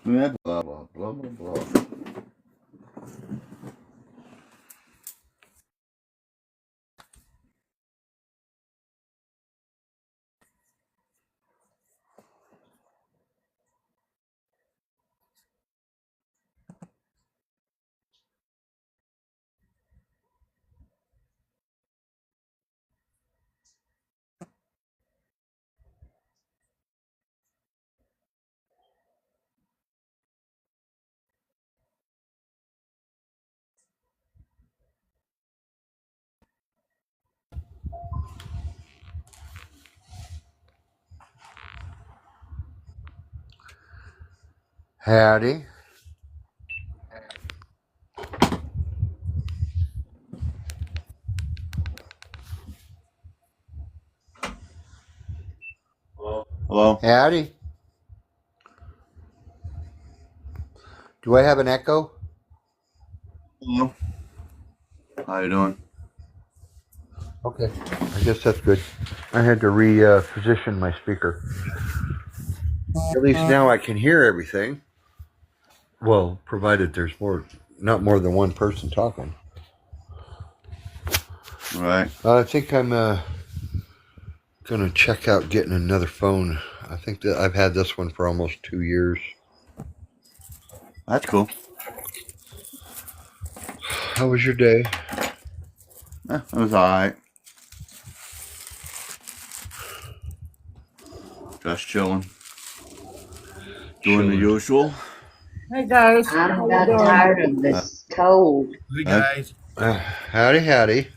Yeah, blah, blah, blah, blah, blah. Howdy. Hello? Howdy. Do I have an echo? Hello? How you doing? Okay. I guess that's good. I had to reposition my speaker. At least now I can hear everything. Well, provided there's not more than one person talking. All right. I think I'm gonna check out getting another phone. I think that I've had this one for almost 2 years. That's cool. How was your day? It was alright. Just chilling. Doing the usual. Hey guys, I'm how you about doing? tired of this cold. Hey guys. Howdy, howdy.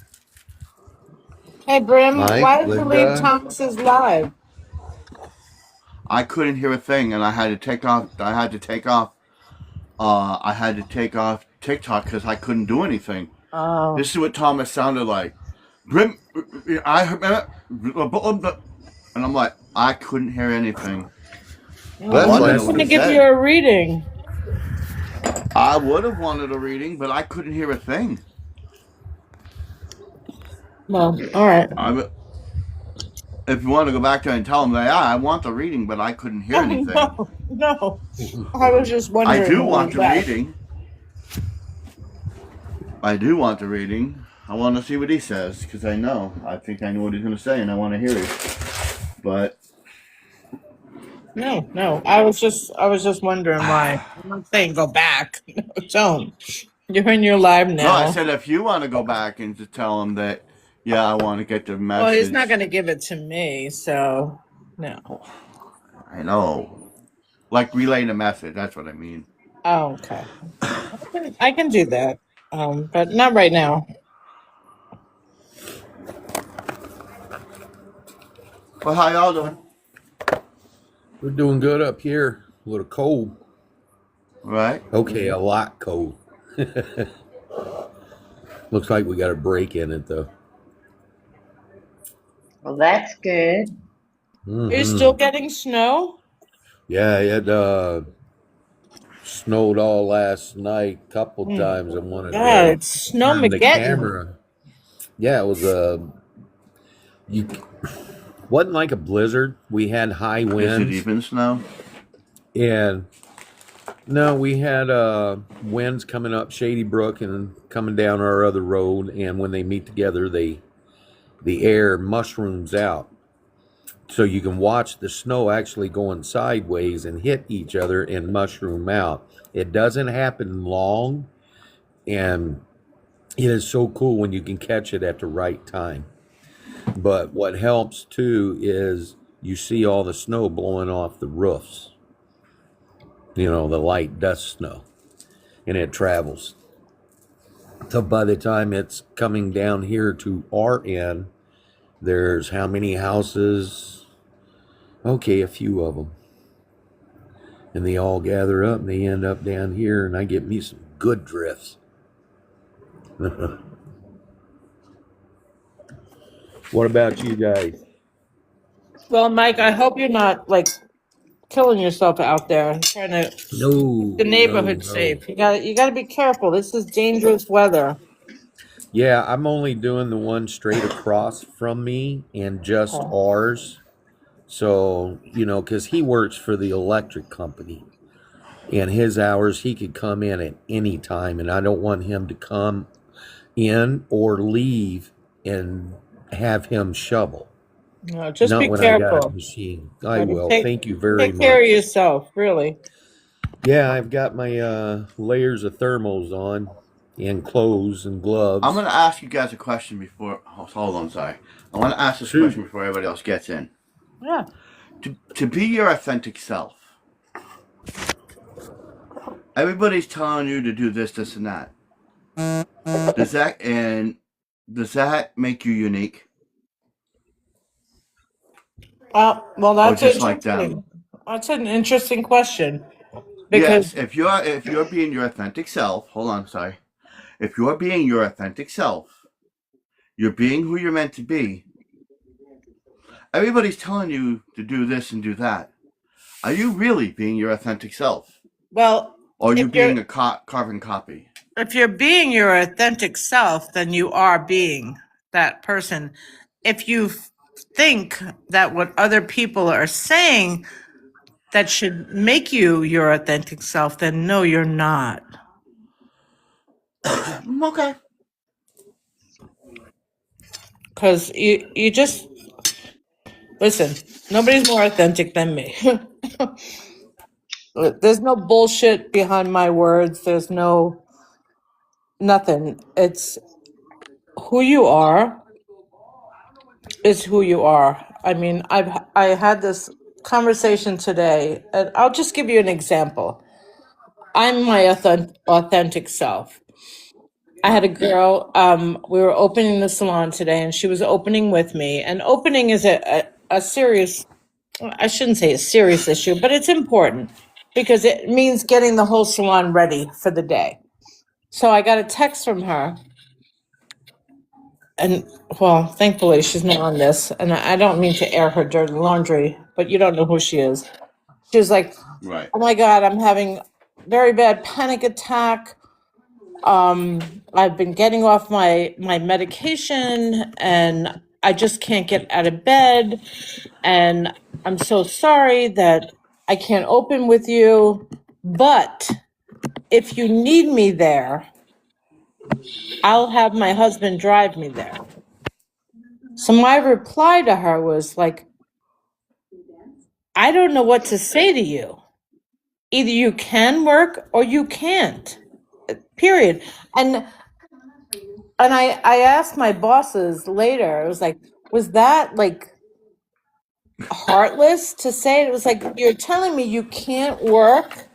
Hey Brim, Mike, why did you leave Linda. Thomas's live? I couldn't hear a thing, and I had to take off. I had to take off TikTok because I couldn't do anything. Oh, This is what Thomas sounded like. Brim, and I'm like, I couldn't hear anything. That's I'm like going to give you a reading. I would have wanted a reading, but I couldn't hear a thing. Well, all right. If you want to go back there and tell them that, yeah, I want the reading, but I couldn't hear anything. No. I was just wondering. I do want the reading. I do want the reading. I want to see what he says because I think I know what he's going to say, and I want to hear it. But No. I was just wondering why. I'm not saying go back. Don't. You're in your live now. no, I said if you want to go back and just tell him that, yeah, I want to get the message. Well, he's not going to give it to me, so no. I know, like relaying a message. That's what I mean. Oh, okay. I can do that, but not right now. Well, how y'all doing? We're doing good up here. A little cold. Right. Okay, a lot cold. Looks like we got a break in it though. Well, that's good. Are you still getting snow? Yeah, it snowed all last night, couple times. I wanted Yeah, to it's turn the snowmageddon. camera. Yeah, it was wasn't like a blizzard. We had high Is it winds. even snow? And no, we had winds coming up Shady Brook and coming down our other road, and when they meet together, the air mushrooms out. So you can watch the snow actually going sideways and hit each other and mushroom out. It doesn't happen long, and it is so cool when you can catch it at the right time. But what helps too is you see all the snow blowing off the roofs. The light dust snow, and it travels. So by the time it's coming down here to our end, there's how many houses? Okay, a few of them. And they all gather up and they end up down here, and I get me some good drifts. What about you guys? Well, Mike, I hope you're not like killing yourself out there and trying to No. keep the neighborhood safe. You got to be careful. This is dangerous weather. Yeah, I'm only doing the one straight across from me and just ours. So, because he works for the electric company. and his hours, he could come in at any time, and I don't want him to come in or leave and have him shovel. No, just Not be when I got a careful. machine. I will. Take Thank you very take care of much. yourself, really. Yeah, I've got my layers of thermals on and clothes and gloves. I'm going to ask you guys a question before. Hold on, sorry. I want to ask this Shoot. question before everybody else gets in. Yeah. To be your authentic self, everybody's telling you to do this, this, and that. Does that make you unique? Well, Or that's just like them? interesting. That's an interesting question because Yes, if you're being your authentic self, hold on, sorry. If you're being your authentic self, you're being who you're meant to be. Everybody's telling you to do this and do that. Are you really being your authentic self? well, Or are you if you're being a carbon copy? if you're being your authentic self, then you are being that person. If you think that what other people are saying that should make you your authentic self, then no, you're not. Okay. Because you just listen, nobody's more authentic than me. There's no bullshit behind my words. There's no nothing. It's who you are is who you are. I mean, I had this conversation today, and I'll just give you an example. I'm my authentic self. I had a girl, we were opening the salon today, and she was opening with me. And opening is a serious, I shouldn't say a serious issue, but it's important because it means getting the whole salon ready for the day. So I got a text from her, and well, thankfully she's not on this, and I don't mean to air her dirty laundry, but you don't know who she is. She was like, Right. "Oh my God, I'm having very bad panic attack. I've been getting off my medication, and I just can't get out of bed, and I'm so sorry that I can't open with you, but if you need me there, I'll have my husband drive me there." So my reply to her was like, I don't know what to say to you. Either you can work or you can't. Period. And I asked my bosses later, I was like, was that like heartless to say? It was like, you're telling me you can't work,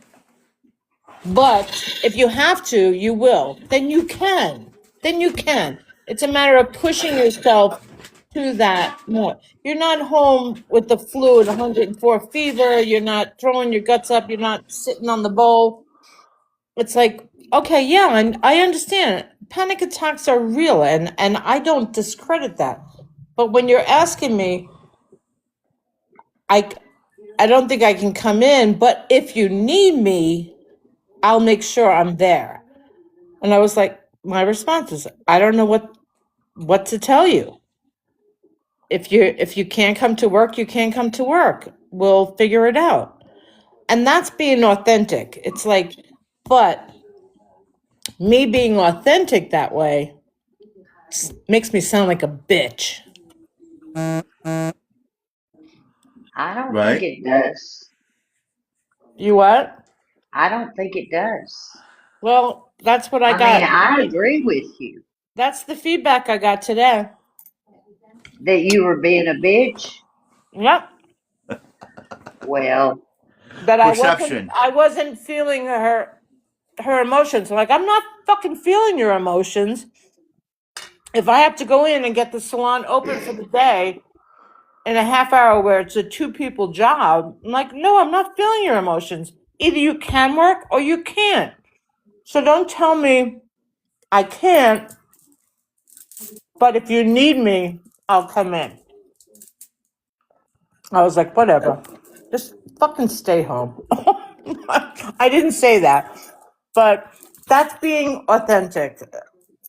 but if you have to, you will. Then you can. Then you can. It's a matter of pushing yourself to that more. You're not home with the flu and 104 fever. You're not throwing your guts up. You're not sitting on the bowl. It's like, okay, yeah, and I understand. Panic attacks are real, and I don't discredit that. But when you're asking me, I don't think I can come in, but if you need me, I'll make sure I'm there. And I was like, my response is, I don't know what to tell you. If you can't come to work, you can't come to work. We'll figure it out. And that's being authentic. It's like, but me being authentic that way makes me sound like a bitch. I don't Right. think it does. You what? I don't think it does. Well, that's what I I got. mean, I agree with you That's the feedback I got today. that you were being a bitch. Yep. Well, That Perception. I wasn't feeling her emotions. Like, I'm not fucking feeling your emotions. If I have to go in and get the salon open for the day in a half hour where it's a 2 people job, I'm like, no, I'm not feeling your emotions. Either you can work or you can't. So don't tell me I can't, but if you need me, I'll come in. I was like, whatever. Just fucking stay home. I didn't say that, but that's being authentic.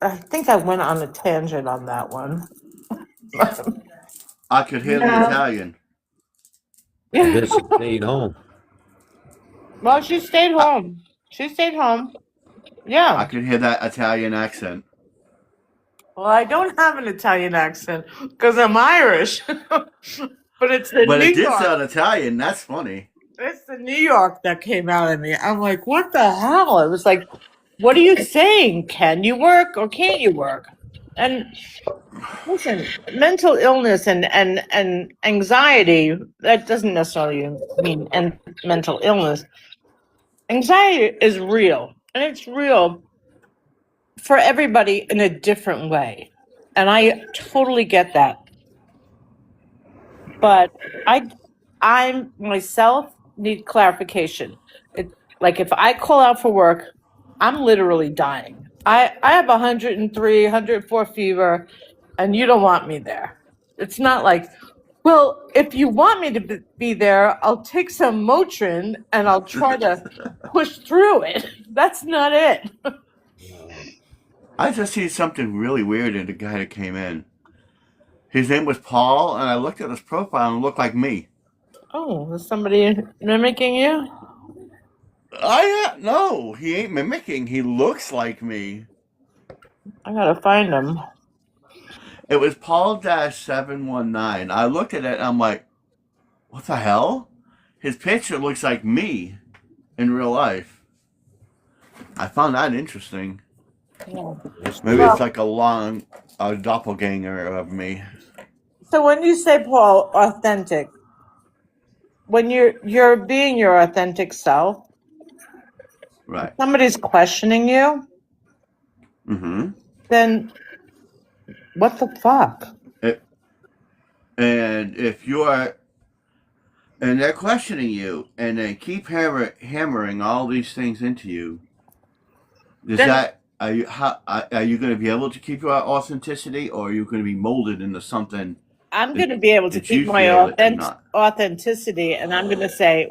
I think I went on a tangent on that one. I could hear the No. Italian. I guess it stayed home. Well, she stayed home. She stayed home. I Yeah. could hear that Italian accent. Well, I don't have an Italian accent because I'm Irish. But it's the But New it did York. sound Italian. That's funny. It's the New York that came out of me. I'm like, what the hell? It was like, what are you saying? Can you work or can't you work? And listen, mental illness and anxiety, that doesn't necessarily mean mental illness. Anxiety is real, and it's real for everybody in a different way. And I totally get that. But I myself need clarification. It, like if I call out for work, I'm literally dying. I have 103, 104 fever, and you don't want me there. It's not like, well, if you want me to be there, I'll take some Motrin and I'll try to push through it. That's not it. I just see something really weird in the guy that came in. His name was Paul, and I looked at his profile and it looked like me. Oh, is somebody mimicking you? No, he ain't mimicking. He looks like me. I gotta find him. It was Paul-719. I looked at it and I'm like, what the hell? His picture looks like me in real life. I found that interesting. Yeah. Maybe Well, it's like a doppelganger of me. so when you say, Paul, authentic, when you're being your authentic self, Right. somebody's questioning you, Mm-hmm. then what the fuck? And if you're, and they're questioning you, and they keep hammering all these things into you, is Then that are you going to be able to keep your authenticity, or are you going to be molded into something I'm going to be able to that keep you my feel that you're not? authenticity, and I'm going to say,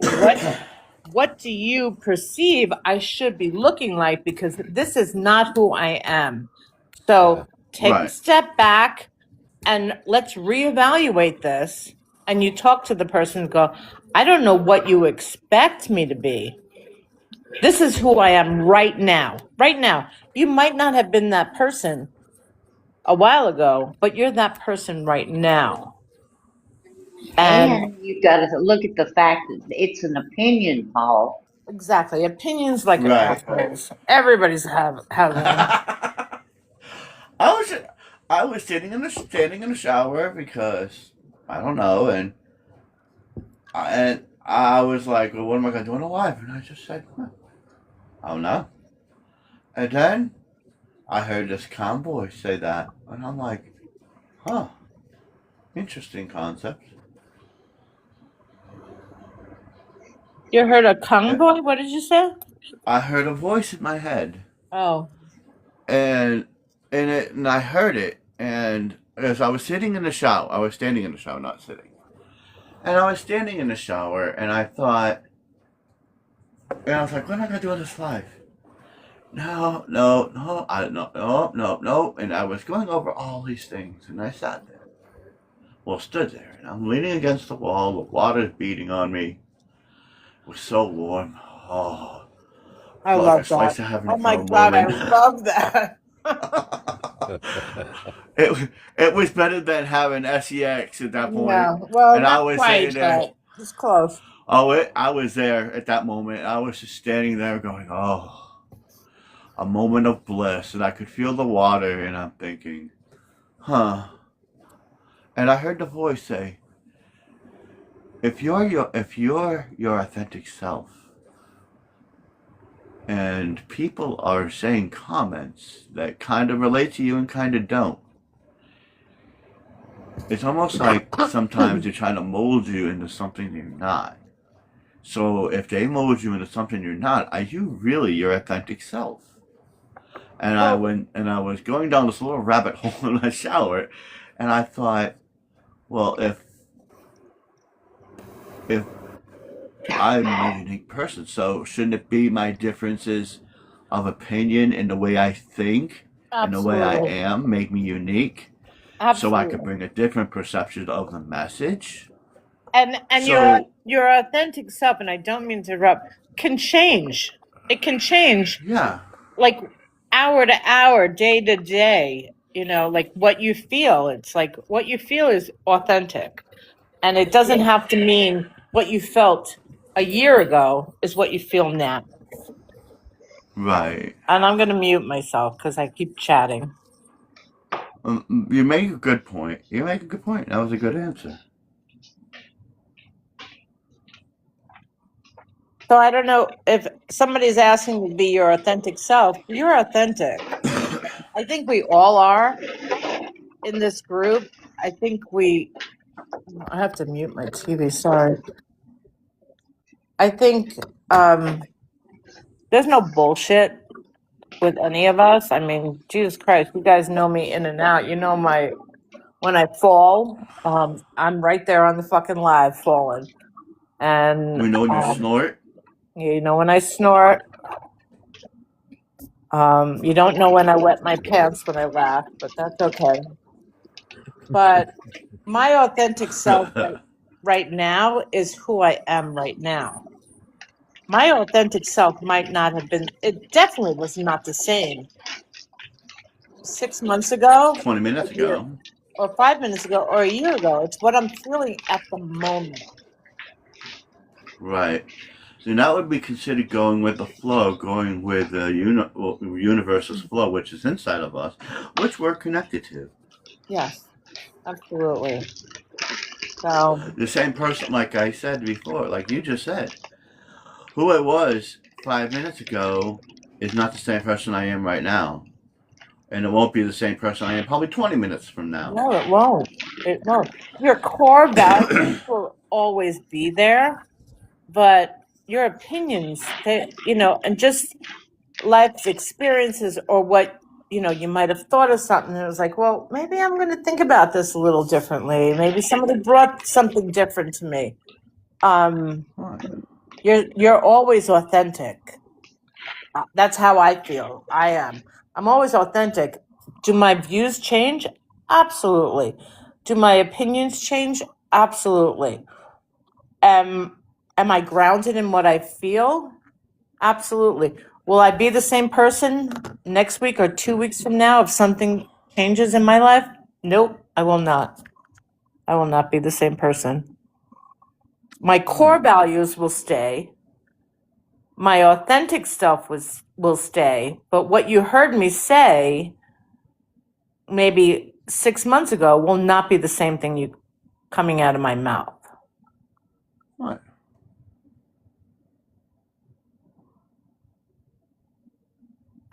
what do you perceive I should be looking like? Because this is not who I am. So take a Right. step back and let's reevaluate this. And you talk to the person and go, I don't know what you expect me to be. This is who I am right now. Right now. You might not have been that person a while ago, but you're that person right now. And And you've got to look at the fact that it's an opinion, Paul. exactly, opinions like an Right. assholes. Everybody's have them. I was standing in the shower because I don't know, and I was like, well, what am I gonna do in a life? And I just said, I don't know. And then I heard this convoy say that, and I'm like, huh, interesting concept. You heard a convoy? What did you say? I heard a voice in my head, Oh, and and I heard it, and as I was sitting in the shower, I was standing in the shower, not sitting, and I was standing in the shower, and I thought, and I was like, what am I gonna do in this life? No, I don't know, no, and I was going over all these things, and I sat there, well, stood there, and I'm leaning against the wall, the water's beating on me, it was so warm, oh, I felt like love a slice that. of heaven Oh for my a God, I moment. love that. it was better than having sex at that point, Yeah, well, and I not was sitting quite, there. but it's close. I was there at that moment. I was just standing there going, oh, a moment of bliss, and I could feel the water, and I'm thinking, huh. And I heard the voice say, if you're your authentic self, and people are saying comments that kind of relate to you and kind of don't, it's almost like sometimes they're trying to mold you into something you're not. So if they mold you into something you're not, are you really your authentic self? And I Well, went, and I was going down this little rabbit hole in the shower, and I thought, well, if I'm a unique person, so shouldn't it be my differences of opinion and the way I think and the way I absolutely. am make me unique, so I could Absolutely. bring a different perception of the message? And So your authentic self, and I don't mean to interrupt, can change. It can change Yeah. like hour to hour, day to day, like what you feel. It's like what you feel is authentic. And it doesn't Yeah. have to mean what you felt a year ago is what you feel now. Right. And I'm going to mute myself because I keep chatting. You make a good point. You make a good point. That was a good answer. So I don't know if somebody's asking to be your authentic self. You're authentic. I think we all are in this group. I have to mute my TV. Sorry. I think there's no bullshit with any of us. I mean, Jesus Christ, you guys know me in and out. You know when I fall, I'm right there on the fucking live falling. And We know when you snort. you know when I snort. You don't know when I wet my pants when I laugh, but that's okay. But my authentic self right now is who I am right now. My authentic self might not have been, it definitely was not the same 6 months ago, 20 minutes a year, ago. or 5 minutes ago, or a year ago. It's what I'm feeling at the moment. Right. So that would be considered going with the flow, going with the universe's flow, which is inside of us, which we're connected to. Yes, absolutely. So, The same person, like I said before, like you just said, who I was 5 minutes ago is not the same person I am right now. And it won't be the same person I am probably 20 minutes from now. no, it won't. It won't. Your core values will always be there, but your opinions, and just life's experiences or what, you might have thought of something and it was like, well, maybe I'm going to think about this a little differently. Maybe somebody brought something different to me. You're always authentic. That's how I feel. I'm always authentic. Do my views change? Absolutely. Do my opinions change? Absolutely. Am I grounded in what I feel? Absolutely. Will I be the same person next week or 2 weeks from now if something changes in my life? Nope, I will not. I will not be the same person. My core values will stay. My authentic self will stay. But what you heard me say maybe 6 months ago will not be the same thing coming out of my mouth. What?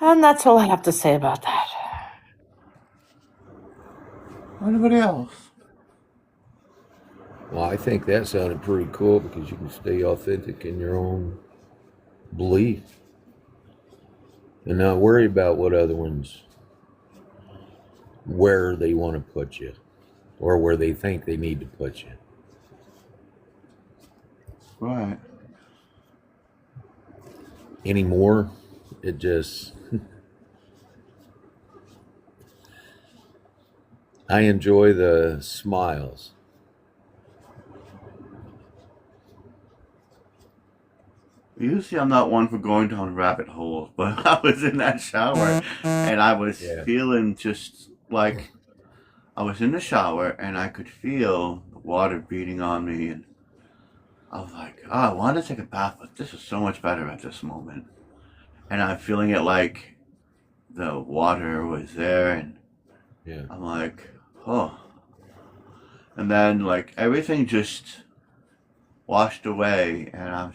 And that's all I have to say about that. Anybody else? Well, I think that sounded pretty cool because you can stay authentic in your own belief and not worry about what other ones, where they want to put you or where they think they need to put you. Right. Anymore, it just I enjoy the smiles. Usually I'm not one for going down rabbit holes, but I was in that shower and I was feeling just like I was in the shower and I could feel the water beating on me and I was like, oh, I want to take a bath, but this is so much better at this moment. And I'm feeling it like the water was there and I'm like, oh. And then like everything just washed away and I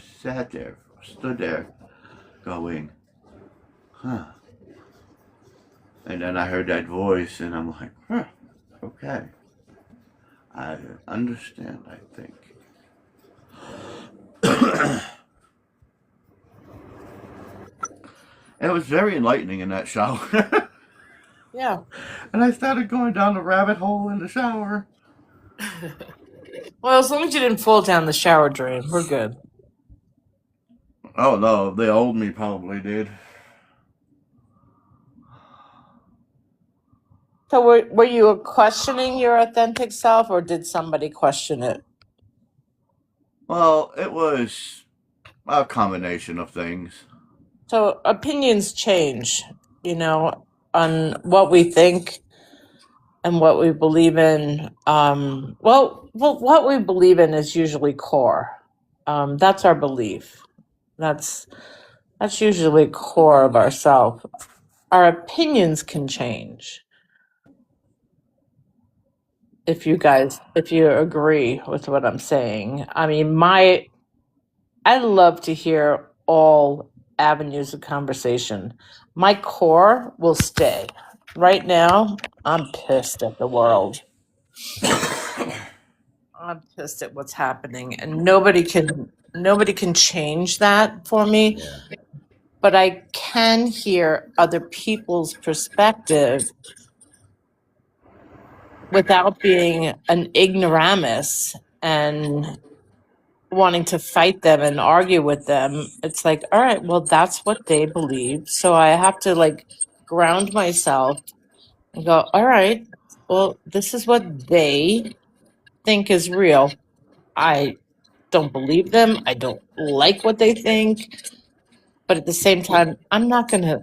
stood there going, huh. And then I heard that voice and I'm like, huh, okay. I understand, I think. It was very enlightening in that shower. Yeah. And I started going down the rabbit hole in the shower. Well, as long as you didn't fall down the shower drain, we're good. Oh no, the old me probably did. So were you questioning your authentic self or did somebody question it? Well, it was a combination of things. So opinions change, on what we think and what we believe in. Well, what we believe in is usually core. That's our belief. That's usually core of ourself. Our opinions can change. If you agree with what I'm saying. I mean, I love to hear all avenues of conversation. My core will stay. Right now, I'm pissed at the world. I'm pissed at what's happening, and nobody can change that for me. But I can hear other people's perspective without being an ignoramus and wanting to fight them and argue with them. It's like, all right, well, that's what they believe. So I have to like ground myself and go, all right, well, this is what they think is real. I don't believe them. I don't like what they think. But at the same time, I'm not gonna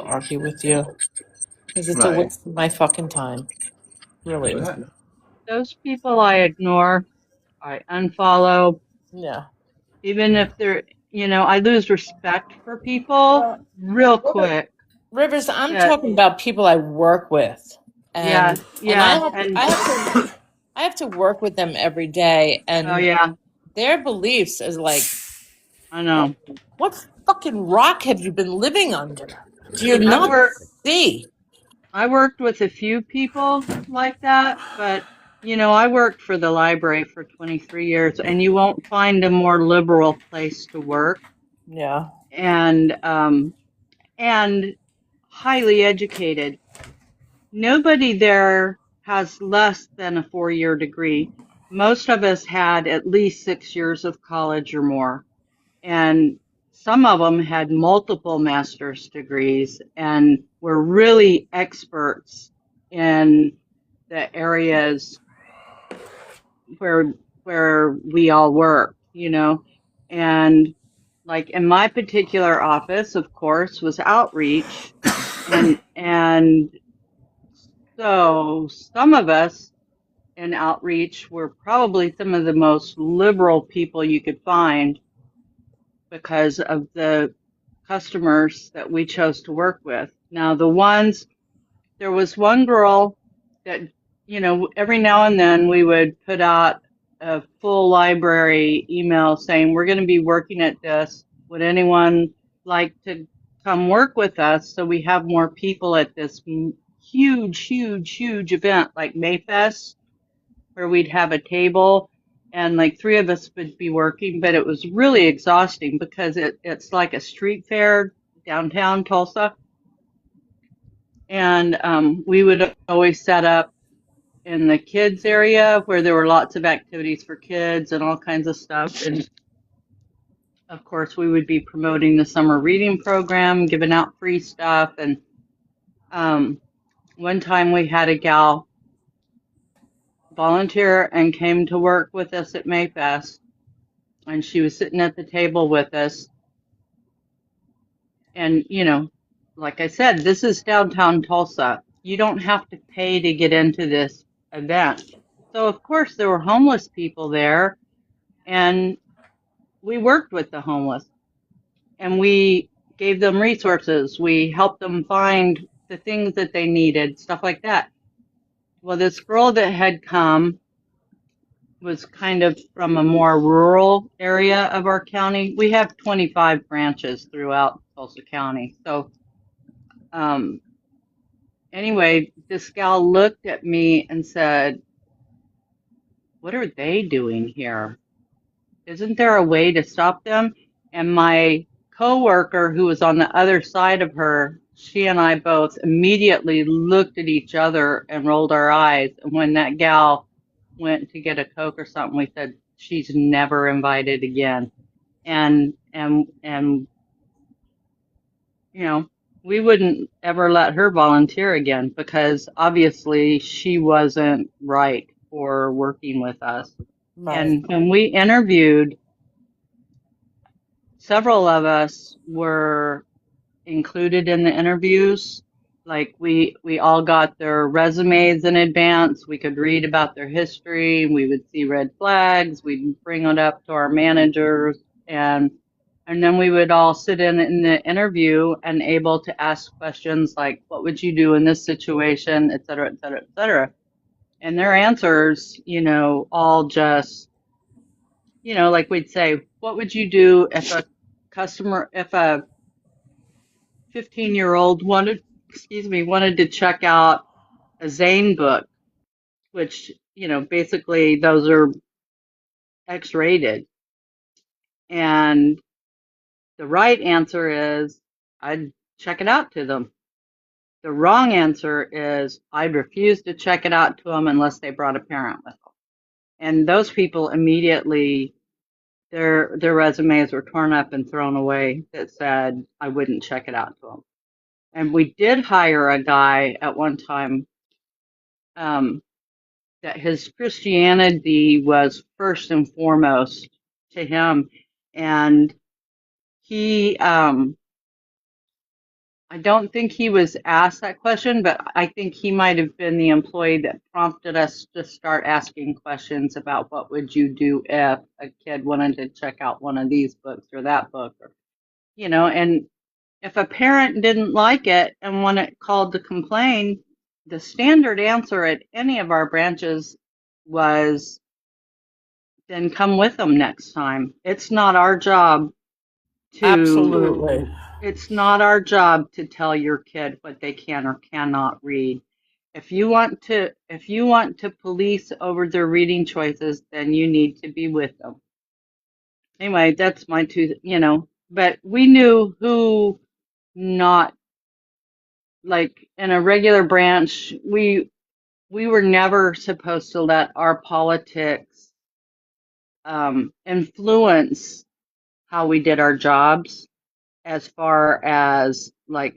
argue with you because it's a Right. waste of my fucking time. Really. Yeah. Those people I ignore, I unfollow, Yeah. even if they're, I lose respect for people real quick. Rivers, I'm Yeah. talking about people I work with. Yeah, And yeah, I have to work with them every day, and oh yeah, their beliefs is like, I know. what fucking rock have you been living under? Do you I not see? worked with a few people like that, but I worked for the library for 23 years, and you won't find a more liberal place to work, Yeah. and highly educated. Nobody there has less than a 4-year degree. Most of us had at least 6 years of college or more. And some of them had multiple master's degrees and were really experts in the areas where we all work, And like in my particular office, of course, was outreach. And so some of us in outreach were probably some of the most liberal people you could find because of the customers that we chose to work with. Now, there was one girl that, every now and then we would put out a full library email saying, we're going to be working at this. Would anyone like to come work with us so we have more people at this huge, huge, huge event like Mayfest, where we'd have a table and like 3 of us would be working, but it was really exhausting because it's like a street fair downtown Tulsa. And we would always set up in the kids area where there were lots of activities for kids and all kinds of stuff. And of course, we would be promoting the summer reading program, giving out free stuff. And one time we had a gal volunteer and came to work with us at Mayfest. And she was sitting at the table with us. And, like I said, this is downtown Tulsa. You don't have to pay to get into this event. So, of course, there were homeless people there. And we worked with the homeless. And we gave them resources. We helped them find the things that they needed, stuff like that. Well, this girl that had come was kind of from a more rural area of our county. We have 25 branches throughout Tulsa County. So anyway, this gal looked at me and said, what are they doing here? Isn't there a way to stop them? And my coworker who was on the other side of her, she and I both immediately looked at each other and rolled our eyes. And when that gal went to get a Coke or something, we said, she's never invited again. And we wouldn't ever let her volunteer again because obviously she wasn't right for working with us. Right. And when we interviewed several of us were included in the interviews. Like we all got their resumes in advance. We could read about their history. We would see red flags. We'd bring it up to our managers, and then we would all sit in the interview and able to ask questions like, "What would you do in this situation?" Et cetera, et cetera, et cetera. And their answers, all just, like we'd say, "What would you do if a 15-year-old wanted to check out a Zane book," which, basically those are X-rated. And the right answer is, I'd check it out to them. The wrong answer is, I'd refuse to check it out to them unless they brought a parent with them. And those people immediately, their resumes were torn up and thrown away that said, I wouldn't check it out to them. And we did hire a guy at one time that his Christianity was first and foremost to him. And he, I don't think he was asked that question, but I think he might have been the employee that prompted us to start asking questions about what would you do if a kid wanted to check out one of these books or that book, or, and if a parent didn't like it and when it called to complain, the standard answer at any of our branches was, then come with them next time. It's not our job to Absolutely. It's not our job to tell your kid what they can or cannot read. If you want to police over their reading choices, then you need to be with them. Anyway, that's my two, but we knew who not, like in a regular branch, we were never supposed to let our politics influence how we did our jobs, as far as like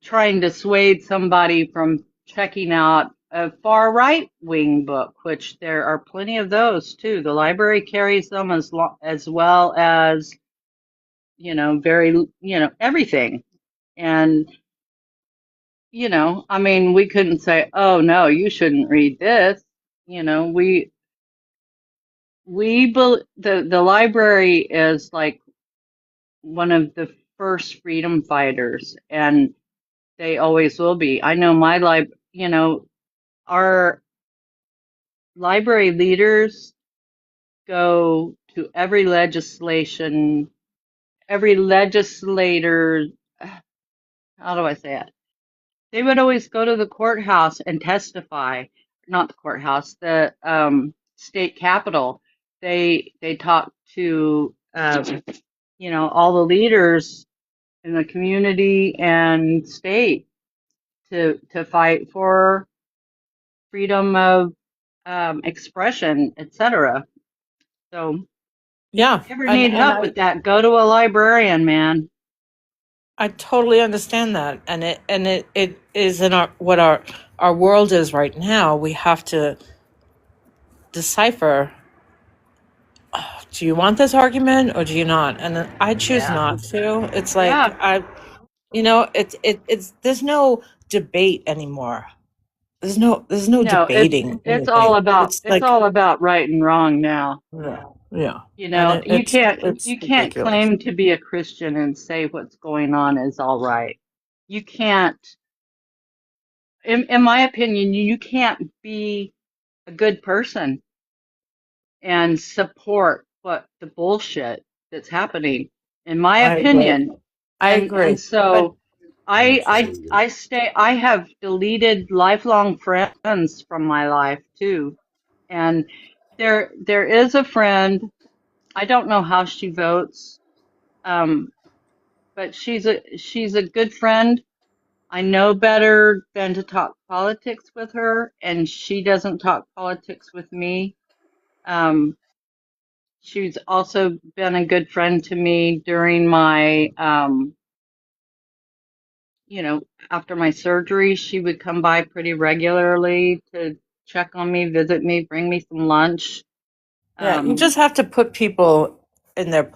trying to dissuade somebody from checking out a far right wing book, which there are plenty of those too. The library carries them as well as everything. And I mean, we couldn't say, oh no, you shouldn't read this. The library is like one of the first freedom fighters, and they always will be. I know our library leaders go to every legislator, how do I say it? They would always go to the courthouse and testify, not the courthouse, the state capitol. They talk to all the leaders in the community and state to fight for freedom of expression, etc. So, Yeah. if you ever need help with that, go to a librarian, man. I totally understand that, and it is in what our world is right now. We have to decipher. Do you want this argument or do you not? And I choose not to. It's like Yeah. it's there's no debate anymore. There's no No, debating. it's all about It's like all about right and wrong now. yeah. You It's can't ridiculous. claim to be a Christian and say what's going on is all right. You can't, in my opinion, you can't be a good person and support the bullshit that's happening. In my I agree. opinion, I and agree. and so I have deleted lifelong friends from my life too. And there is a friend, I don't know how she votes, but she's a good friend. I know better than to talk politics with her, and she doesn't talk politics with me. She's also been a good friend to me during my, after my surgery. She would come by pretty regularly to check on me, visit me, bring me some lunch. Yeah, you just have to put people in their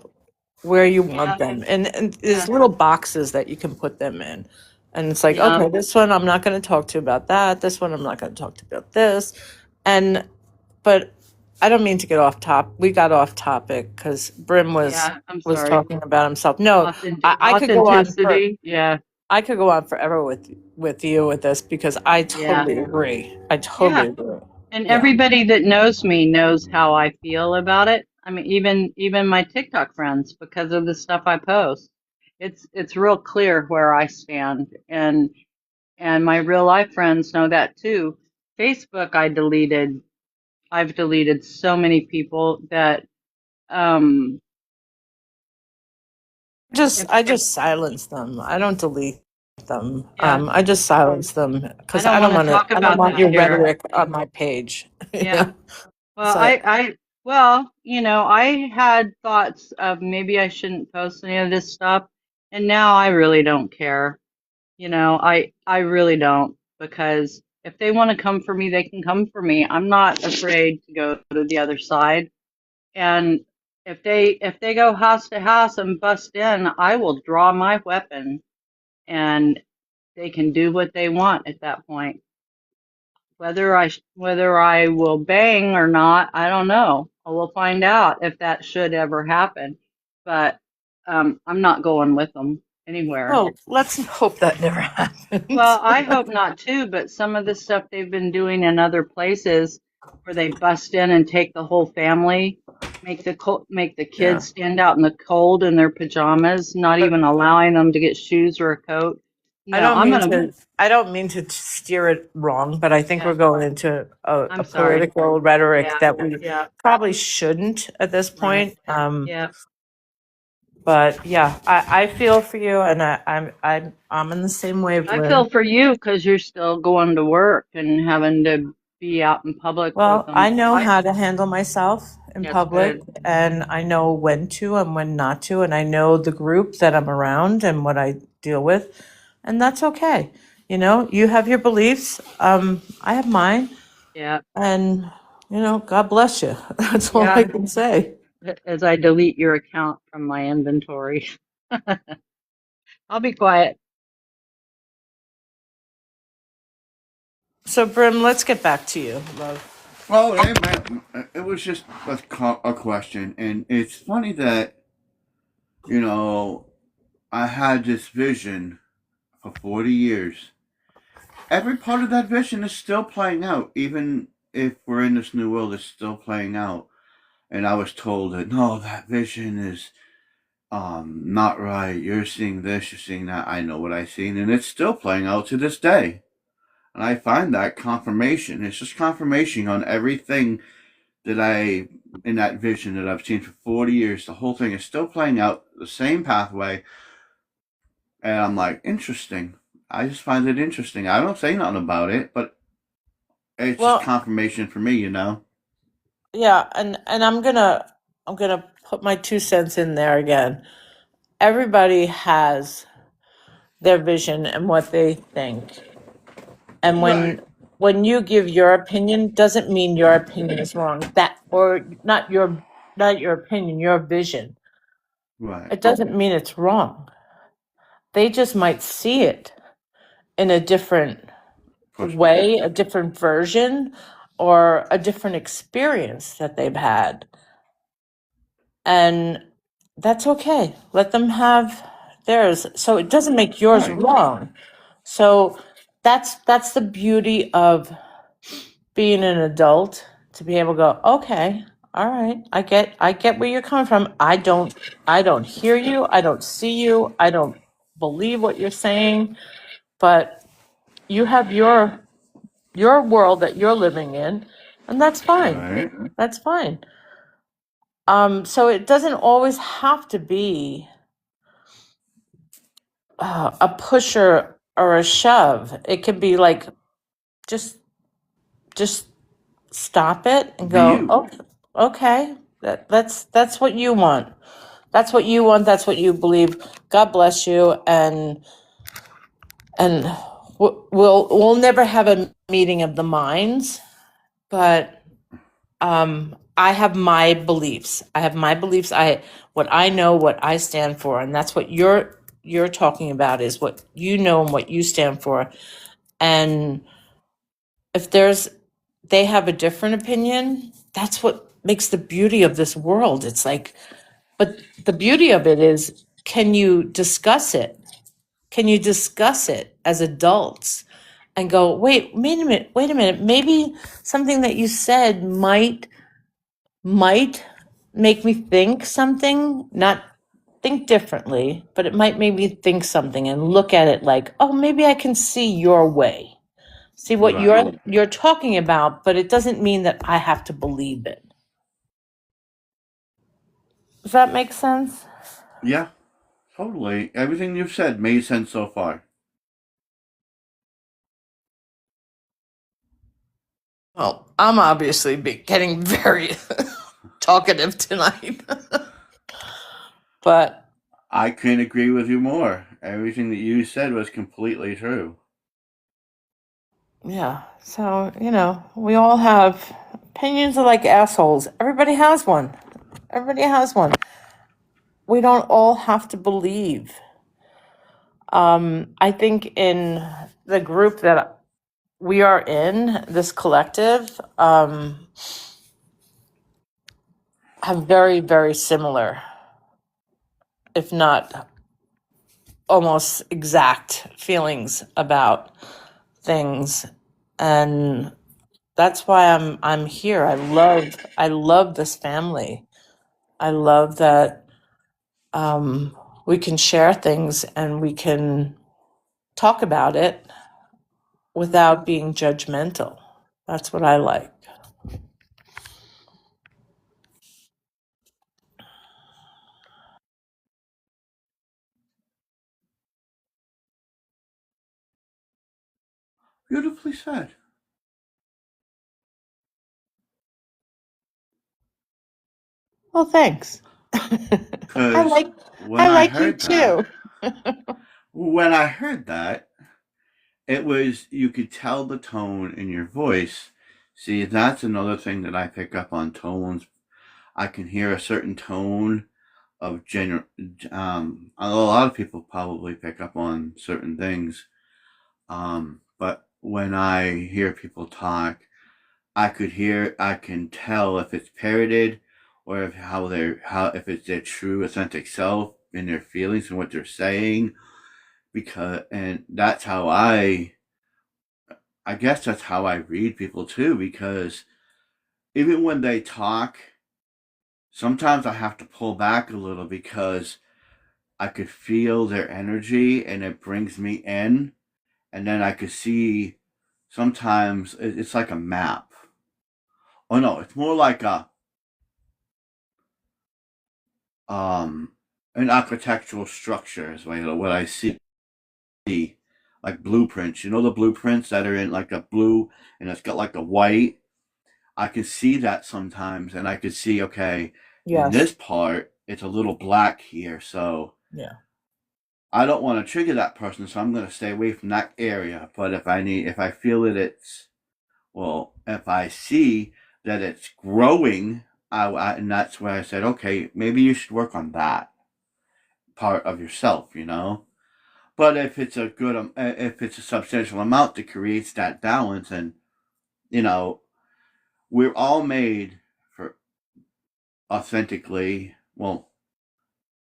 where you Yeah. want them. And Yeah. there's little boxes that you can put them in. And it's like, Yeah. okay, this one I'm not going to talk to about that. This one I'm not going to talk to about this. But I don't mean to get off top. We got off topic because Brim Yeah. I'm was sorry. talking about himself. No, I could go on for Authenticity. Yeah. I could go on forever with you with this because I Yeah. totally agree. I Yeah. totally agree. And Yeah. everybody that knows me knows how I feel about it. I mean, even my TikTok friends, because of the stuff I post, it's real clear where I stand, and my real life friends know that too. Facebook, I've deleted so many people that um if I just silence them. I don't delete them. yeah, I just silence them I because don't want to talk I don't about want that your here. rhetoric on my page. You Yeah. know? Well, So well, I had thoughts of maybe I shouldn't post any of this stuff, and now I really don't care. I really don't, because if they want to come for me, they can come for me. I'm not afraid to go to the other side. And if they go house to house and bust in, I will draw my weapon, and they can do what they want at that point. Whether I will bang or not, I don't know. I will find out if that should ever happen. But I'm not going with them anywhere. well, let's hope that never happens. Well, I hope not too, but some of the stuff they've been doing in other places where they bust in and take the whole family, make the Yeah. kids stand out in the cold in their pajamas, not But even allowing them to get shoes or a coat. I No, don't mean to steer it wrong, but I think yeah, we're going into I'm a sorry. political rhetoric Yeah, that we yeah, probably shouldn't at this right. point. Yeah. But yeah, I feel for you, and I'm in the same I wavelength. feel for you because you're still going to work and having to be out in public with Well, them. I know how to handle myself in That's public, good. and I know when to and when not to, and I know the group that I'm around and what I deal with, and that's okay. You have your beliefs. I have mine, Yeah. and God bless you. That's all I Yeah. can say. As I delete your account from my inventory. I'll be quiet. So, Brim, let's get back to you, love. Well, it was just a question, and it's funny that I had this vision for 40 years. Every part of that vision is still playing out, even if we're in this new world. It's still playing out, and I was told that no, that vision is not right. You're seeing this, you're seeing that. I know what I've seen, and it's still playing out to this day. And I find that confirmation. It's just confirmation on everything in that vision that I've seen for 40 years. The whole thing is still playing out the same pathway. And I'm like, interesting. I just find it interesting. I don't say nothing about it, but it's Well, just confirmation for me. yeah, and I'm gonna put my 2 cents in there again. Everybody has their vision and what they think. And Right. when you give your opinion, doesn't mean your opinion is wrong. Or not your opinion, your vision. Right. It doesn't mean it's wrong. They just might see it in a different way, a different version, or a different experience that they've had. And that's okay. Let them have theirs. So it doesn't make yours Right. wrong. So that's the beauty of being an adult, to be able to go, okay, all right, I get where you're coming from. I don't hear you, I don't see you, I don't believe what you're saying, but you have your world that you're living in, and that's fine. Right. That's fine. So it doesn't always have to be a pusher or a shove. It can be like just stop it and Be go, you. oh, okay, that's what you want. That's what you want. That's what you believe. God bless you, and we'll never have a meeting of the minds, but I have my beliefs. I have my beliefs. What I know, what I stand for, and that's what you're talking about is what you know and what you stand for. And if they have a different opinion, that's what makes the beauty of this world. It's like, but the beauty of it is, can you discuss it? Can you discuss it as adults and go, wait a minute, maybe something that you said might make me think something, not think differently, but it might make me think something and look at it like, oh, maybe I can see your way. See what Right. you're talking about, but it doesn't mean that I have to believe it. Does that make sense? Yeah, totally. Everything you've said made sense so far. Well, I'm obviously getting very talkative tonight. But I couldn't agree with you more. Everything that you said was completely true. yeah, so, we all have opinions are like assholes. Everybody has one. Everybody has one. We don't all have to believe. I think in the group that we are in, this collective, have very, very similar, if not almost exact feelings about things. And that's why I'm here. I love this family. I love that we can share things and we can talk about it without being judgmental. That's what I like. Beautifully said. Well, thanks. I Because like when I I like you heard that, too. when I heard that, it was, you could tell the tone in your voice. See, that's another thing that I pick up on tones. I can hear a certain tone of a lot of people probably pick up on certain things. But when I hear people talk, I can tell if it's parroted or if it's their true authentic self in their feelings and what they're saying. And that's how I guess that's how I read people too, because even when they talk, sometimes I have to pull back a little because I could feel their energy and it brings me in. And then I could see sometimes it's like a map. Oh no, it's more like um an architectural structure is what I see, like blueprints. You know the blueprints that are in like a blue and it's got like a white. I can see that sometimes, and I could see, okay, in Yes. this part it's a little black here, so Yeah. I don't want to trigger that person, so I'm going to stay away from that area. But if I feel that if I see that it's growing, and that's where I said, okay, maybe you should work on that part of yourself, you know. But if it's a substantial amount that creates that balance, and you know, we're all made for authentically, well,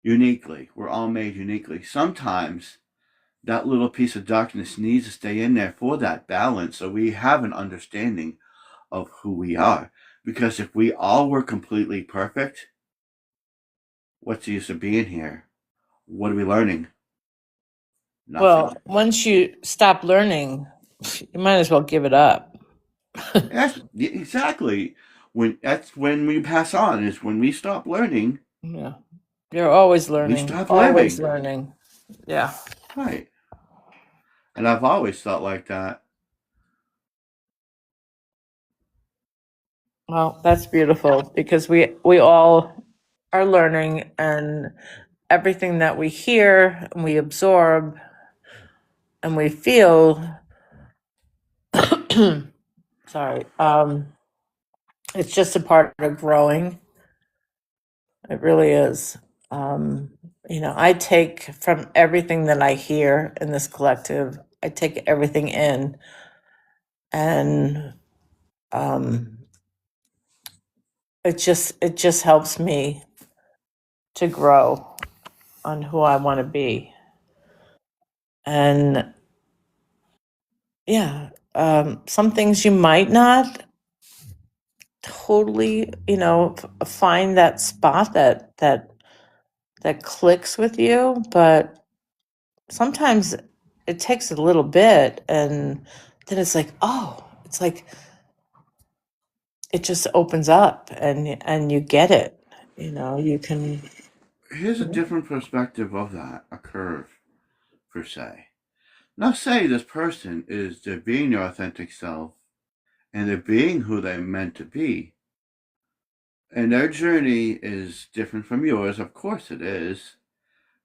uniquely. We're all made uniquely. Sometimes that little piece of darkness needs to stay in there for that balance, so we have an understanding of who we are. Because if we all were completely perfect, what's the use of being here? What are we learning? Nothing. Well, once you stop learning, you might as well give it up. Yes, exactly. That's when we pass on, is when we stop learning, Yeah. You're always we learning, stop always living. learning. Yeah. Right. And I've always thought like that. Well, that's beautiful because we all are learning, and everything that we hear and we absorb and we feel sorry, It's just a part of growing. It really is. Um, I take from everything that I hear in this collective, I take everything in, and um, it just helps me to grow on who I want to be. And yeah, some things you might not totally, find that spot that clicks with you, but sometimes it takes a little bit, and then it's like, oh, it's like it just opens up, and you get it. You can. Here's a different perspective of that, a curve, per se. Now, say this person is they're being their authentic self and they're being who they're meant to be. And their journey is different from yours. Of course it is.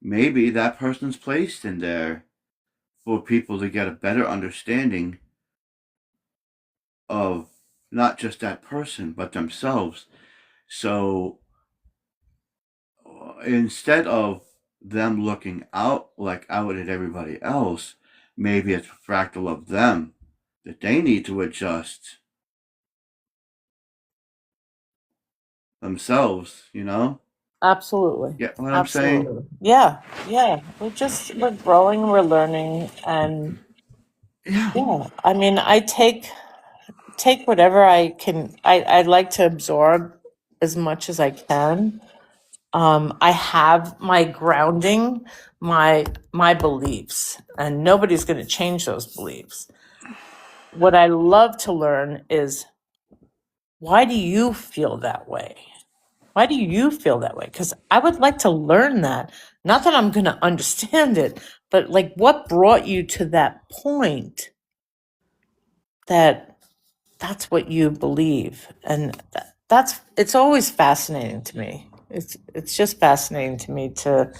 Maybe that person's placed in there for people to get a better understanding of not just that person, but themselves. So instead of them looking out at everybody else, maybe it's a fractal of them that they need to adjust themselves, you know? Absolutely. Get what I'm saying? Absolutely. Yeah. Yeah. We're growing, we're learning, and Yeah. yeah. I mean, I take whatever I can. I like to absorb as much as I can. I have my grounding, my beliefs, and nobody's going to change those beliefs. What I love to learn is, why do you feel that way? Why do you feel that way? Because I would like to learn that. Not that I'm going to understand it, but like, what brought you to that point that that's what you believe? And it's always fascinating to me. It's just fascinating to me to,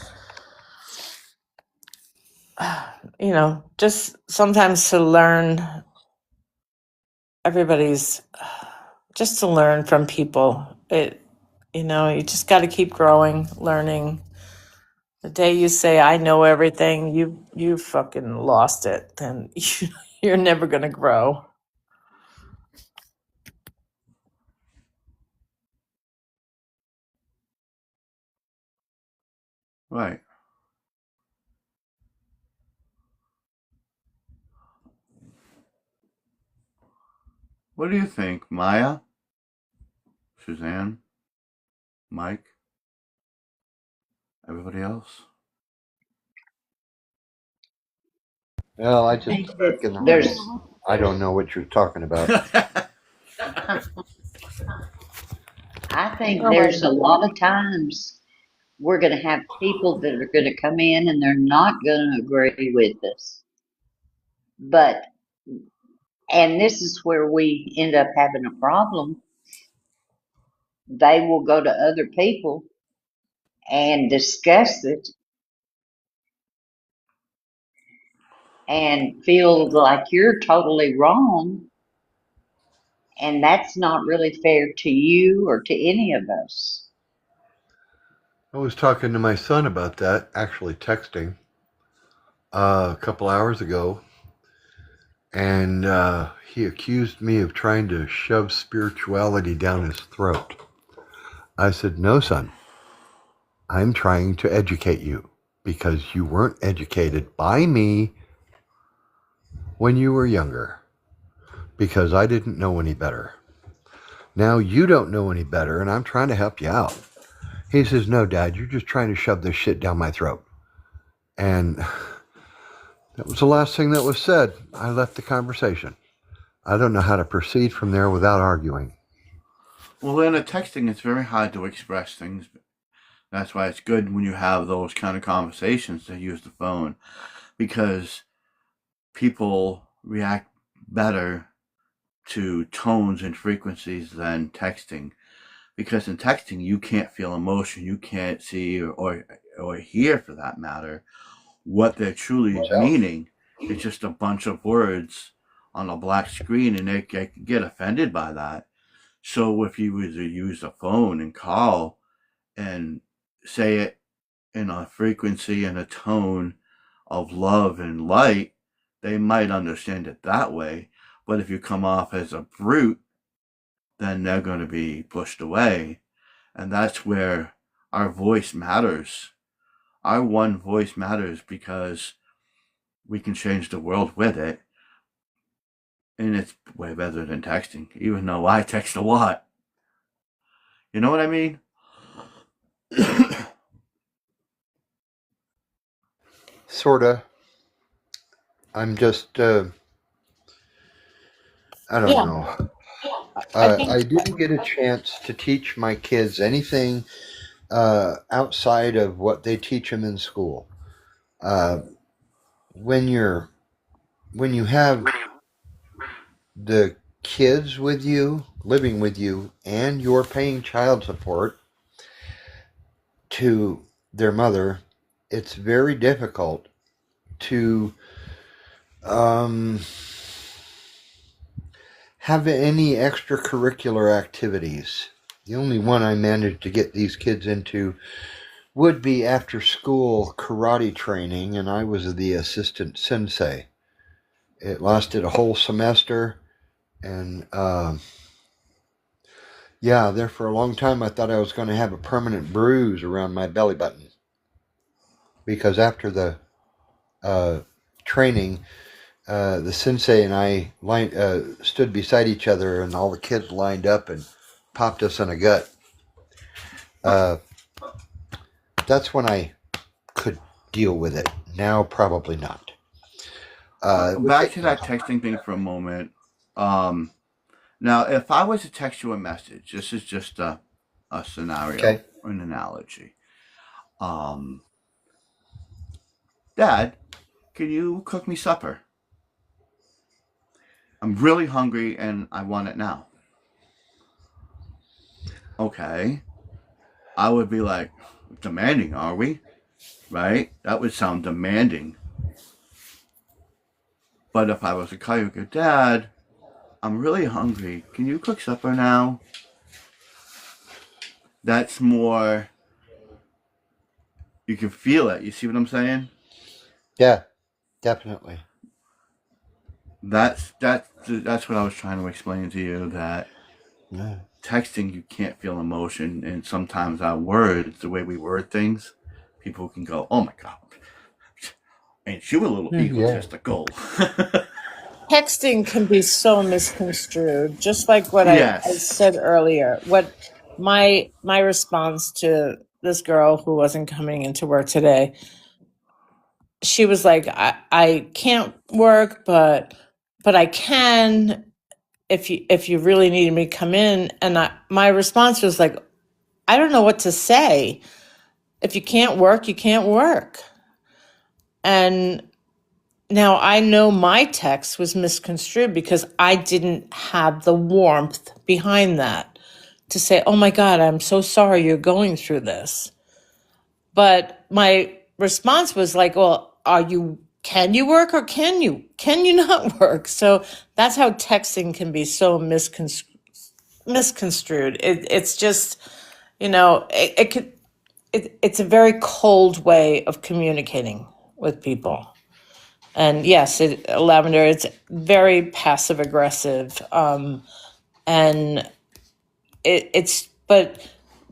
just sometimes to learn everybody's, just to learn from people. You just got to keep growing, learning. The day you say I know everything, you fucking lost it. Then you're never gonna grow. Right. What do you think, Maya? Suzanne? Mike? Everybody else? Well, I I just think that in the room. there's, I don't know what you're talking about. I think there's a Oh, lot of times we're going to have people that are going to come in and they're not going to agree with us. But, and this is where we end up having a problem. They will go to other people and discuss it and feel like you're totally wrong. And that's not really fair to you or to any of us. I was talking to my son about that, actually texting a couple hours ago, and he accused me of trying to shove spirituality down his throat. I said, "No, son, I'm trying to educate you because you weren't educated by me when you were younger because I didn't know any better. Now you don't know any better, and I'm trying to help you out." He says, "No, Dad, you're just trying to shove this shit down my throat." And that was the last thing that was said. I left the conversation. I don't know how to proceed from there without arguing. Well, in a texting, it's very hard to express things. That's why it's good when you have those kind of conversations to use the phone, because people react better to tones and frequencies than texting. Because in texting, you can't feel emotion, you can't see or hear, for that matter, what they're truly meaning. It's just a bunch of words on a black screen, and they get offended by that. So if you were to use a phone and call and say it in a frequency and a tone of love and light, they might understand it that way. But if you come off as a brute, then they're going to be pushed away. And that's where our voice matters. Our one voice matters because we can change the world with it. And it's way better than texting, even though I text a lot. You know what I mean? Sorta. I'm just, I don't Yeah, know. I think I didn't get a chance to teach my kids anything outside of what they teach them in school. Uh, when you have the kids with you, living with you, and you're paying child support to their mother, it's very difficult to um, have any extracurricular activities. The only one I managed to get these kids into would be after school karate training, and I was the assistant sensei. It lasted a whole semester, and yeah, there for a long time I thought I was going to have a permanent bruise around my belly button because after the training, the sensei and I stood beside each other, and all the kids lined up and popped us in the gut. Uh, that's when I could deal with it. Now, probably not. Back to that texting thing for a moment. Now, if I was to text you a message, this is just a scenario, Okay. an analogy. Um, Dad, can you cook me supper? I'm really hungry and I want it now. Okay. I would be like, demanding, are we? Right? That would sound demanding. But if I was to call you, go, Dad, I'm really hungry. Can you cook supper now? That's more, you can feel it. You see what I'm saying? Yeah, definitely. That's what I was trying to explain to you, that Yeah. texting you can't feel emotion, and sometimes our words, the way we word things, people can go, "Oh my god, ain't you a little Yeah. egotistical?" texting can be so misconstrued, just like what I Yes. said earlier. What my response to this girl who wasn't coming into work today, she was like, I can't work, but I can if you really needed me to come in. And my response was like, I don't know what to say. If you can't work, you can't work. And now I know my text was misconstrued because I didn't have the warmth behind that to say, oh my God, I'm so sorry you're going through this. But my response was like, well, can you work or can you not work? So that's how texting can be so misconstrued. It's just, it's a very cold way of communicating with people. And yes, Lavender, it's very passive aggressive. And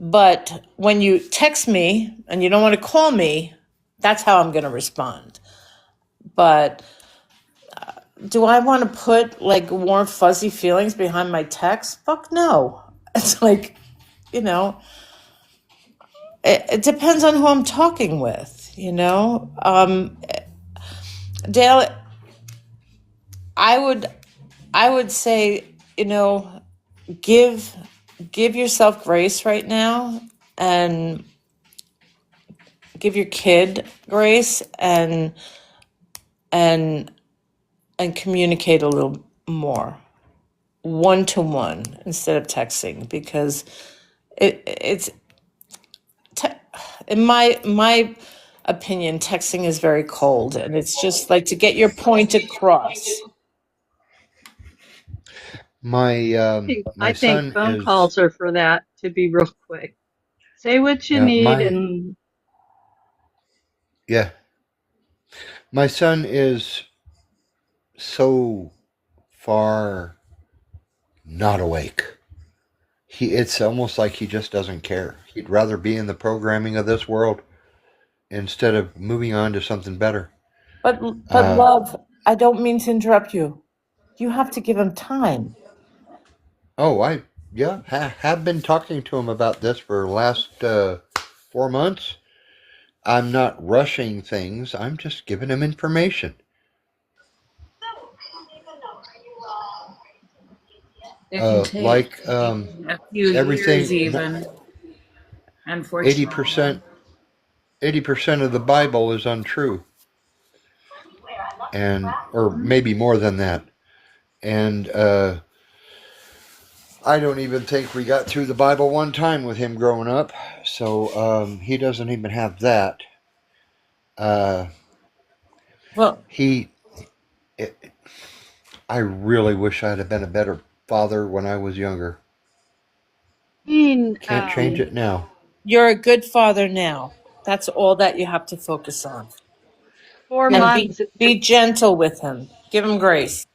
but when you text me and you don't want to call me, that's how I'm going to respond. But do I want to put like warm, fuzzy feelings behind my text? Fuck no. It's like, it depends on who I'm talking with, Dale, I would say, give yourself grace right now, and give your kid grace, and communicate a little more one-to-one instead of texting, because it's in my opinion, texting is very cold, and it's just like to get your point across. My my I think son phone is calls are for that, to be real quick. Say what you need my and yeah, my son is so far not awake. It's almost like he just doesn't care. He'd rather be in the programming of this world instead of moving on to something better. But Uh, love, I don't mean to interrupt you. You have to give him time. oh, have been talking to him about this for the last 4 months. I'm not rushing things. I'm just giving him information. It can Like take a few years everything, even, 80 unfortunately. percent, 80% of the Bible is untrue, and or maybe more than that. And I don't even think we got through the Bible one time with him growing up, so he doesn't even have that. Uh, Well, he, it, I really wish I'd have been a better father when I was younger. I mean, Can't change it now. you're a good father now. That's all that you have to focus on. four And months, be gentle with him. Give him grace.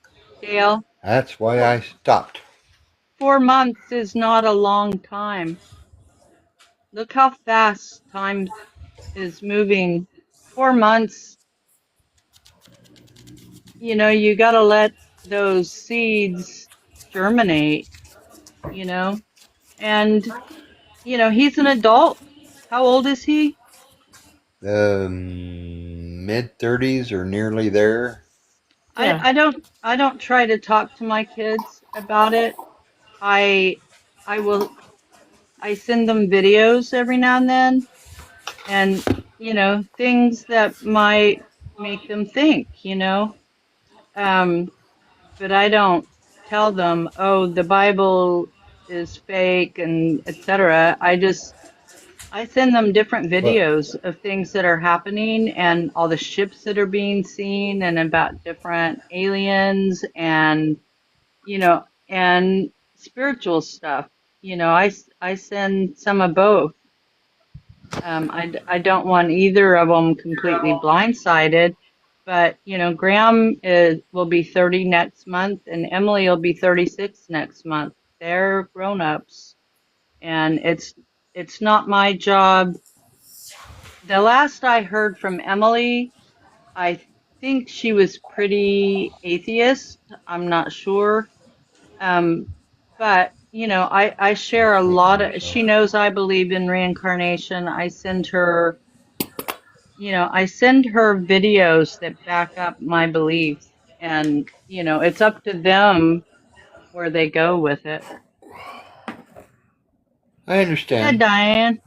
Dale, That's why four, I stopped. 4 months is not a long time. Look how fast time is moving. 4 months, you gotta let those seeds germinate, you know, and, he's an adult. How old is he? Mid 30s or nearly there. Yeah. I don't try to talk to my kids about it. I, I will, I send them videos every now and then and, things that might make them think. Um, but I don't tell them, oh, the Bible is fake and etc. I send them different But videos of things that are happening and all the ships that are being seen and about different aliens and, and spiritual stuff. I send some of both. I don't want either of them completely blindsided, but Graham will be 30 next month and Emily will be 36 next month. They're grown-ups and it's not my job. The last I heard from Emily, I think she was pretty atheist. I'm not sure. Um, but I share a lot of, she knows I believe in reincarnation. I send her videos that back up my beliefs and, it's up to them where they go with it. I Yeah, understand. Diane.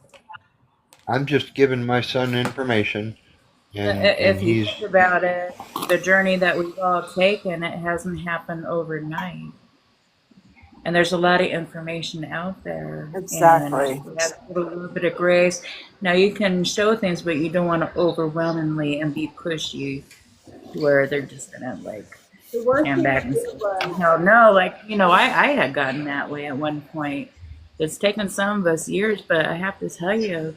I'm just giving my son information, and If you he's think about it, the journey that we've all taken, it hasn't happened overnight. And there's a lot of information out there, and Exactly. we have to give a little bit of grace. Now, you can show things, but you don't want to overwhelmingly and be pushy where they're just gonna like The one stand thing back and say, too, hell no. Like, I had gotten that way at one point. It's taken some of us years, but I have to tell you,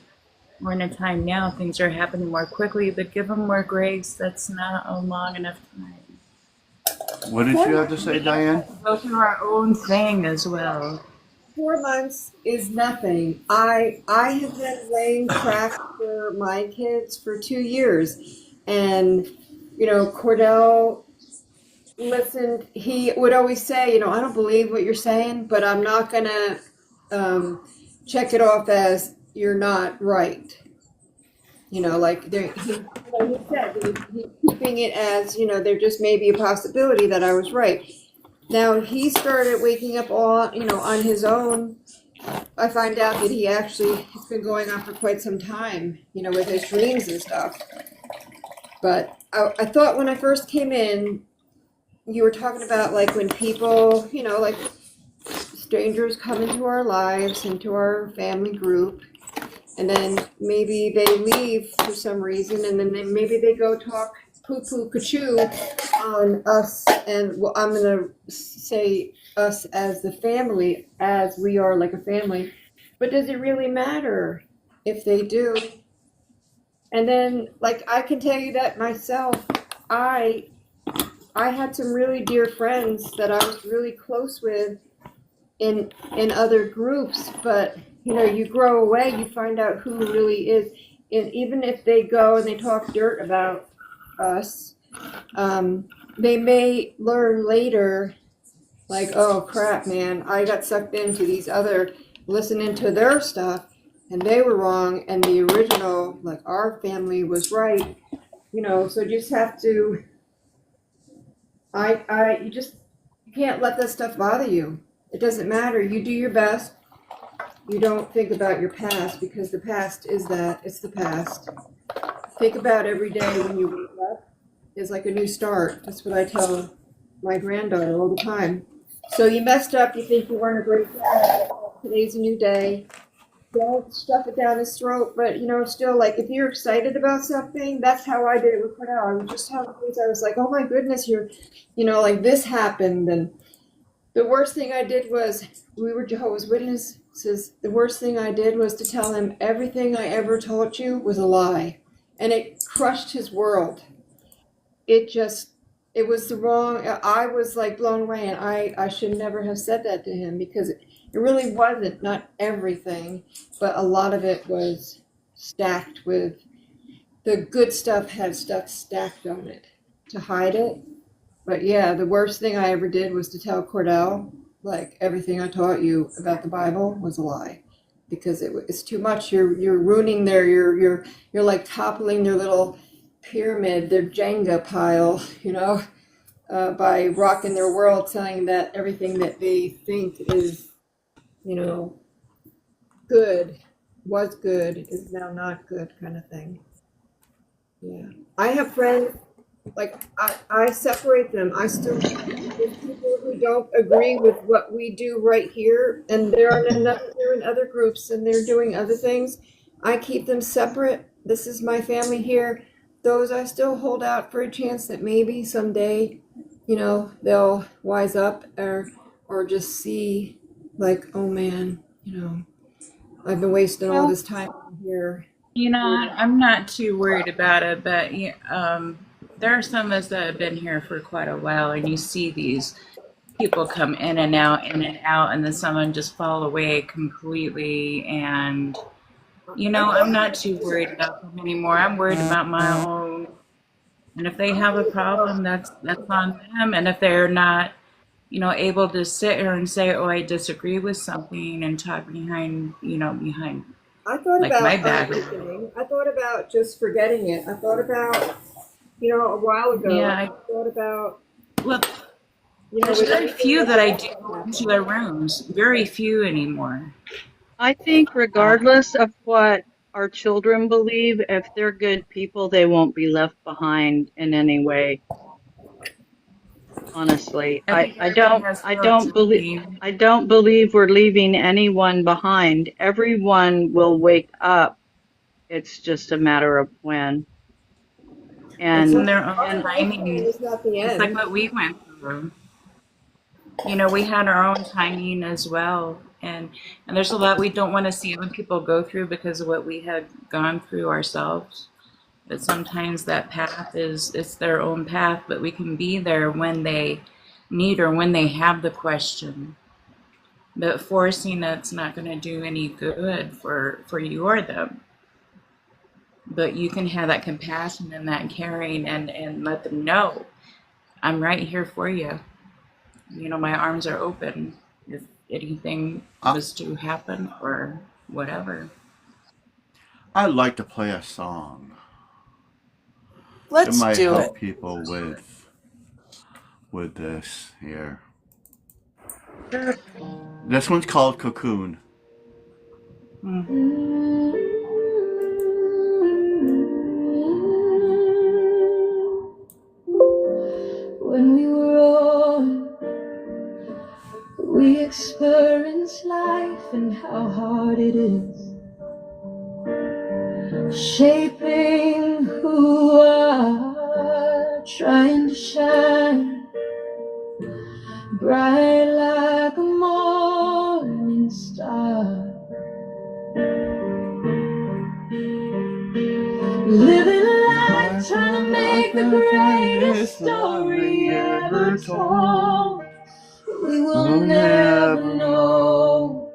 we're in a time now, things are happening more quickly, but give them more grace. That's not a long enough time. What did you have to say, Diane? Go through our own thing as well. 4 months is nothing. I have been laying track for my kids for 2 years, and Cordell listened. He would always say, I don't believe what you're saying, but I'm not gonna check it off as you're not right. Like he said, he's keeping it as there just may be a possibility that I was right. Now he started waking up on his own. I find out that he actually it's been going on for quite some time, with his dreams and stuff. But I thought when I first came in, you were talking about like when people, like strangers come into our lives, into our family group, and then maybe they leave for some reason, and then maybe they go talk poo-poo kachoo on us, and well, I'm gonna say us as the family, as we are like a family. But does it really matter if they do? And then, like, I can tell you that myself, I I had some really dear friends that I was really close with in other groups, but you know, you grow away, you find out who really is, and even if they go and they talk dirt about us, they may learn later, like, oh crap, man, I got sucked into these other, listening to their stuff, and they were wrong, and the original, like our family was right, you know. So you just have to, you can't let that stuff bother you. It doesn't matter. You do your best. You don't think about your past, because the past is that. It's the past. Think about every day when you wake up is like a new start. That's what I tell my granddaughter all the time. So you messed up. You think you weren't a great dad. Today's a new day. Don't stuff it down his throat. But you know, still, like, if you're excited about something, that's how I did it with Cornell. I was just telling things. I was like, oh my goodness, you know, like this happened. And the worst thing I did was, we were Jehovah's Witnesses. The worst thing I did was to tell him everything I ever taught you was a lie. And it crushed his world. It was the wrong, I was like blown away, and I should never have said that to him, because it really wasn't, not everything, but a lot of it was stacked with, the good stuff had stuff stacked on it to hide it. But yeah, the worst thing I ever did was to tell Cordell, like, everything I taught you about the Bible was a lie, because it's too much. You're ruining you're like toppling their little pyramid, their Jenga pile, you know, by rocking their world, telling that everything that they think is, you know, good, was good, is now not good, kind of thing. Yeah, I have friends. Like, I separate them. I still, there's people who don't agree with what we do right here, and they're in other groups, and they're doing other things. I keep them separate. This is my family here. Those I still hold out for a chance that maybe someday, you know, they'll wise up, or just see, like, oh man, you know, I've been wasting all this time here. You know, I'm not too worried about it, but there are some of us that have been here for quite a while, and you see these people come in and out, and then someone just fall away completely. And, you know, I'm not too worried about them anymore. I'm worried about my own. And if they have a problem, that's on them. And if they're not, you know, able to sit here and say, oh, I disagree with something, and talk behind I thought like about my back. I thought about just forgetting it. I thought about, you know, a while ago. Yeah, I thought about, well, you know, there's very few that I do go into their rooms. Very few anymore. I think regardless of what our children believe, if they're good people, they won't be left behind in any way. Honestly, I don't believe we're leaving anyone behind. Everyone will wake up. It's just a matter of when. It's in And their own timing. it's not the It's like end. what we went through. You know, we had our own timing as well. And there's a lot we don't want to see when people go through because of what we had gone through ourselves. But sometimes that path it's their own path, but we can be there when they need or when they have the question. But forcing it's not going to do any good for you or them. But you can have that compassion and that caring and let them know, I'm right here for you. You know, my arms are open if anything was to happen or whatever. I'd like to play a song. Let's It might do help it. people with this here. This one's called Cocoon. When we were old, we experienced life and how hard it is, shaping who I trying to shine bright like a morning star. Living life, trying to make the greatest story ever told. We will never know,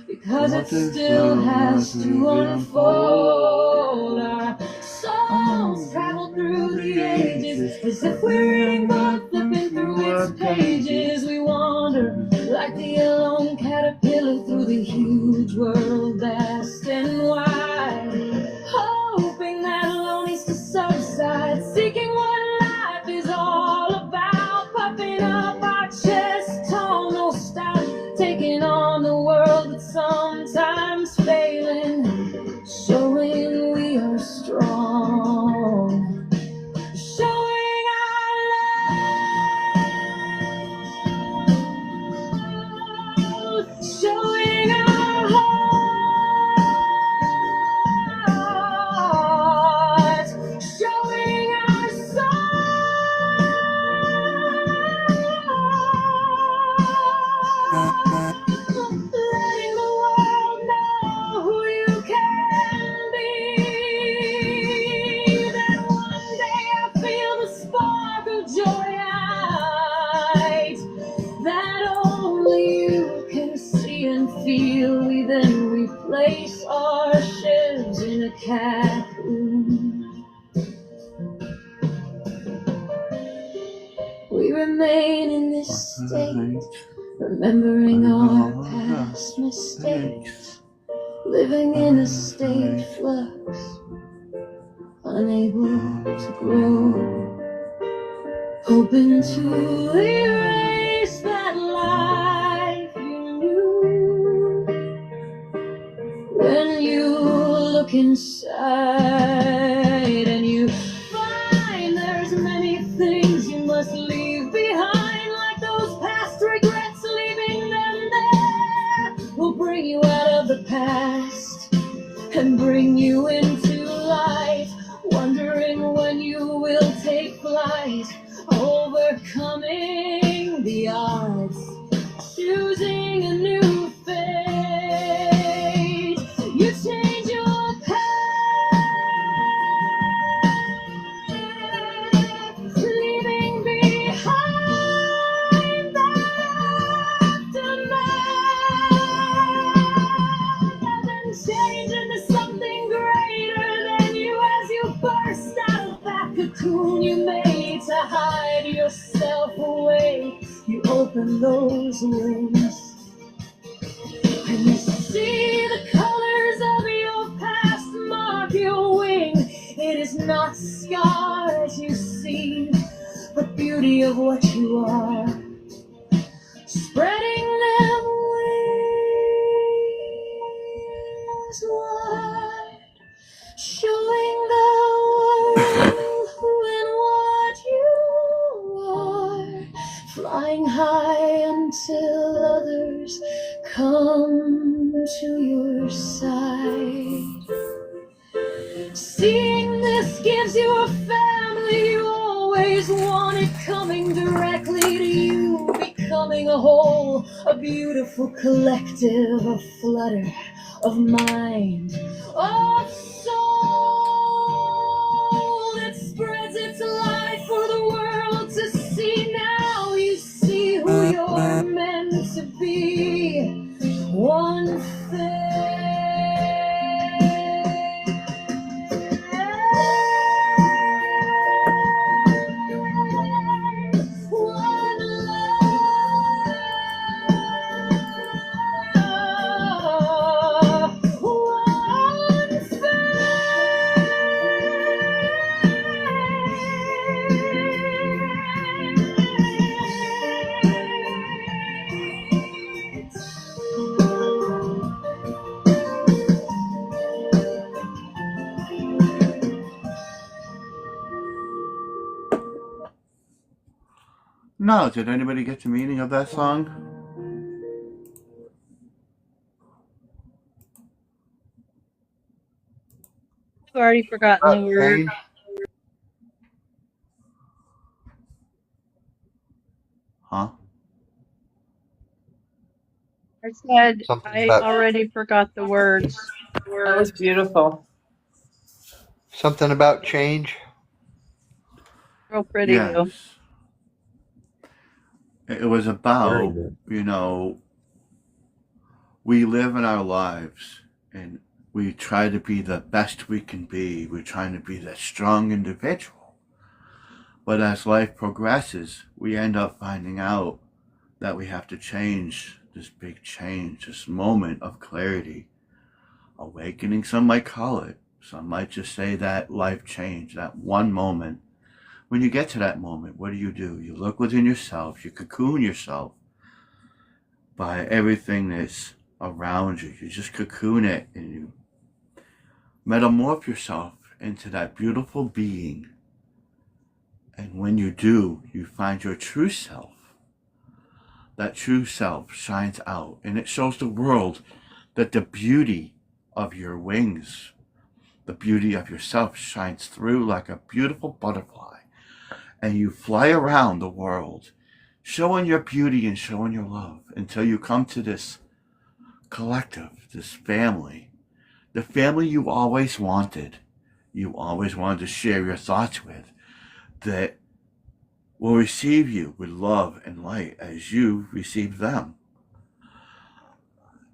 because it still has to unfold. Our souls travel through the ages, as if we're reading book, flipping through its pages. We wander like the lone caterpillar through the huge world, vast and wide, hoping that alone needs to subside, seeking what life is all about, puffing up our chest, tall, no stop, taking on the world, but sometimes failing, showing we are strong, showing our love, showing our hearts, showing our letting the world know who you can be. Then one day I feel the spark of joy that only you can see and feel. Then we place our shells in a cat room. We remain in this state, remembering our past mistakes, living in a state flux, unable to grow, hoping to erase that life you knew. When you look inside and you find there's many things you must leave behind, like those past regrets, leaving them there will bring you out of the past and bring you into light, wondering when you will take flight, overcoming the odds, choosing a new fate. You change your path, leaving behind the aftermath, and then change into something greater than you as you burst out of that cocoon you made to hide yourself away. You open those wings and you see the colors of your past mark your wing. It is not scar as you see, but beauty of what you are, spreading them wings wide, showing the world who and what you are, flying high until others come to your side. Seeing this gives you a family you always wanted, coming directly to you, becoming a whole, a beautiful collective, a flutter of mind, of soul. It spreads its light for the world to see. Now you see who you're meant to be. One thing. One love, one No, did anybody get the meaning of that song? I've already forgotten the word. Pain. Huh? I said Something I about already forgot the words. That was beautiful. change. Real pretty though. Yes. It was Very about, good. you know, we live in our lives and we try to be the best we can be. We're trying to be that strong individual. But as life progresses, we end up finding out that we have to change this big change, this moment of clarity. Awakening, some might call it. Some might just say that life change, that one moment. When you get to that moment, what do? You look within yourself, you cocoon yourself by everything that's around you. You just cocoon it and you metamorph yourself into that beautiful being. And when you do, you find your true self. That true self shines out and it shows the world that the beauty of your wings, the beauty of yourself shines through like a beautiful butterfly. And you fly around the world, showing your beauty and showing your love until you come to this collective, this family, the family you always wanted. You always wanted to share your thoughts with, that will receive you with love and light as you receive them.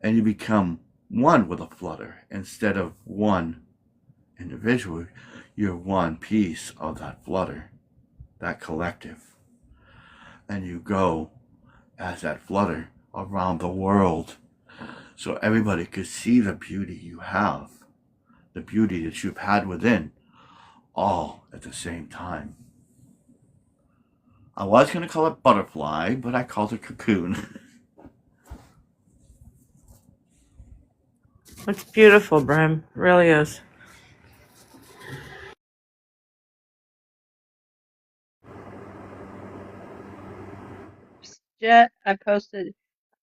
And you become one with a flutter instead of one individual. You're one piece of that flutter, that collective. And you go as that flutter around the world so everybody could see the beauty you have, the beauty that you've had within, all at the same time. I was going to call it butterfly, but I called it cocoon. It's beautiful, Brim. It really is. Jet, I posted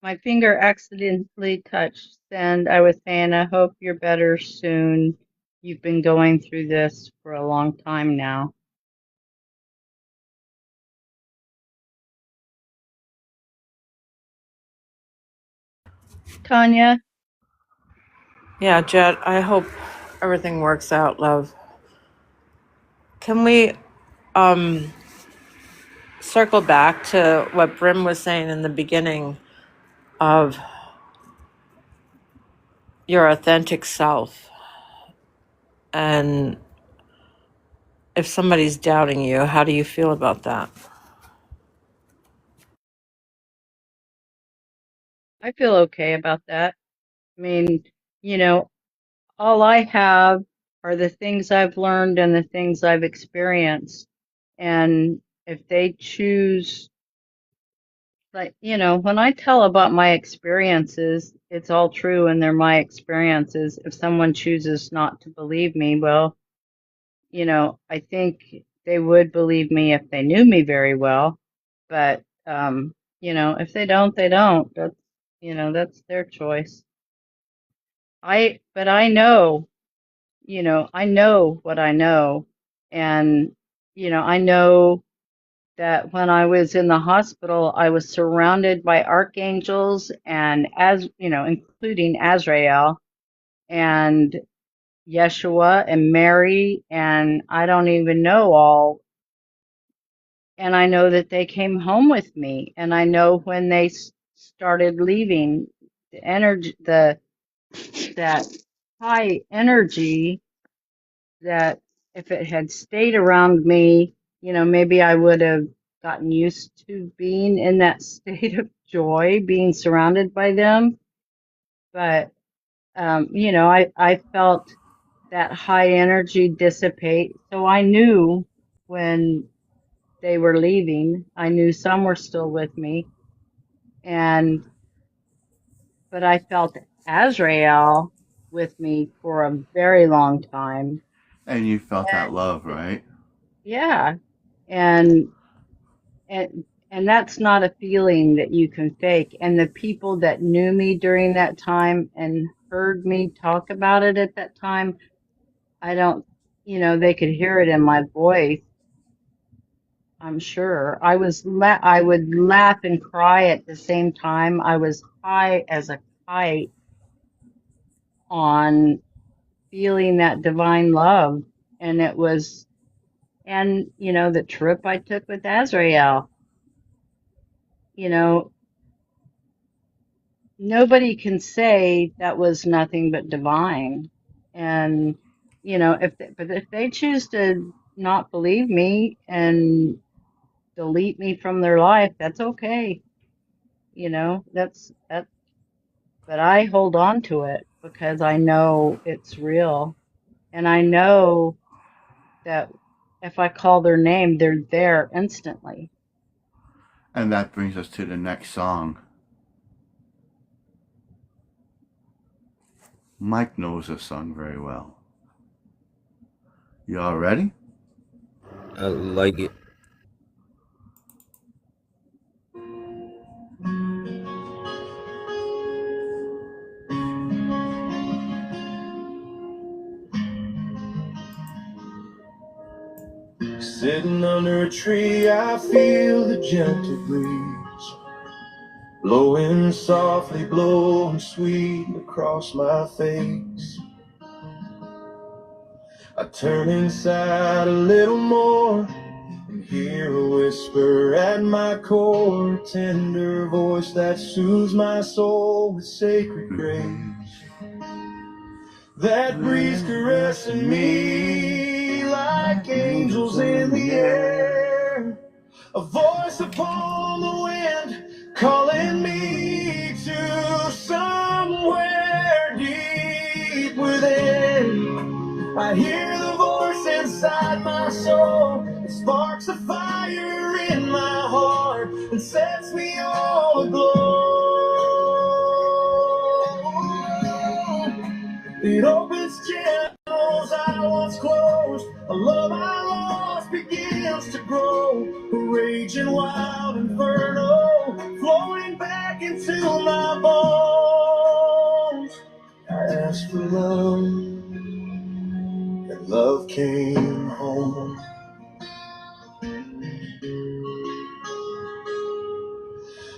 my finger accidentally touched send. I was saying I hope you're better soon. You've been going through this for a long time now. Tanya, Yeah, Jet, I hope everything works out, love. Can we circle back to what Brim was saying in the beginning of your authentic self? And if somebody's doubting you, how do you feel about that? I feel okay about that. I mean, you know, all I have are the things I've learned and the things I've experienced. And if they choose, like, when I tell about my experiences, it's all true and they're my experiences. If someone chooses not to believe me, well, I think they would believe me if they knew me very well. But, if they don't, they don't. That's their choice. But I know what I know. And, I know that when I was in the hospital, I was surrounded by archangels and including Azrael and Yeshua and Mary, and I don't even know all. And I know that they came home with me, and I know when they started leaving, the energy, that high energy, that if it had stayed around me, maybe I would have gotten used to being in that state of joy, being surrounded by them. But, I felt that high energy dissipate. So I knew when they were leaving, I knew some were still with me. But I felt Azrael with me for a very long time. And you felt that love, right? Yeah. And and that's not a feeling that you can fake. And the people that knew me during that time and heard me talk about it at that time, I don't, they could hear it in my voice. I'm sure. I would laugh and cry at the same time. I was high as a kite on feeling that divine love. And it was, and you know, the trip I took with Azrael, you know, nobody can say that was nothing but divine. And, you know, but if they choose to not believe me and delete me from their life, that's okay. You know, that, but I hold on to it because I know it's real. And I know that if I call their name, they're there instantly. And that brings us to the next song. Mike knows this song very well. You all ready? I like it. Sitting under a tree, I feel the gentle breeze blowing softly, blowing sweet across my face. I turn inside a little more and hear a whisper at my core, a tender voice that soothes my soul with sacred grace. That breeze caressing me like angels in the air, a voice upon the wind calling me to somewhere deep within. I hear the voice inside my soul, it sparks a fire in my heart and sets me all aglow. It opens channels I once closed, a love I lost begins to grow, a raging wild inferno flowing back into my bones. I asked for love, and love came home.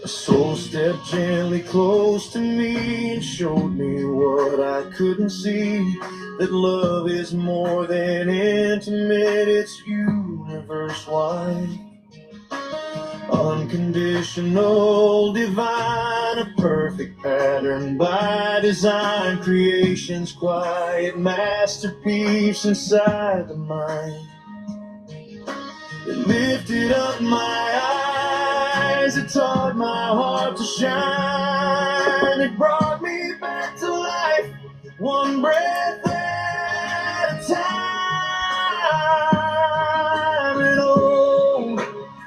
A soul stepped gently close to me and showed me what I couldn't see, that love is more than intimate, it's universe-wide. Unconditional, divine, a perfect pattern by design, creation's quiet masterpiece inside the mind. It lifted up my eyes, it taught my heart to shine, it brought me back to life, one breath at a time. And oh,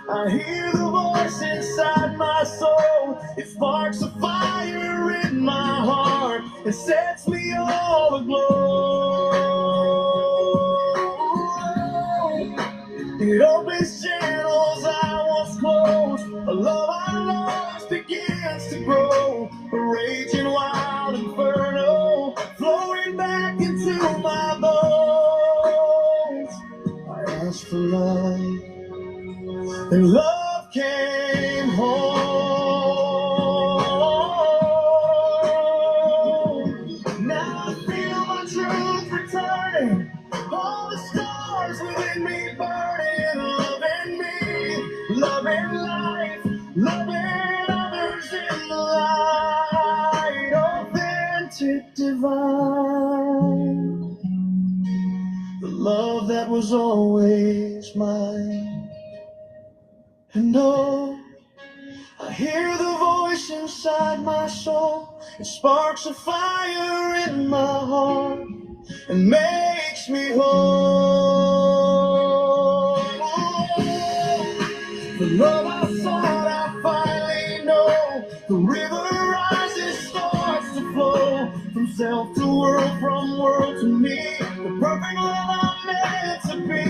I hear the voice inside my soul, it sparks a fire in my heart, it sets me all aglow. It opens channels I once closed, a love I lost begins to grow, a raging wild inferno flowing back into my bones. I asked for love, and love came home. Now I feel my truth returning, all the stars within me burning, loving me, loving life, loving others in the light, authentic, divine, the love that was always mine. And oh, I hear the voice inside my soul, it sparks a fire in my heart and makes me whole. The love I sought, I finally know. The river rises, starts to flow from self to world, from world to me. The perfect love I'm meant to be.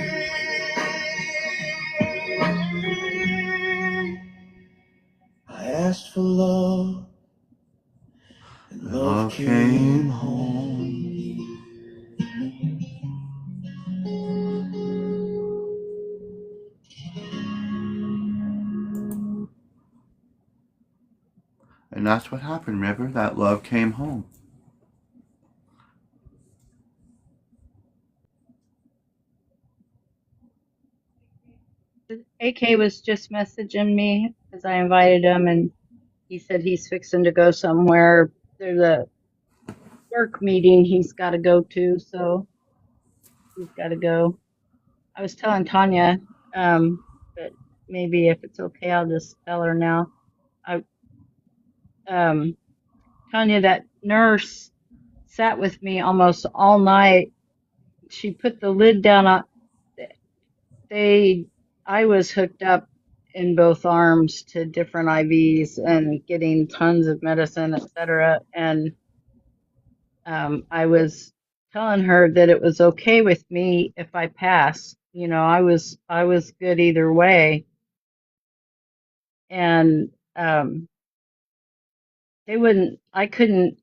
I asked for love, and love came home. And that's what happened, River. That love came home. AK was just messaging me because I invited him, and he said he's fixing to go somewhere. There's a work meeting he's got to go to, so he's got to go. I was telling Tanya, but maybe if it's okay, I'll just tell her now. I, Tanya, that nurse sat with me almost all night. She put the lid down on I was hooked up in both arms to different IVs and getting tons of medicine, etc. And I was telling her that it was okay with me if I passed. You know, I was good either way. And I couldn't.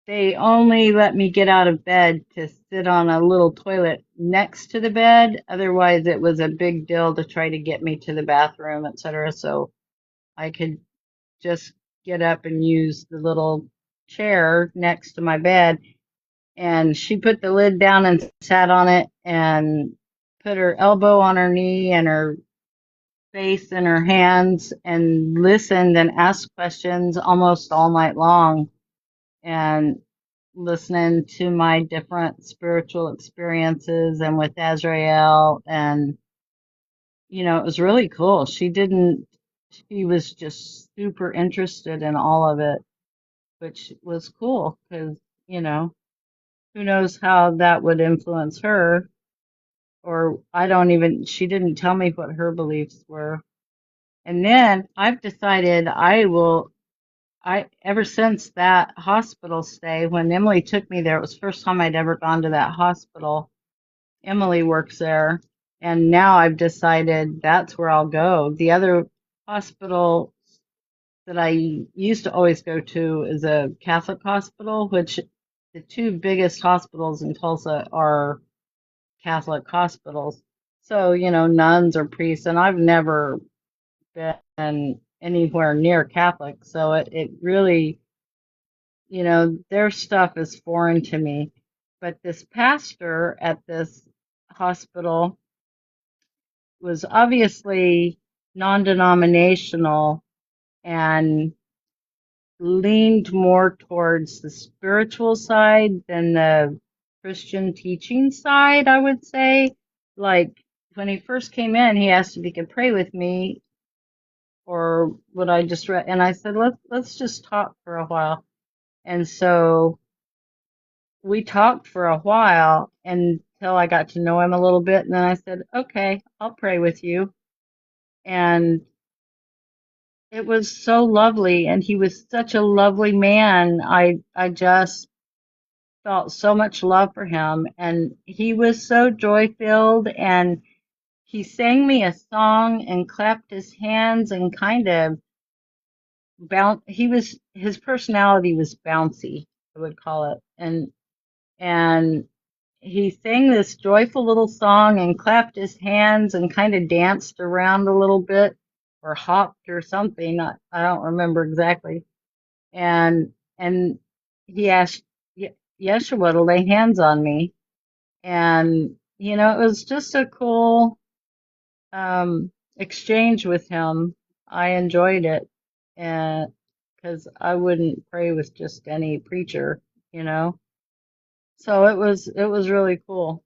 They only let me get out of bed to sit on a little toilet next to the bed. Otherwise, it was a big deal to try to get me to the bathroom, etc. So I could just get up and use the little chair next to my bed. And she put the lid down and sat on it and put her elbow on her knee and her face in her hands and listened and asked questions almost all night long, and listening to my different spiritual experiences and with Azrael. And, you know, it was really cool. She was just super interested in all of it, which was cool because, you know, who knows how that would influence her. Or she didn't tell me what her beliefs were. And then I've decided ever since that hospital stay, when Emily took me there, it was the first time I'd ever gone to that hospital. Emily works there. And now I've decided that's where I'll go. The other hospital that I used to always go to is a Catholic hospital, which the two biggest hospitals in Tulsa are Catholic hospitals. So, you know, nuns or priests, and I've never been anywhere near Catholic. So it really, you know, their stuff is foreign to me. But this pastor at this hospital was obviously non-denominational and leaned more towards the spiritual side than the Christian teaching side, I would say. Like when he first came in, he asked if he could pray with me or what I just read, and I said, let's just talk for a while. And so we talked for a while until I got to know him a little bit, and then I said, okay, I'll pray with you. And it was so lovely, and he was such a lovely man. I just felt so much love for him, and he was so joy filled, and he sang me a song and clapped his hands and kind of his personality was bouncy, I would call it. And he sang this joyful little song and clapped his hands and kind of danced around a little bit or hopped or something. I don't remember exactly. And he asked Yeshua to lay hands on me. And, you know, it was just a cool exchange with him. I enjoyed it. And because I wouldn't pray with just any preacher, you know. So it was really cool.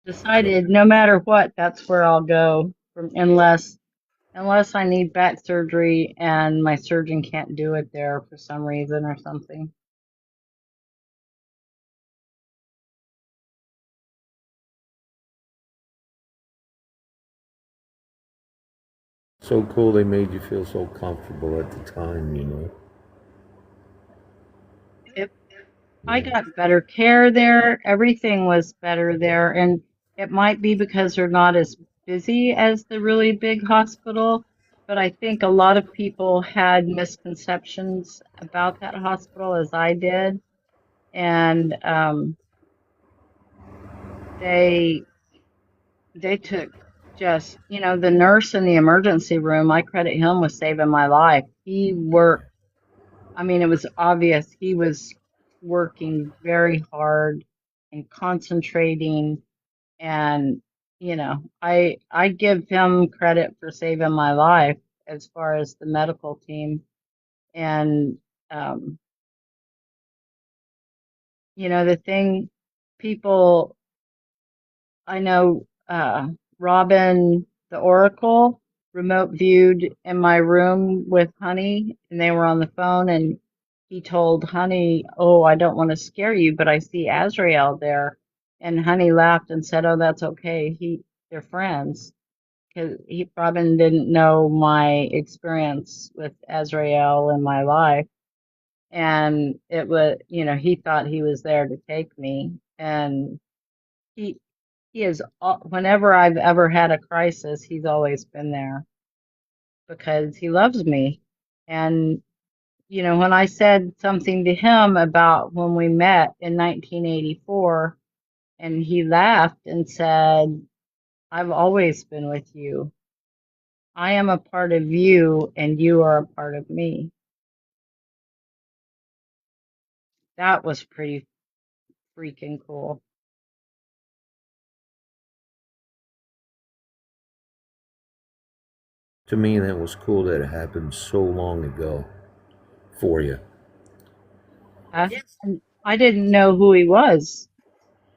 Decided no matter what, that's where I'll go unless I need back surgery and my surgeon can't do it there for some reason or something. So cool they made you feel so comfortable at the time, you know. If I got better care there, everything was better there, and it might be because they're not as busy as the really big hospital, but I think a lot of people had misconceptions about that hospital as I did, and they they took just, the nurse in the emergency room, I credit him with saving my life. He worked, it was obvious he was working very hard and concentrating, and I give him credit for saving my life as far as the medical team. And um the thing, people, I know, Robin the Oracle remote viewed in my room with Honey, and they were on the phone, and he told Honey, "Oh, I don't want to scare you, but I see Azrael there." And Honey laughed and said, "Oh, that's okay. They're friends." Because Robin didn't know my experience with Azrael in my life, and it was, he thought he was there to take me, and he he is, whenever I've ever had a crisis, he's always been there because he loves me. And, when I said something to him about when we met in 1984, and he laughed and said, "I've always been with you. I am a part of you, and you are a part of me." That was pretty freaking cool. To me, that was cool that it happened so long ago for you. And I didn't know who he was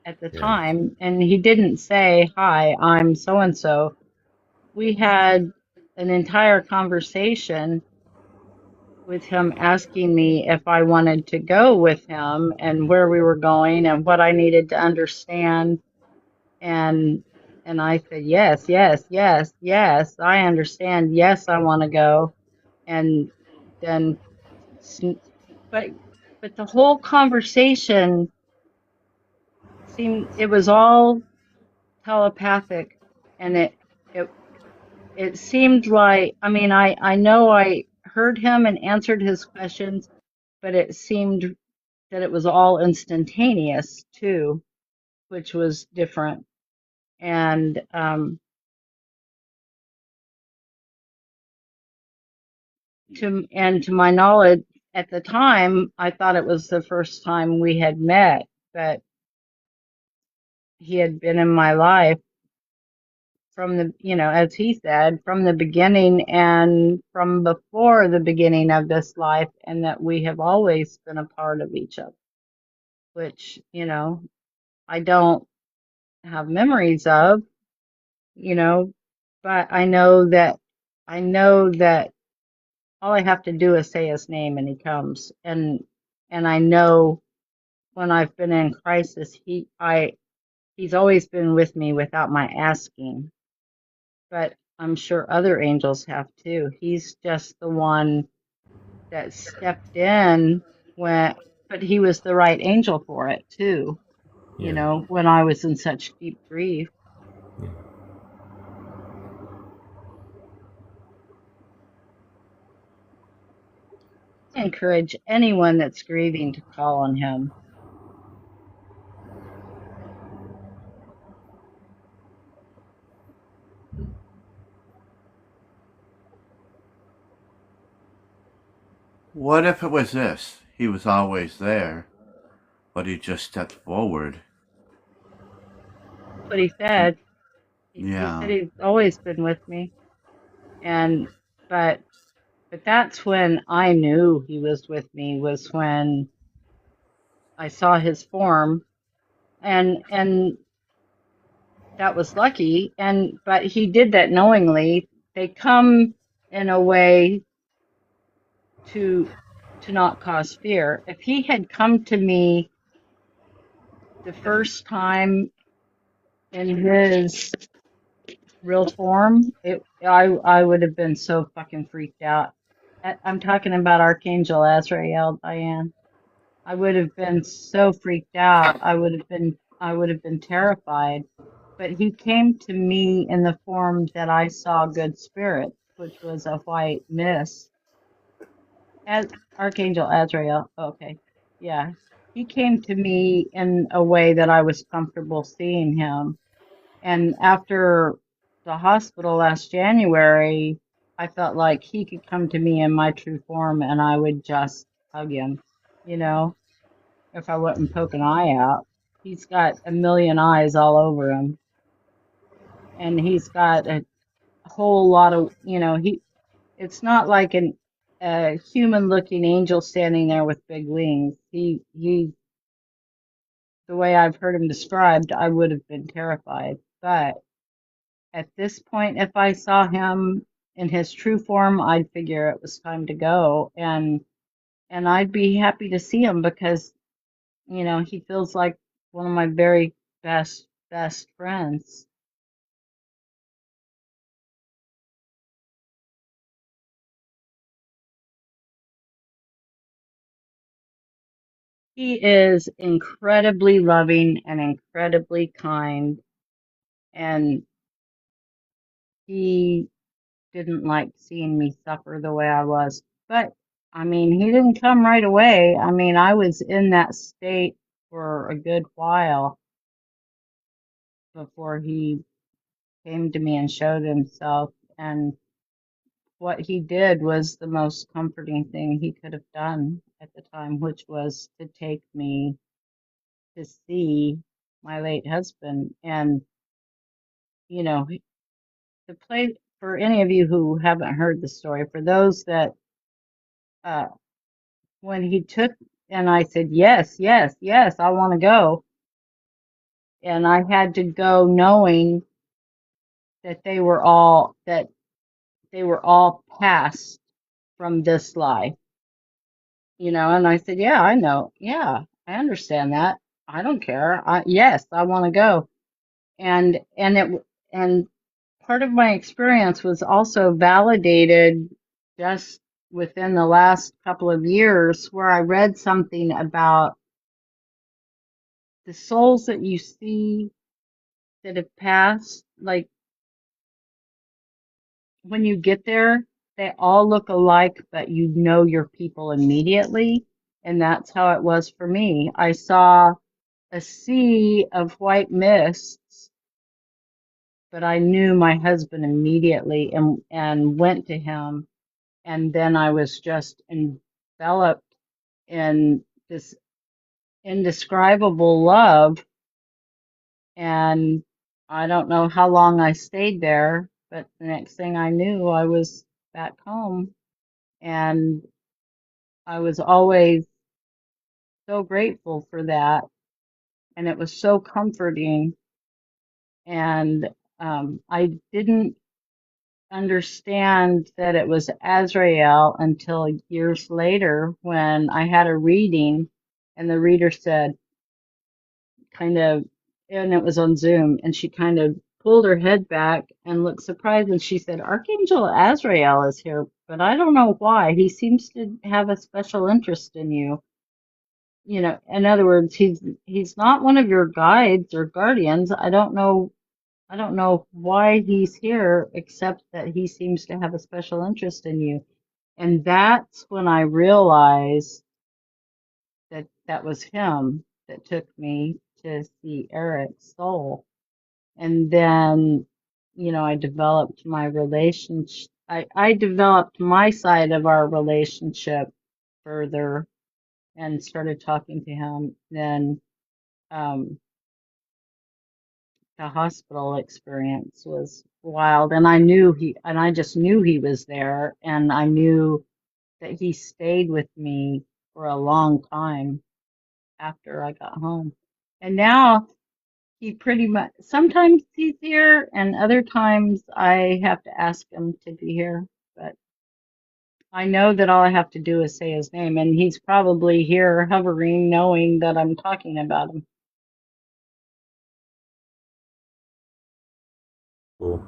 at the Yeah. time, and he didn't say, "Hi, I'm so and so." We had an entire conversation with him asking me if I wanted to go with him and where we were going and what I needed to understand. And I said, "Yes, yes, yes, yes, I understand. Yes, I want to go." And then, but the whole conversation seemed, it was all telepathic, and it it seemed like, I know I heard him and answered his questions, but it seemed that it was all instantaneous too, which was different. And to my knowledge, at the time, I thought it was the first time we had met, but he had been in my life from the, as he said, from the beginning and from before the beginning of this life, and that we have always been a part of each other, which, I don't have memories of, you know, but I know that all I have to do is say his name and he comes. And I know when I've been in crisis, he's always been with me without my asking. But I'm sure other angels have too. He's just the one that stepped in when, but he was the right angel for it too, Yeah. when I was in such deep grief. Yeah. I encourage anyone that's grieving to call on him. What if it was this? He was always there, but he just stepped forward. But he said, he said Yeah. he's always been with me. And, but, that's when I knew he was with me, was when I saw his form, and that was lucky. But he did that knowingly. They come in a way to not cause fear. If he had come to me the first time in his real form, I would have been so fucking freaked out. I'm talking about Archangel Azrael, Diane. I would have been so freaked out. I would have been terrified. But he came to me in the form that I saw good spirit, which was a white mist. As Archangel Azrael, okay. Yeah. He came to me in a way that I was comfortable seeing him. And after the hospital last January, I felt like he could come to me in my true form and I would just hug him, you know, if I wouldn't poke an eye out. He's got a million eyes all over him, and he's got a whole lot of, it's not like a human looking angel standing there with big wings. The way I've heard him described, I would have been terrified. But at this point, if I saw him in his true form, I'd figure it was time to go, and I'd be happy to see him because, he feels like one of my very best friends. He is incredibly loving and incredibly kind, and he didn't like seeing me suffer the way I was. But I mean, he didn't come right away. I mean, I was in that state for a good while before he came to me and showed himself. And what he did was the most comforting thing he could have done at the time, which was to take me to see my late husband. And, you know, to play for any of you who haven't heard the story, for those that, uh, when he took, and I said, yes, yes, yes, I want to go. And I had to go knowing that they were all passed from this life, and I said, yeah, I know. Yeah, I understand that. I don't care. Yes, I want to go. And part of my experience was also validated just within the last couple of years where I read something about the souls that you see that have passed, like when you get there, they all look alike, but you know your people immediately. And that's how it was for me. I saw a sea of white mists, but I knew my husband immediately and went to him. And then I was just enveloped in this indescribable love. And I don't know how long I stayed there, but the next thing I knew, I was back home. And I was always so grateful for that. And it was so comforting. And I didn't understand that it was Azrael until years later when I had a reading and the reader said, kind of, and it was on Zoom, and she kind of pulled her head back and looked surprised and she said, Archangel Azrael is here, but I don't know why. He seems to have a special interest in you. In other words, he's not one of your guides or guardians. I don't know why he's here, except that he seems to have a special interest in you. And that's when I realized that that was him that took me to see Eric's soul. And then, I developed my relationship. I developed my side of our relationship further and started talking to him. Then, um, the hospital experience was wild, and I just knew he was there, and I knew that he stayed with me for a long time after I got home. And now he pretty much, sometimes he's here and other times I have to ask him to be here, but I know that all I have to do is say his name, and he's probably here hovering knowing that I'm talking about him. Cool.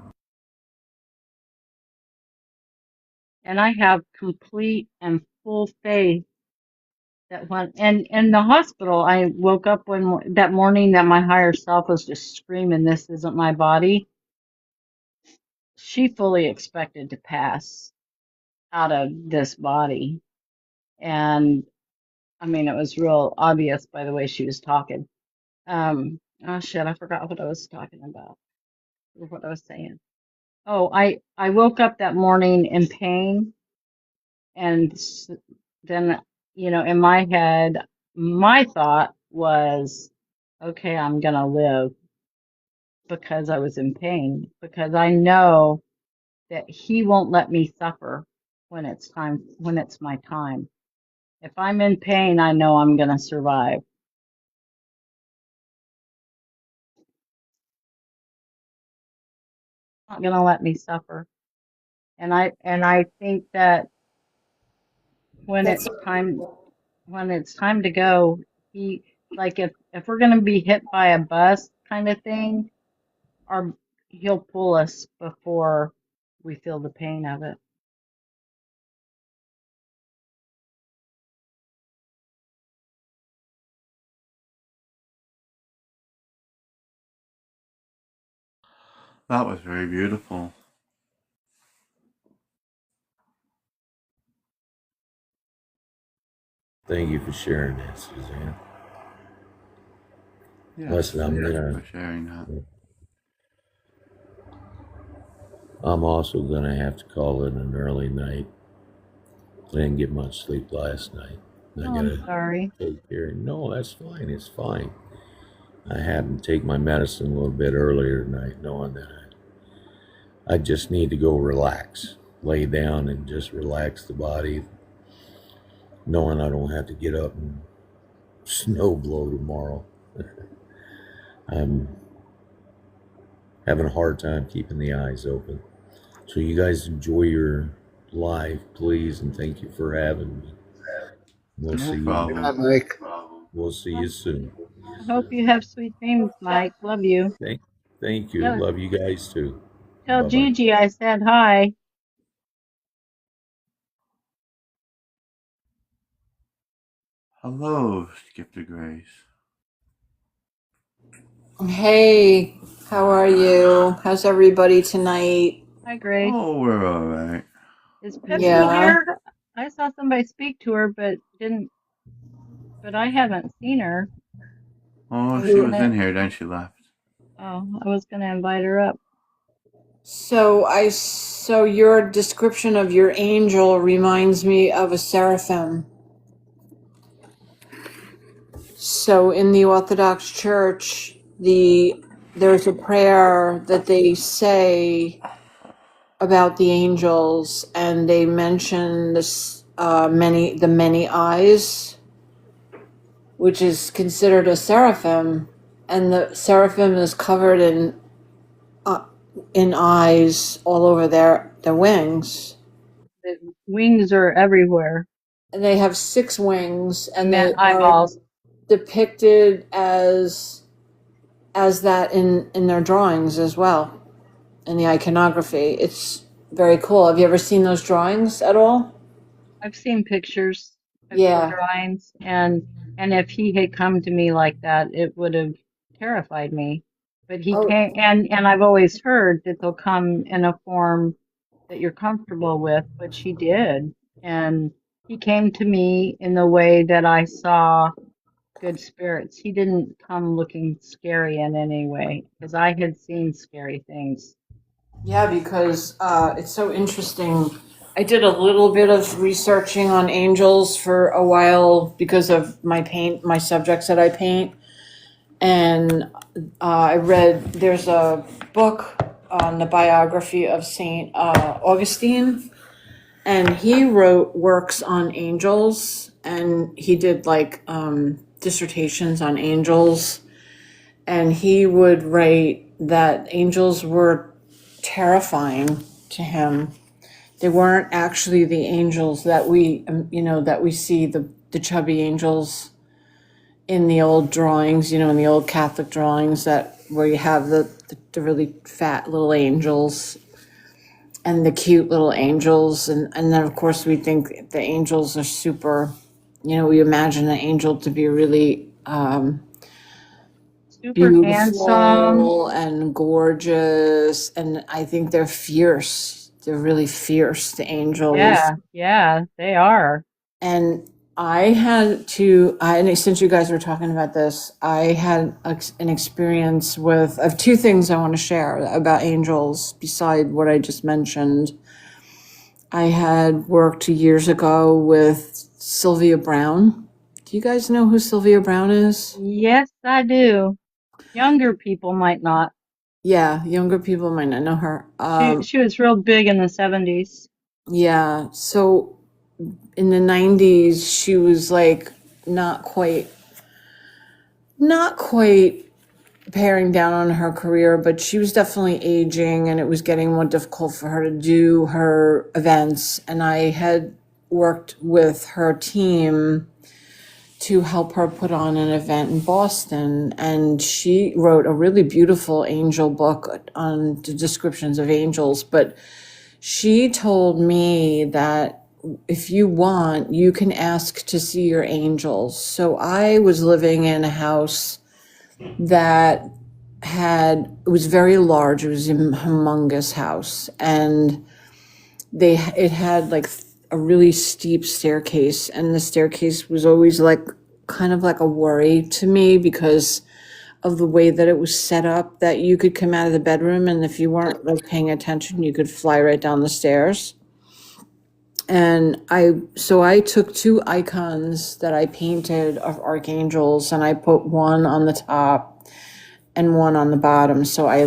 And I have complete and full faith that when and in the hospital, I woke up that morning that my higher self was just screaming, "This isn't my body." She fully expected to pass out of this body, and I mean, it was real obvious by the way she was talking. Oh shit, I forgot what I was talking about or what I was saying. Oh, I woke up that morning in pain, and then, in my head, my thought was, okay, I'm gonna live because I was in pain, because I know that he won't let me suffer when it's my time. If I'm in pain, I know I'm gonna survive. Not gonna let me suffer. And I think that when That's it's time to go, he like if we're gonna be hit by a bus kind of thing, or he'll pull us before we feel the pain of it. That was very beautiful. Thank you for sharing that, Suzanne. Yes, Listen, thank you for sharing that. I'm also gonna have to call it an early night. I didn't get much sleep last night. I Oh, I'm gotta sorry. take care. No, that's fine. It's fine. I had to take my medicine a little bit earlier tonight, knowing that I just need to go relax, lay down and just relax the body, knowing I don't have to get up and snow blow tomorrow. I'm having a hard time keeping the eyes open. So you guys enjoy your life, please, and thank you for having me. We'll No see you. Hi, problem. Mike. We'll see you soon. I hope you have sweet dreams, Mike. Love you. Thank, thank you. Tell, Love you guys too. tell Bye bye. Gigi I said hi. Hello, Skip to Grace. Hey, how are you? How's everybody tonight? Hi, Grace. Oh, we're all right. Is Pepsi Yeah. here? I saw somebody speak to her, but I haven't seen her. Oh, I was she was gonna, in here, then she left. I was gonna invite her up. So your description of your angel reminds me of a seraphim. So in the Orthodox Church, there's a prayer that they say about the angels, and they mention this the many eyes, which is considered a seraphim, and the seraphim is covered in eyes all over their wings. The wings are everywhere. And they have 6 wings, I and meant they are eyeballs. depicted as that in their drawings as well, in the iconography. It's very cool. Have you ever seen those drawings at all? I've seen pictures. I've seen Yeah. drawings, and if he had come to me like that, it would have terrified me. But he Oh, came, and I've always heard that they'll come in a form that you're comfortable with, which he did. And he came to me in the way that I saw good spirits. He didn't come looking scary in any way, because I had seen scary things. yeah, because it's so interesting. I did a little bit of researching on angels for a while because of my subjects that I paint. And I read, there's a book on the biography of Saint Augustine, and he wrote works on angels, and he did like dissertations on angels, and he would write that angels were terrifying to him. They weren't actually the angels that that we see, the chubby angels in the old drawings, in the old Catholic drawings, that where you have the really fat little angels and the cute little angels, and then of course we think the angels are super, we imagine the angel to be really Super handsome. beautiful and gorgeous, and I think they're fierce. They're really fierce, the angels. Yeah, they are. And and since you guys were talking about this, I had an experience with, I have two things I want to share about angels beside what I just mentioned. I had worked years ago with Sylvia Brown. Do you guys know who Sylvia Brown is? Yes, I do. Younger people might not. Yeah, younger people might not know her. She was real big in the 70s. Yeah, so in the 90s, she was like not quite bearing down on her career, but she was definitely aging and it was getting more difficult for her to do her events. And I had worked with her team to help her put on an event in Boston. And she wrote a really beautiful angel book on the descriptions of angels. But she told me that if you want, you can ask to see your angels. So I was living in a house that it was very large. It was a humongous house, and it had like a really steep staircase, and the staircase was always like kind of like a worry to me because of the way that it was set up, that you could come out of the bedroom and if you weren't like paying attention, you could fly right down the stairs. And I took two icons that I painted of archangels and I put one on the top and one on the bottom. So I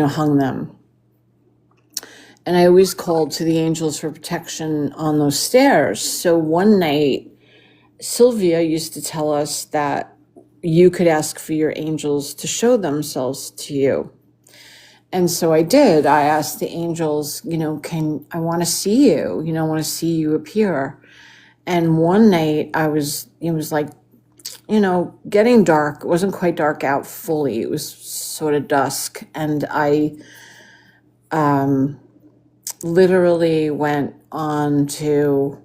hung them. And I always called to the angels for protection on those stairs. So one night, Sylvia used to tell us that you could ask for your angels to show themselves to you. And so I did. I asked the angels, I want to see you, I want to see you appear. And one night it was like, getting dark. It wasn't quite dark out fully. It was sort of dusk. And I literally went on to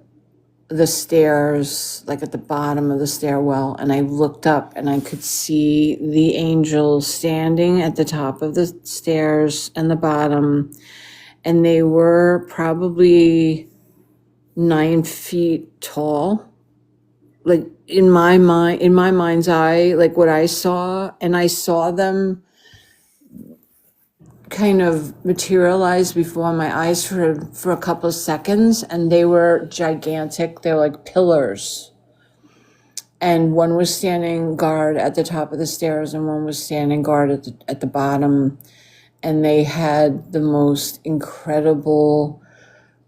the stairs, like at the bottom of the stairwell, and I looked up and I could see the angels standing at the top of the stairs and the bottom, and they were probably 9 feet tall. Like in my mind's eye, like what I saw, and I saw them kind of materialized before my eyes for a couple of seconds, and they were gigantic. They were like pillars. And one was standing guard at the top of the stairs and one was standing guard at the bottom. And they had the most incredible,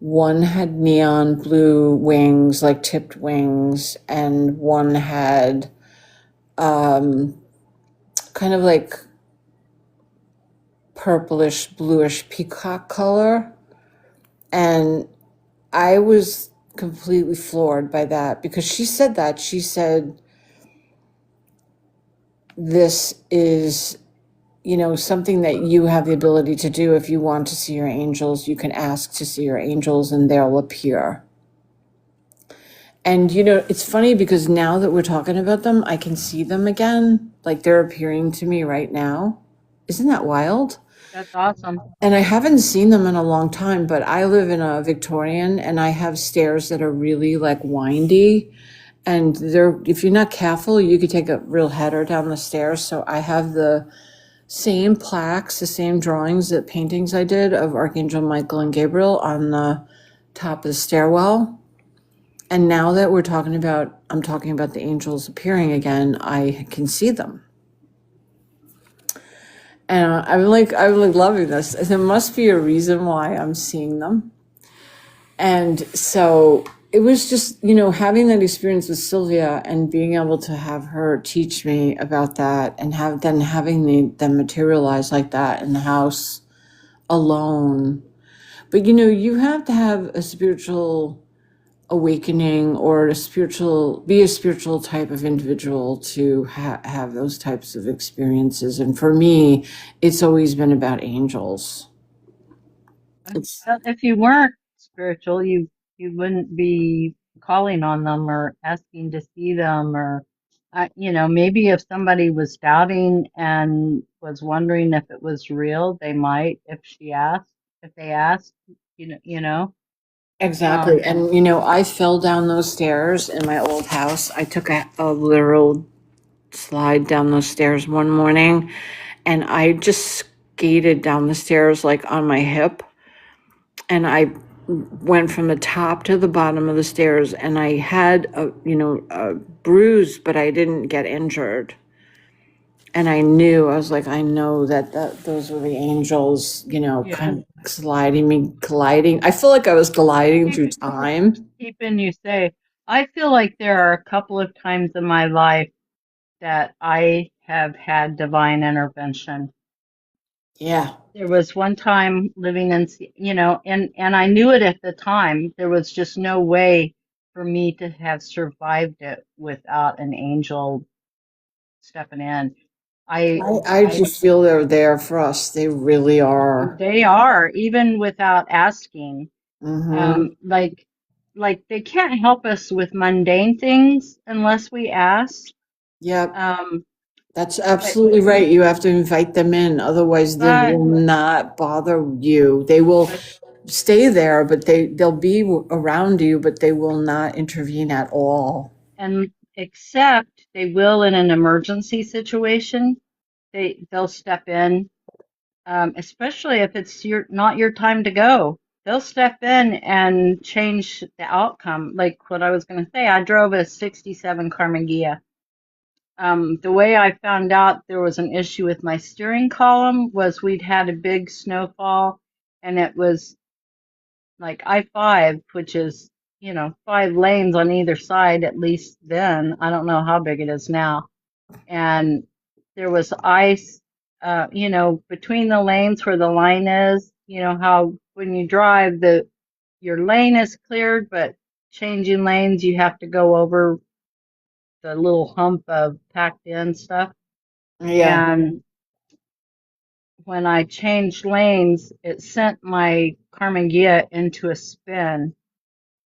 one had neon blue wings, like tipped wings, and one had kind of like purplish, bluish peacock color. And I was completely floored by that because she said, this is, something that you have the ability to do. If you want to see your angels, you can ask to see your angels and they'll appear. And, it's funny because now that we're talking about them, I can see them again. Like they're appearing to me right now. Isn't that wild? That's awesome. And I haven't seen them in a long time, but I live in a Victorian and I have stairs that are really like windy. And if you're not careful, you could take a real header down the stairs. So I have the same plaques, the same drawings, the paintings I did of Archangel Michael and Gabriel on the top of the stairwell. And now that I'm talking about the angels appearing again, I can see them. And I'm loving this. There must be a reason why I'm seeing them. And so it was just, having that experience with Sylvia and being able to have her teach me about that and having them materialize like that in the house alone. But, you have to have a spiritual awakening or be a spiritual type of individual to have those types of experiences. And for me, it's always been about angels. Well, if you weren't spiritual, you wouldn't be calling on them or asking to see them, or maybe if somebody was doubting and was wondering if it was real, they might, if they asked, you know. Exactly. And you know, I fell down those stairs in my old house. I took a literal slide down those stairs one morning and I just skated down the stairs like on my hip. And I went from the top to the bottom of the stairs and I had a bruise, but I didn't get injured. And I knew, I was like, I know that those were the angels, Yeah. kind of gliding. I feel like I was gliding through time. Keeping you safe. I feel like there are a couple of times in my life that I have had divine intervention. Yeah. There was one time living in, and I knew it at the time. There was just no way for me to have survived it without an angel stepping in. I just feel they're there for us. They really are. They are, even without asking. Mm-hmm. Like they can't help us with mundane things unless we ask. Yep. Um, That's but absolutely right. You have to invite them in. Otherwise, they but will not bother you. They will stay there, but they'll be around you, but they will not intervene at all. and except they will in an emergency situation. They'll step in, especially if it's not your time to go. They'll step in and change the outcome. Like what I was going to say, I drove a '67 Karmann Ghia. The way I found out there was an issue with my steering column was we'd had a big snowfall, and it was like I-5, which is 5 lanes on either side, at least then. I don't know how big it is now. And there was ice, between the lanes where the line is. You know how when you drive, your lane is cleared, but changing lanes, you have to go over the little hump of packed in stuff. Yeah. And when I changed lanes, it sent my Karmann Ghia into a spin,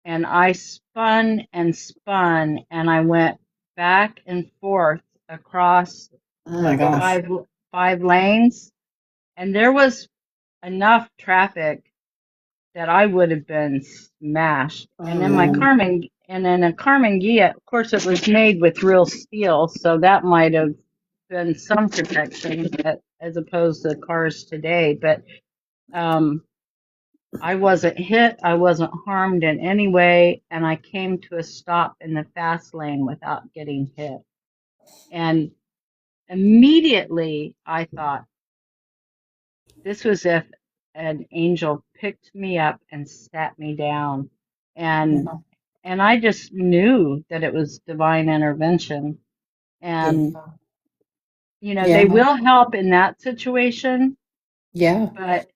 and I spun and spun, and I went back and forth across Oh my gosh. five lanes, and there was enough traffic that I would have been smashed. And then in a Karmann Ghia, of course, it was made with real steel, so that might have been some protection as opposed to cars today. But I wasn't hit, I wasn't harmed in any way, and I came to a stop in the fast lane without getting hit. And immediately I thought, this was if an angel picked me up and sat me down. And I just knew that it was divine intervention. And they will help in that situation, Yeah. but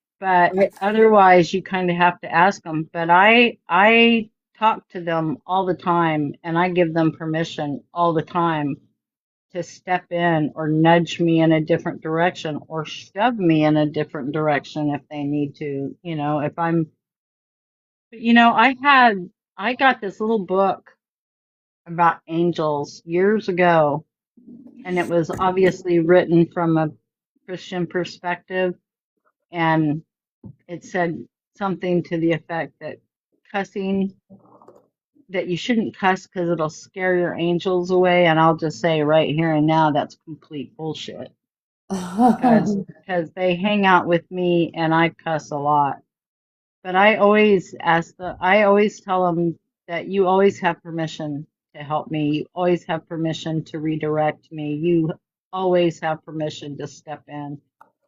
otherwise you kind of have to ask them. But I talk to them all the time, and I give them permission all the time to step in or nudge me in a different direction or shove me in a different direction if they need to. If I'm, I got this little book about angels years ago, and it was obviously written from a Christian perspective, and it said something to the effect that you shouldn't cuss because it'll scare your angels away. And I'll just say right here and now, that's complete bullshit. Because they hang out with me and I cuss a lot. But I always tell them that you always have permission to help me. You always have permission to redirect me. You always have permission to step in.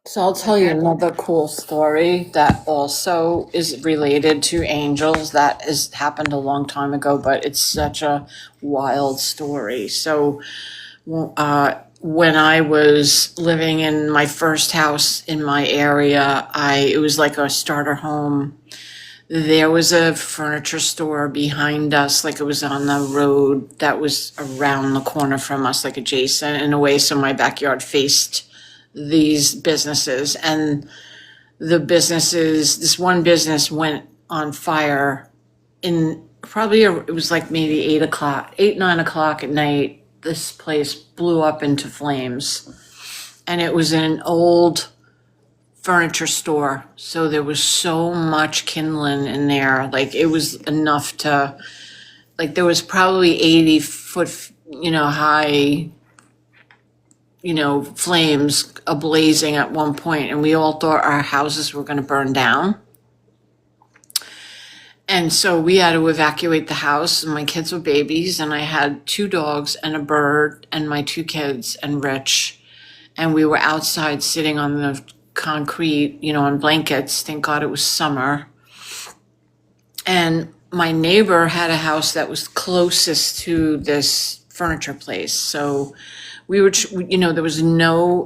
So I'll tell you another cool story that also is related to angels that has happened a long time ago, but it's such a wild story. So when I was living in my first house in my area, it was like a starter home. There was a furniture store behind us, like it was on the road that was around the corner from us, like adjacent in a way. So my backyard faced these businesses, and this one business went on fire in it was like maybe 9 o'clock at night. This place blew up into flames, and it was an old furniture store. So there was so much kindling in there. Like it was enough to, like there was probably 80-foot, high, flames ablazing at one point, and we all thought our houses were going to burn down. And so we had to evacuate the house, and my kids were babies, and I had 2 dogs and a bird and my 2 kids and Rich. And we were outside sitting on the concrete, on blankets. Thank God it was summer. And my neighbor had a house that was closest to this furniture place. So we were, there was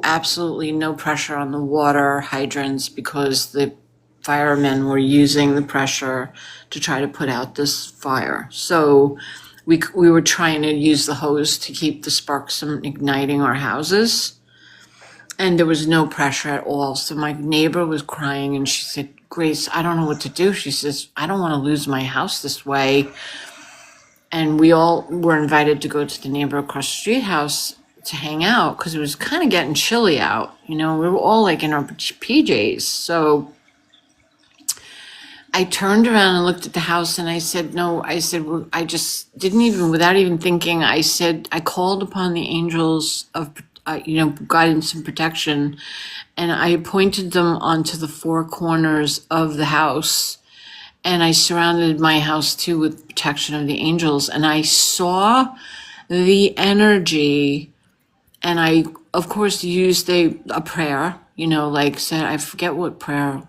absolutely no pressure on the water hydrants because the firemen were using the pressure to try to put out this fire. So we were trying to use the hose to keep the sparks from igniting our houses. And there was no pressure at all. So my neighbor was crying and she said, Grace, I don't know what to do. She says, I don't want to lose my house this way. And we all were invited to go to the neighbor across the street house to hang out because it was kind of getting chilly out. We were all like in our PJs. So I turned around and looked at the house and I said, no, I just didn't even, without even thinking, I called upon the angels of, guidance and protection. And I pointed them onto the 4 corners of the house. And I surrounded my house too with protection of the angels. And I saw the energy. And I, of course, used a prayer, said, I forget what prayer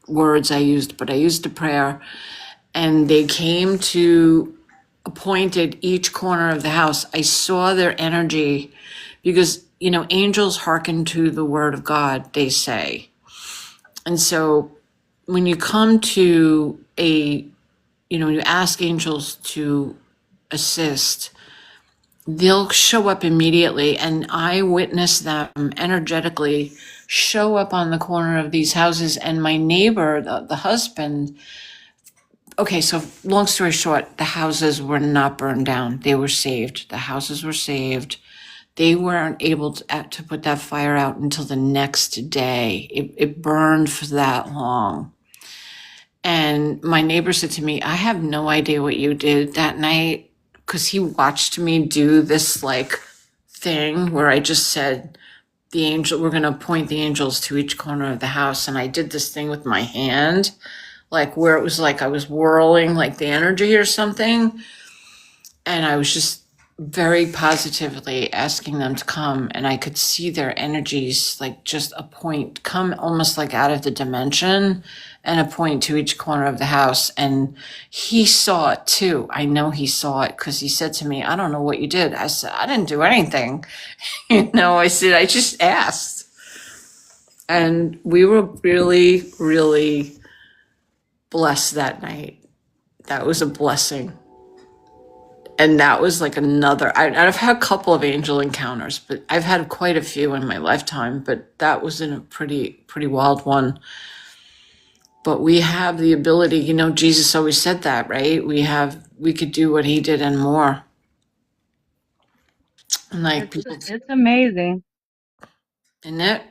words I used, but I used a prayer. And they came to appointed each corner of the house. I saw their energy because, angels hearken to the word of God, they say. And so when you come to you ask angels to assist, they'll show up immediately. And I witnessed them energetically show up on the corner of these houses. And my neighbor, the husband, okay, so long story short, the houses were not burned down. They were saved. The houses were saved. They weren't able to put that fire out until the next day. It burned for that long. And my neighbor said to me, I have no idea what you did that night, because he watched me do this thing where I just said, we're going to point the angels to each corner of the house. And I did this thing with my hand, where it was I was whirling the energy or something. And I was just very positively asking them to come, and I could see their energies just a point come almost out of the dimension and a point to each corner of the house. And he saw it too. I know he saw it because he said to me, I don't know what you did. I said, I didn't do anything. I said, I just asked. And we were really, really blessed that night. That was a blessing. And that was another, I've had a couple of angel encounters, but I've had quite a few in my lifetime, but that was in a pretty wild one. But we have the ability, Jesus always said that, right? We could do what he did and more. And It's amazing. Isn't it?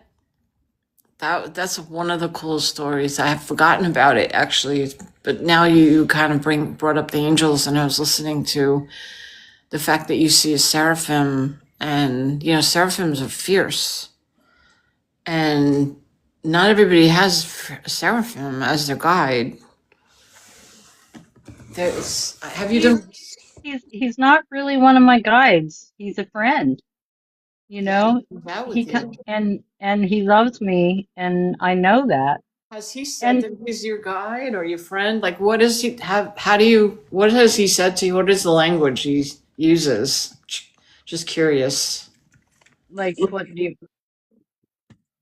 That's one of the coolest stories. I have forgotten about it actually, but now you kind of brought up the angels, and I was listening to the fact that you see a seraphim, and seraphims are fierce, and not everybody has a seraphim as their guide. Have you done? He's not really one of my guides. He's a friend. That with you. And he loves me, and I know that. Has he said that he's your guide or your friend? What does he have? What has he said to you? What is the language he uses? Just curious. What do you?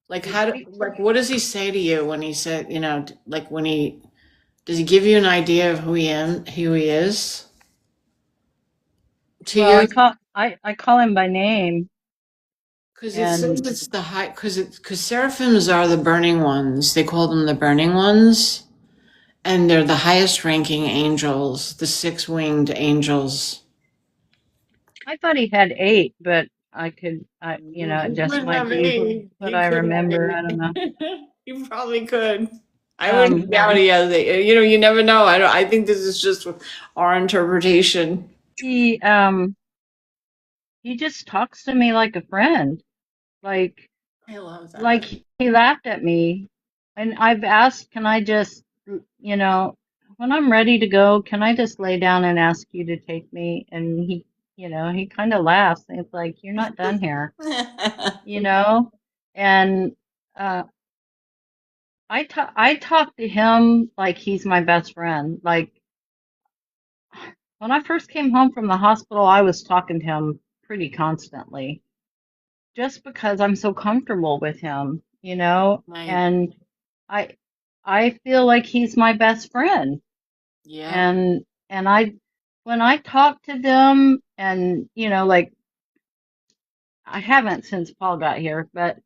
What does he say to you when he said, does he give you an idea of who he is? To Well, you? I call him by name. Because it says it's the high, because seraphims are the burning ones. They call them the burning ones. And they're the highest ranking angels, the 6-winged angels. I thought he had 8, but it just might be what I remember. I don't know. You probably could. I wouldn't doubt Yeah. he has it. You know, you never know. I think this is just our interpretation. He just talks to me like a friend. Like I love like that. he laughed at me, and I've asked, can I just, you know, when I'm ready to go, can I just lay down and ask you to take me? And he, he kind of laughs. And it's like, you're not done here, you know? And uh, I talk to him like he's my best friend. Like when I first came home from the hospital, I was talking to him pretty constantly just because I'm so comfortable with him, Right. and I I feel like he's my best friend. Yeah. And I when I talk to them, and like, I haven't since Paul got here, but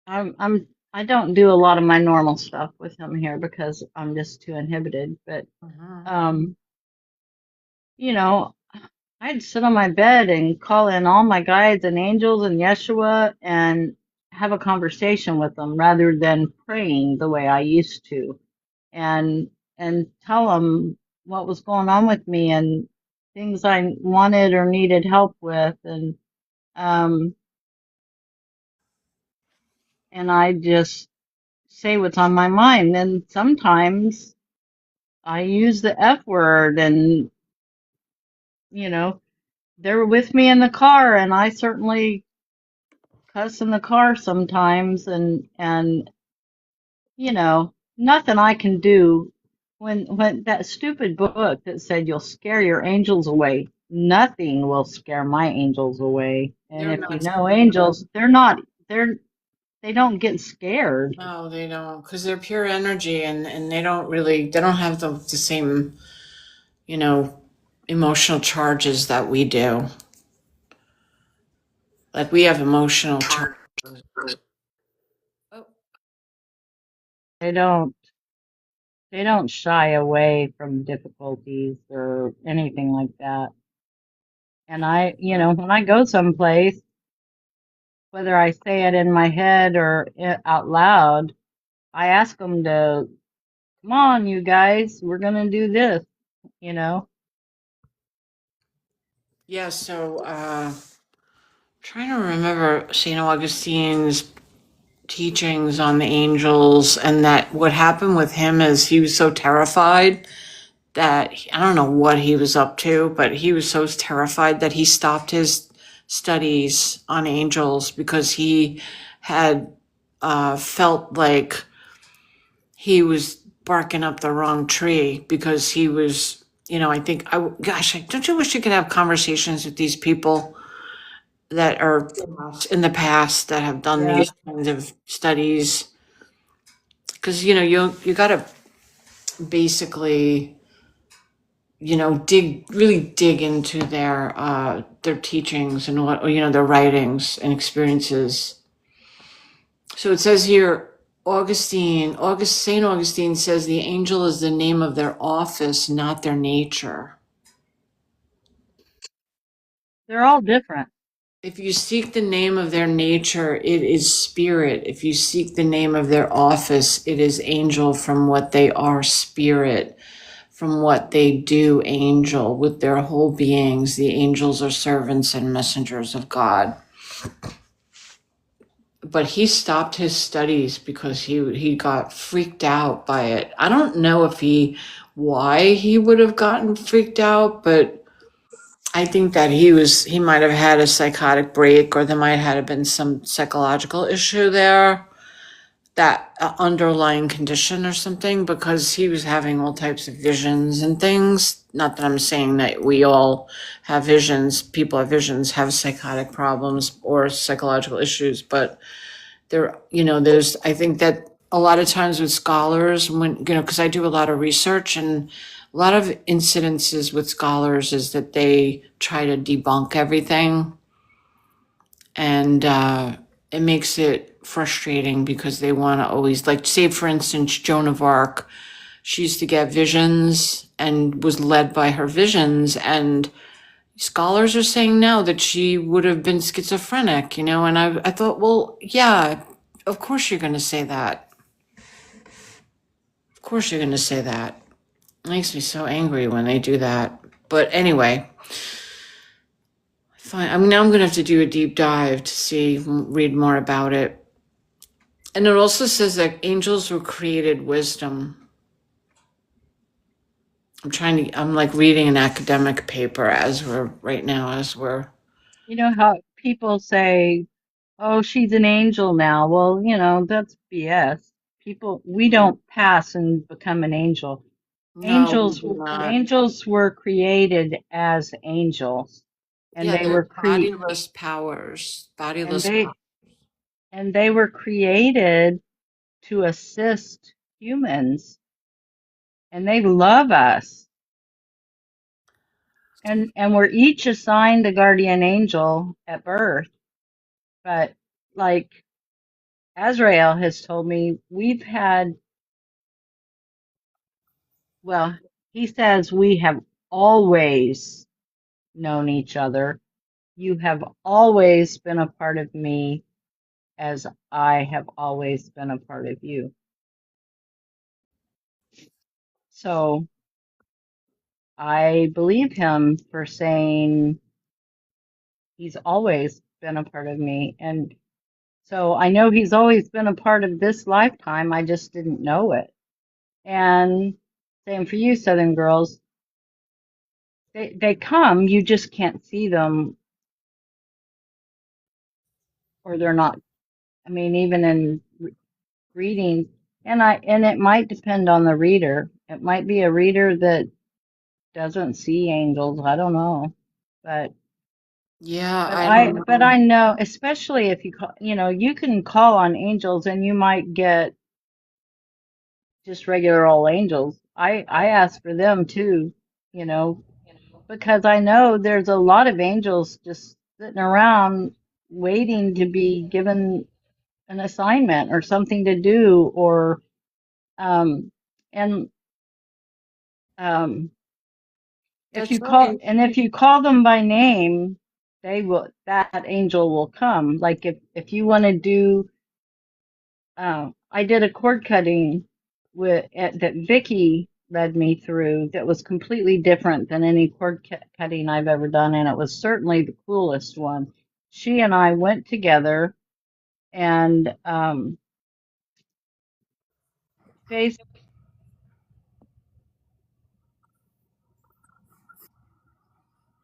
I don't do a lot of my normal stuff with him here because I'm just too inhibited. But Mhm. um, you know, I'd sit on my bed and call in all my guides and angels and Yeshua and have a conversation with them rather than praying the way I used to, and tell them what was going on with me and things I wanted or needed help with, um and I just say what's on my mind. And sometimes I use the F word, and you know they're with me in the car, and I certainly cuss in the car sometimes, and nothing I can do. When that stupid book that said you'll scare your angels away, nothing will scare my angels away. And They're if you not know scared. angels, they don't get scared. No, they don't, because they're pure energy, and they don't have the same, you know, emotional charges that we do. Like we have emotional charges. Oh, They don't they don't shy away from difficulties or anything like that. And when I go someplace, whether I say it in my head or out loud, I ask them to, come on, you guys, we're gonna do this, you know. yeah. So, trying to remember Saint Augustine's teachings on the angels, and that what happened with him is he was so terrified that I don't know what he was up to, but he was so terrified that he stopped his studies on angels because he had felt like he was barking up the wrong tree because he was, I think, don't you wish you could have conversations with these people that are in the past that have done Yeah. these kinds of studies? Because, you got to basically dig into their teachings and what their writings and experiences. So it says here, Saint Augustine says the angel is the name of their office, not their nature. They're all different. If you seek the name of their nature, it is spirit. If you seek the name of their office, it is angel. From what they are, spirit. From what they do, angel. With their whole beings, the angels are servants and messengers of God. But he stopped his studies because he got freaked out by it. I don't know why he would have gotten freaked out, but I think that he might have had a psychotic break, or there might have been some psychological issue there, that underlying condition or something, because he was having all types of visions and things. Not that I'm saying that we all have visions, people have psychotic problems or psychological issues, but there's, I think that a lot of times with scholars, when, because I do a lot of research, and a lot of incidences with scholars is that they try to debunk everything. And it makes it frustrating because they want to always, like, say, for instance, Joan of Arc, she used to get visions and was led by her visions. And scholars are saying now that she would have been schizophrenic, and I thought, well, yeah, of course you're going to say that. course you're going to say that. It makes me so angry when they do that. But anyway, fine. I'm going to have to do a deep dive to read more about it. And it also says that angels were created wisdom. I'm like reading an academic paper as we're. You know how people say, "Oh, she's an angel now." Well, that's BS. We don't pass and become an angel. No, we Angels, do not. angels were created as angels, and Yeah, they they're were bodiless powers. and Bodiless. they were created to assist humans, and they love us. And we're each assigned a guardian angel at birth, but like Azrael has told me, he says we have always known each other. You have always been a part of me as I have always been a part of you. So I believe him for saying he's always been a part of me. And so I know he's always been a part of this lifetime. I just didn't know it. And same for you, Southern girls. They come, you just can't see them, or they're not. I mean, even in reading, and it might depend on the reader. It might be a reader that doesn't see angels. I don't know, but Yeah, but I I don't but know. I know, especially if you call, you can call on angels and you might get just regular old angels. I ask for them too, you know, because I know there's a lot of angels just sitting around waiting to be given an assignment or something to do, or um and um That's right. if you call them by name, that angel will come. Like if you want to do, I did a cord cutting that Vicky led me through that was completely different than any cutting I've ever done, and it was certainly the coolest one. She and I went together and faced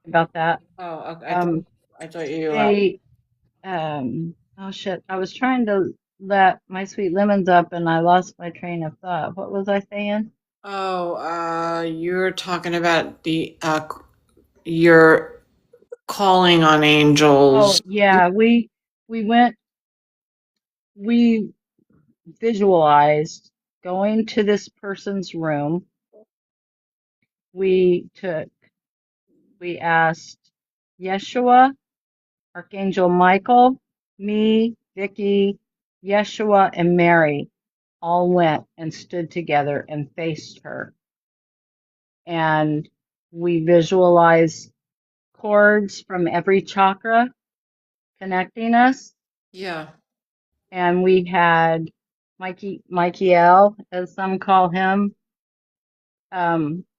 about that. Oh, okay. Um, I thought you. they oh shit, I was trying to let my sweet lemons up and I lost my train of thought. What was I saying? You're talking about you're calling on Oh angels. yeah, we went we visualized going to this person's room. We took we asked Yeshua, Archangel Michael, me, Vicky, Yeshua, and Mary all went and stood together and faced her. And we visualized cords from every chakra connecting us. Yeah. And we had Michael, as some call him,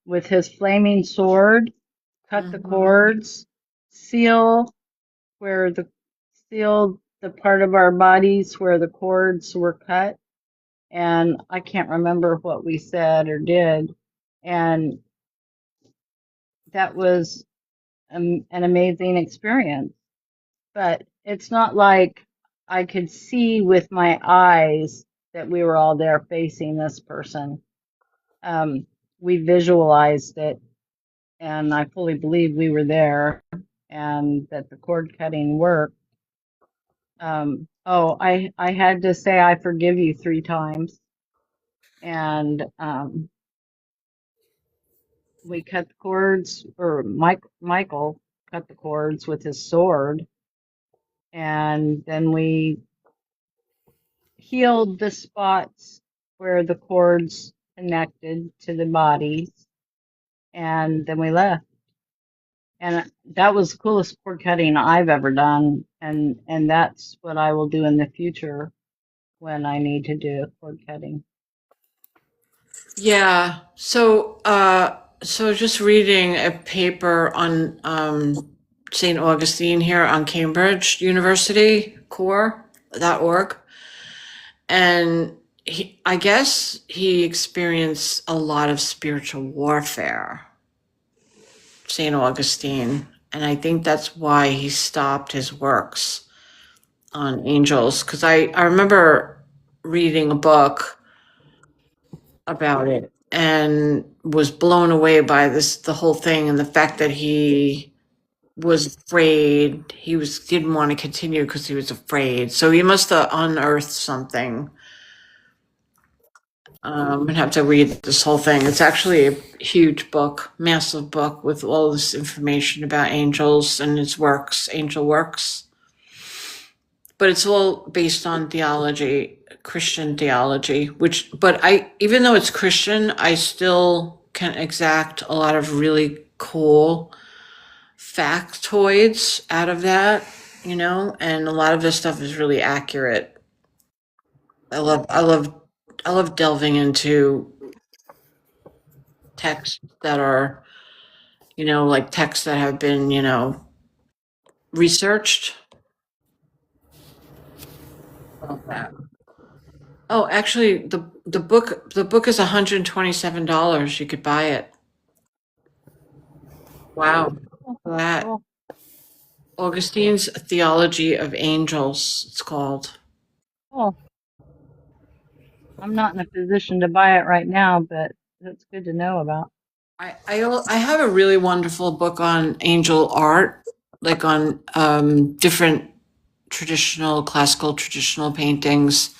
with his flaming sword, cut the Mm-hmm. cords, seal where the seal the part of our bodies where the cords were cut. And I can't remember what we said or did. And that was an amazing experience. But it's not like I could see with my eyes that we were all there facing this person. We visualized it, and I fully believe we were there and that the cord cutting worked. I had to say I forgive you 3 times, and we cut the cords, or Michael cut the cords with his sword, and then we healed the spots where the cords connected to the bodies, and then we left. And that was the coolest cord cutting I've ever done, and that's what I will do in the future when I need to do cord cutting. Yeah. So just reading a paper on St. Augustine here on Cambridge University core.org, and I guess he experienced a lot of spiritual warfare, St. Augustine, and I think that's why he stopped his works on angels. Because I remember reading a book about it and was blown away by the whole thing, and the fact that he was afraid. Didn't want to continue because he was afraid. So he must have unearthed something. I'm gonna have to read this whole thing. It's actually a huge book, massive book with all this information about angels and his works, angel works. But it's all based on theology, Christian theology, even though it's Christian, I still can exact a lot of really cool factoids out of that, and a lot of this stuff is really accurate. I love delving into texts that are, like texts that have been, researched. About that. Oh, actually, the book is $127. You could buy it. Wow. That Cool. Augustine's Theology of Angels, it's called. Cool. I'm not in a position to buy it right now, but that's good to know about. I have a really wonderful book on angel art, like on different classical traditional paintings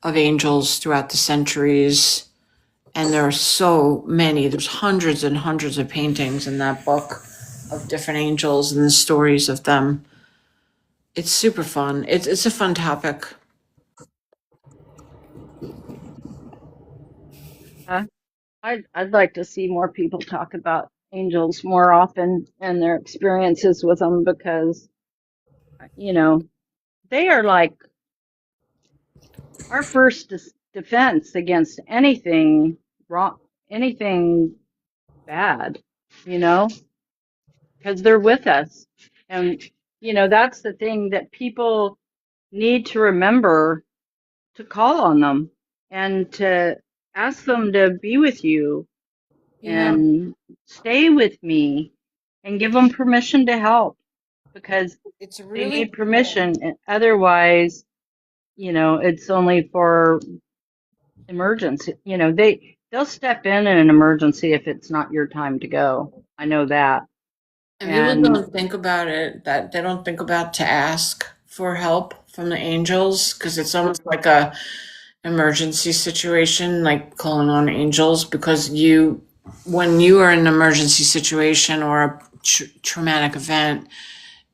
of angels throughout the centuries. And there are so many, there's hundreds and hundreds of paintings in that book of different angels and the stories of them. It's super fun. It's a fun topic. I'd like to see more people talk about angels more often and their experiences with them because, you know, they are like our first defense against anything wrong, anything bad, you know, because they're with us. And, that's the thing that people need to remember, to call on them and to ask them to be with you Yeah. and stay with me and give them permission to help because It's they really need permission. And otherwise, it's only for emergency. They'll step in an emergency if it's not your time to go. I know that. And people And don't think about it, that they don't think about to ask for help from the angels because it's almost like a emergency situation, like calling on angels, because when you are in an emergency situation or a traumatic event,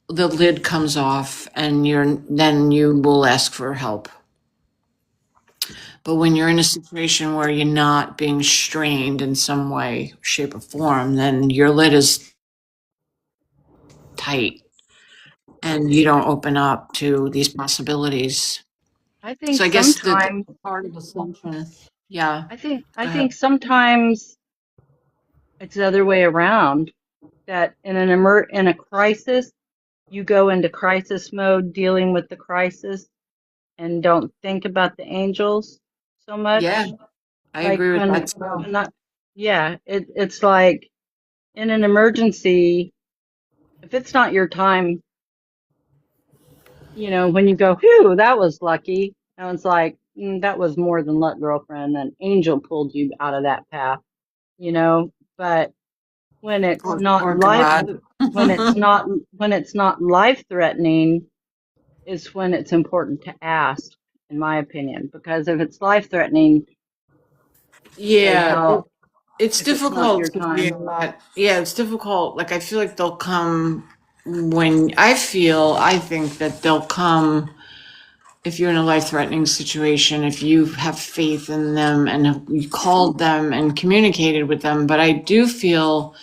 the lid comes off and then you will ask for help. But when you're in a situation where you're not being strained in some way, shape, or form, then your lid is tight and you don't open up to these possibilities. I think So I guess the sometimes, part of the solution, yeah. I think, Go I ahead. think sometimes it's the other way around. That in in a crisis, you go into crisis mode, dealing with the crisis, and don't think about the angels so Yeah, much. I Like agree with when, that too. when that, yeah, it's like in an emergency, if it's not your time, when you go, whew, that was lucky. And it's like, that was more than luck, girlfriend. An angel pulled you out of that path, but when it's not Or life, God. when it's not life threatening is when it's important to ask, in my opinion, because if it's life threatening, they Yeah, help. it's If it's not difficult your because you're time, not, yeah, it's difficult. Like, I feel like they'll come I think that they'll come if you're in a life-threatening situation, if you have faith in them and you called them and communicated with them. But I do feel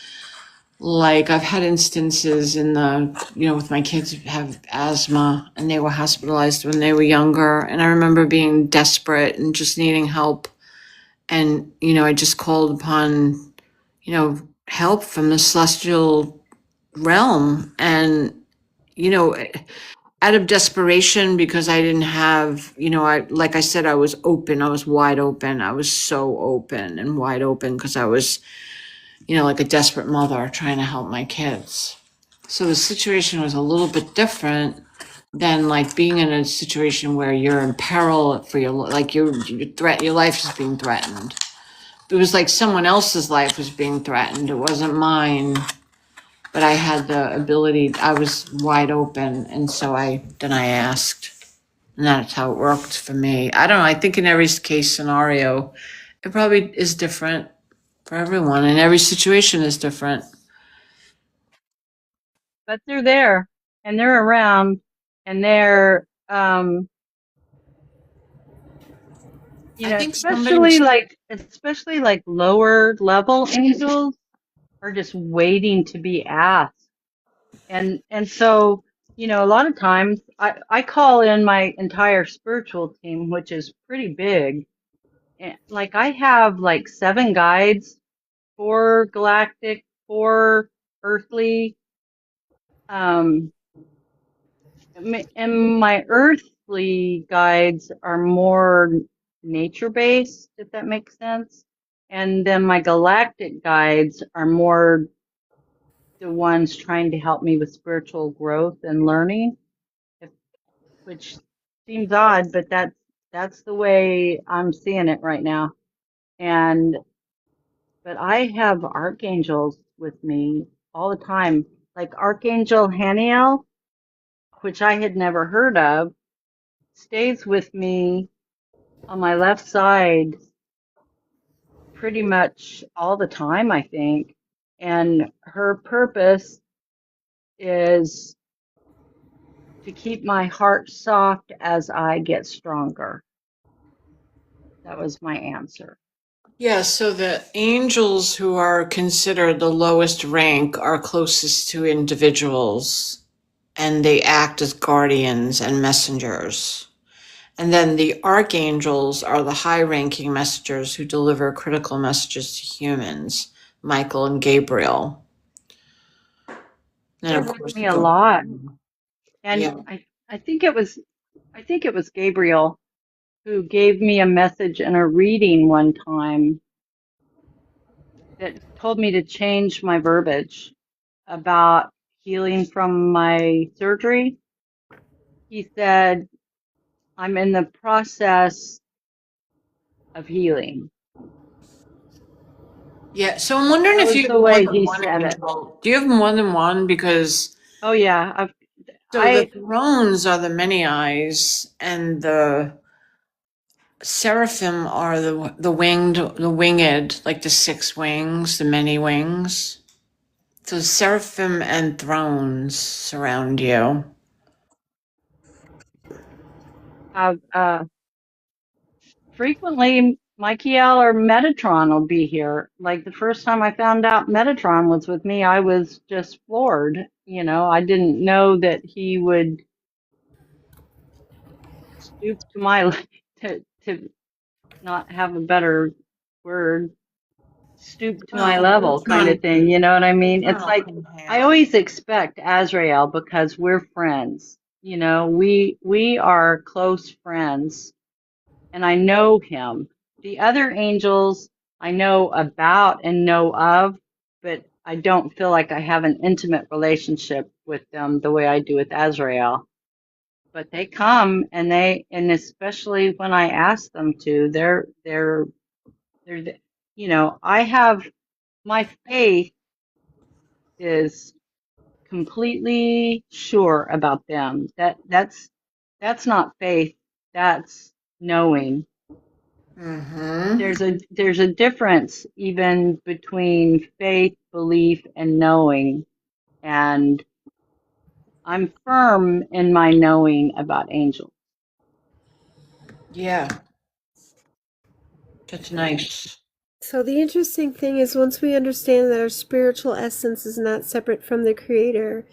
like I've had instances with my kids who have asthma and they were hospitalized when they were younger. And I remember being desperate and just needing help. And, I just called upon, help from the celestial realm. And, you know, out of desperation, because I didn't have, like I said, I was open. I was wide open. I was so open and wide open because I was, like a desperate mother trying to help my kids. So the situation was a little bit different than like being in a situation where you're in peril for your, like your life is being threatened. It was like someone else's life was being threatened. It wasn't mine, but I had the ability, I was wide open. And so I asked, and that's how it worked for me. I don't know. I think in every case scenario, it probably is different for everyone, and every situation is different. But they're there and they're around and they're, I think somebody especially like lower level angels are just waiting to be asked. And so, a lot of times I call in my entire spiritual team, which is pretty big. And like I have like 7 guides, 4 galactic, 4 earthly, um, and my earthly guides are more nature based, if that makes sense. And then my galactic guides are more the ones trying to help me with spiritual growth and learning, which seems odd, but that's the way I'm seeing it right now. And but I have archangels with me all the time, like Archangel Haniel, which I had never heard of, stays with me on my left side pretty much all the time, I think. And her purpose is to keep my heart soft as I get stronger. That was my answer. Yeah, so the angels who are considered the lowest rank are closest to individuals, and they act as guardians and messengers. And then the archangels are the high ranking messengers who deliver critical messages to humans, Michael and Gabriel. And They're of with course, me a lot. And yeah. I think it was Gabriel who gave me a message in a reading one time that told me to change my verbiage about healing from my surgery. He said, I'm in the process of healing. Yeah, so I'm wondering That if was you the have more way than he one said it. angel. Do you have more than one? Because Oh yeah. so the thrones are the many eyes, and the seraphim are the winged, like the 6 wings, the many wings. So seraphim and thrones surround you. Frequently Michael or Metatron will be here. Like the first time I found out Metatron was with me, I was just floored. I didn't know that he would stoop to my to not have a better word, stoop to my Well, level kind of Metatron, thing. You know what I mean? It's Metatron like can I have. always expect Azrael because we're friends. We are close friends and I know him. The other angels I know about and know of, but I don't feel like I have an intimate relationship with them the way I do with Azrael. But they come and especially when I ask them to, I have my faith is completely sure about them. That's not faith, that's knowing. Mm-hmm. There's a difference even between faith, belief, and knowing. And I'm firm in my knowing about angels. Yeah, that's nice. So the interesting thing is once we understand that our spiritual essence is not separate from the creator,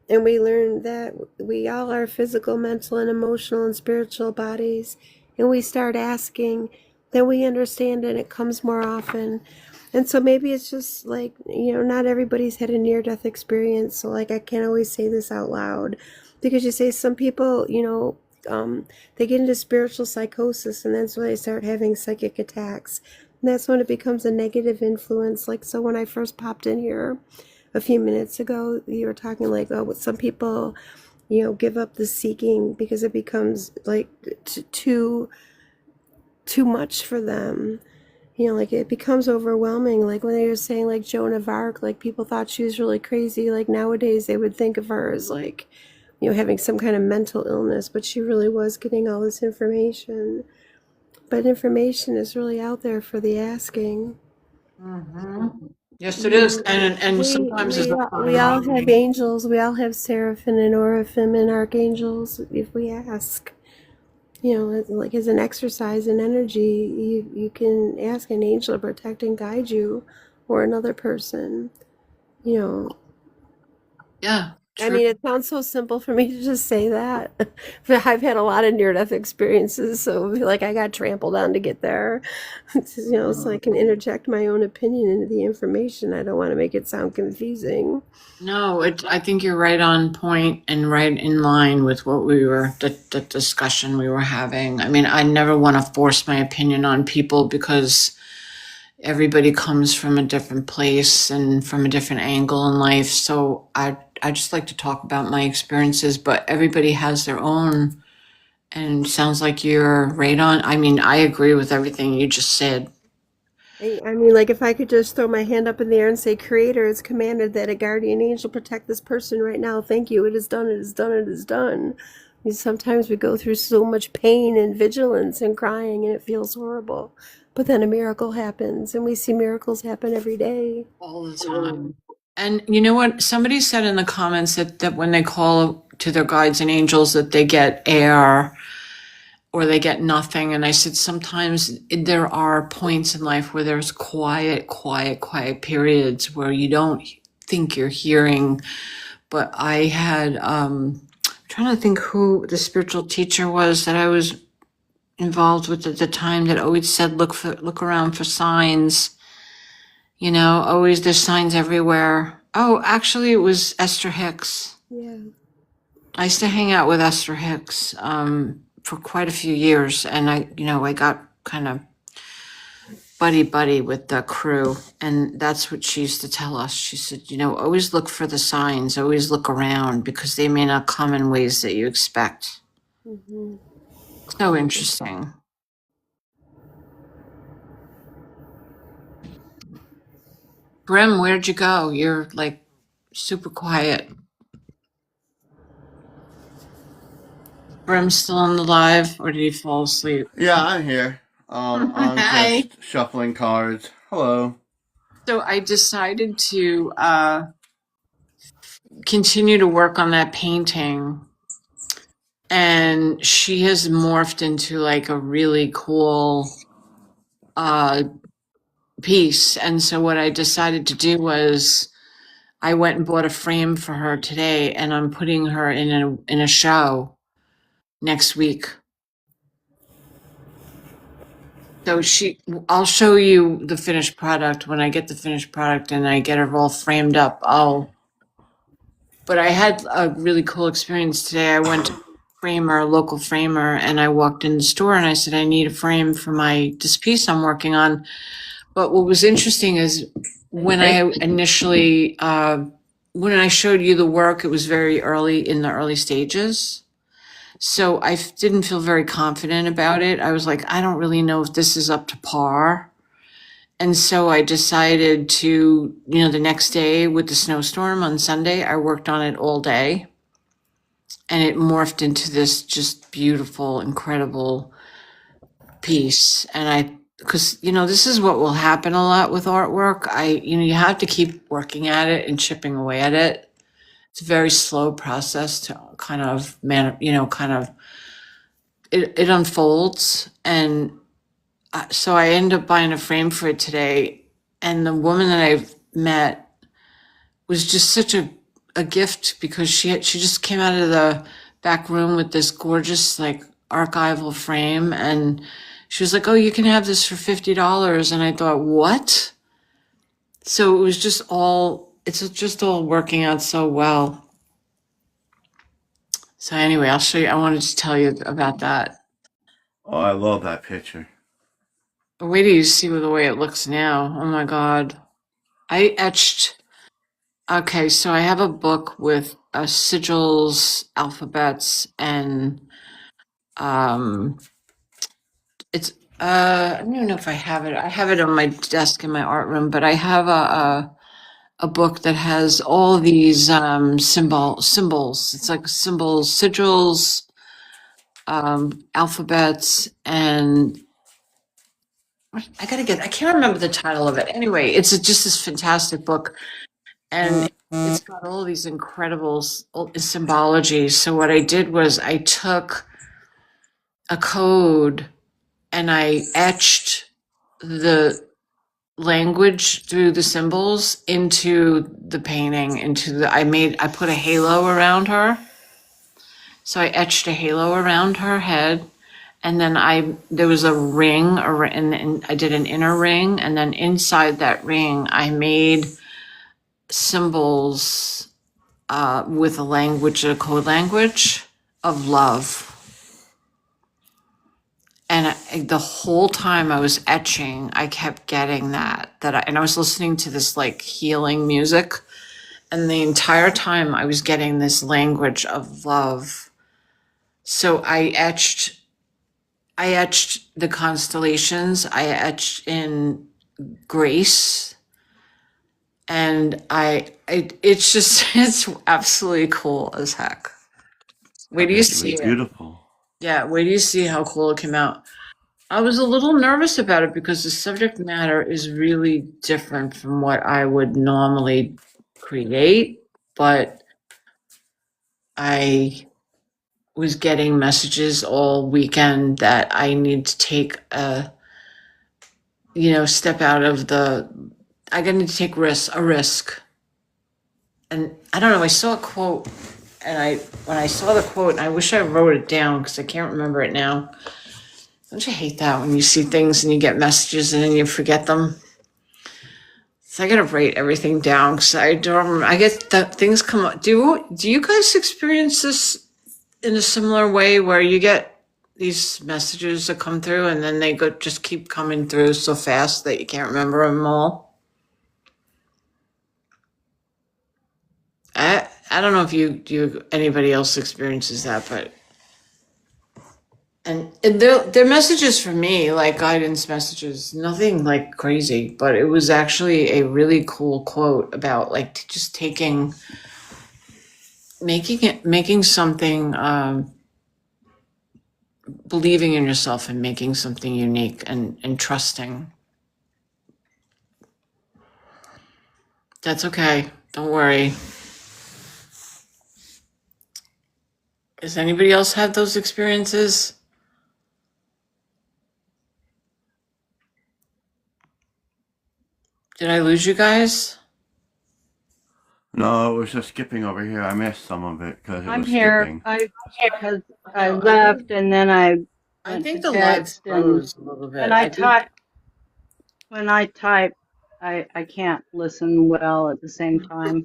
and we learn that we all are physical, mental, and emotional and spiritual bodies, and we start asking, then we understand and it comes more often. And so maybe it's just like, not everybody's had a near death experience. So, like, I can't always say this out loud because you say some people, they get into spiritual psychosis and that's when they start having psychic attacks. And that's when it becomes a negative influence. Like, so when I first popped in here a few minutes ago, you were talking like, oh, some people, give up the seeking because it becomes like too much for them. Like it becomes overwhelming. Like when they were saying like Joan of Arc, like people thought she was really crazy. Like nowadays they would think of her as like, having some kind of mental illness, but she really was getting all this information. But information is really out there for the asking. Hmm. Yes, it is. And sometimes it's We all have angels. We all have seraphim and oraphim and archangels if we ask. Like as an exercise in energy, you can ask an angel to protect and guide you or another person. yeah. I True. mean, it sounds so simple for me to just say that. But I've had a lot of near-death experiences, so like I got trampled on to get there. So I can interject my own opinion into the information. I don't want to make it sound confusing. No, I think you're right on point and right in line with what the discussion we were having. I mean, I never want to force my opinion on people because everybody comes from a different place and from a different angle in life. So I just like to talk about my experiences, but everybody has their own. And sounds like you're right on. I mean, I agree with everything you just said. I mean, like if I could just throw my hand up in the air and say, Creator has commanded that a guardian angel protect this person right now. Thank you. It is done. It is done. It is done. I mean, sometimes we go through so much pain and vigilance and crying and it feels horrible. But then a miracle happens and we see miracles happen every day. All the time. And you know what? Somebody said in the comments that when they call to their guides and angels that they get air or they get nothing. And I said sometimes there are points in life where there's quiet periods where you don't think you're hearing. But I had I'm trying to think who the spiritual teacher was that I was involved with at the time that always said look around for signs. Always there's signs everywhere. Oh, actually, it was Esther Hicks. Yeah. I used to hang out with Esther Hicks for quite a few years, and I got kind of buddy with the crew, and that's what she used to tell us. She said, always look for the signs, always look around because they may not come in ways that you expect. Mm-hmm. So interesting. Brim, where'd you go? You're like super quiet. Brim's still on the live, or did he fall asleep? Yeah, I'm here. I'm Hi. just shuffling cards. Hello. So I decided to continue to work on that painting, and she has morphed into like a really cool piece. And so what I decided to do was I went and bought a frame for her today, and I'm putting her in a show next week. So I'll show you the finished product when I get the finished product and I get her all framed up. But I had a really cool experience today. I went to a local framer, and I walked in the store and I said, I need a frame for this piece I'm working on. But what was interesting is when I initially, when I showed you the work, it was very early in the early stages. So I didn't feel very confident about it. I was like, I don't really know if this is up to par. And so I decided to, the next day with the snowstorm on Sunday, I worked on it all day. And it morphed into this just beautiful, incredible piece. And because, this is what will happen a lot with artwork. You have to keep working at it and chipping away at it. It's a very slow process to kind of, it unfolds. And so I ended up buying a frame for it today. And the woman that I've met was just such a gift because she just came out of the back room with this gorgeous like archival frame, and she was like, "Oh, you can have this for $50." And I thought, what? So it was just all, it's just all working out so well. So anyway, I'll show you. I wanted to tell you about that. Oh, I love that picture. Wait till you see the way it looks now. Oh my God. I etched. Okay, so I have a book with sigils, alphabets, and um, it's I don't even know if I have it. I have it on my desk in my art room, but I have a book that has all these symbols. It's like symbols, sigils, alphabets, and I can't remember the title of it. Anyway, it's just this fantastic book, and it's got all these incredible symbologies. So what I did was I took a code and I etched the language through the symbols into the painting, I put a halo around her. So I etched a halo around her head. And then there was a ring, and I did an inner ring, and then inside that ring, I made symbols with a code language of love. And the whole time I was etching, I kept getting and I was listening to this like healing music, and the entire time I was getting this language of love. So I etched the constellations, I etched in grace, and it's absolutely cool as heck. Wait do you see it? Beautiful. Yeah, wait do you see how cool it came out. I was a little nervous about it because the subject matter is really different from what I would normally create, but I was getting messages all weekend that I need to take step out of I need to take a risk. And I don't know, I saw a quote, and when I saw the quote, I wish I wrote it down because I can't remember it now. Don't you hate that when you see things and you get messages and then you forget them? So I gotta write everything down because I don't remember. I get that things come up. Do you guys experience this in a similar way where you get these messages that come through and then they just keep coming through so fast that you can't remember them all? I don't know if anybody else experiences that, but and they're messages for me, like guidance messages, nothing like crazy, but it was actually a really cool quote about like just making something, believing in yourself and making something unique and trusting. That's okay. Don't worry. Does anybody else have those experiences? Did I lose you guys? No, it was just skipping over here. I missed some of it because it I'm was here. skipping. Because I left and then I I went think to the live text froze a little bit. and when I type, I can't listen well at the same time.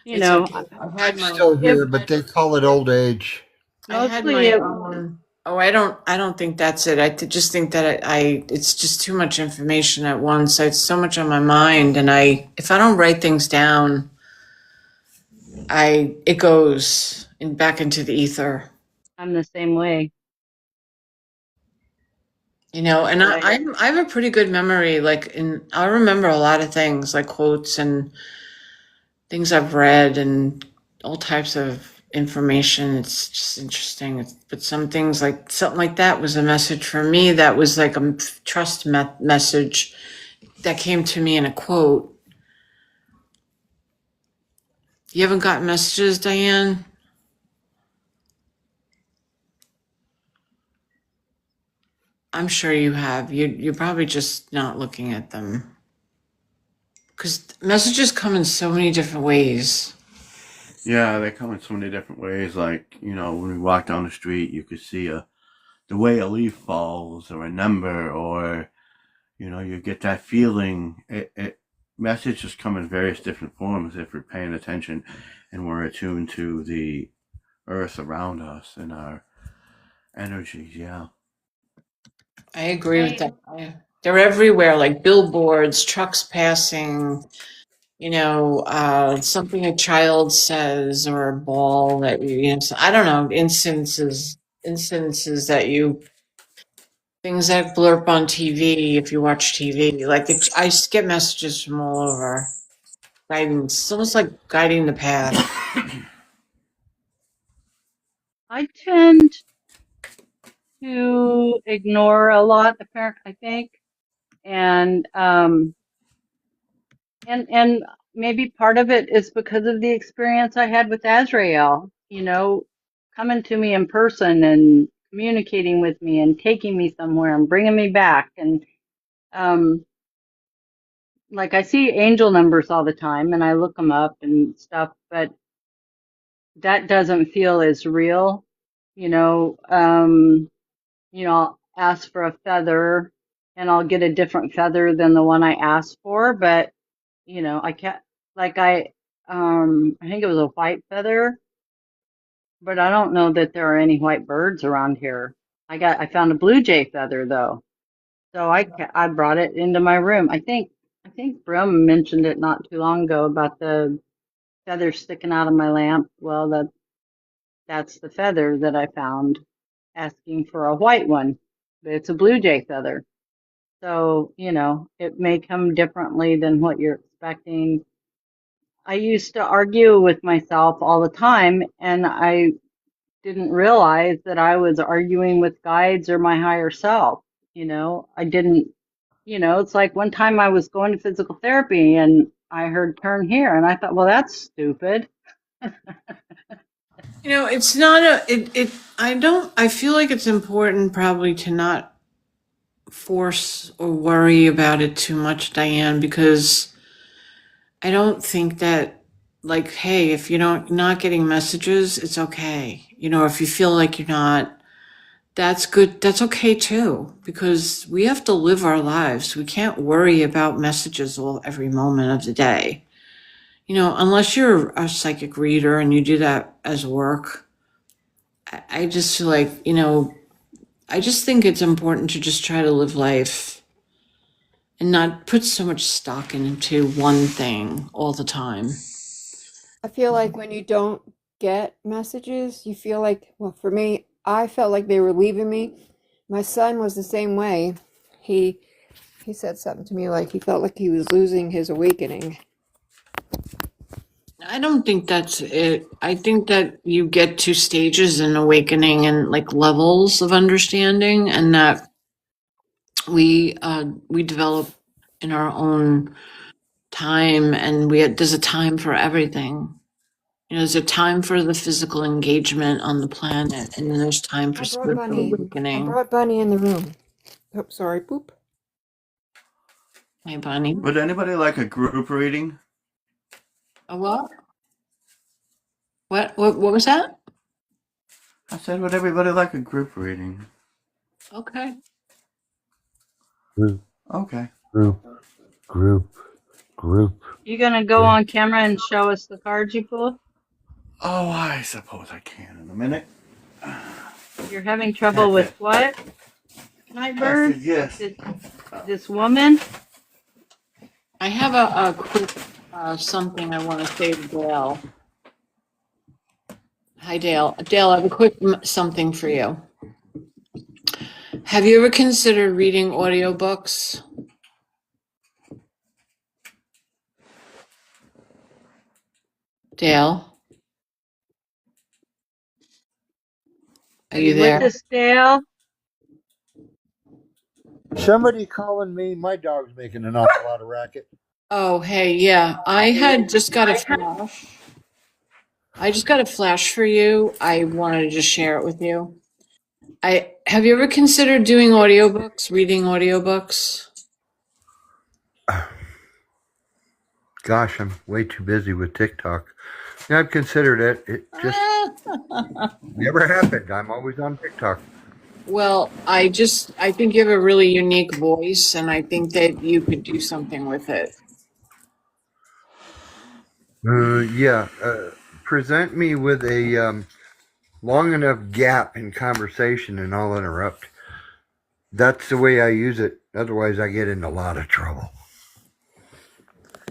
It's know, okay. I'm still here, but they call it old age. I had mostly my it, own. Oh, I don't think that's it. Just think that it's just too much information at once. It's so much on my mind, and if I don't write things down, it goes back into the ether. I'm the same way. And I have a pretty good memory. I remember a lot of things, like quotes and things I've read and all types of information. It's just interesting. But some things, like something like that, was a message for me. That was like a trust message that came to me in a quote. You haven't gotten messages, Diane? I'm sure you have. You're probably just not looking at them. Because messages come in so many different ways. Yeah, they come in so many different ways. Like, when we walk down the street, you could see a the way a leaf falls, or a number, or you get that feeling. Messages come in various different forms if we're paying attention and we're attuned to the earth around us and our energies. Yeah. I agree with that. They're everywhere, like billboards, trucks passing, something a child says or a ball that I don't know, instances that things that blurb on TV if you watch TV. Like I get messages from all over, guidance. It's almost like guiding the path. I tend to ignore a lot, apparently, I think, and and maybe part of it is because of the experience I had with Azrael. Coming to me in person and communicating with me and taking me somewhere and bringing me back, and like I see angel numbers all the time and I look them up and stuff, but that doesn't feel as real. I'll ask for a feather and I'll get a different feather than the one I asked for, but I can't, like I think it was a white feather, but I don't know that there are any white birds around here. I found a blue jay feather though. So I brought it into my room. I think Brim mentioned it not too long ago about the feather sticking out of my lamp. Well, that's the feather that I found asking for a white one, but it's a blue jay feather. So, it may come differently than what you're expecting. I used to argue with myself all the time, and I didn't realize that I was arguing with guides or my higher self. I didn't, it's like one time I was going to physical therapy and I heard turn here, and I thought, well, that's stupid. It's not I feel like it's important probably to not force or worry about it too much, Diane, because I don't think that, like, hey, if you're not getting messages, it's okay. If you feel like you're not, that's good. That's okay too, because we have to live our lives. We can't worry about messages every moment of the day. Unless you're a psychic reader and you do that as work. I just feel like, I just think it's important to just try to live life and not put so much stock into one thing all the time. I feel like when you don't get messages, you feel like, well, for me, I felt like they were leaving me. My son was the same way. He said something to me like he felt like he was losing his awakening. I don't think that's it. I think that you get to stages in awakening and like levels of understanding, and that we develop in our own time, and there's a time for everything. There's a time for the physical engagement on the planet, and then there's time for spiritual I awakening. brought Bunny in the room. Oh, sorry, boop. Hey, Bunny. Would anybody like a group reading? A what? What was that? I said, would everybody like a group reading? Okay. Group, Okay. group. You gonna go on camera and show us the cards you pulled? Oh, I suppose I can in a minute. You're having trouble with what? Nightbird? Yes. This woman? I have a quick something I want to say to Dale. Hi, Dale. Dale, I have a quick something for you. Have you ever considered reading audiobooks? Dale? Are you there? With us, Dale? Somebody calling me. My dog's making an awful lot of racket. Oh, hey, yeah. I had just got a flash. I just got a flash for you. I wanted to just share it with you. Have you ever considered doing audiobooks, reading audiobooks? Gosh, I'm way too busy with TikTok. Yeah, I've considered it. It just never happened. I'm always on TikTok. Well, I think you have a really unique voice, and I think that you could do something with it. Yeah. Present me with a long enough gap in conversation, and I'll interrupt. That's the way I use it. Otherwise, I get in a lot of trouble.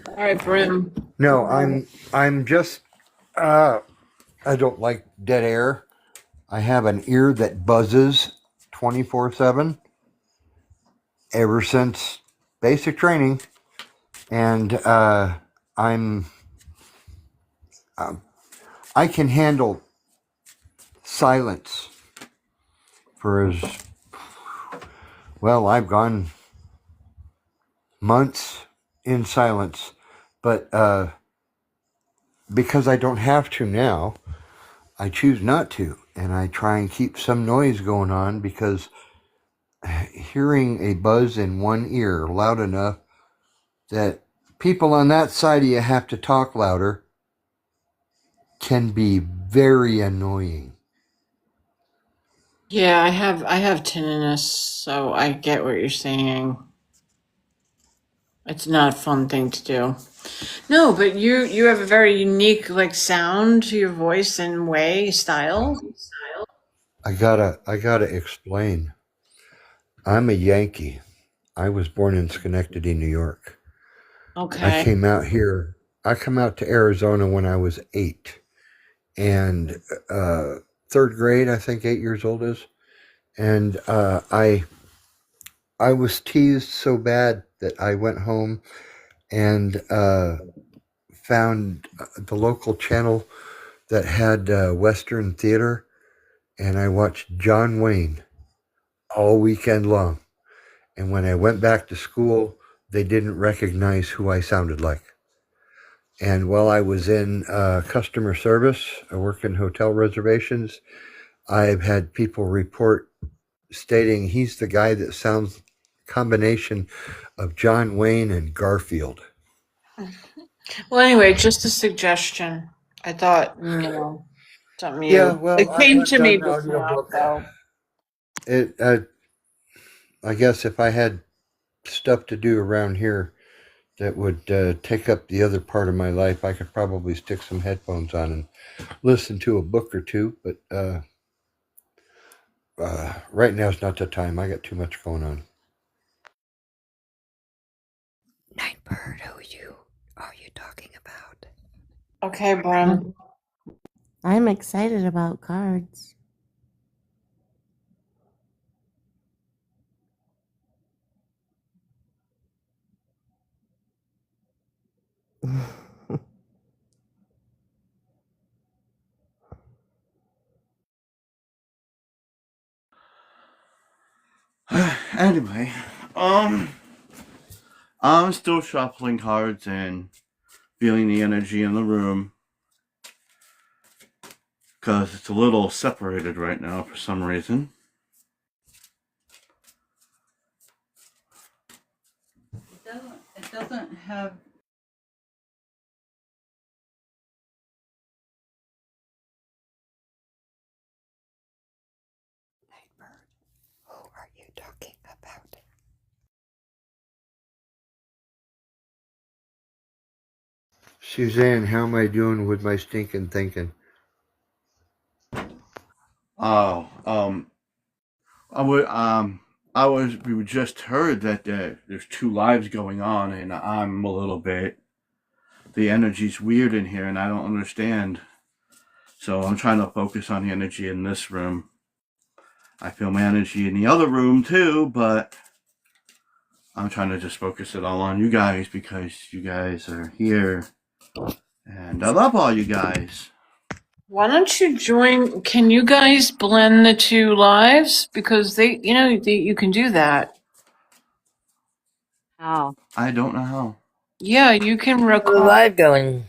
All right, Brim. No, I'm just. I don't like dead air. I have an ear that buzzes 24/7 ever since basic training, and I'm I can handle silence for as well. I've gone months in silence, but because I don't have to now, I choose not to, and I try and keep some noise going on because hearing a buzz in one ear loud enough that people on that side of you have to talk louder can be very annoying. Yeah, I have tinnitus, so I get what you're saying. It's not a fun thing to do. No, but you have a very unique like sound to your voice and way style. I gotta explain. I'm a Yankee. I was born in Schenectady, New York. I Okay. came out here. I come out to Arizona when I was 8, and third grade. I think 8 years old is, and I was teased so bad that I went home and found the local channel that had Western theater, and I watched John Wayne all weekend long. And when I went back to school, they didn't recognize who I sounded like. And while I was in customer service, I work in hotel reservations, I've had people report stating he's the guy that sounds combination of John Wayne and Garfield. Well, anyway, just a suggestion. I thought, something Yeah, you. well, It came I've to done me an before, audiobook. though. I guess if I had stuff to do around here that would take up the other part of my life, I could probably stick some headphones on and listen to a book or two. But right now is not the time. I got too much going on. Nightbird, who are you talking about? Okay, Brim. I'm excited about cards. Anyway, I'm still shuffling cards and feeling the energy in the room because it's a little separated right now for some reason. It doesn't have. Nightbird, who are you talking about? Suzanne, how am I doing with my stinking thinking? Oh, we just heard that there's 2 lives going on, and I'm a little bit. The energy's weird in here, and I don't understand. So I'm trying to focus on the energy in this room. I feel my energy in the other room too, but I'm trying to just focus it all on you guys because you guys are here, and I love all you guys. Why don't you join? Can you guys blend the 2 lives? Because you can do that. How? I don't know how. Yeah, you can request. going?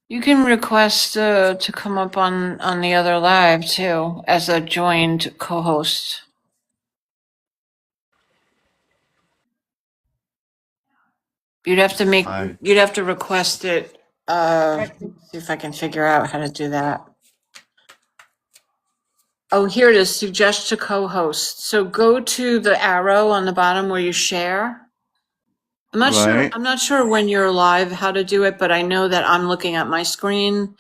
You can request to come up on the other live too as a joined co-host. You'd have to request it. See if I can figure out how to do that. Oh, here it is. Suggest to co-host. So go to the arrow on the bottom where you share. Right? I'm not sure when you're live how to do it, but I know that I'm looking at my screen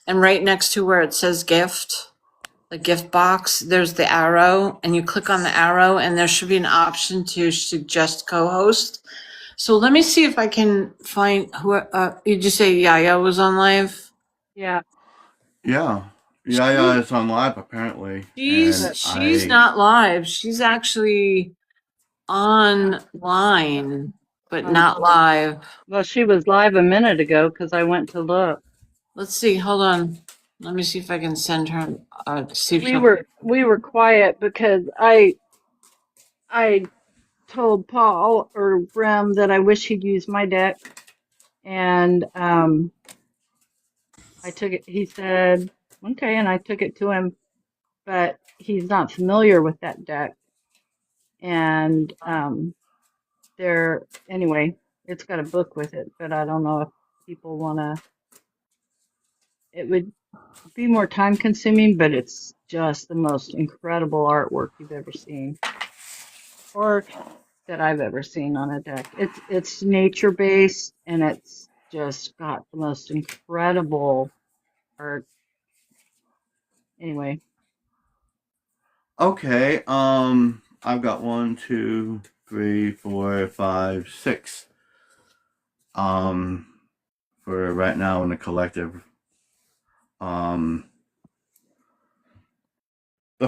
and right next to where it says gift, the gift box, there's the arrow and you click on the arrow and there should be an option to suggest co-host. So let me see if I can find who, you just say Yaya was on live? Yeah, Yeah. Yeah, it's on live apparently. And She's not live. She's actually online, but not live. well, she was live a minute ago because I went to look. Let's see. Hold on. Let me see if I can send her. See if We were quiet because I told Paul or Rem that I wish he'd use my deck, and I took it. He said okay, and I took it to him, but he's not familiar with that deck, and there anyway. It's got a book with it, but I don't know if people want to. It would be more time consuming, but it's just the most incredible artwork you've ever seen, or that I've ever seen on a deck. It's nature based and it's just got the most incredible art. Anyway, okay. I've got 1, 2, 3, 4, 5, 6. For right now in the collective. The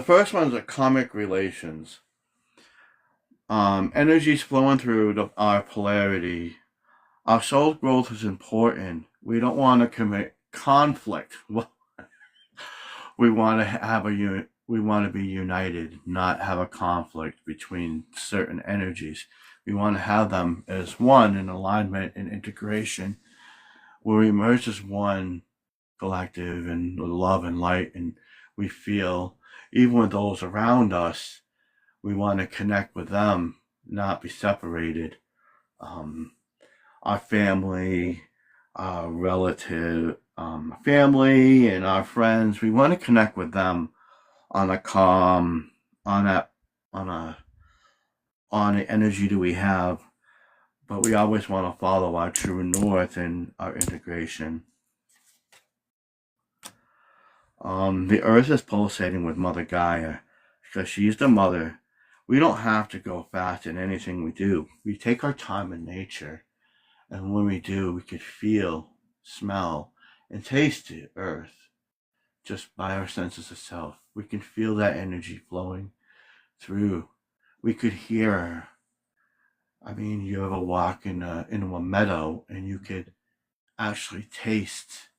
first one's a karmic relations. Energy's flowing through our polarity. Our soul growth is important. We don't want to commit conflict. We want to have we want to be united, not have a conflict between certain energies. We want to have them as one in alignment and integration, where we emerge as one collective and love and light, and we feel, even with those around us, we want to connect with them, not be separated. Our family, our relative, family, and our friends, we want to connect with them on a calm, on the energy that we have, but we always want to follow our true north and our integration. The earth is pulsating with Mother Gaia because she's the mother. We don't have to go fast in anything we do. We take our time in nature, and when we do, we could feel, smell, and taste the earth just by our senses of self. We can feel that energy flowing through. We could hear her. I mean, you ever walk in a meadow and you could actually taste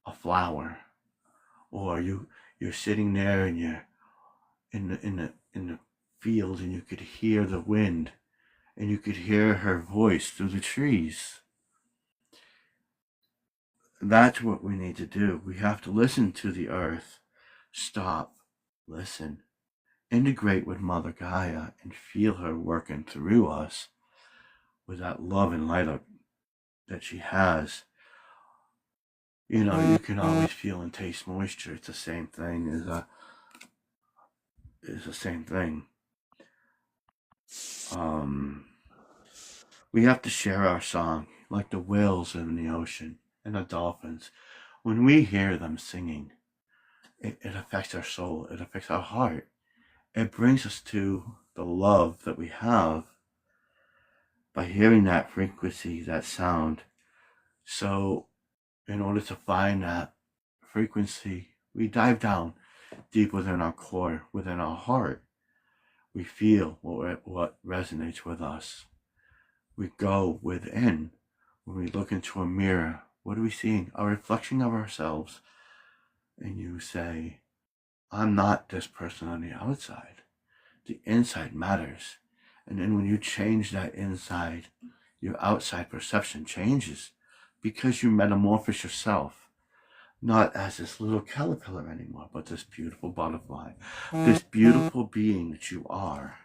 a flower, or you're sitting there and you're in the field and you could hear the wind and you could hear her voice through the trees. That's what we need to do. We have to listen to the earth. Stop, listen, integrate with Mother Gaia and feel her working through us with that love and light up that she has. You know, you can always feel and taste moisture. It's the same thing is the same thing. We have to share our song like the whales in the ocean and the dolphins. When we hear them singing, it affects our soul. It affects our heart. It brings us to the love that we have by hearing that frequency, that sound. So in order to find that frequency, we dive down deep within our core, within our heart. We feel what resonates with us. We go within. When we look into a mirror, what are we seeing? A reflection of ourselves. And you say, I'm not this person on the outside. The inside matters. And then when you change that inside, your outside perception changes because you metamorphose yourself, not as this little caterpillar anymore, but this beautiful butterfly, this beautiful being that you are.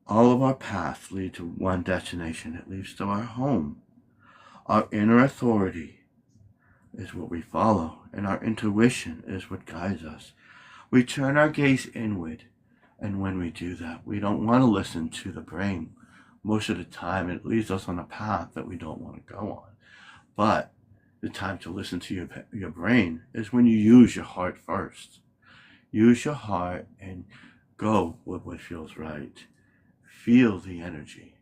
All of our paths lead to one destination. It leads to our home, our inner authority, is what we follow, and our intuition is what guides us. We turn our gaze inward, and when we do that, we don't want to listen to the brain. Most of the time, it leads us on a path that we don't want to go on. But the time to listen to your brain is when you use your heart first. Use your heart and go with what feels right. Feel the energy.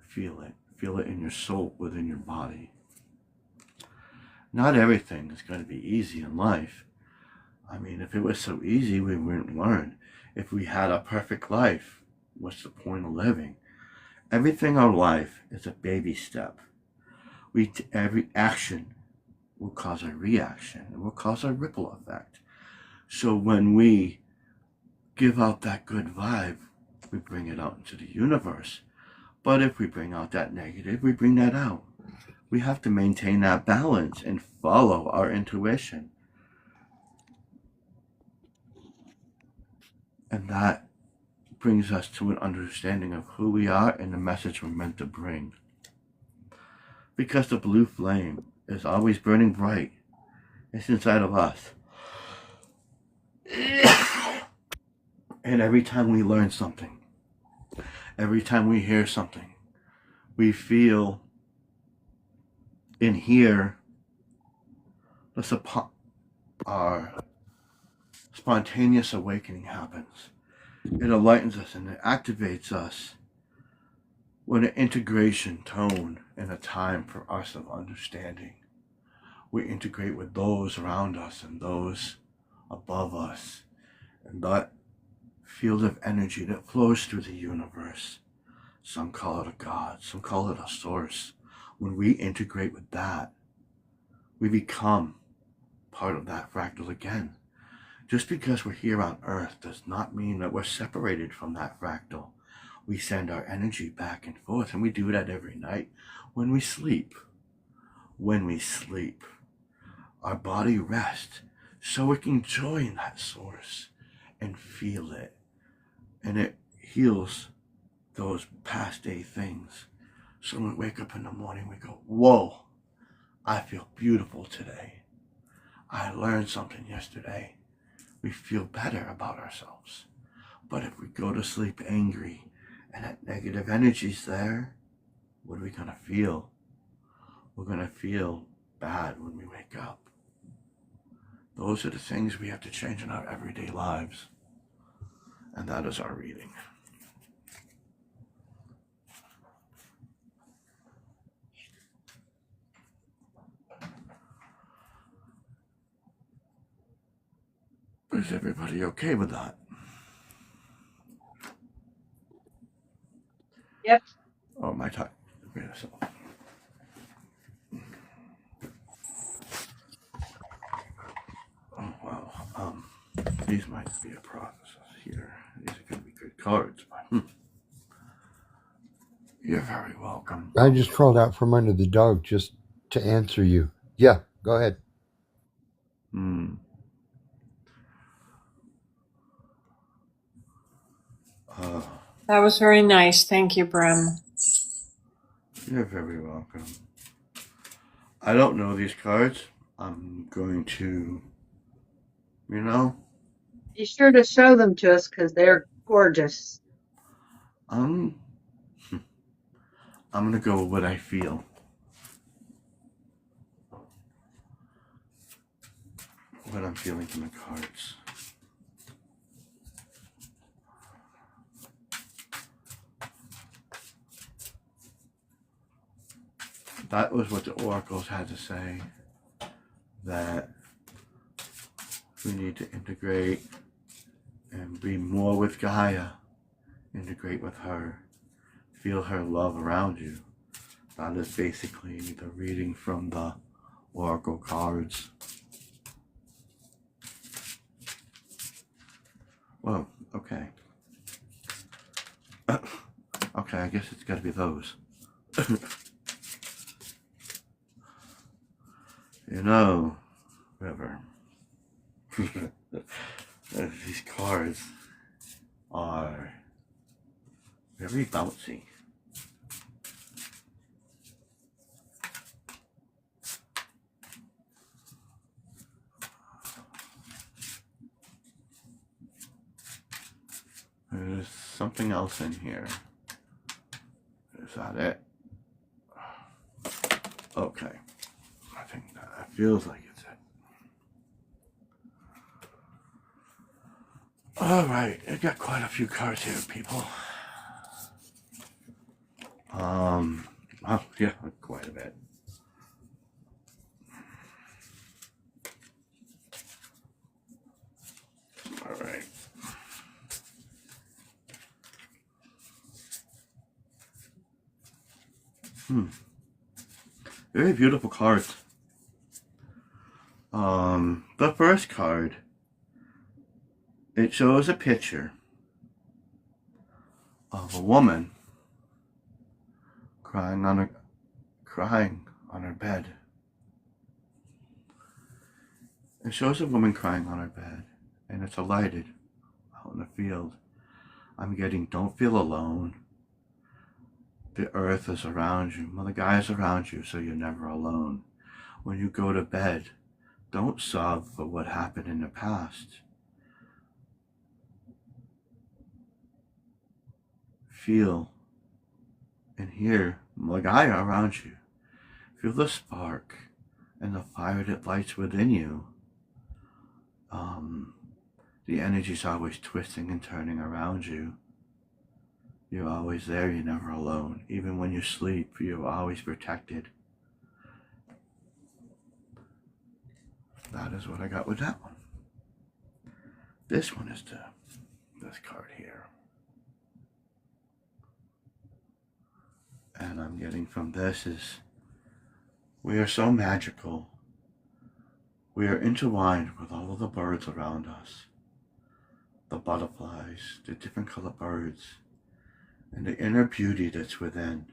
Feel it. Feel it in your soul, within your body. Not everything is going to be easy in life. I mean, if it was so easy, we wouldn't learn. If we had a perfect life, what's the point of living? Everything in life is a baby step. Every action will cause a reaction. It will cause a ripple effect. So when we give out that good vibe, we bring it out into the universe. But if we bring out that negative, we bring that out. We have to maintain that balance and follow our intuition. And that brings us to an understanding of who we are and the message we're meant to bring. Because the blue flame is always burning bright. It's inside of us. And every time we learn something, every time we hear something, we feel and hear our spontaneous awakening happens. It enlightens us and it activates us with an integration tone and a time for us of understanding. We integrate with those around us and those above us, and that field of energy that flows through the universe. Some call it a God, some call it a source. When we integrate with that, we become part of that fractal again. Just because we're here on Earth does not mean that we're separated from that fractal. We send our energy back and forth, and we do that every night when we sleep. When we sleep, our body rests so we can join that source and feel it. And it heals those past day things. So when we wake up in the morning, we go, whoa, I feel beautiful today. I learned something yesterday. We feel better about ourselves. But if we go to sleep angry and that negative energy's there, what are we going to feel? We're going to feel bad when we wake up. Those are the things we have to change in our everyday lives. And that is our reading. Is everybody okay with that? Yep. Oh, my time. Okay, so. Oh, wow. These might be a process here. These are going to be good cards. But, You're very welcome. I just crawled out from under the dog just to answer you. Yeah, go ahead. That was very nice. Thank you, Brim. You're very welcome. I don't know these cards. I'm going to, Be sure to show them to us because they're gorgeous. I'm going to go with what I feel. What I'm feeling from the cards. That was what the oracles had to say. That we need to integrate and be more with Gaia. Integrate with her. Feel her love around you. That is basically the reading from the oracle cards. Whoa, okay. Okay, I guess it's got to be those. River. These cards are very bouncy. There's something else in here. Is that it? Okay. I think that feels like it's it. Alright, I got quite a few cards here, people. Oh, yeah, quite a bit. Alright. Very beautiful cards. The first card, it shows a picture of a woman crying on her bed. It shows a woman crying on her bed, and it's lighted out in the field. I'm getting, don't feel alone. The earth is around you. Mother Gaia is around you, so you're never alone. When you go to bed, don't sob for what happened in the past. Feel and hear Mother Gaia around you. Feel the spark and the fire that lights within you. The energy's always twisting and turning around you. You're always there, you're never alone. Even when you sleep, you're always protected. That is what I got with that one. This one is this card here. And I'm getting from this is, we are so magical. We are intertwined with all of the birds around us. The butterflies, the different color birds, and the inner beauty that's within.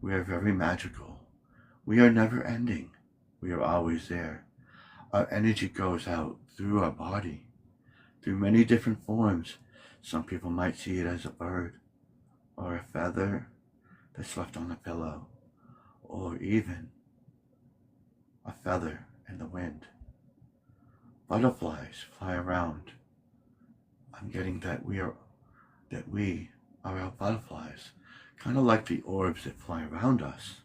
We are very magical. We are never ending. We are always there. Our energy goes out through our body, through many different forms. Some people might see it as a bird, or a feather that's left on a pillow, or even a feather in the wind. Butterflies fly around. I'm getting that we are our butterflies, kind of like the orbs that fly around us.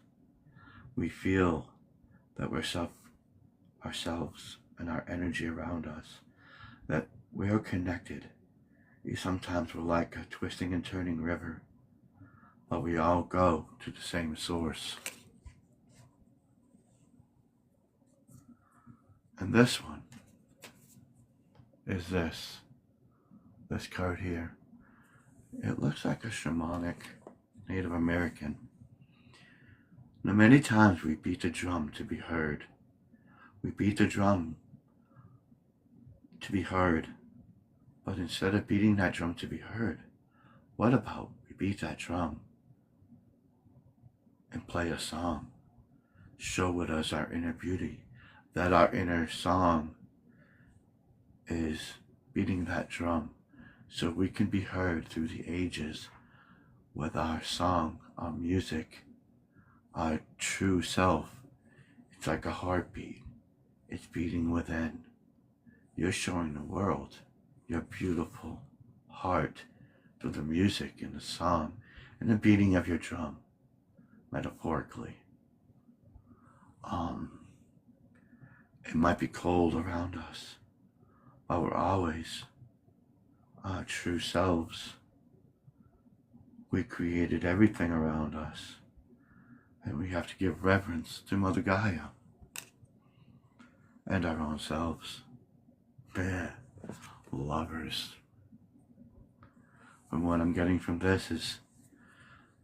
We feel that we're ourselves and our energy around us, that we are connected. Sometimes we're like a twisting and turning river, but we all go to the same source. And this one is this card here. It looks like a shamanic Native American. Now, many times we beat the drum to be heard. We beat the drum to be heard. But instead of beating that drum to be heard, what about we beat that drum and play a song? Show with us our inner beauty, that our inner song is beating that drum so we can be heard through the ages with our song, our music, our true self. It's like a heartbeat. It's beating within. You're showing the world your beautiful heart through the music and the song and the beating of your drum, metaphorically. It might be cold around us, but we're always our true selves. We created everything around us, and we have to give reverence to Mother Gaia and our own selves. Lovers. And what I'm getting from this is,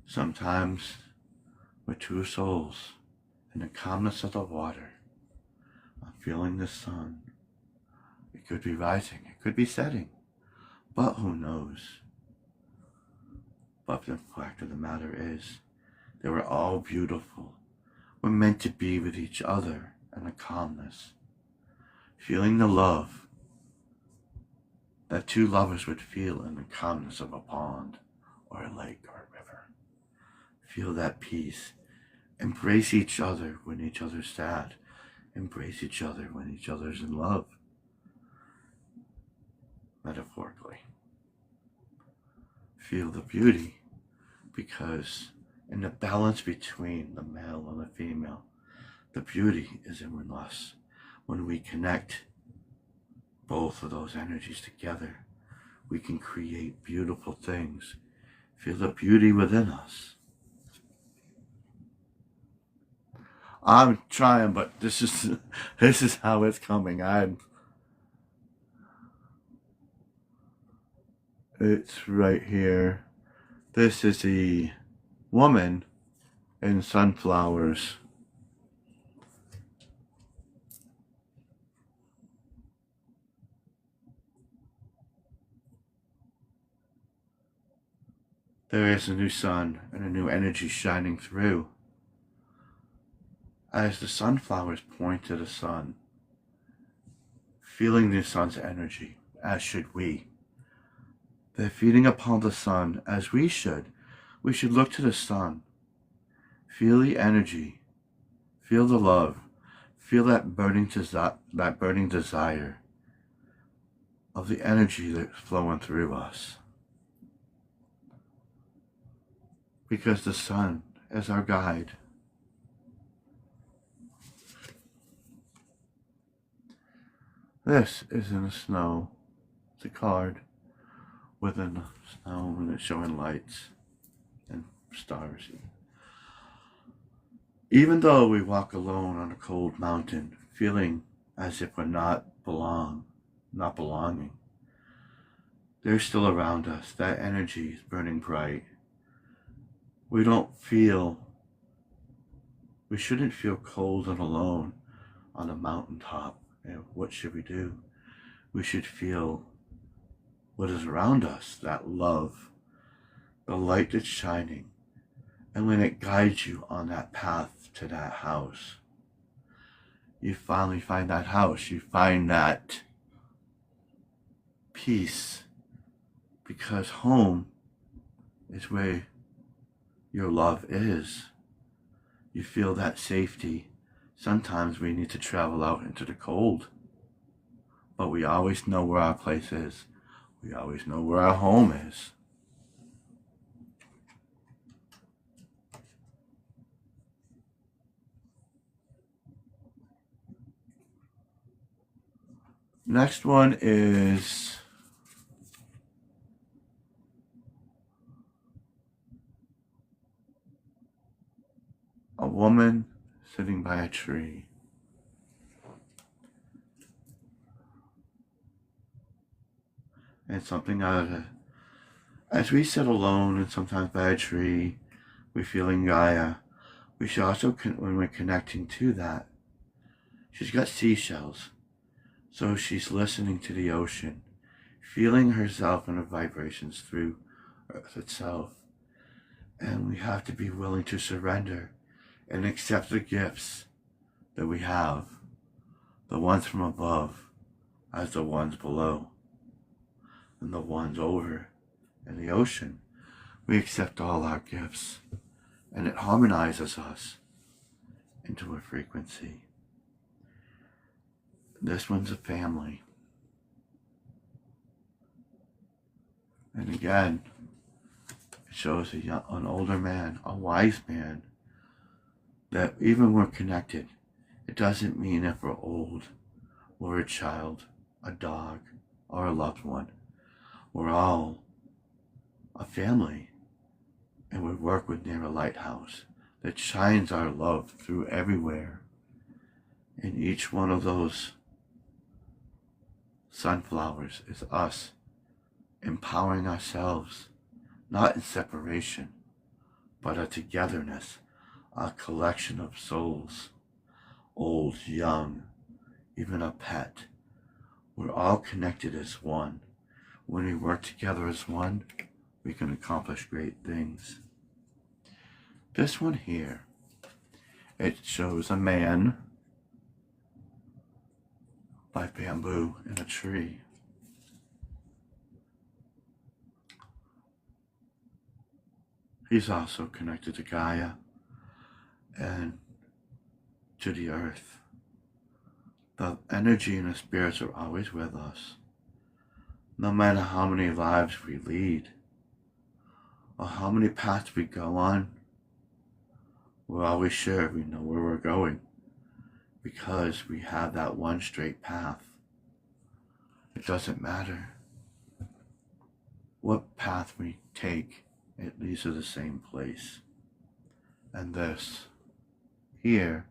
sometimes we're two souls in the calmness of the water. I'm feeling the sun. It could be rising, it could be setting, but who knows? But the fact of the matter is, they were all beautiful. We're meant to be with each other in the calmness, feeling the love that two lovers would feel in the calmness of a pond or a lake or a river. Feel that peace. Embrace each other when each other's sad. Embrace each other when each other's in love. Metaphorically. Feel the beauty, because in the balance between the male and the female, the beauty is in us. When we connect both of those energies together, we can create beautiful things. Feel the beauty within us. I'm trying, but this is how it's coming. It's right here. This is the woman in sunflowers. There is a new sun and a new energy shining through. As the sunflowers point to the sun, feeling the sun's energy, as should we. They're feeding upon the sun as we should. We should look to the sun. Feel the energy. Feel the love. Feel that burning desire of the energy that's flowing through us. Because the sun is our guide. This is in the snow. It's a card within the snow, and it's showing lights and stars. Even though we walk alone on a cold mountain, feeling as if we're not belonging, they're still around us. That energy is burning bright. We shouldn't feel cold and alone on a mountaintop. And what should we do? We should feel what is around us, that love, the light that's shining. And when it guides you on that path to that house, you finally find that house. You find that peace, because home is where your love is. You feel that safety. Sometimes we need to travel out into the cold, but we always know where our place is. We always know where our home is. Next one is a woman sitting by a tree. And something out of it. As we sit alone and sometimes by a tree, we're feeling Gaia. We should also, when we're connecting to that, she's got seashells. So she's listening to the ocean, feeling herself and her vibrations through Earth itself. And we have to be willing to surrender and accept the gifts that we have, the ones from above as the ones below, and the ones over in the ocean. We accept all our gifts, and it harmonizes us into a frequency. This one's a family. And again, it shows an older man, a wise man, that even we're connected, it doesn't mean if we're old, we're a child, a dog, or a loved one. We're all a family, and we work with near a lighthouse that shines our love through everywhere. And each one of those sunflowers is us empowering ourselves, not in separation, but a togetherness, a collection of souls, old, young, even a pet. We're all connected as one. When we work together as one, we can accomplish great things. This one here, it shows a man by bamboo in a tree. He's also connected to Gaia and to the earth. The energy and the spirits are always with us. No matter how many lives we lead, or how many paths we go on, we're always sure we know where we're going because we have that one straight path. It doesn't matter what path we take, it leads to the same place. And this here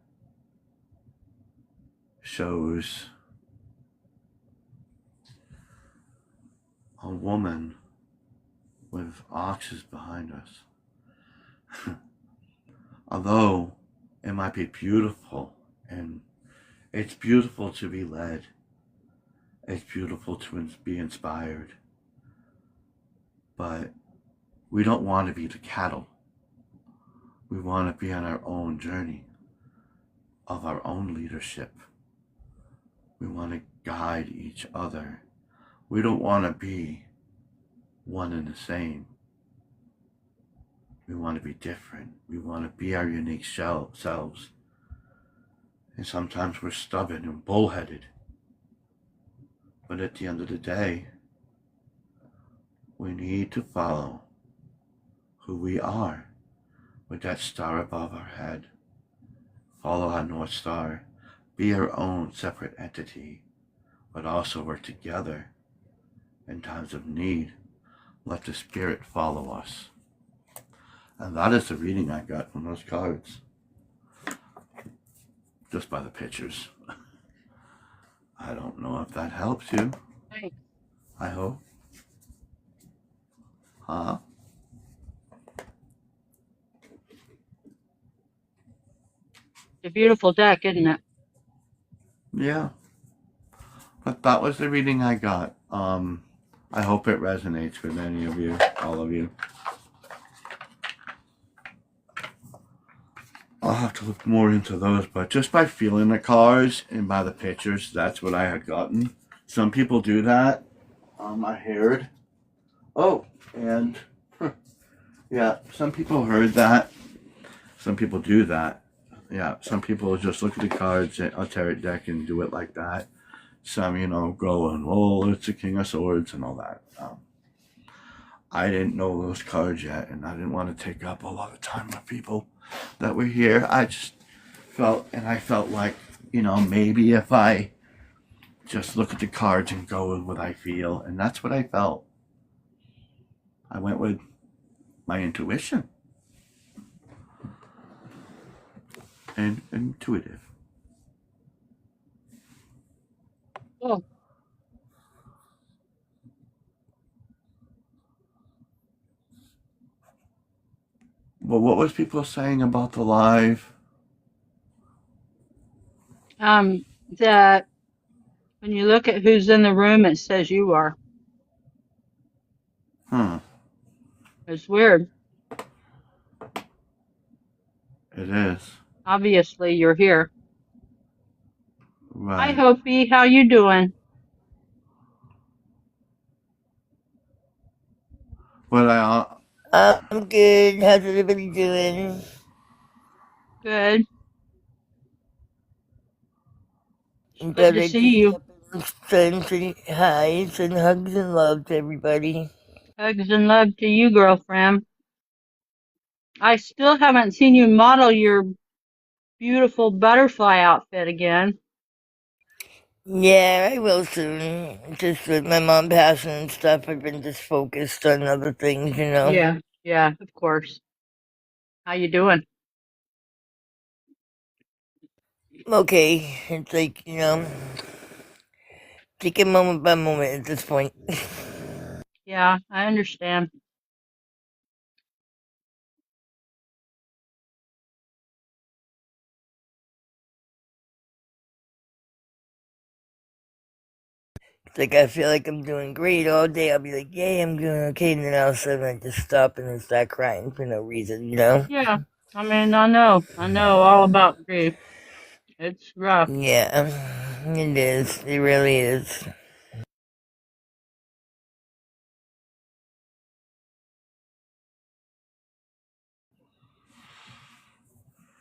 shows a woman with oxes behind us. Although it might be beautiful, and it's beautiful to be led, it's beautiful to be inspired, but we don't want to be the cattle. We want to be on our own journey of our own leadership. We want to guide each other. We don't want to be one and the same. We want to be different. We want to be our unique selves. And sometimes we're stubborn and bullheaded. But at the end of the day, we need to follow who we are with that star above our head. Follow our North Star. Be our own separate entity, but also work together in times of need. Let the Spirit follow us. And that is the reading I got from those cards. Just by the pictures. I don't know if that helps you. Thanks. I hope. Huh? It's a beautiful deck, isn't it? Yeah. But that was the reading I got. I hope it resonates with any of you, all of you. I'll have to look more into those, but just by feeling the cards and by the pictures, that's what I had gotten. Some people do that. I heard. Oh, and yeah, some people heard that. Some people do that. Yeah, some people just look at the cards, a tarot deck, and do it like that. Some, go and, oh, it's the King of Swords and all that. I didn't know those cards yet, and I didn't want to take up a lot of time with people that were here. I just felt like, maybe if I just look at the cards and go with what I feel, and that's what I felt. I went with my intuition and intuitive. Oh, Well, what was people saying about the live? that when you look at who's in the room, it says you are. It's weird. It is. Obviously, you're here. Hi, Right. Hopi. How you doing? Well, I'm good. How's everybody doing? Good. And Good thought to I'd see just you. step in and say hi, send hugs and love to everybody. Hugs and love to you, girlfriend. I still haven't seen you model your beautiful butterfly outfit again. Yeah, I will soon. Just with my mom passing and stuff, I've been just focused on other things, Yeah, of course. How you doing? Okay, it's like, take it moment by moment at this point. Yeah, I understand. It's like I feel like I'm doing great all day. I'll be like, yay, I'm doing okay. And then all of a sudden I just stop and then start crying for no reason, Yeah, I mean, I know all about grief. It's rough. Yeah, it is. It really is.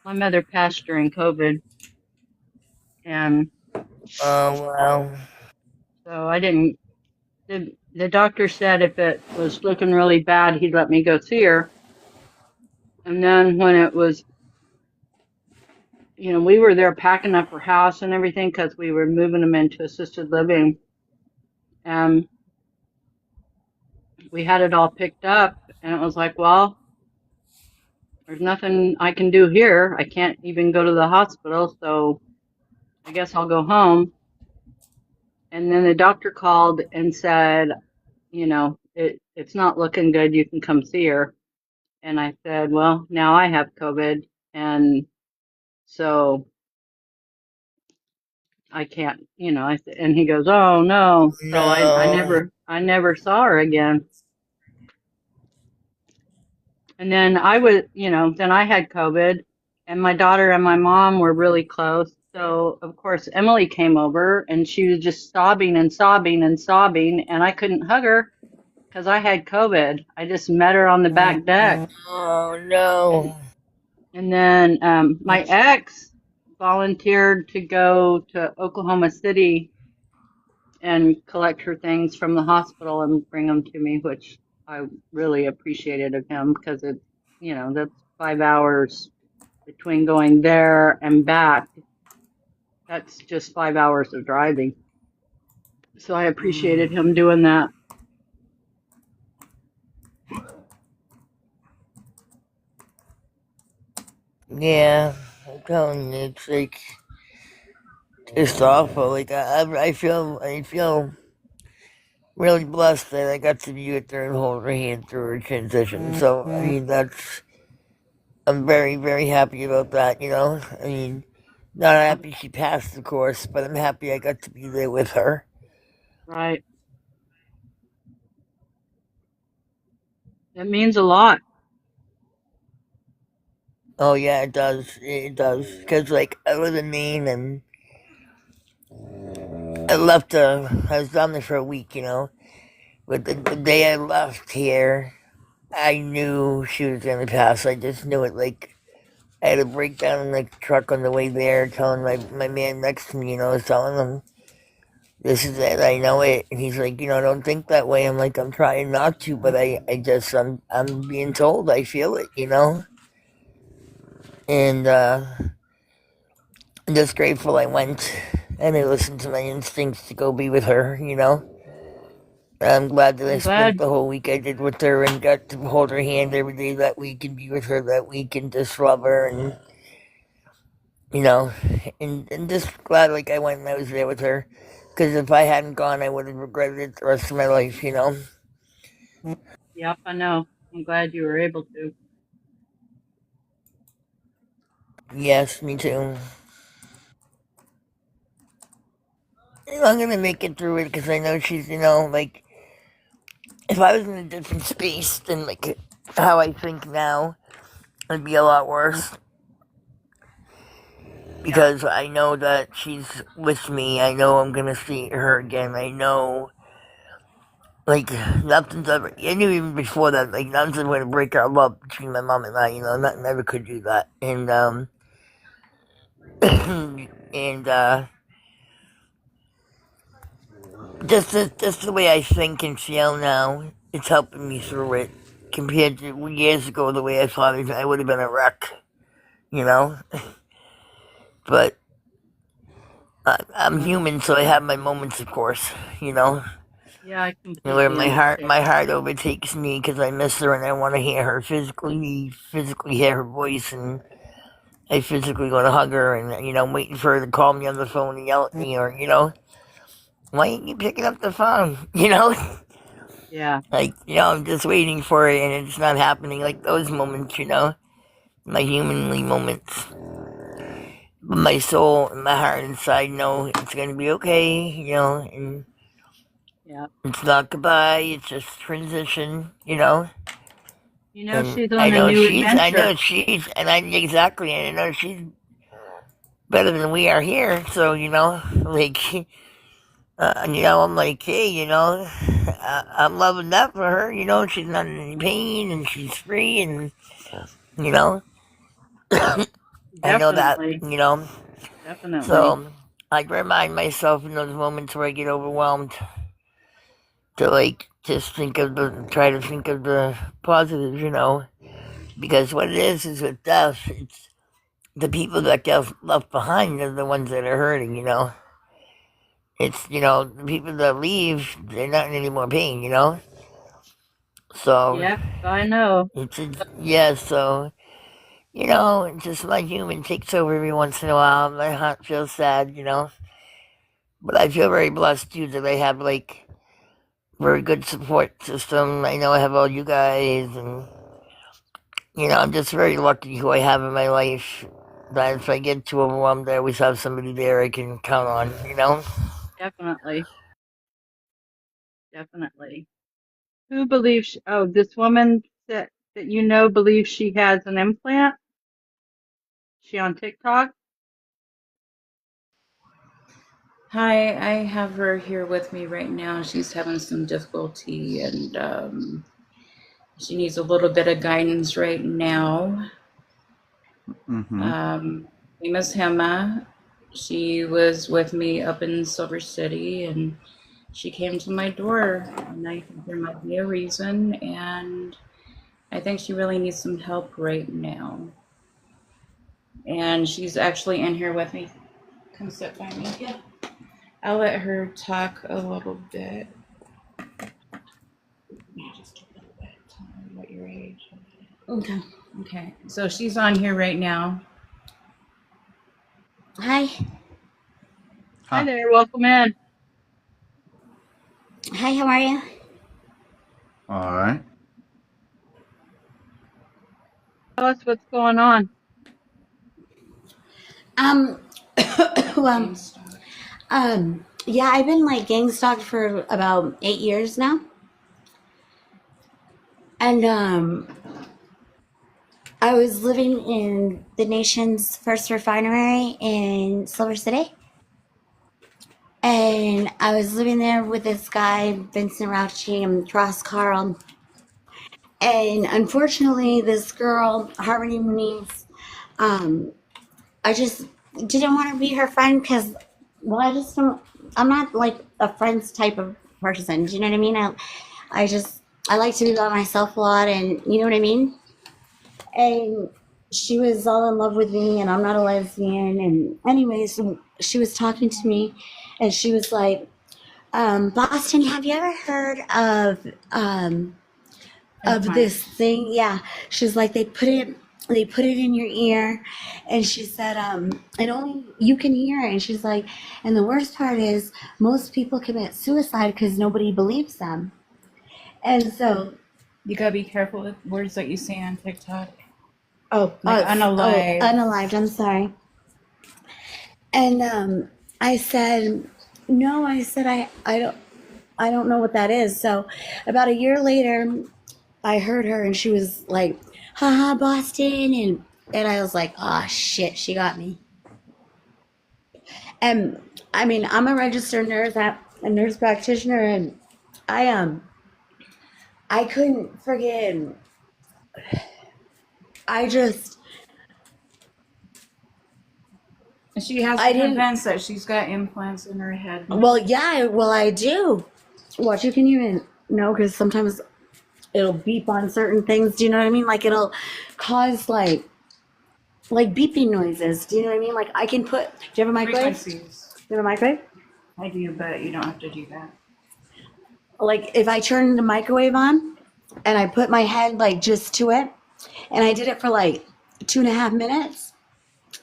My mother passed during COVID, and Oh, wow. so I didn't the doctor said if it was looking really bad, he'd let me go see her. And then when it was, we were there packing up her house and everything because we were moving them into assisted living. And we had it all picked up, and it was like, well, there's nothing I can do here. I can't even go to the hospital, so I guess I'll go home. And then the doctor called and said, it's not looking good. You can come see her. And I said, well, now I have COVID, and so I can't, and he goes, oh no. So No. I never saw her again. And then then I had COVID, and my daughter and my mom were really close. So of course Emily came over, and she was just sobbing and sobbing and sobbing, and I couldn't hug her because I had COVID. I just met her on the back deck. Oh no. And then my ex volunteered to go to Oklahoma City and collect her things from the hospital and bring them to me, which I really appreciated of him because that's 5 hours between going there and back. That's just 5 hours of driving. So I appreciated him doing that. Yeah, I'm telling you, it's like it's awful. Like I feel really blessed that I got to be with her and hold her hand through her transition. So I mean, I'm very very happy about that. I mean, not happy she passed, of course, but I'm happy I got to be there with her. Right. It means a lot. Oh yeah, it does. It does. Cause like I live in Maine and I left. I was down there for a week. But the day I left here, I knew she was gonna pass. I just knew it. Like I had a breakdown in the truck on the way there, telling my man next to me. I was telling him, "This is it. I know it." And he's like, "Don't think that way." I'm like, "I'm trying not to, but I'm being told. I feel it. And I'm just grateful I went and I listened to my instincts to go be with her. I'm glad that I I'm spent glad. the whole week I did with her and got to hold her hand every day that week and be with her that week and just love her and you know and just glad like I went and I was there with her because if I hadn't gone I would have regretted it the rest of my life. Yep, I know. I'm glad you were able to. Yes, me too. I'm gonna make it through it because I know she's like if I was in a different space than like how I think now it'd be a lot worse. Because I know that she's with me. I know I'm gonna see her again. I know, like, nothing's ever. I knew even before that, like, nothing's ever gonna break our love between my mom and I. Nothing ever could do that. And and just the way I think and feel now, it's helping me through it. Compared to years ago, the way I thought I would have been a wreck. You know, but I'm human, so I have my moments, of course. You know. Yeah, I Where completely my heart overtakes me because I miss her and I want to hear her physically hear her voice, and I physically want to hug her, and I'm waiting for her to call me on the phone and yell at me, or why ain't you picking up the phone? Yeah, Like I'm just waiting for it and it's not happening. Like those moments, my humanly moments. But my soul and my heart inside know it's gonna be okay, and yeah. it's not goodbye. It's just transition. And She's on a new adventure. and I know she's better than we are here. So, like, I'm like, hey, I'm loving that for her. She's not in any pain and she's free, and you know, I know that, Definitely, definitely. So I remind myself in those moments where I get overwhelmed to like just try to think of the positives, you know, because what it is with death, it's the people that get left behind are the ones that are hurting, you know. It's, you know, the people that leave, they're not in any more pain, you know. So Yep, I know. yeah, so you know, just my human takes over every once in a while. My heart feels sad, you know. But I feel very blessed too that I have like very good support system. I know I have all you guys, and you know, I'm just very lucky who I have in my life. That if I get too overwhelmed, I always have somebody there I can count on, you know. Definitely. Definitely. Who believes, oh, this woman that you know believes she has an implant? She on TikTok? Hi, I have her here with me right now. She's having some difficulty and she needs a little bit of guidance right now. Name is Hema. She was with me up in Silver City and she came to my door and I think there might be a reason and I think she really needs some help right now. And she's actually in here with me. Come sit by me. Yeah. I'll let her talk a little bit. Just a little bit. Tell her what your age. Okay. Okay. So she's on here right now. Hi. Hi there, welcome in. Hi, how are you? All right. Tell us what's going on. Well, yeah, I've been like gang stalked for about 8 years now. And I was living in the nation's first refinery in Silver City. And I was living there with this guy, Vincent Rauchi and Ross Carl. And unfortunately, this girl, Harmony Muniz, I just didn't want to be her friend because, well, I just don't, I'm not like a friends type of person. Do you know what I mean? I like to be by myself a lot, and you know what I mean? And she was all in love with me, and I'm not a lesbian. And anyways, she was talking to me, and she was like, Boston, have you ever heard of this thing? Yeah. She's like, they put it in your ear, and she said, and only you can hear it. And she's like, and the worst part is most people commit suicide because nobody believes them. And so you gotta be careful with words that you say on TikTok. Unalived. Unalived, I'm sorry. And I said, no, I said, I don't know what that is. So about a year later, I heard her and she was like, haha, Boston. And I was like, oh shit, she got me. And I mean, I'm a registered nurse, a nurse practitioner, and I couldn't forget. She has convinced that she's got implants in her head. Well, yeah, I do. Watch, you can even know because sometimes it'll beep on certain things. Do you know what I mean? Like it'll cause like beeping noises. Do you know what I mean? Like I can put. Do you have a microwave? Do you have a microwave? I do, but you don't have to do that. Like if I turn the microwave on and I put my head like just to it, and I did it for like 2.5 minutes.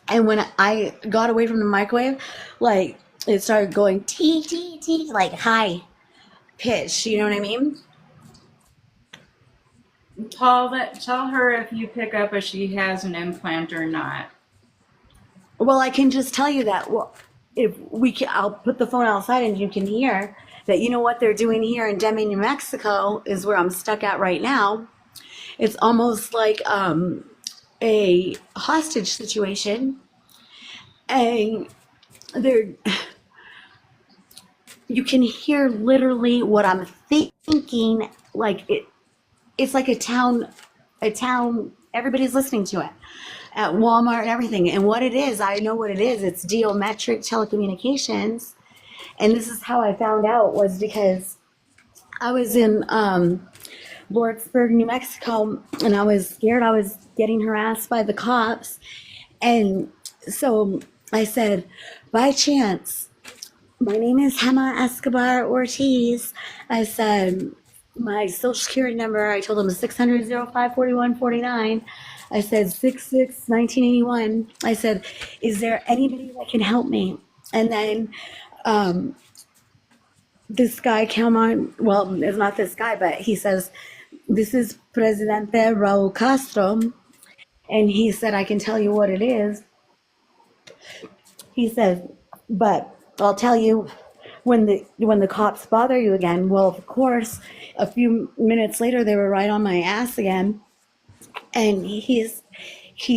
And when I got away from the microwave, like it started going tee, tee, tee, like high pitch. You know what I mean? Tell her if you pick up if she has an implant or not. Well, I can just tell you that. Well, I'll put the phone outside and you can hear that. You know what they're doing here in Deming, New Mexico, is where I'm stuck at right now. It's almost like a hostage situation, and you can hear literally what I'm thinking. Like it's like a town. Everybody's listening to it at Walmart and everything. And what it is, I know what it is. It's Geometric Telecommunications, and this is how I found out was because I was in Lordsburg, New Mexico, and I was scared I was getting harassed by the cops. And so I said, by chance, my name is Hema Escobar Ortiz. I said, my social security number, I told them 600-05-4149. I said, 66-1981. I said, is there anybody that can help me? And then this guy came on, well, it's not this guy, but he says, this is Presidente Raul Castro. And he said, I can tell you what it is. He said, but I'll tell you when the cops bother you again. Well, of course, a few minutes later, they were right on my ass again. And he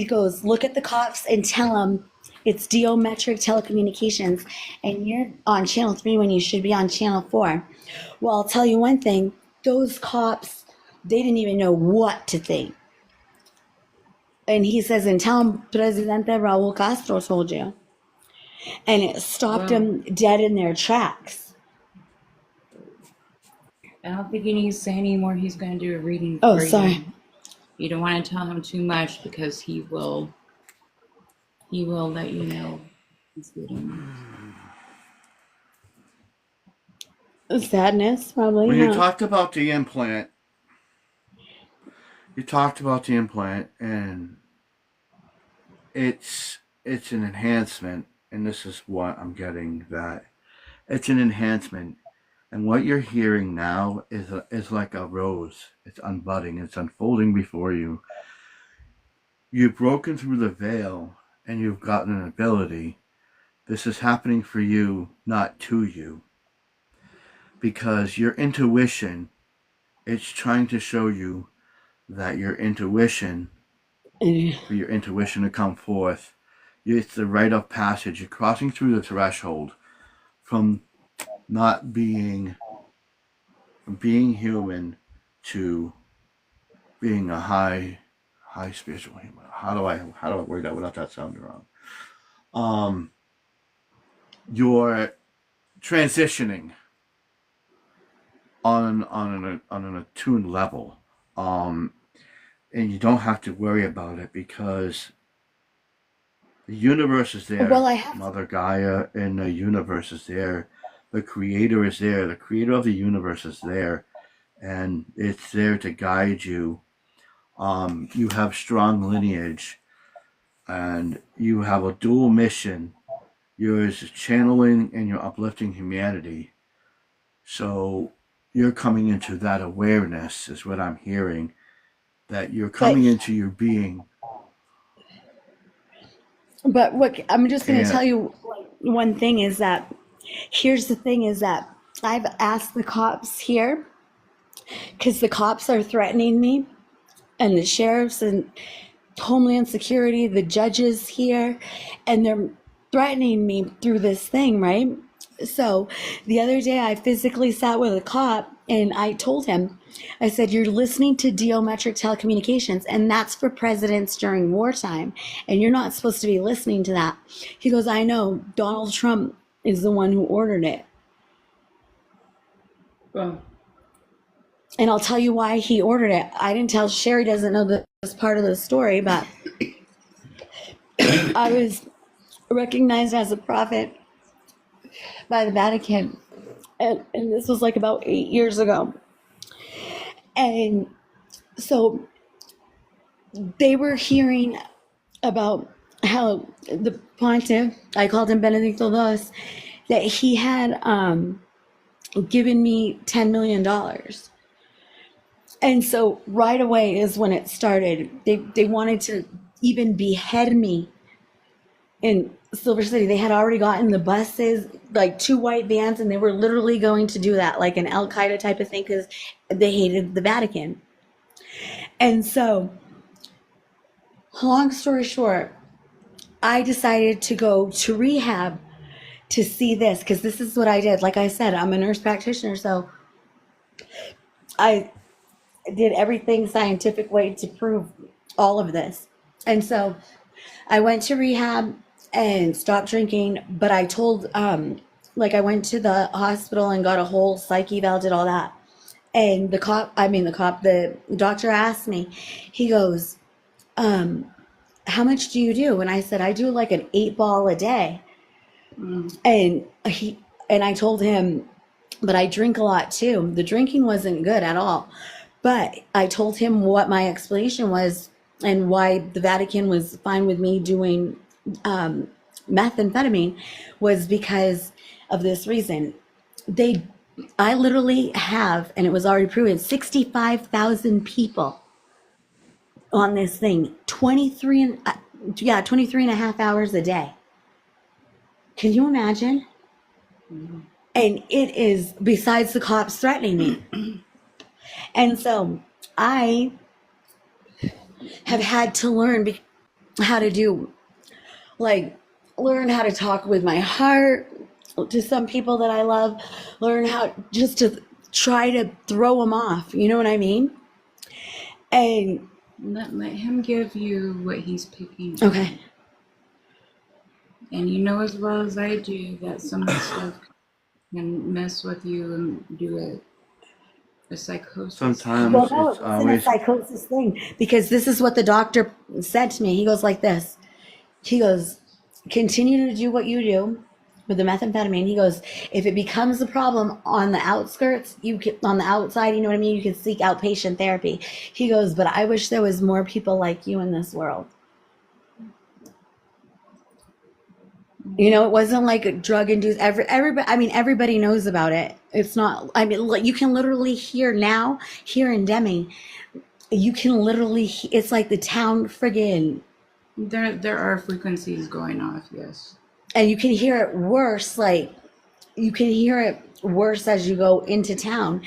goes, look at the cops and tell them it's Geometric Telecommunications, and you're on channel 3 when you should be on channel 4. Well, I'll tell you one thing, those cops, they didn't even know what to think. And he says, and tell him Presidente Raul Castro told you. And it stopped them dead in their tracks. I don't think he needs to say any more. He's going to do a reading Oh, for sorry. you. You don't want to tell him too much because he will let you know he's getting. Sadness, probably. When Yeah. you talked about the implant, and it's an enhancement, and this is what I'm getting, that it's an enhancement, and what you're hearing now is like a rose. It's unbudding, it's unfolding before you. You've broken through the veil, and you've gotten an ability. This is happening for you, not to you, because your intuition, it's trying to show you that your intuition, for your intuition to come forth, it's the rite of passage. You're crossing through the threshold from not being, from being human to being a high spiritual human. How do I word that without that sounding wrong? You're transitioning on an attuned level, and you don't have to worry about it because the universe is there. Well, I have. Mother Gaia and the universe is there. The creator is there. The creator of the universe is there, and it's there to guide you. You have strong lineage, and you have a dual mission. Yours is channeling and you're uplifting humanity. So you're coming into that awareness, is what I'm hearing, that you're coming into your being. But what I'm just going to And tell you one thing is that here's the thing is that I've asked the cops here because the cops are threatening me, and the sheriffs and Homeland Security, the judges here, and they're threatening me through this thing, right? So the other day I physically sat with a cop and I told him, I said, you're listening to Geometric Telecommunications, and that's for presidents during wartime, and you're not supposed to be listening to that. He goes, I know, Donald Trump is the one who ordered it. Well, And I'll tell you why he ordered it. I didn't tell, Sherry doesn't know this part of the story, but I was recognized as a prophet by the Vatican. And this was like about 8 years ago. And so they were hearing about how the pontiff, I called him Benedicto II, that he had given me $10 million. And so right away is when it started. They wanted to even behead me in Silver City. They had already gotten the buses, like 2 white vans, and they were literally going to do that, like an Al Qaeda type of thing, because they hated the Vatican. And so, long story short, I decided to go to rehab to see this, because this is what I did. Like I said, I'm a nurse practitioner, so I did everything scientific way to prove all of this. And so I went to rehab and stopped drinking, but I told, I went to the hospital and got a whole psych eval, did all that. And the doctor asked me, he goes, how much do you do? And I said, I do like an 8-ball a day. And I told him, but I drink a lot too. The drinking wasn't good at all. But I told him what my explanation was and why the Vatican was fine with me doing methamphetamine was because of this reason. I literally have, and it was already proven, 65,000 people on this thing, 23 and a half hours a day. Can you imagine? And it is, besides the cops threatening me. And so I have had to learn how to do, like, learn how to talk with my heart to some people that I love, learn how just to try to throw them off. You know what I mean? And let him give you what he's picking. Okay. And you know as well as I do that some of the stuff can mess with you and do a psychosis. Sometimes Well, no, it's it wasn't a always psychosis thing, because this is what the doctor said to me. He goes like this. He goes, continue to do what you do with the methamphetamine. He goes, if it becomes a problem on the outskirts, on the outside, you know what I mean? You can seek outpatient therapy. He goes, but I wish there was more people like you in this world. You know, it wasn't like a drug induced. Everybody knows about it. It's not. I mean, you can literally hear now here in Deming. You can literally. It's like the town friggin'. There are frequencies going off. Yes. And you can hear it worse. Like you can hear it worse as you go into town.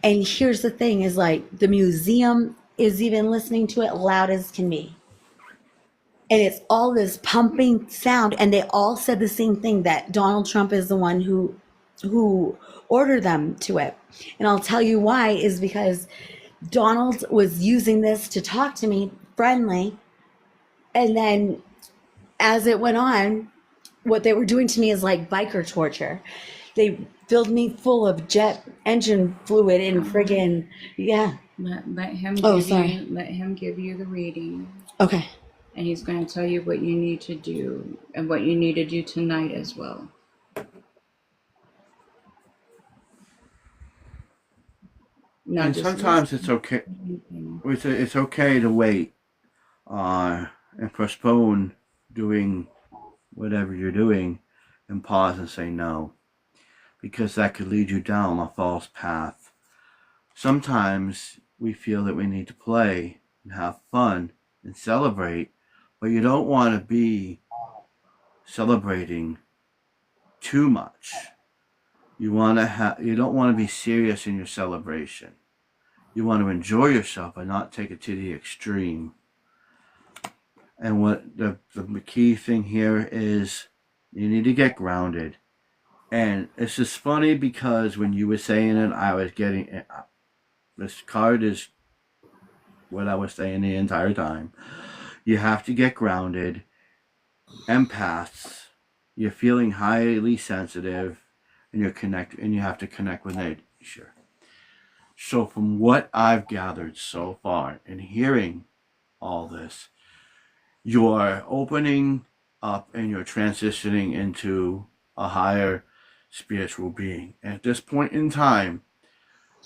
And here's the thing: is like the museum is even listening to it loud as can be. And it's all this pumping sound, and they all said the same thing, that Donald Trump is the one who ordered them to it. And I'll tell you why, is because Donald was using this to talk to me friendly, and then as it went on, what they were doing to me is like biker torture. They filled me full of jet engine fluid and friggin' Let him. Let him give you the reading. Okay. And he's going to tell you what you need to do and what you need to do tonight as well. And sometimes it's okay. It's okay to wait and postpone doing whatever you're doing and pause and say no, because that could lead you down a false path. Sometimes we feel that we need to play and have fun and celebrate, but you don't want to be celebrating too much. You don't want to be serious in your celebration. You want to enjoy yourself but not take it to the extreme. And what the key thing here is, you need to get grounded. And it's just funny because when you were saying it, I was getting it. This card is what I was saying the entire time. You have to get grounded. Empaths, you're feeling highly sensitive, and you have to connect with nature. So from what I've gathered so far in hearing all this, you're opening up and you're transitioning into a higher spiritual being. And at this point in time,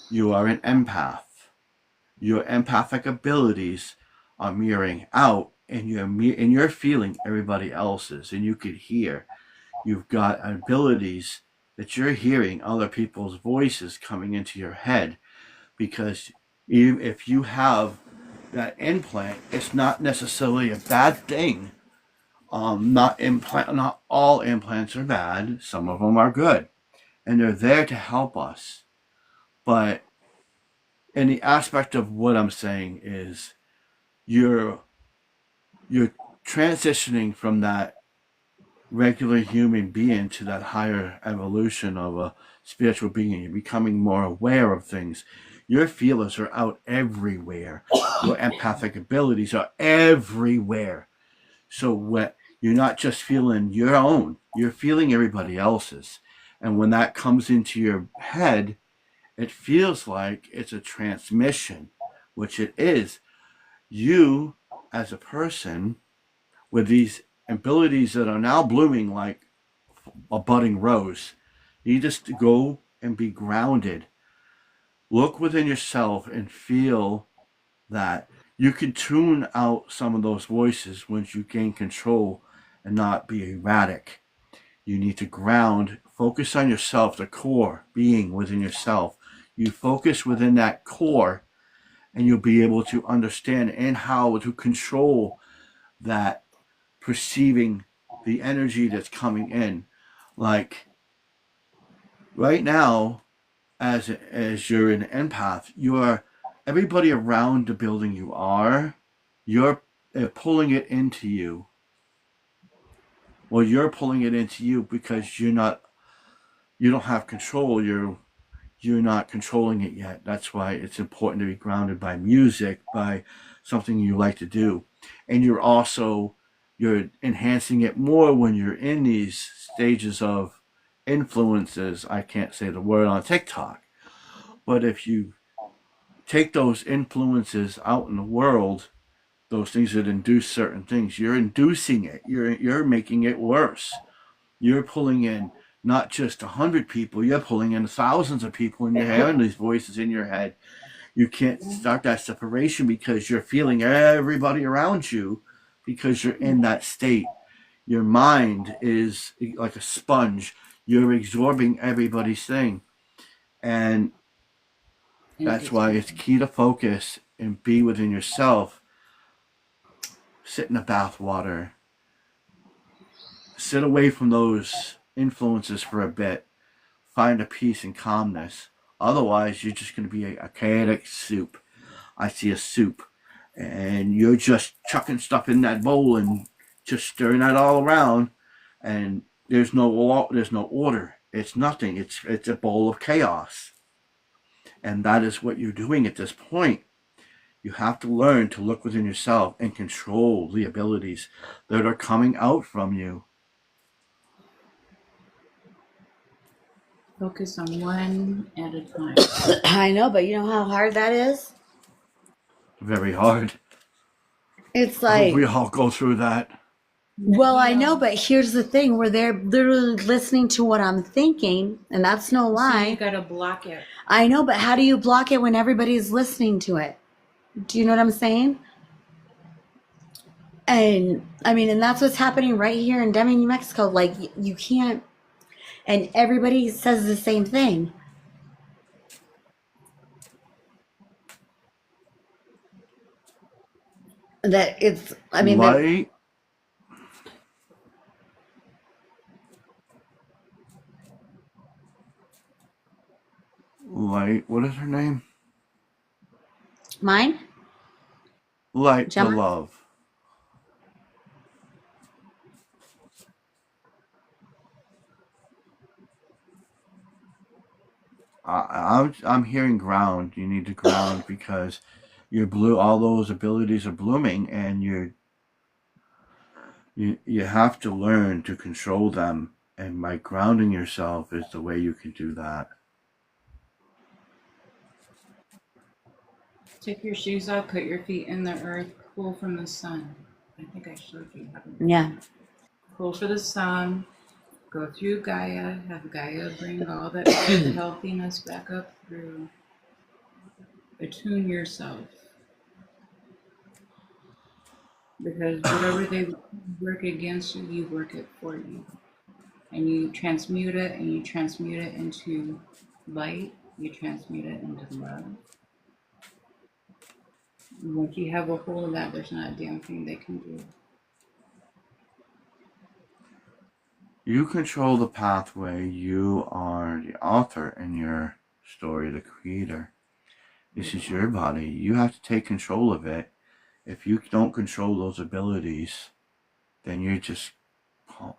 you are an empath. Your empathic abilities are mirroring out, and you're feeling everybody else's, and you could hear. You've got abilities that you're hearing other people's voices coming into your head, because even if you have that implant, it's not necessarily a bad thing. Not all implants are bad. Some of them are good, and they're there to help us. But in the aspect of what I'm saying is, you're transitioning from that regular human being to that higher evolution of a spiritual being. You're becoming more aware of things. Your feelers are out everywhere. Your empathic abilities are everywhere. So you're not just feeling your own, you're feeling everybody else's. And when that comes into your head it feels like it's a transmission, which it is. You, as a person, with these abilities that are now blooming like a budding rose, you need just to go and be grounded. Look within yourself and feel that you can tune out some of those voices once you gain control and not be erratic. You need to ground, focus on yourself, the core being within yourself. You focus within that core, and you'll be able to understand and how to control that perceiving the energy that's coming in. Like right now, as you're an empath, you are everybody around the building you're pulling it into you. Well, you're pulling it into you because you don't have control. You're not controlling it yet. That's why it's important to be grounded by music, by something you like to do. And you're enhancing it more when you're in these stages of influences. I can't say the word on TikTok, but if you take those influences out in the world, those things that induce certain things, you're inducing it. You're making it worse. You're pulling in not just 100 people, you're pulling in thousands of people, and you're having these voices in your head. You can't start that separation because you're feeling everybody around you because you're in that state. Your mind is like a sponge. You're absorbing everybody's thing. And that's why it's key to focus and be within yourself. Sit in the bath water. Sit away from those influences for a bit. Find a peace and calmness. Otherwise, you're just going to be a chaotic soup. I see a soup, and you're just chucking stuff in that bowl and just stirring that all around, and there's no order. It's nothing. It's a bowl of chaos, and that is what you're doing at this point. You have to learn to look within yourself and control the abilities that are coming out from you. Focus on one at a time. I know, but you know how hard that is? Very hard. It's like, We all go through that. well, I know, but here's the thing where they're literally listening to what I'm thinking, and that's no So you lie. gotta block it. I know, but how do you block it when everybody's listening to it? Do you know what I'm saying? And I mean, and that's what's happening right here in Deming, New Mexico. Like, you can't, and everybody says the same thing. That it's, I mean, that Light, what is her name? mine, Light the Gemma. love. I'm hearing ground. You need to ground because all those abilities are blooming, and you have to learn to control them. And by grounding yourself is the way you can do that. Take your shoes off, put your feet in the earth, pull from the sun. I think I showed you how to do Yeah. that. Pull for the sun, go through Gaia, have Gaia bring all that healthiness back up through. Attune yourself. Because whatever they work against you, you work it for you. And you transmute it, and you transmute it into light, you transmute it into love. Once you have a hold of that, there's not a damn thing they can do. You control the pathway. You are the author in your story, the creator. This is your body. You have to take control of it. If you don't control those abilities, then you're going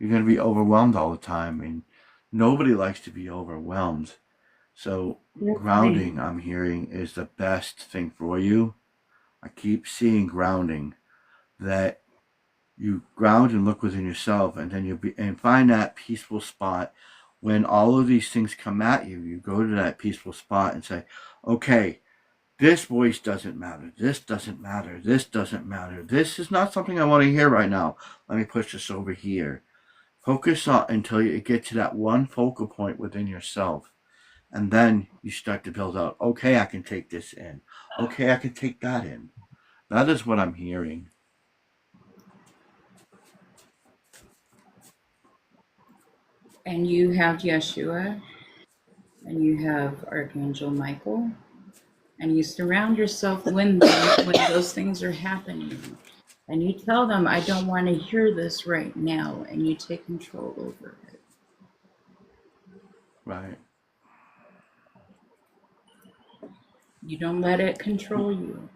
to be overwhelmed all the time. And nobody likes to be overwhelmed. So grounding, I'm hearing, is the best thing for you. I keep seeing grounding, that you ground and look within yourself, and then and find that peaceful spot when all of these things come at you, you go to that peaceful spot and say, okay, this voice doesn't matter. This doesn't matter. This doesn't matter. This is not something I want to hear right now. Let me push this over here. Focus on until you get to that one focal point within yourself. And then you start to build out, okay, I can take this in. Okay, I can take that in. That is what I'm hearing. And you have Yeshua, and you have Archangel Michael, and you surround yourself when those things are happening. And you tell them, I don't want to hear this right now, and you take control over it. Right. You don't let it control you.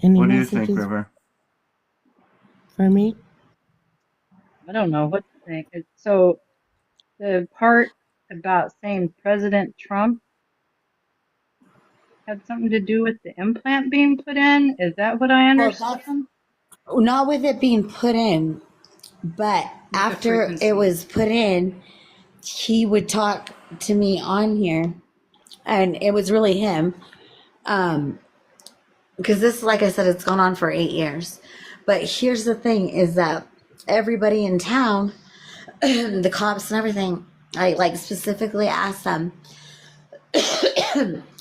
Any What do you think, messages River? for me? I don't know what to think. So the part about saying President Trump had something to do with the implant being put in. Is that what I Well, that's understand? not with it being put in, but The after it frequency. was put in, he would talk to me on here, and it was really him. Because this, like I said, it's gone on for 8 years. But here's the thing: is that everybody in town, the cops and everything, I like specifically asked them,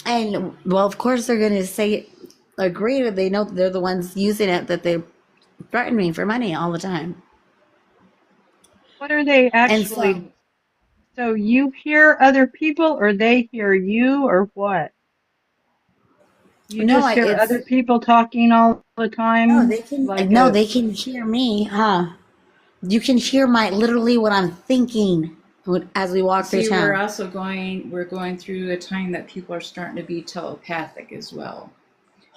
and well, of course they're gonna say agree, or they know they're the ones using it, that they threaten me for money all the time. What are they And so, actually? So you hear other people, or they hear you, or what? You no, just hear it's other people talking all the no, time, they can like no, a. they can hear me, huh? You can hear my literally what I'm thinking as we walk through See, we're town. also going through a time that people are starting to be telepathic as well.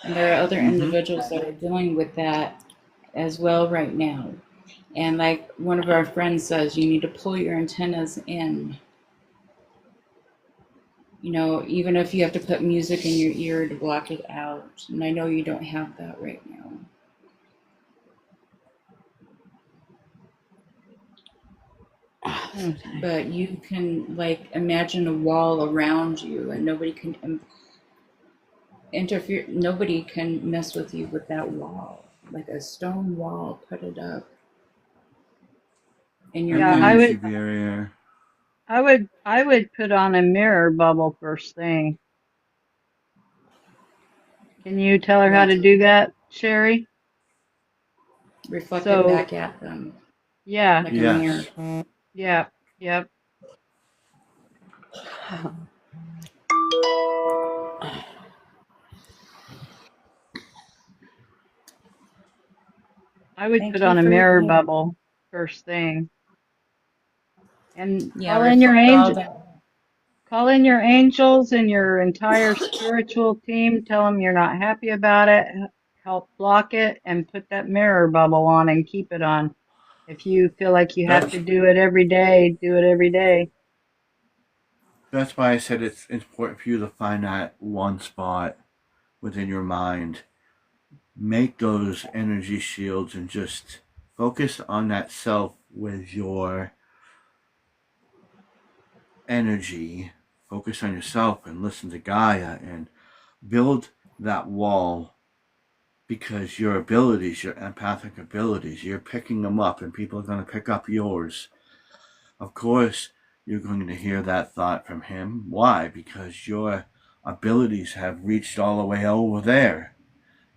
And there are other individuals that are dealing with that as well right now. And like one of our friends says, you need to pull your antennas in. You know, even if you have to put music in your ear to block it out. And I know you don't have that right now. But you can like imagine a wall around you and nobody can interfere. Nobody can mess with you with that wall. Like a stone wall, put it up in your Yeah, An I energy would, mind. barrier. I would put on a mirror bubble first thing. Can you tell her how Yeah, to do that, Sherry? reflect it So, back at them yeah, like a mirror. Yes. yeah, yep. I would put Thank you on a for your mirror help. bubble first thing, and Yeah, reflect all that. call in your angels and your entire spiritual team. Tell them you're not happy about it. Help block it, and put that mirror bubble on and keep it on. If you feel like you have to That's do it every day, do it every day. that's why I said it's important for you to find that one spot within your mind. Make those energy shields and just focus on that self with your energy. Focus on yourself and listen to Gaia and build that wall, because your abilities, your empathic abilities, you're picking them up and people are going to pick up yours. Of course, you're going to hear that thought from him. Why? Because your abilities have reached all the way over there.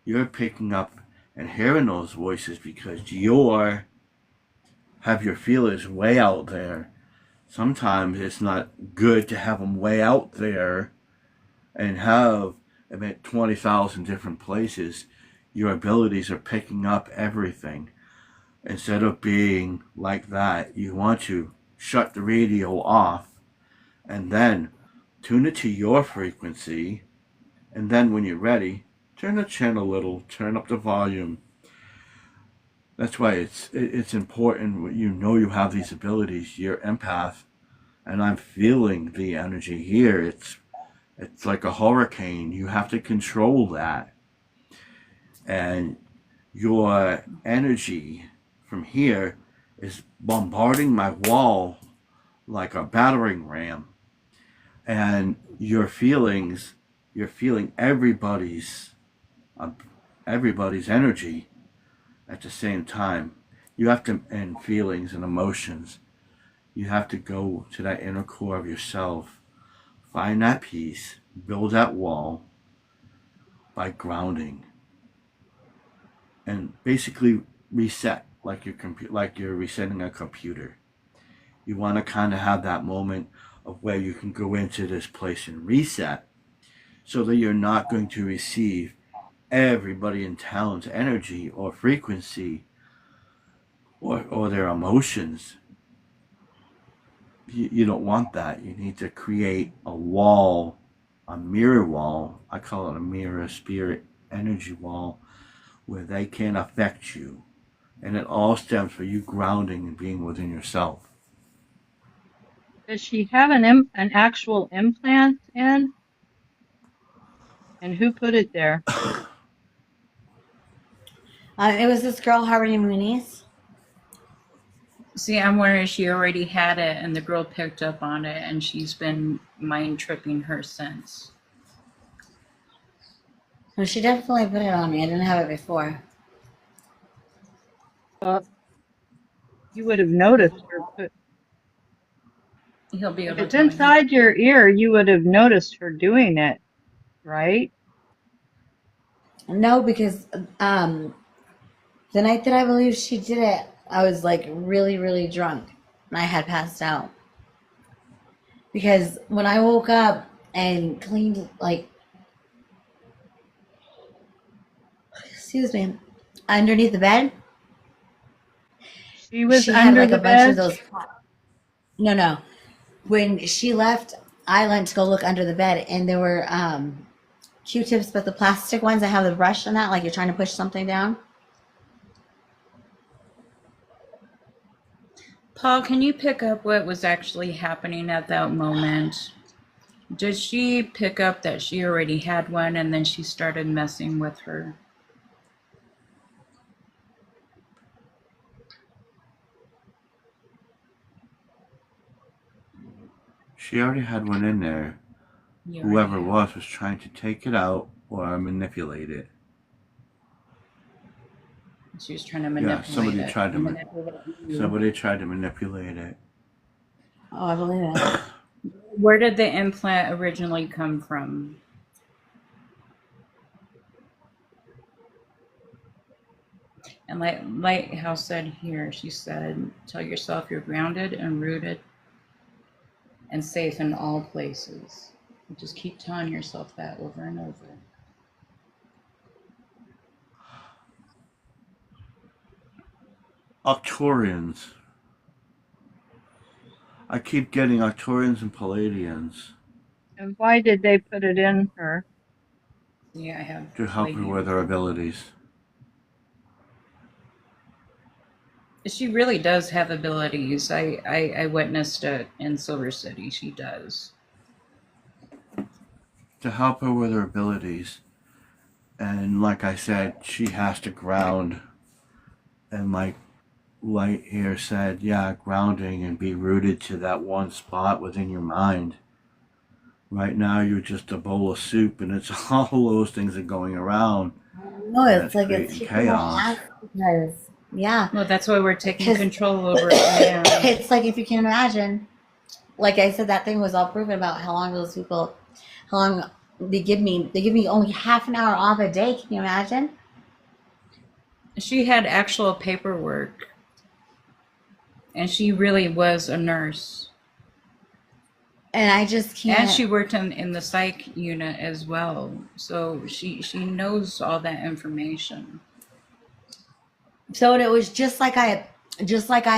You're picking up and hearing those voices because you're have your feelers way out there. Sometimes it's not good to have them way out there and have them at 20,000 different places. Your abilities are picking up everything. Instead of being like that, you want to shut the radio off and then tune it to your frequency. And then when you're ready, turn the channel a little, turn up the volume. That's why it's important. You know you have these abilities. You're empath, and I'm feeling the energy here. It's like a hurricane. You have to control that. And your energy from here is bombarding my wall like a battering ram. And your feelings, you're feeling everybody's energy at the same time. You have to, and feelings and emotions, you have to go to that inner core of yourself, find that peace, build that wall by grounding, and basically reset like you're resetting a computer. You want to kind of have that moment of where you can go into this place and reset, so that you're not going to receive everybody in town's energy or frequency or their emotions. You don't want that. You need to create a wall, a mirror wall. I call it a mirror spirit energy wall, where they can't affect you. And it all stems from you grounding and being within yourself. Does she have an actual implant in? And who put it there? It was this girl, Harmony Muniz. See, I'm wondering if she already had it and the girl picked up on it and she's been mind tripping her since. Well, she definitely put it on me. I didn't have it before. You would have noticed her put. He'll be If able to it's tell you. inside your ear, you would have noticed her doing it, right? No, because the night that I believe she did it, I was like really, really drunk and I had passed out. Because when I woke up and cleaned, like, excuse me, underneath the bed, She was she had under like the a bunch of bed. those. No. When she left, I went to go look under the bed and there were Q-tips, but the plastic ones that have the brush on that, like you're trying to push something down. Paul, can you pick up what was actually happening at that moment? Did she pick up that she already had one and then she started messing with her? She already had one in there. You Whoever already it was trying to take it out or manipulate it. She was trying to Yeah, manipulate somebody it. tried to manipulate it. Oh, I believe it. Where did the implant originally come from? And like Lighthouse said here, she said, tell yourself you're grounded and rooted and safe in all places. Just keep telling yourself that over and over. Arcturians. I keep getting Arcturians and Palladians And why did they put it in her? Yeah, I have. to help her with her abilities. She really does have abilities. I witnessed it in Silver City. She does. To help her with her abilities. And like I said, she has to ground. And like Light here said, yeah, grounding and be rooted to that one spot within your mind. Right now, you're just a bowl of soup, and it's all those things are going around. No, and it's like it's creating keeping my chaos. ass because yeah. Well, that's why we're taking Because control over it now. it's like if you can imagine, like I said, that thing was all proven about how long those people, how long they give me only half an hour off a day. Can you imagine? She had actual paperwork. And she really was a nurse. And I just can't. And she worked in the psych unit as well. So she knows all that information. So it was just like I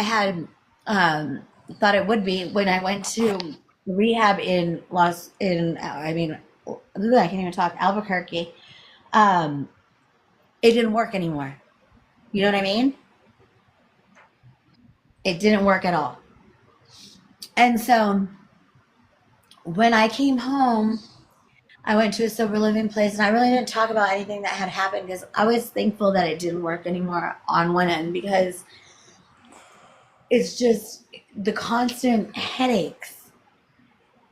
had thought it would be when I went to rehab in I can't even talk, Albuquerque. It didn't work anymore. You know what I mean? It didn't work at all. And so when I came home, I went to a sober living place, and I really didn't talk about anything that had happened because I was thankful that it didn't work anymore on one end because it's just the constant headaches.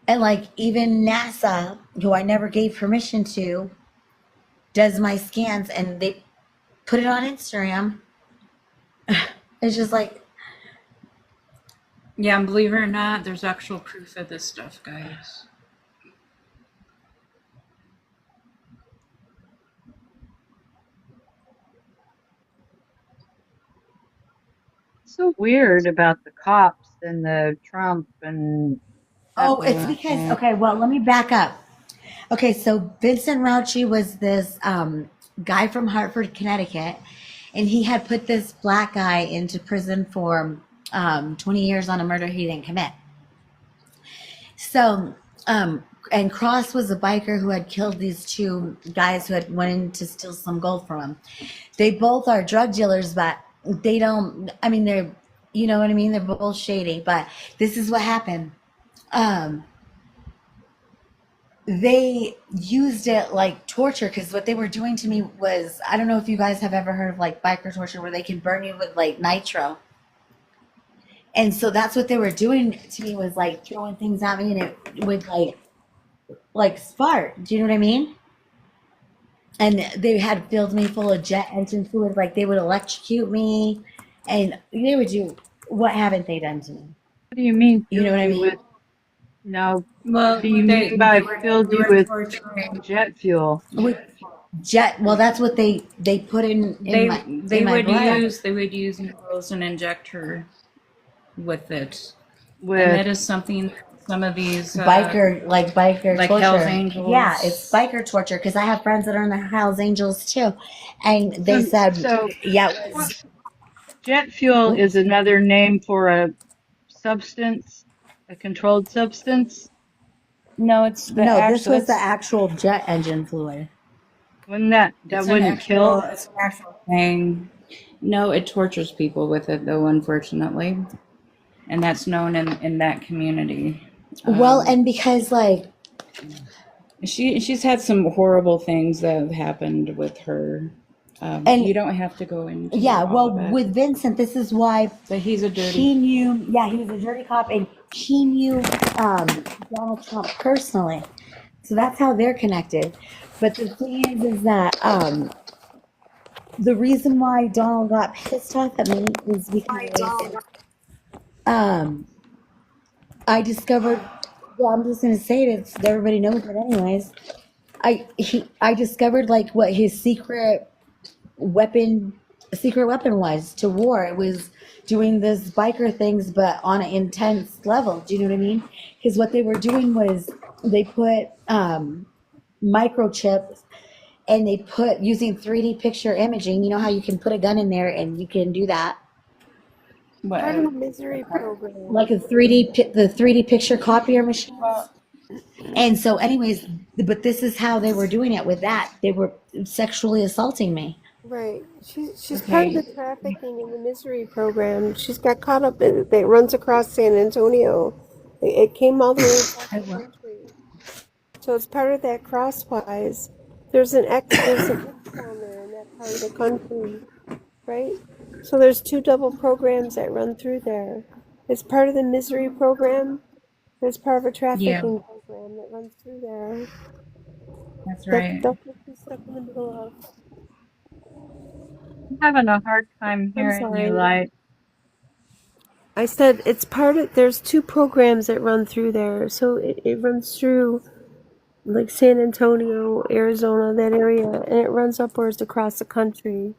And like even NASA, who I never gave permission to, does my scans and they put it on Instagram. It's just like, Yeah, and believe it or not, there's actual proof of this stuff, guys. So weird about the cops and the Trump and oh, it's because, okay, well, let me back up. Okay, so Vincent Rauchi was this guy from Hartford, Connecticut, and he had put this black guy into prison for 20 years on a murder he didn't commit. So, and Cross was a biker who had killed these two guys who had went in to steal some gold from him. They both are drug dealers, but they don't, I mean, they're, you know what I mean? They're both shady, but this is what happened. They used it like torture because what they were doing to me was, I don't know if you guys have ever heard of like biker torture where they can burn you with like nitro. And so that's what they were doing to me, was like throwing things at me and it would like spark. Do you know what I mean? And they had filled me full of jet engine fluid. Like they would electrocute me and they would do, what haven't they done to me? What do you mean? You know what I filled you mean? with- No. Well, What do you mean by filled you with jet fuel? With jet, well, that's what they put in They my, they in my would blood. use needles and inject her with it. With And that is something some of these biker like torture. Hell's Angels. Yeah, it's biker torture because I have friends that are in the Hell's Angels too, and they said, so yeah, it was, jet fuel is another name for a substance, a controlled substance. No, it's the no, actual, this was the actual jet engine fluid. Wouldn't that it's an wouldn't kill? It's an actual thing. No, it tortures people with it though, unfortunately, and that's known in that community. Well, and because like She's had some horrible things that have happened with her. And- you don't have to go into yeah, all well, of it. with Vincent, this is why But he's a dirty. he knew. Yeah, he was a dirty cop, and he knew Donald Trump personally. So that's how they're connected. But the thing is that the reason why Donald got pissed off at me is because I discovered. Well, I'm just gonna say it. It's, everybody knows it, anyways. I discovered like what his secret weapon was to war. It was doing this biker things, but on an intense level. Do you know what I mean? Because what they were doing was they put microchips and they put using 3D picture imaging. You know how you can put a gun in there and you can do that, Part of the misery program. like the 3D picture copier machine. And so, anyways, but this is how they were doing it with that. They were sexually assaulting me. Right. She's part of the trafficking in the misery program. She's got caught up in it. It runs across San Antonio. It came all the way across the country. So it's part of that crosswise. There's an X down there in that part of the country, right? So there's two double programs that run through there. It's part of the misery program. It's part of a trafficking program that runs through there. That's right. That's what she's stuck in the middle of. I'm having a hard time I'm hearing sorry. you, Light. I said it's part of, there's two programs that run through there. So it runs through like San Antonio, Arizona, that area, and it runs upwards across the country.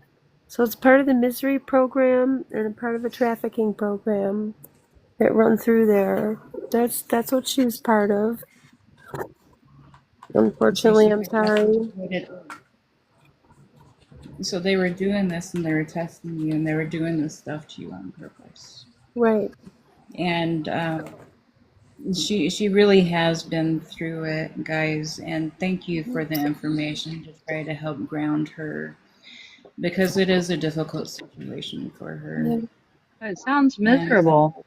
So it's part of the misery program and a part of a trafficking program that run through there. That's what she was part of. Unfortunately, I'm sorry. So they were doing this and they were testing you and they were doing this stuff to you on purpose. Right. And she really has been through it, guys. And thank you for the information to try to help ground her, because it is a difficult situation for her. It sounds miserable.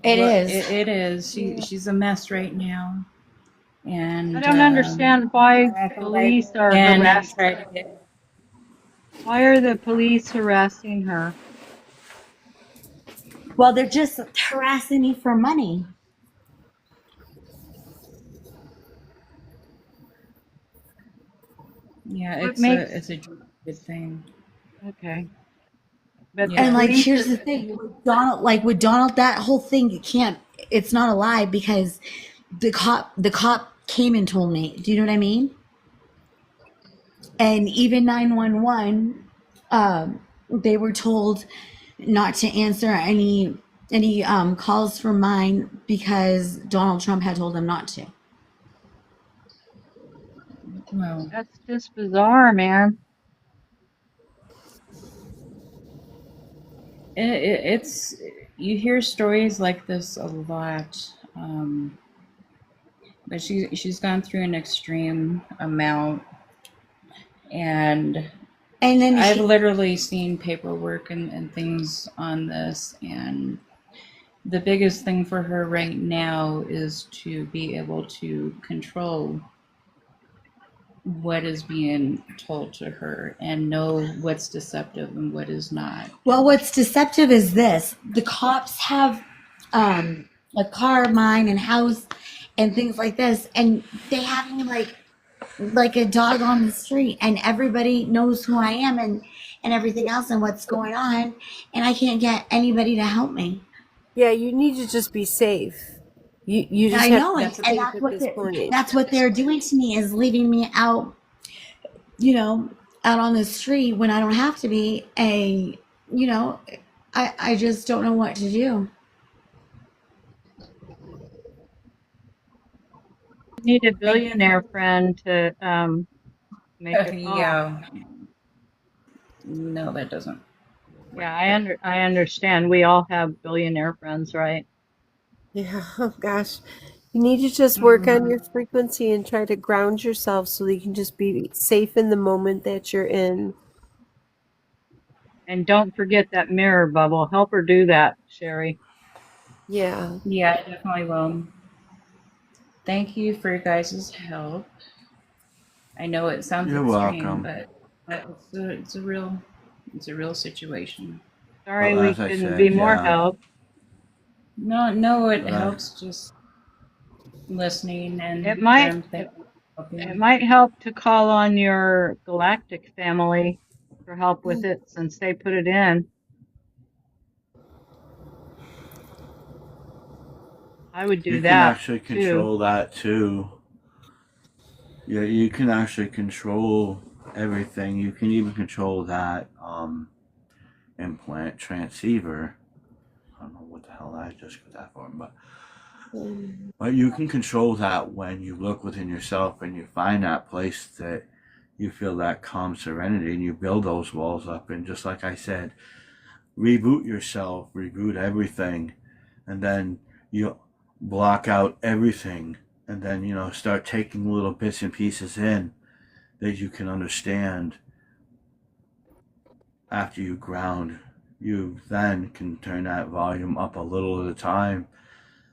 It Well, is. It is. She's a mess right now. I And don't understand why I feel like police are and harassing. try to get. Why are the police harassing her? Well, they're just harassing me for money. Yeah, What it's makes a good thing. okay? But the And Yeah. like, police here's are the thing, with Donald, that whole thing, you can't. It's not a lie because the cop came and told me. Do you know what I mean? And even 911, they were told not to answer any calls from mine because Donald Trump had told them not to. Well, that's just bizarre, man. it's you hear stories like this a lot. But she's gone through an extreme amount, and And then I've she literally seen paperwork and things on this, and the biggest thing for her right now is to be able to control what is being told to her and know what's deceptive and what is not. Well, what's deceptive is this: the cops have a car of mine and house and things like this, and they have me like a dog on the street, and everybody knows who I am and everything else and what's going on, and I can't get anybody to help me. Yeah, you need to just be safe. You just I have know, to be and safe at this point. that's what they're doing to me is leaving me out, out on the street when I don't have to be. You know, I just don't know what to do. You need a billionaire friend to make a call. Yeah. No, that doesn't. Yeah, I understand. We all have billionaire friends, right? Yeah, oh gosh. You need to just work on your frequency and try to ground yourself so that you can just be safe in the moment that you're in. And don't forget that mirror bubble. Help her do that, Sherry. Yeah. Yeah, I definitely will. Thank you for your guys' help. I know it sounds You're extreme, welcome. but it's a real situation. Sorry Well, we as I couldn't said, be more yeah. help. No, it But helps just listening and It might helping. it might help to call on your galactic family for help with it since they put it in. I would do you can that actually too. control that too. Yeah, you can actually control everything. You can even control that implant transceiver. I don't know what the hell I just got that for, but you can control that when you look within yourself and you find that place that you feel that calm serenity and you build those walls up. And just like I said, reboot yourself, reboot everything, and then you block out everything, and then start taking little bits and pieces in that you can understand. After you ground, you then can turn that volume up a little at a time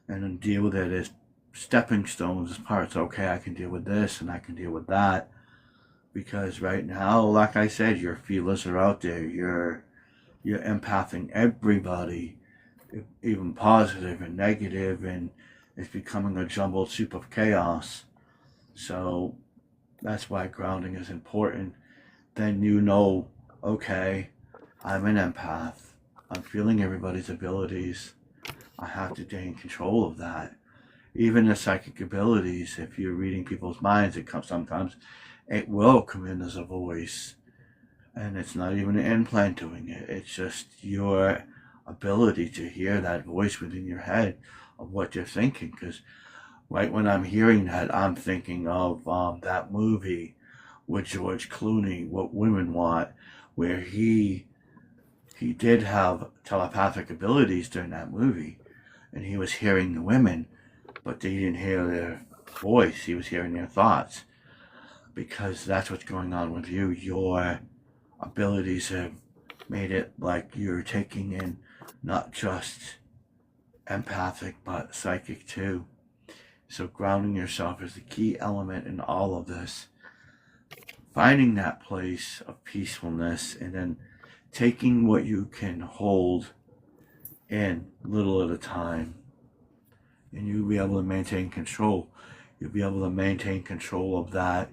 and then deal with it as stepping stones, as parts. Okay, I can deal with this and I can deal with that, because right now, like I said, your feelers are out there. You're empathing everybody, even positive and negative, and it's becoming a jumbled soup of chaos. So that's why grounding is important. Then okay, I'm an empath. I'm feeling everybody's abilities. I have to gain control of that. Even the psychic abilities, if you're reading people's minds, sometimes it will come in as a voice. And it's not even an implant doing it. It's just your ability to hear that voice within your head of what you're thinking. Because right when I'm hearing that, I'm thinking of that movie with George Clooney, What Women Want, where he did have telepathic abilities during that movie, and he was hearing the women, but he didn't hear their voice. He was hearing their thoughts, because that's what's going on with you. Your abilities have made it like you're taking in not just empathic but psychic too. So grounding yourself is the key element in all of this. Finding that place of peacefulness and then taking what you can hold in little at a time. And you'll be able to maintain control. You'll be able to maintain control of that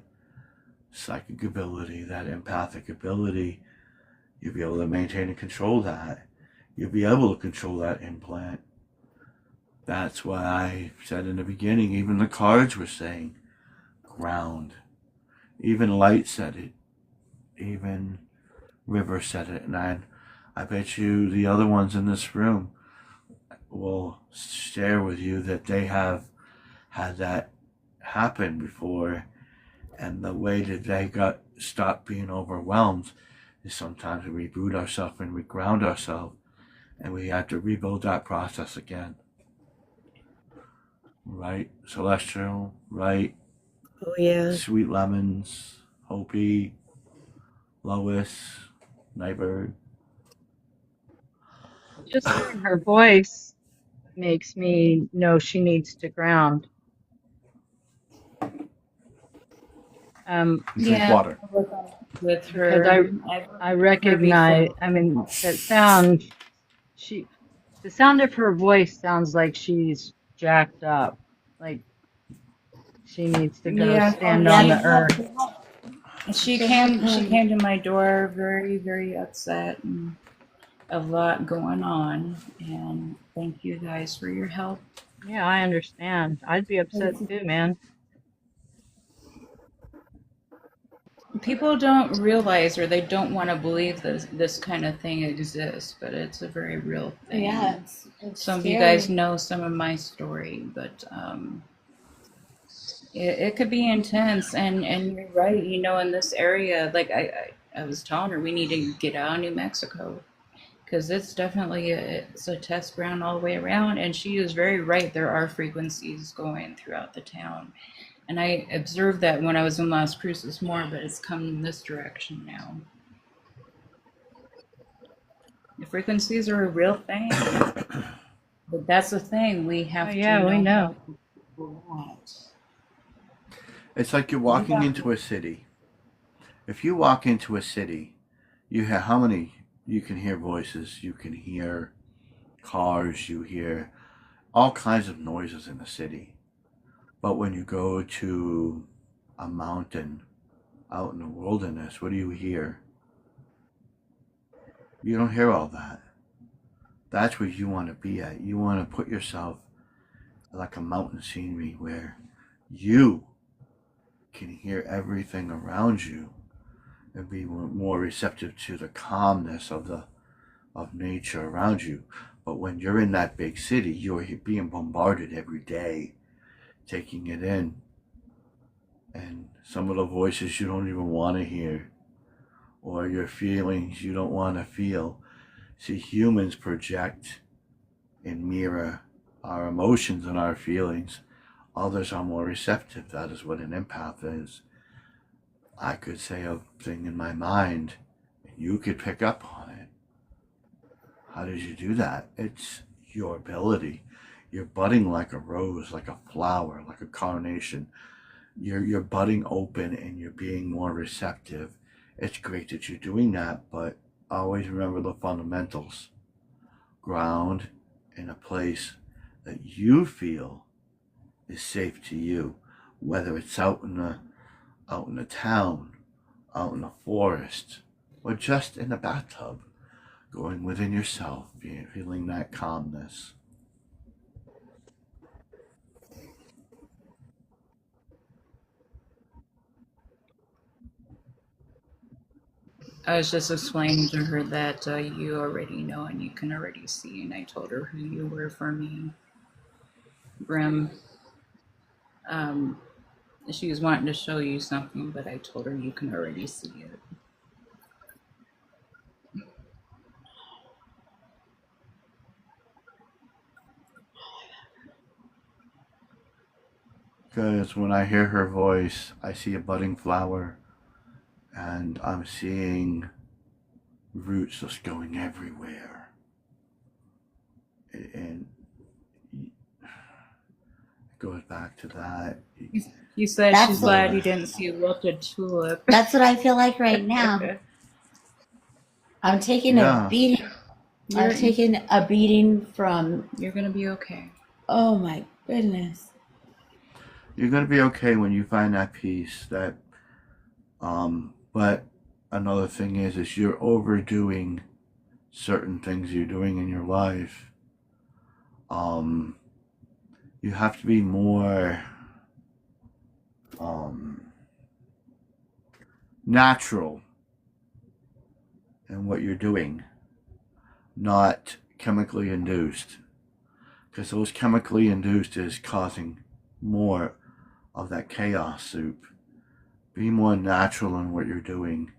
psychic ability, that empathic ability. You'll be able to maintain and control that. You'll be able to control that implant. That's why I said in the beginning, even the cards were saying ground. Even Light said it. Even River said it. And I bet you the other ones in this room will share with you that they have had that happen before. And the way that they got stopped being overwhelmed is sometimes we reboot ourselves and we ground ourselves. And we have to rebuild that process again. Right? Celestial, right? Oh, yeah. Sweet Lemons, Hopi, Lois, Nightbird. Just hearing her voice makes me know she needs to ground. Drink Yeah, water. I'll work on it with Because her. I I've recognize, before. I mean, that sound, the sound of her voice sounds like she's jacked up. Like she needs to go Yeah, stand on the earth. she came to my door very, very upset and a lot going on. And thank you guys for your help. Yeah, I understand. I'd be upset too, man. People don't realize or they don't want to believe this kind of thing exists, but it's a very real thing. Yeah, it's Some of scary. you guys know some of my story, but it could be intense. And you're right. You know, in this area, like I was telling her, we need to get out of New Mexico because it's definitely it's a test ground all the way around. And she is very right. There are frequencies going throughout the town. And I observed that when I was in Las Cruces more, but it's come in this direction now. The frequencies are a real thing. But that's the thing. We have to Yeah, we know. how people want. It's like you're walking into a city. If you walk into a city, you have how many? You can hear voices. You can hear cars. You hear all kinds of noises in the city. But when you go to a mountain out in the wilderness, what do you hear? You don't hear all that. That's where you want to be at. You want to put yourself like a mountain scenery where you can hear everything around you and be more receptive to the calmness of nature around you. But when you're in that big city, you're being bombarded every day, taking it in. And some of the voices you don't even want to hear, or your feelings you don't want to feel. See, humans project and mirror our emotions and our feelings. Others are more receptive. That is what an empath is. I could say a thing in my mind, and you could pick up on it. How did you do that? It's your ability. You're budding like a rose, like a flower, like a carnation. You're budding open and you're being more receptive. It's great that you're doing that, but always remember the fundamentals. Ground in a place that you feel is safe to you, whether it's out in a town, out in a forest, or just in a bathtub, going within yourself, feeling that calmness. I was just explaining to her that you already know and you can already see, and I told her who you were for me. Grim. She was wanting to show you something, but I told her you can already see it. Because when I hear her voice, I see a budding flower, and I'm seeing roots just going everywhere. And goes back to that. You said That's she's what, glad you didn't see a wilted tulip. that's what I feel like right now. I'm taking a Yeah, beating. I'm You're taking a beating from, you're gonna be okay. oh my goodness. you're gonna be okay when you find that peace. But another thing is you're overdoing certain things you're doing in your life. Um, you have to be more natural in what you're doing, not chemically induced, because those chemically induced is causing more of that chaos soup. Be more natural in what you're doing,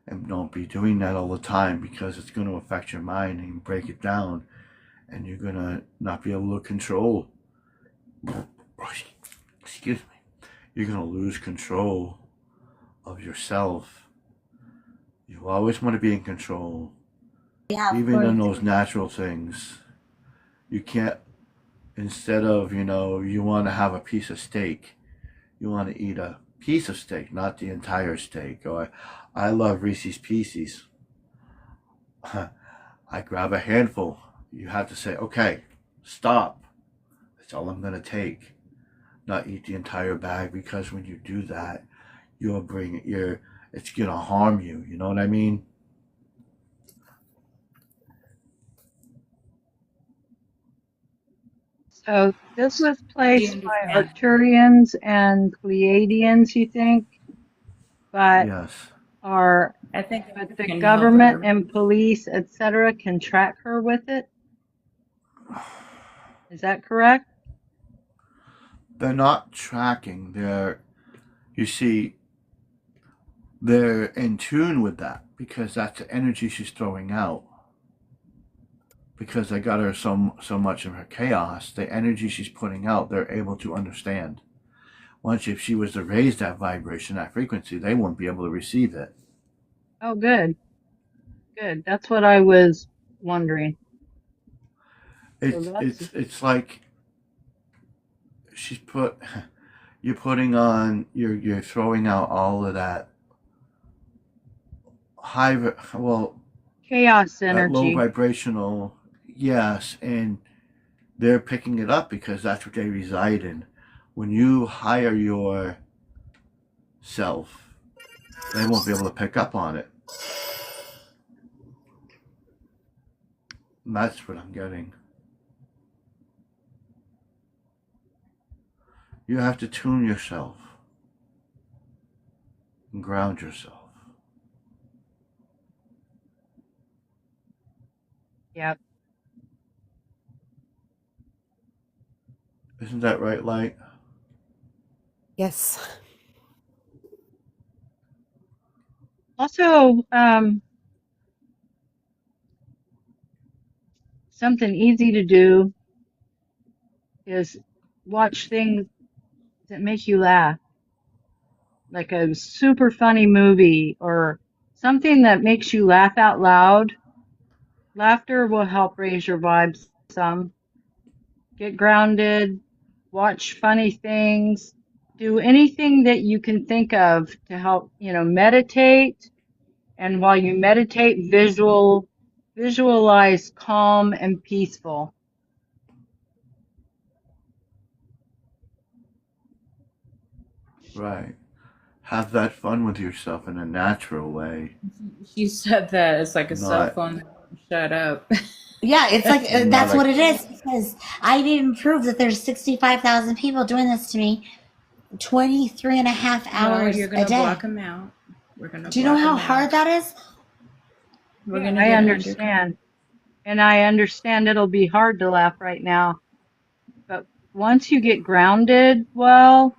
and don't be doing that all the time, because it's going to affect your mind and break it down, and you're going to not be able to control. Excuse me. You're going to lose control of yourself. You always want to be in control, Yeah, of even in course. those natural things. You can't, instead of, you want to have a piece of steak, you want to eat a piece of steak, not the entire steak. Or I love Reese's Pieces. I grab a handful. You have to say, okay, stop. That's all I'm going to take. Not eat the entire bag, because when you do that, it's going to harm you. You know what I mean? So this was Do you placed by understand? Arcturians and Pleiadians, you think, but Yes. are I think but I the can help government her. and police, etc., can track her with it? Is that correct? They're not tracking. You see, they're in tune with that, because that's the energy she's throwing out. Because they got her so much of her chaos, the energy she's putting out, they're able to understand. Once, if she was to raise that vibration, that frequency, they wouldn't be able to receive it. Oh, good. Good. That's what I was wondering. So that's It's like you're throwing out all of that chaos that low energy. vibrational, yes, and they're picking it up because that's what they reside in. When you hire yourself, they won't be able to pick up on it. And that's what I'm getting. You have to tune yourself and ground yourself. Yep. Isn't that right, Light? Yes. Also, something easy to do is watch things that make you laugh, like a super funny movie or something that makes you laugh out loud. Laughter will help raise your vibes some. Get grounded, watch funny things, do anything that you can think of to help, meditate. And while you meditate, visualize calm and peaceful. Right. Have that fun with yourself in a natural way. She said that it's like a cell Not phone. Shut up. Yeah, it's like not that's what like it is because I didn't prove that there's 65,000 people doing this to me 23 and a half No, hours you're a gonna day. block them out. We're gonna Do you know block how them hard out. that is? We're Yeah, gonna I get under. understand. And I understand it'll be hard to laugh right now. But once you get grounded, well,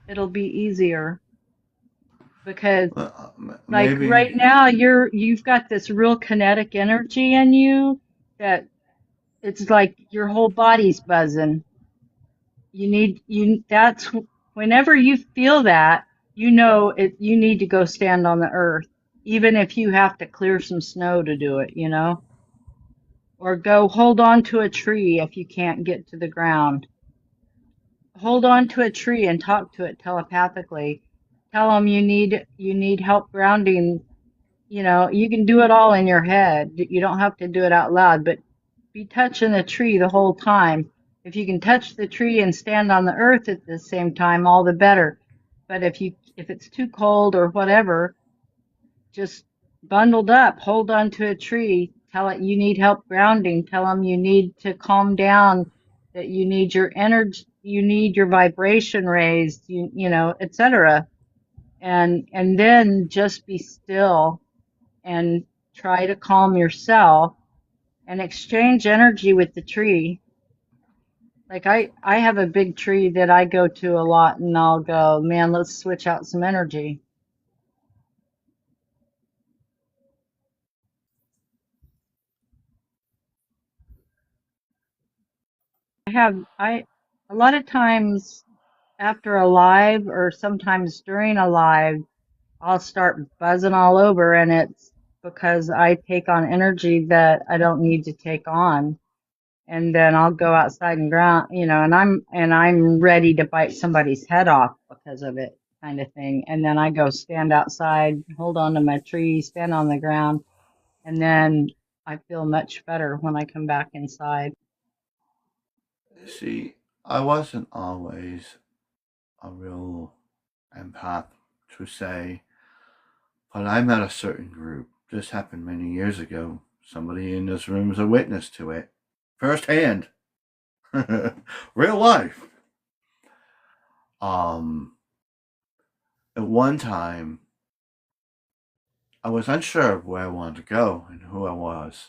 it'll be easier. Because like maybe. right now you've got this real kinetic energy in you that it's like your whole body's buzzing. That's whenever you feel that, you need to go stand on the earth, even if you have to clear some snow to do it, Or go hold on to a tree if you can't get to the ground. Hold on to a tree and talk to it telepathically. Tell them you need help grounding. You know, you can do it all in your head. You don't have to do it out loud, but be touching the tree the whole time. If you can touch the tree and stand on the earth at the same time, all the better. But if it's too cold or whatever, just bundled up, hold on to a tree, tell it you need help grounding, tell them you need to calm down, that you need your energy, you need your vibration raised, you know, etc. And then just be still and try to calm yourself and exchange energy with the tree. Like I have a big tree that I go to a lot and I'll go, man, let's switch out some energy. I a lot of times after a live or sometimes during a live, I'll start buzzing all over and it's because I take on energy that I don't need to take on. And then I'll go outside and ground, you know, and I'm ready to bite somebody's head off because of it, kind of thing. And then I go stand outside, hold on to my tree, stand on the ground, and then I feel much better when I come back inside. See, I wasn't always a real empath to say, but I met a certain group. This happened many years ago. Somebody in this room is a witness to it. Firsthand. Real life. At one time, I was unsure of where I wanted to go and who I was.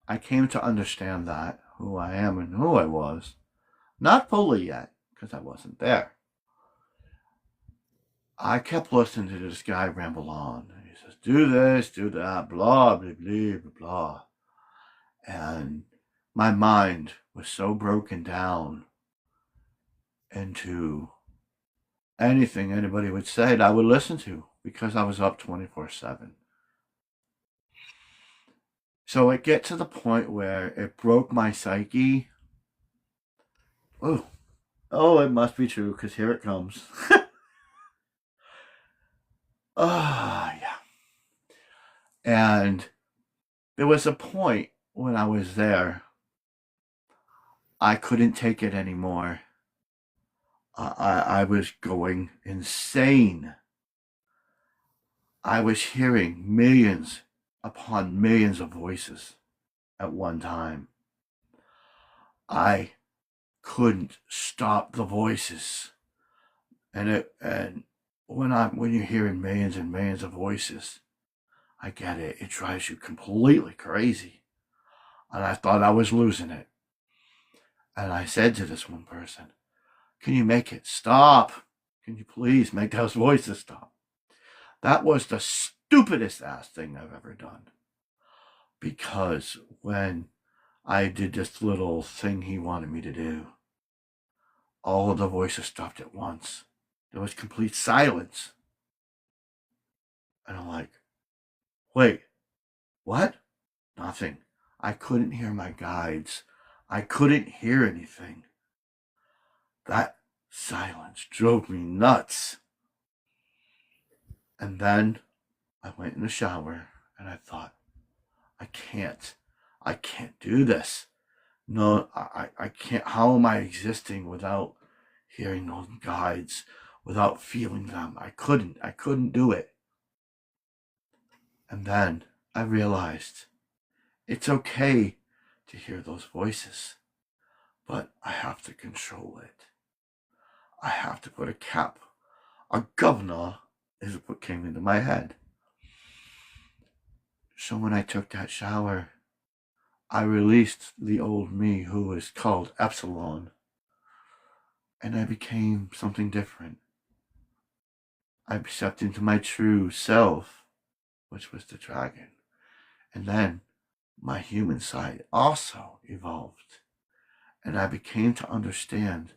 I came to understand that, who I am and who I was. Not fully yet, because I wasn't there. I kept listening to this guy ramble on. He says, do this, do that, blah, blah, blah, blah, blah. And my mind was so broken down into anything anybody would say that I would listen to because I was up 24/7. So it get to the point where it broke my psyche. Oh, it must be true because here it comes. Yeah. And there was a point when I was there, I couldn't take it anymore. I was going insane. I was hearing millions upon millions of voices at one time. I couldn't stop the voices. And when you're hearing millions and millions of voices, I get it. It drives you completely crazy. And I thought I was losing it. And I said to this one person, can you make it stop? Can you please make those voices stop? That was the stupidest ass thing I've ever done. Because when I did this little thing he wanted me to do, all of the voices stopped at once. There was complete silence. And I'm like, wait, what? Nothing. I couldn't hear my guides. I couldn't hear anything. That silence drove me nuts. And then I went in the shower and I thought, I can't do this. No, I can't. How am I existing without hearing those guides, without feeling them? I couldn't do it. And then I realized it's okay to hear those voices, but I have to control it. I have to put a cap. A governor is what came into my head. So when I took that shower, I released the old me who was called Epsilon, and I became something different. I stepped into my true self, which was the dragon. And then my human side also evolved. And I became to understand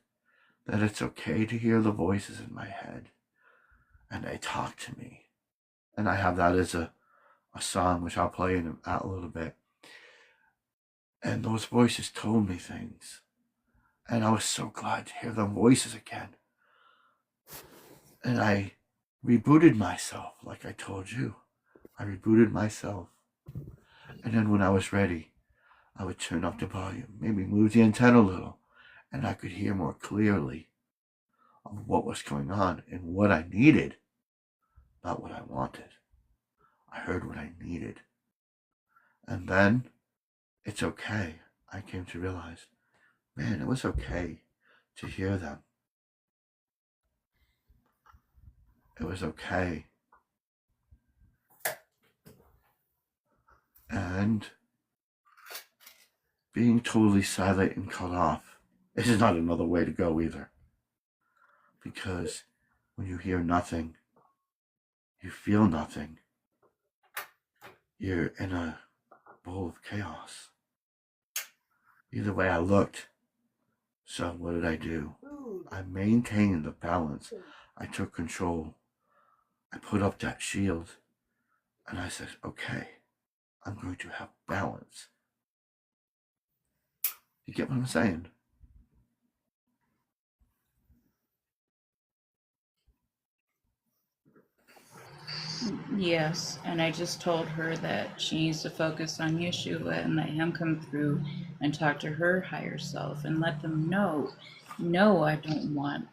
that it's okay to hear the voices in my head. And they talk to me. And I have that as a song, which I'll play in a little bit. And those voices told me things. And I was so glad to hear the voices again. And I rebooted myself, like I told you. I rebooted myself. And then when I was ready, I would turn up the volume, maybe move the antenna a little, and I could hear more clearly of what was going on and what I needed, not what I wanted. I heard what I needed. And then, it's okay. I came to realize, man, it was okay to hear them. It was okay. And being totally silent and cut off is not another way to go either. Because when you hear nothing, you feel nothing. You're in a bowl of chaos. Either way, I looked. So what did I do? I maintained the balance. I took control. I put up that shield. And I said, okay, I'm going to have balance. You get what I'm saying? Yes, and I just told her that she needs to focus on Yeshua and let him come through and talk to her higher self and let them know, no, I don't want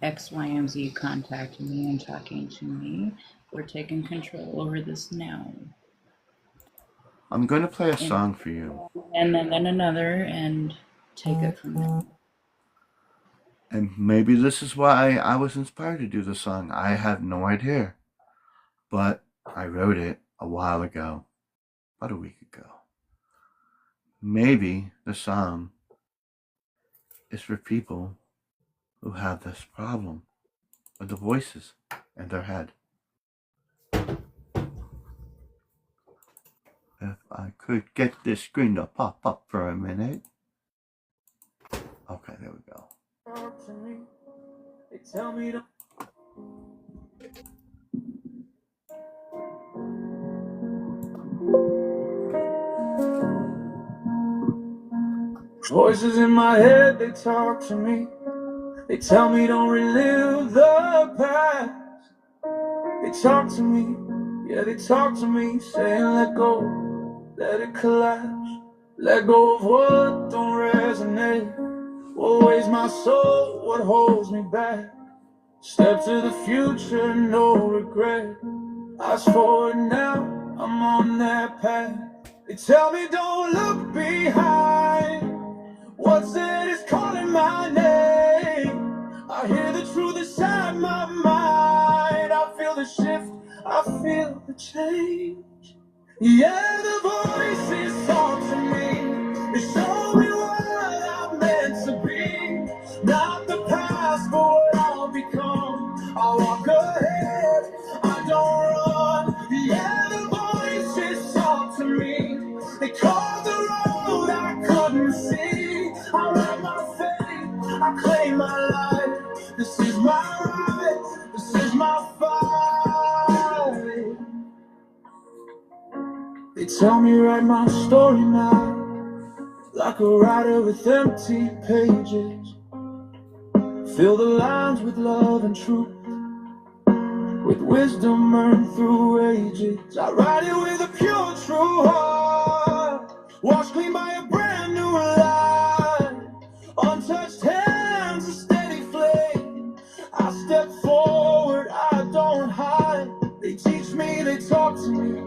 X, Y, and Z contacting me and talking to me. We're taking control over this now. I'm going to play a song for you. And then another, and take it from there. And maybe this is why I was inspired to do the song. I have no idea. But I wrote it a while ago, about a week ago. Maybe the song is for people who have this problem with the voices in their head. If I could get this screen to pop up for a minute. Okay, there we go. Talk to me. They tell me to. Voices in my head, they talk to me. They tell me don't relive the past. They talk to me, yeah, they talk to me, saying let go, let it collapse. Let go of what don't resonate. What weighs my soul, what holds me back. Step to the future, no regret. Fast forward now, I'm on that path. They tell me don't look behind. What's it is calling my name. I hear the truth inside my mind. I feel the shift, I feel the change. Yeah, the voices talk to me. They show me what I'm meant to be. Not the past, but what I'll become. I walk ahead, I don't run. Yeah, the voices talk to me. They carve the road I couldn't see. I write my fate, I claim my life. This is my right, this is my fight. They tell me write my story now, like a writer with empty pages. Fill the lines with love and truth, with wisdom earned through ages. I write it with a pure, true heart, washed clean by a brand new life. Untouched hands, a steady flame. I step forward, I don't hide. They teach me, they talk to me.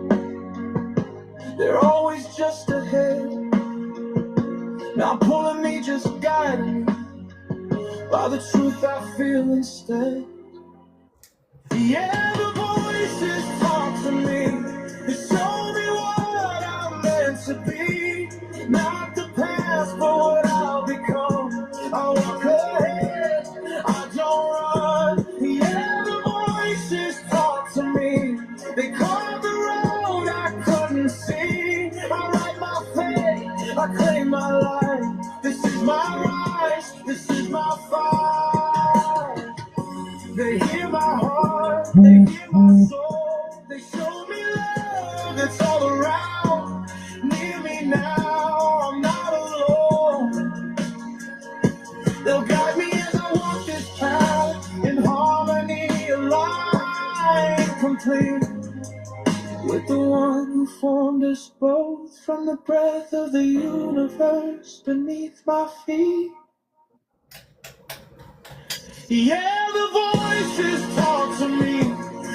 They're always just ahead, not pulling me, just guiding me by the truth I feel instead. Yeah, the voices talk to me. They show me what I'm meant to be. Not the past, but what I'll become. I walk ahead, I don't run. Yeah, the voices talk to me. They carve the road I couldn't see. I write my fate, I claim my life. This is my rise, this is my fight. They hear my heart, they hear They'll guide me as I walk this path in harmony, aligned, complete with the one who formed us both from the breath of the universe beneath my feet. Yeah, the voices talk to me.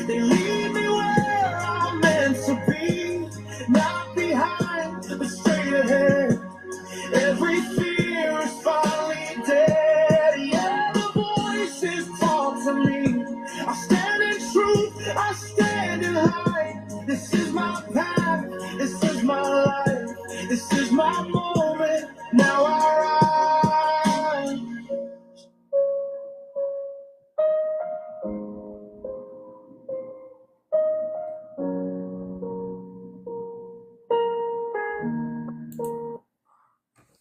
They lead me where I'm meant to be. Not behind, but straight ahead. Every fear is finally dead. Yeah, the voices talk to me. I stand in truth, I stand in light. This is my path, this is my life. This is my moment, now I rise.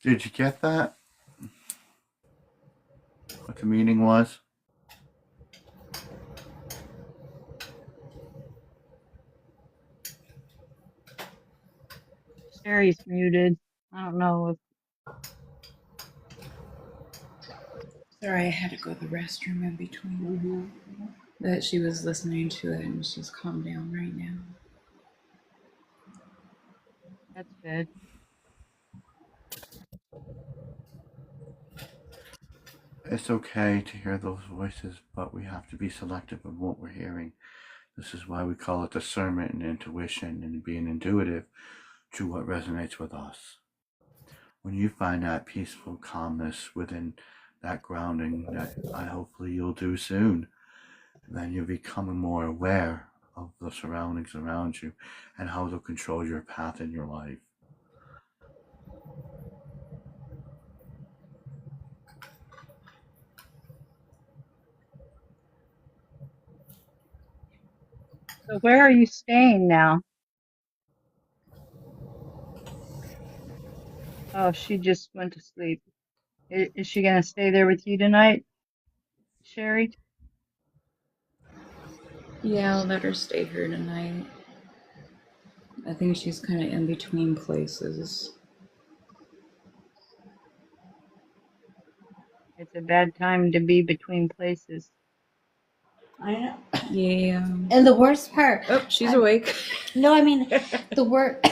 Did you get that? What the meaning was? Sherry's muted. I don't know if Sorry, I had to go to the restroom in between. But she was listening to it and she's calmed down right now. that's good. It's okay to hear those voices, but we have to be selective of what we're hearing. This is why we call it discernment and intuition and being intuitive to what resonates with us. When you find that peaceful calmness within that grounding that I hopefully you'll do soon, then you're becoming more aware of the surroundings around you and how they'll control your path in your life. So where are you staying now? Oh, she just went to sleep. Is she gonna stay there with you tonight, Sherry? Yeah, I'll let her stay here tonight. I think she's kind of in between places. It's a bad time to be between places. I know. Yeah. And the worst part. Oh, she's awake. No, I mean, the worst.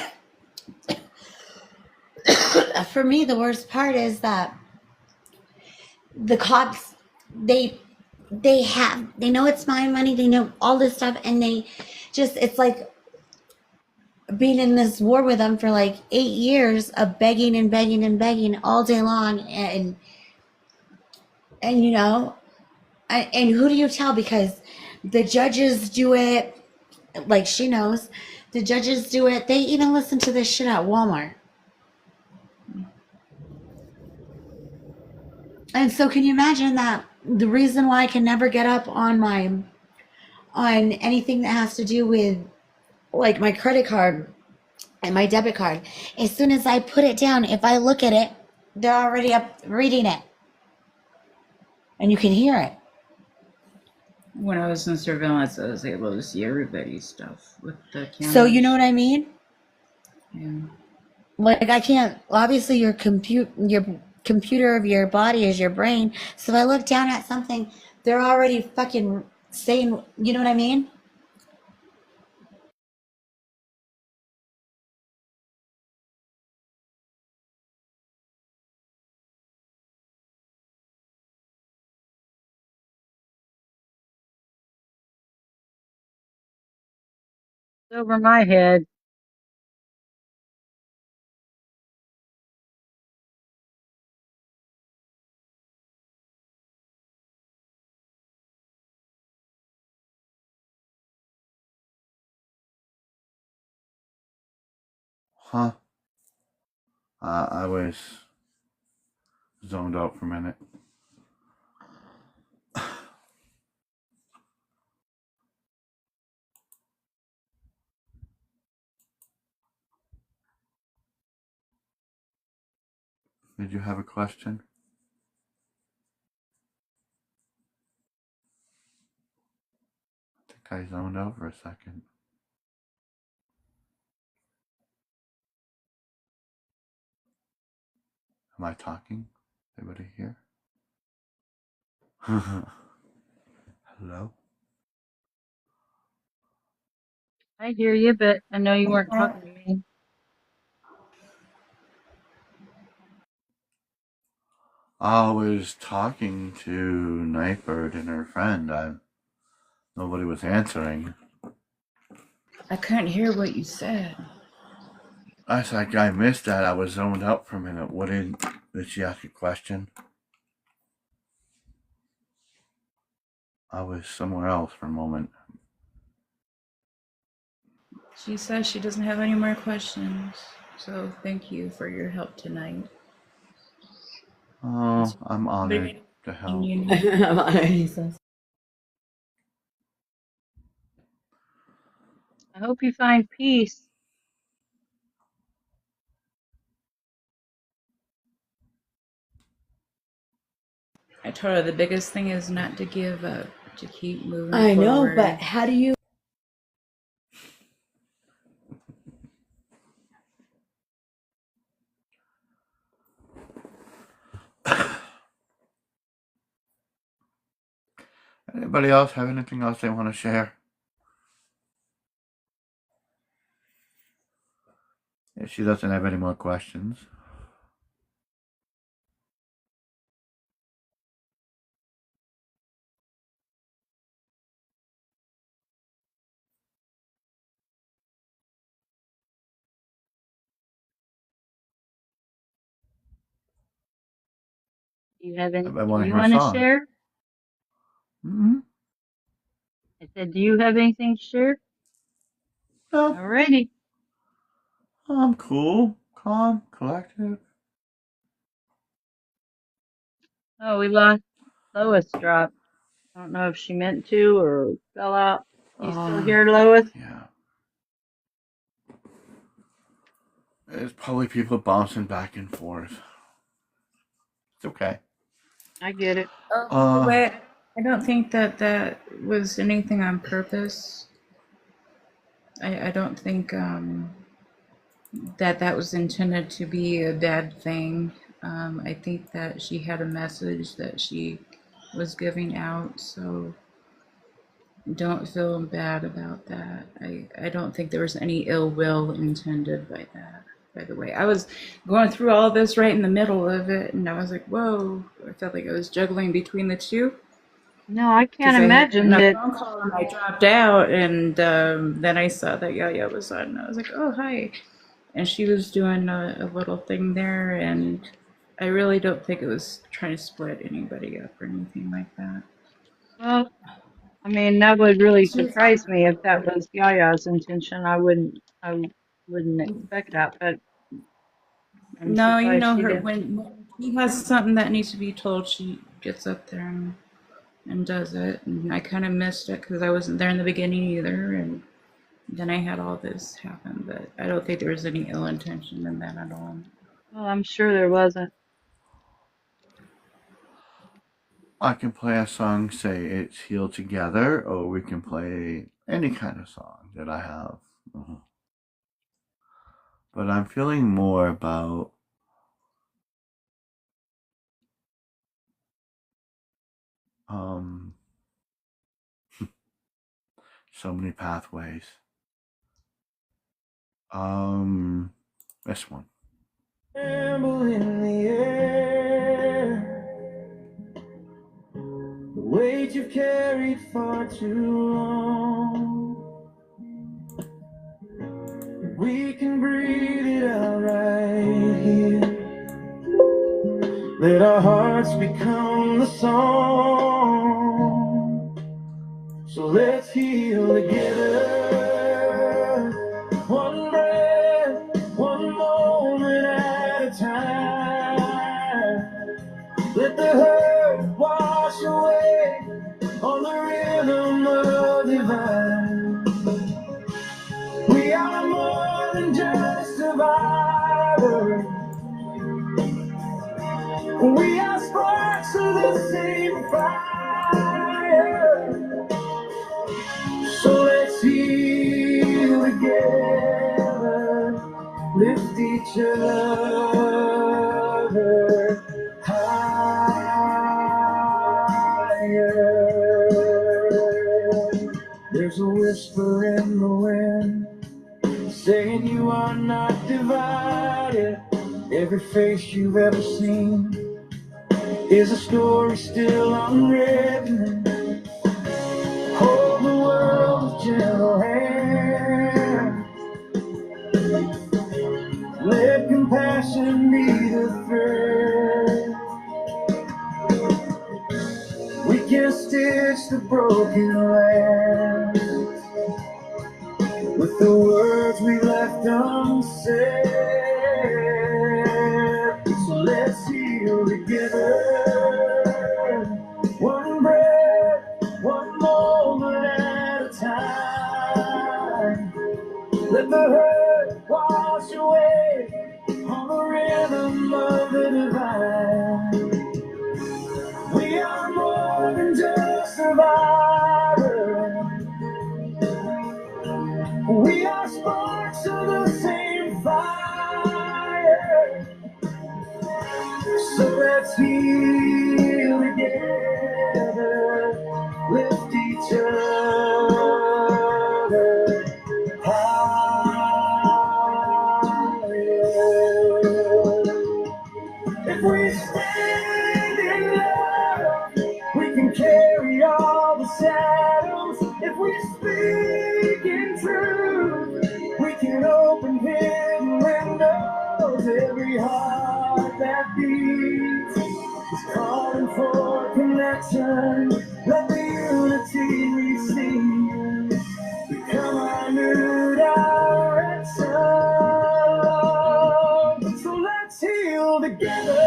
For me, the worst part is that the cops, they they know it's my money, they know all this stuff, and they just, it's like being in this war with them for like 8 years of begging and begging and begging all day long, and you know, and who do you tell? Because the judges do it, like she knows, the judges do it. They even listen to this shit at Walmart. And so can you imagine that the reason why I can never get up on anything that has to do with like my credit card and my debit card, as soon as I put it down, if I look at it, they're already up reading it. And you can hear it. When I was in surveillance, I was able to see everybody's stuff with the cameras. So you know what I mean? Yeah. Like I can't, obviously your computer of your body is your brain. So if I look down at something, they're already fucking saying, you know what I mean? It's over my head. Huh? I was zoned out for a minute. Did you have a question? I think I zoned out for a second. Am I talking? Everybody here? Hello? I hear you, but I know you weren't talking to me. I was talking to Nightbird and her friend. Nobody was answering. I couldn't hear what you said. I missed that. I was zoned out for a minute. Did she ask a question? I was somewhere else for a moment. She says she doesn't have any more questions. So thank you for your help tonight. Oh, I'm honored to help. I hope you find peace. I told her the biggest thing is not to give up, to keep moving I know, forward. but how do you? Anybody else have anything else they want to share? If she doesn't have any more questions. Do you have I anything want to you hear a want to song. share? Mm-hmm. I said, do you have anything to share? No. Alrighty. I'm cool, calm, collective. Oh, we lost Lois dropped. I don't know if she meant to or fell out. You still here, Lois? Yeah. There's probably people bouncing back and forth. It's okay. I get it. But I don't think that was anything on purpose. I don't think that was intended to be a bad thing. I think that she had a message that she was giving out, so don't feel bad about that. I don't think there was any ill will intended by that. By the way, I was going through all this right in the middle of it, and I was like, whoa, I felt like I was juggling between the two. No, I can't Because I had imagine a that. phone call and I dropped out, and then I saw that Yaya was on, and I was like, oh, hi. And she was doing a little thing there, and I really don't think it was trying to split anybody up or anything like that. Well, I mean, that would really surprise me if that was Yaya's intention. I wouldn't expect that, but I'm No, you surprised know she her, did. when she has something that needs to be told, she gets up there and does it. And I kind of missed it because I wasn't there in the beginning either, and then I had all this happen, but I don't think there was any ill intention in that at all. Well, I'm sure there wasn't. I can play a song, say it's Healed Together, or we can play any kind of song that I have. But I'm feeling more about so many pathways. This one. Tremble in the air, the weight you've carried far too long. We can breathe it out right here. Let our hearts become the song. So let's heal together. One breath, one moment at a time. Let the hurt wash away on the rhythm of divine. We are more than just survivors. We are sparks of the same fire. So let's heal together, lift each other higher. There's a whisper in the wind saying you are not divided. Every face you've ever seen is a story still unwritten. Hold the world with gentle hand. Let compassion be the thread. We can stitch the broken land with the words we left unsaid. So let's heal together. One breath, one moment at a time. Let the hurt wash away on the rhythm of the divine. We are more than just survivors. We are sparks of the same fire. So let's heal together, lift each other higher. If we stand in love, we can carry all the shadows. If we speak in truth, we can open hidden windows. Every heart that beats is calling for connection. Let the unity we see become our new direction. So let's heal together.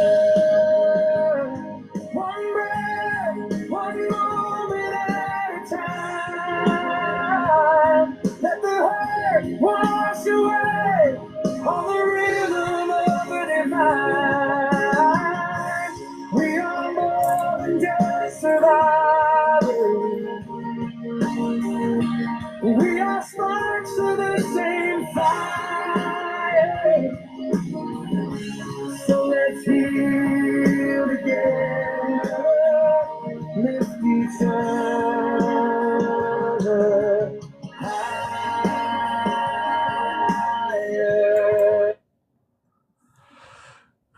One breath, one moment at a time. Let the hurt wash away on the rhythm of the divine. We are more than just survivors. We are sparks of the same fire. So let's heal together, lift each other higher.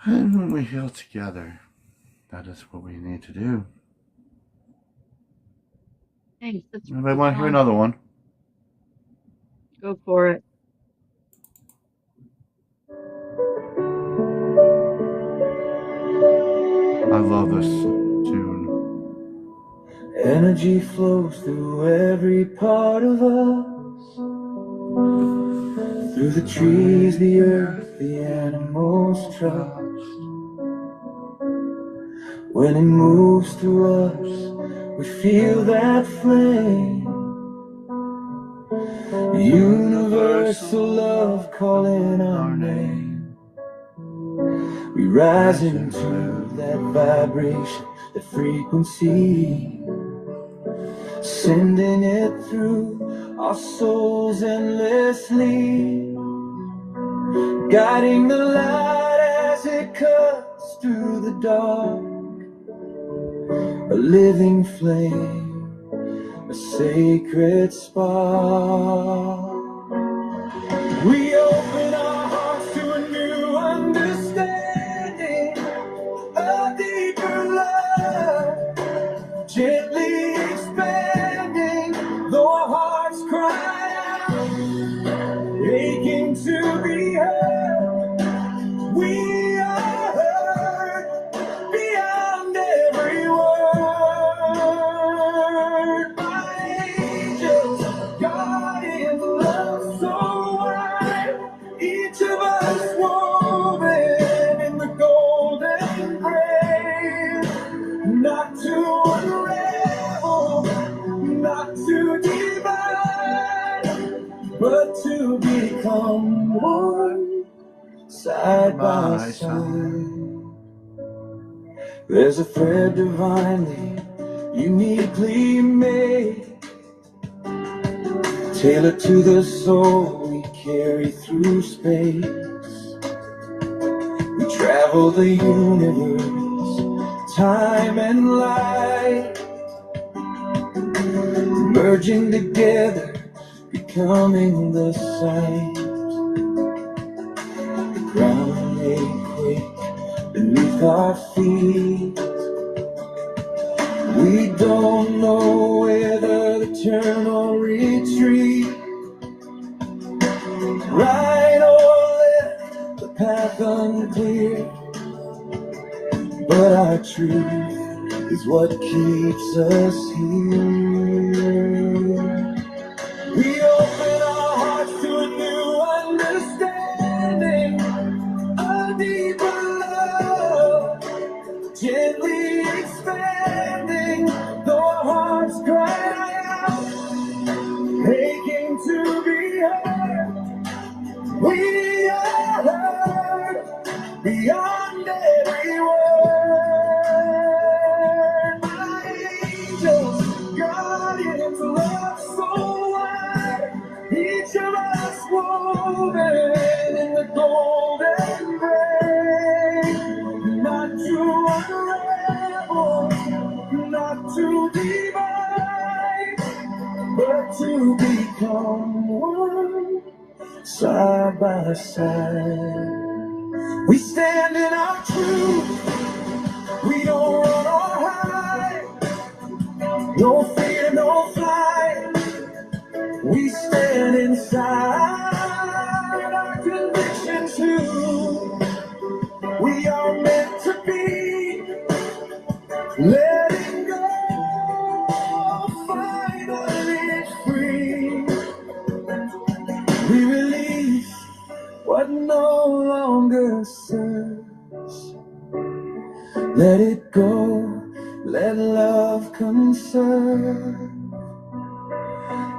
And when we heal together, that is what we need to do. Thanks. That's Anybody want to hear another one? Go for it. I love this tune. Energy flows through every part of us, through the trees, the earth, the animals trust. When it moves through us, we feel that flame. Universal love calling our name. We rise into that vibration, that frequency, sending it through our souls endlessly, guiding the light as it cuts through the dark. A living flame, a sacred spark. We open our hearts to a new understanding, a deeper love, gently expanding. Though our hearts cry out, aching to be heard, we are heard beyond every word. My angels, God in love so wide, each of us woven in the golden grace, not to unravel, not to divide, but to become one, side by side. There's a thread divinely, uniquely made, tailored to the soul we carry through space. We travel the universe, time and light, merging together, becoming the same. The ground may quake beneath our feet. We don't know whether to turn or retreat. Right or left, the path unclear. But our truth is what keeps us here. We open our hearts to a new understanding, a deeper love, gently expanding, though our hearts cry out, aching to be heard. We are heard beyond every word. My angels, guardians, love so wide, each of us woven in the golden gray. Not to unravel, not to divide, but to become one, side by side. We stand in our truth, we don't run or hide. No fear, no flight, we stand inside our conviction too. We are meant to be, letting go, finally free. We release what no longer serves. Let it go, let love conserve.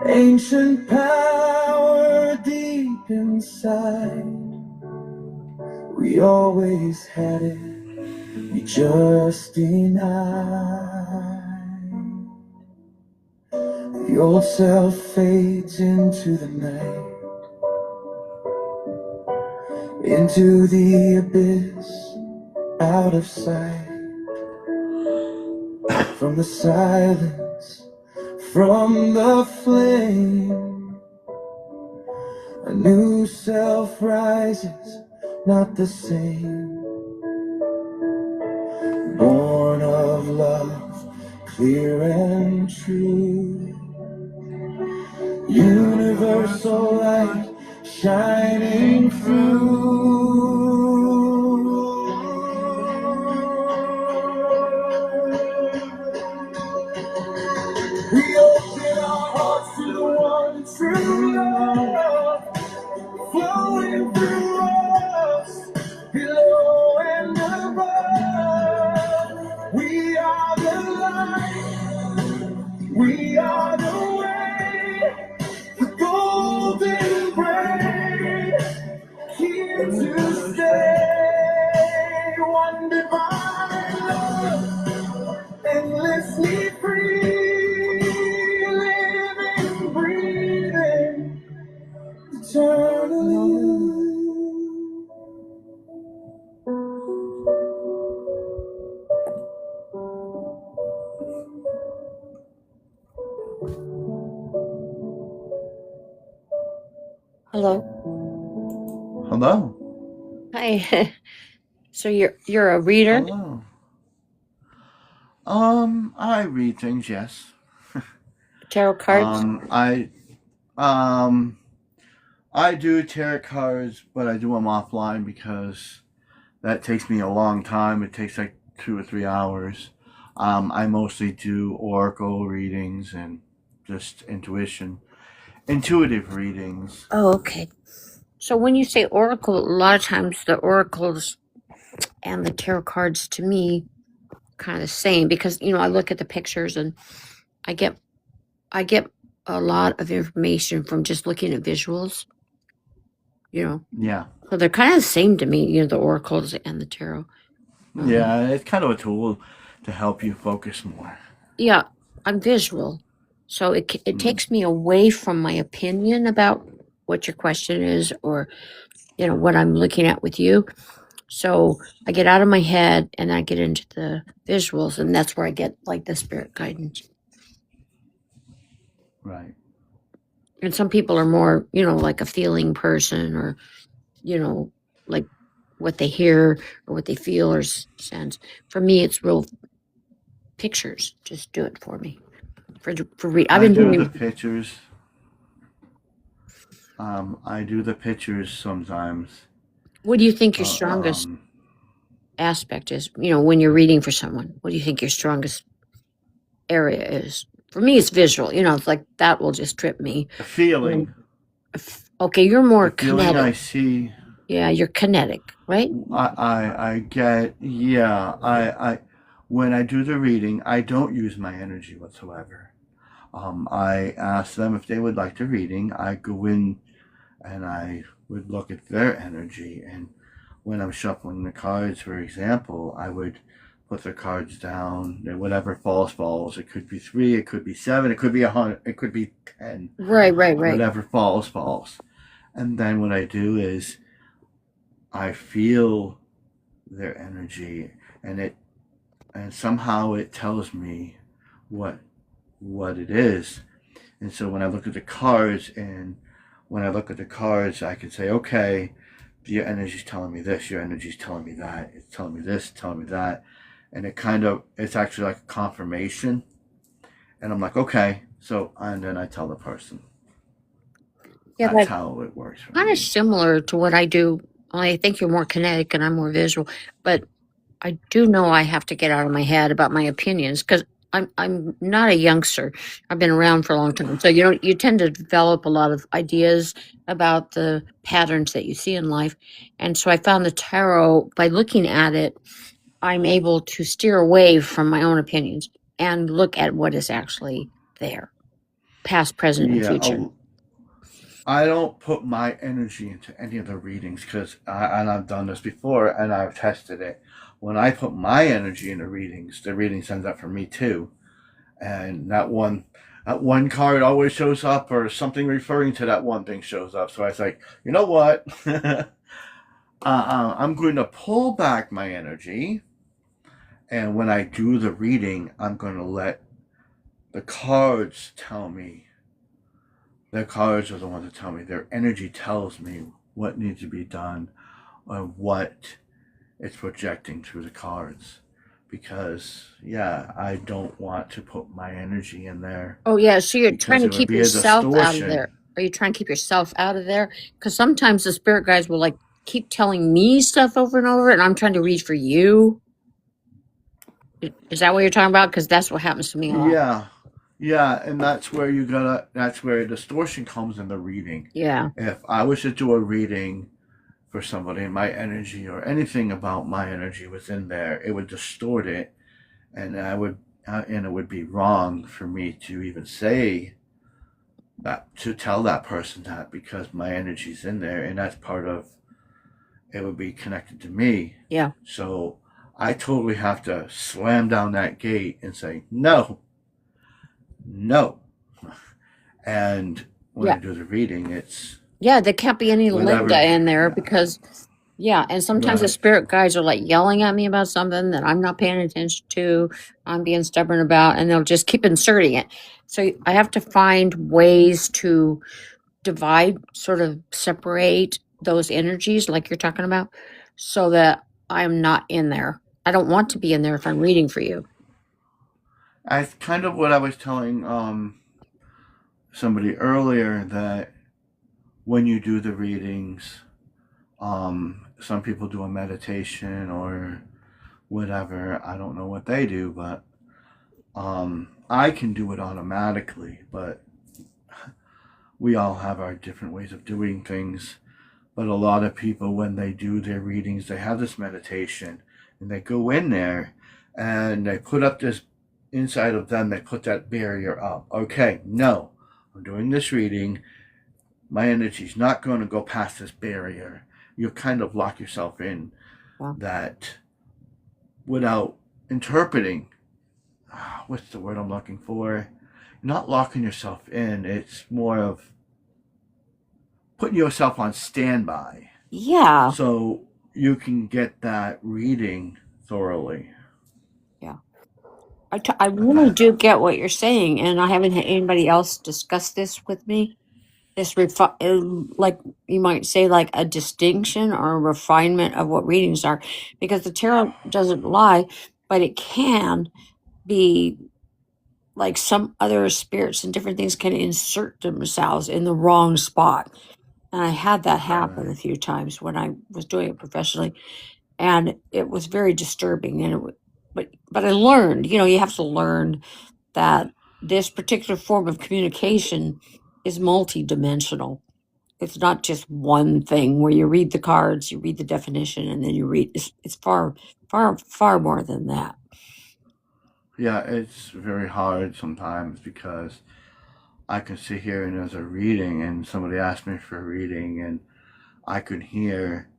Ancient power deep inside. We always had it, we just denied. The old self fades into the night, into the abyss, out of sight. From the silence, from the flame, a new self rises, not the same. Born of love, clear and true. Universal light shining through. We open our hearts to the one true love, flowing through us, below and above. We are the light, we are the way, the golden braid, here to stay. One divine love, endlessly free, living, breathing, eternally. Hello. Hello. Hi. So you're a reader? Hello. I read things, yes. Tarot cards? I do tarot cards, but I do them offline because that takes me a long time. It takes like 2 or 3 hours. I mostly do oracle readings and just intuitive readings. Oh, okay. So when you say oracle, a lot of times the oracles and the tarot cards to me kind of the same because I look at the pictures and I get a lot of information from just looking at visuals. Yeah. So they're kind of the same to me, the oracles and the tarot. Yeah, it's kind of a tool to help you focus more. Yeah, I'm visual. So it takes me away from my opinion about what your question is or, what I'm looking at with you. So I get out of my head and I get into the visuals and that's where I get like the spirit guidance. Right. And some people are more, like a feeling person, or, like what they hear or what they feel or sense. For me, it's real pictures. Just do it for me. I've I been do the doing. pictures. I do the pictures sometimes. What do you think your Uh, strongest um, aspect is? When you're reading for someone, what do you think your strongest area is? For me, it's visual. It's like that will just trip me. the feeling. Okay, you're more The feeling kinetic. I see. Yeah, you're kinetic, right? I get. Yeah. When I do the reading, I don't use my energy whatsoever. I ask them if they would like the reading. I go in and I would look at their energy. And when I'm shuffling the cards, for example, I would put the cards down. And whatever falls. It could be 3, it could be 7, it could be 100, it could be 10. Right. Whatever falls. And then what I do is I feel their energy, and somehow it tells me what it is. And so when I look at the cards, I can say, okay, your energy's telling me this, your energy's telling me that, it's telling me this, telling me that. And it's actually like a confirmation. And I'm like, okay. And then I tell the person. Yeah, That's how it works for kind of me. similar to what I do. I think you're more kinetic and I'm more visual, but I do know I have to get out of my head about my opinions because I'm not a youngster. I've been around for a long time, so you tend to develop a lot of ideas about the patterns that you see in life, and so I found the tarot by looking at it. I'm able to steer away from my own opinions and look at what is actually there, past, present, and Yeah, future. I don't put my energy into any of the readings and I've done this before and I've tested it. When I put my energy into readings, the reading sends up for me too. And that one card always shows up, or something referring to that one thing shows up. So I was like, you know what? I'm going to pull back my energy. And when I do the reading, I'm going to let the cards tell me. The cards are the ones that tell me. Their energy tells me what needs to be done or what it's projecting through the cards. Because, yeah, I don't want to put my energy in there. Oh, yeah. So you're trying to It would keep be a yourself out of distortion. there. Are you trying to keep yourself out of there? Because sometimes the spirit guides will keep telling me stuff over and over, and I'm trying to read for you. Is that what you're talking about? Because that's what happens to me a lot. Yeah, and that's where that's where distortion comes in the reading. Yeah. If I was to do a reading for somebody and my energy or anything about my energy was in there, it would distort it, and it would be wrong for me to even say that, to tell that person that, because my energy's in there and that's part of it, would be connected to me. Yeah. So I totally have to slam down that gate and say no. And when I do the reading, it's there can't be any whatever. Linda in there because, and sometimes the Right. spirit guides are yelling at me about something that I'm not paying attention to, I'm being stubborn about, and they'll just keep inserting it. So I have to find ways to divide, sort of separate those energies like you're talking about, so that I'm not in there. I don't want to be in there if I'm reading for you. That's kind of what I was telling somebody earlier, that when you do the readings, some people do a meditation or whatever. I don't know what they do, but I can do it automatically. But we all have our different ways of doing things. But a lot of people, when they do their readings, they have this meditation and they go in there and they put up this, inside of them, they put that barrier up. Okay, no, I'm doing this reading. My energy's not going to go past this barrier. You kind of lock yourself in that without interpreting. What's the word I'm looking for? You're not locking yourself in. It's more of putting yourself on standby. Yeah. So you can get that reading thoroughly. Yeah. I really do get what you're saying, and I haven't had anybody else discuss this with me. This like you might say, like a distinction or a refinement of what readings are, because the tarot doesn't lie, but it can be like some other spirits and different things can insert themselves in the wrong spot. And I had that happen a few times when I was doing it professionally, and it was very disturbing. And but I learned, you have to learn that this particular form of communication is multidimensional. It's not just one thing where you read the cards, you read the definition, and then you read. It's far, far, far more than that. Yeah, it's very hard sometimes because I can sit here and there's a reading and somebody asked me for a reading and I could hear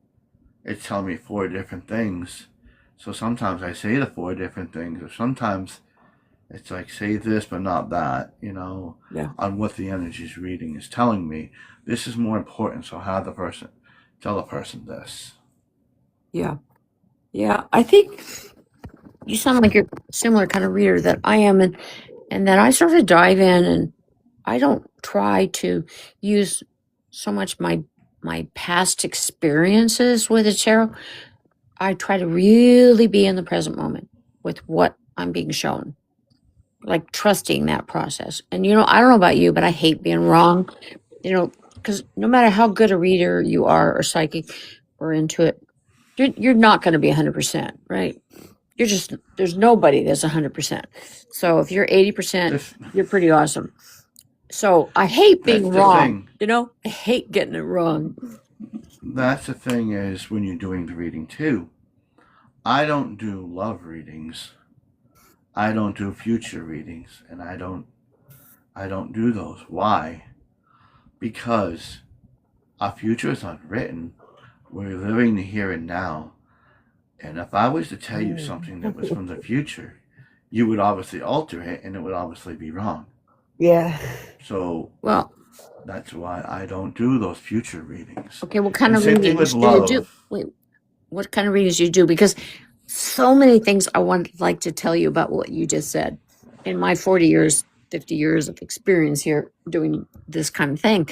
it telling me 4 different things. So sometimes I say the 4 different things, or sometimes it's like say this but not that, Yeah. on what the energy's reading is telling me. This is more important, so have the person tell the person this. Yeah. Yeah. I think you sound like you're a similar kind of reader that I am, and then I sort of dive in, and I don't try to use so much my past experiences with the tarot. I try to really be in the present moment with what I'm being shown, like trusting that process. And I don't know about you, but I hate being wrong. Because no matter how good a reader you are or psychic or intuit, you're not going to be 100%, right? There's nobody that's 100%. So if you're 80%, This, you're pretty awesome. So I hate that's being the wrong. thing. I hate getting it wrong. That's the thing is when you're doing the reading too. I don't do love readings. I don't do future readings, and I don't do those. Why? Because our future is unwritten. We're living the here and now. And if I was to tell you something that was from the future, you would obviously alter it and it would obviously be wrong. Yeah. So Well, that's why I don't do those future readings. okay, what kind And of same thing with readings do you do? love. Wait, what kind of readings do you do? Because so many things I would like to tell you about what you just said. In my 40 years, 50 years of experience here doing this kind of thing,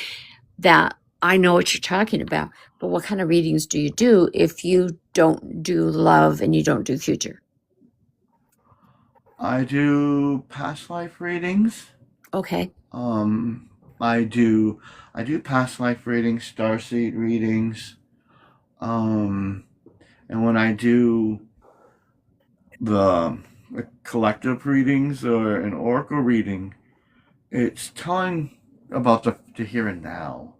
that I know what you're talking about. But what kind of readings do you do if you don't do love and you don't do future? I do past life readings. Okay. I do past life readings, starseed readings. And when I do the collective readings or an oracle reading, it's telling about the here and now,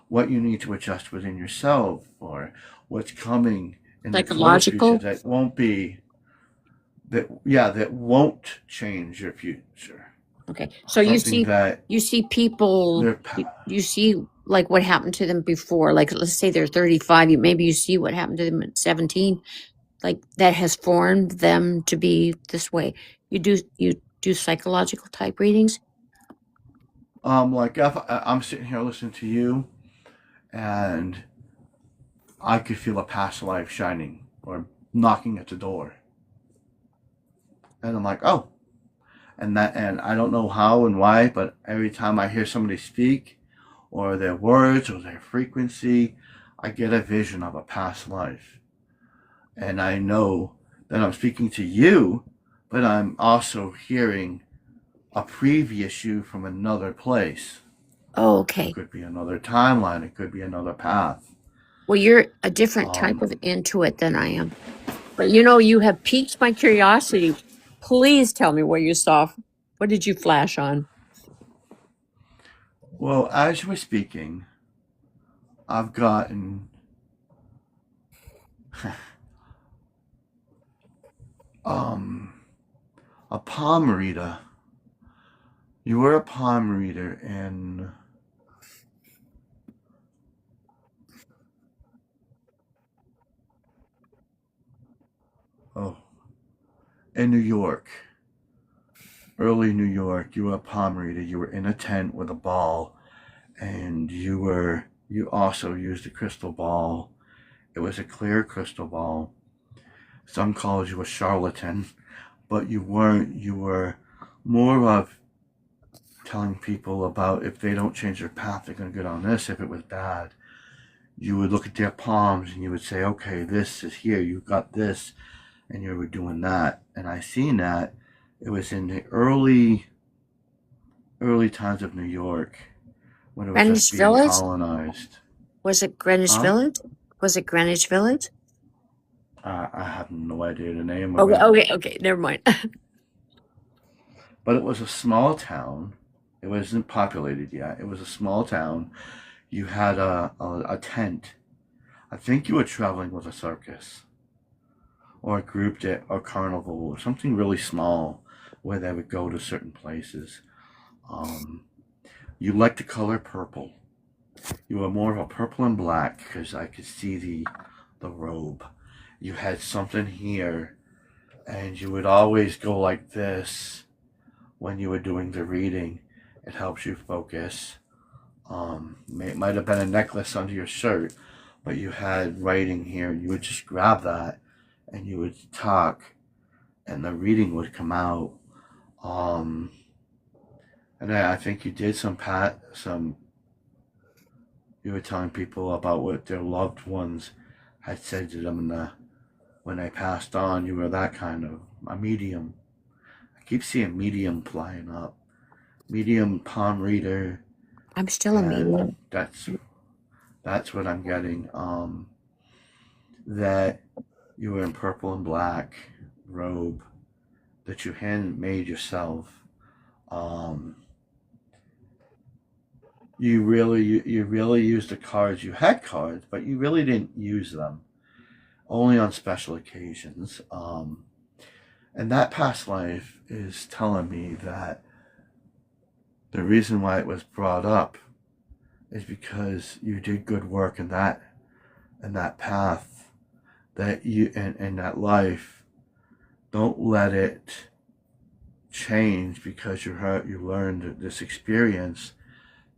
what you need to adjust within yourself, or what's coming in the close future Psychological? that won't be that won't change your future. Okay. So you Something that see people, they're you see like what happened to them before. Like let's say they're 35, maybe you see what happened to them at 17. Like that has formed them to be this way. You do psychological type readings? like if I'm sitting here listening to you, and I could feel a past life shining or knocking at the door, and I'm like, oh, and I don't know how and why, but every time I hear somebody speak, or their words or their frequency, I get a vision of a past life, and I know that I'm speaking to you, but I'm also hearing a previous you from another place. Oh, okay. It could be another timeline. It could be another path. Well, you're a different type of intuit than I am. But you have piqued my curiosity. Please tell me what you saw. What did you flash on? Well, as you were speaking, I've gotten a palm reader. You were a palm reader in in New York. Early New York, you were a palm reader. You were in a tent with a ball, and you also used a crystal ball. It was a clear crystal ball. Some called you a charlatan, but you weren't. You were more of telling people about if they don't change their path, they're going to get on this. If it was bad, you would look at their palms and you would say, okay, this is here, you've got this, and you were doing that. And I seen that. It was in the early times of New York when it was Greenwich just being Village? colonized. Was it Greenwich Huh? Village? Was it Greenwich Village? I have no idea the name of it. Okay, never mind. But it was a small town. It wasn't populated yet. It was a small town. You had a tent. I think you were traveling with a circus or a group that, or carnival or something really small where they would go to certain places. You liked the color purple. You were more of a purple and black because I could see the robe. You had something here, and you would always go like this when you were doing the reading. It helps you focus. It might have been a necklace under your shirt, but you had writing here. You would just grab that, and you would talk, and the reading would come out. And I think you did some. You were telling people about what their loved ones had said to them when they passed on. You were that kind of a medium. I keep seeing medium flying up. Medium palm reader. I'm still a medium. That's what I'm getting. That you were in purple and black robe that you handmade yourself. You really used the cards. You had cards, but you really didn't use them. Only on special occasions. And that past life is telling me that the reason why it was brought up is because you did good work in that path, that you in that life. Don't let it change because you learned this experience.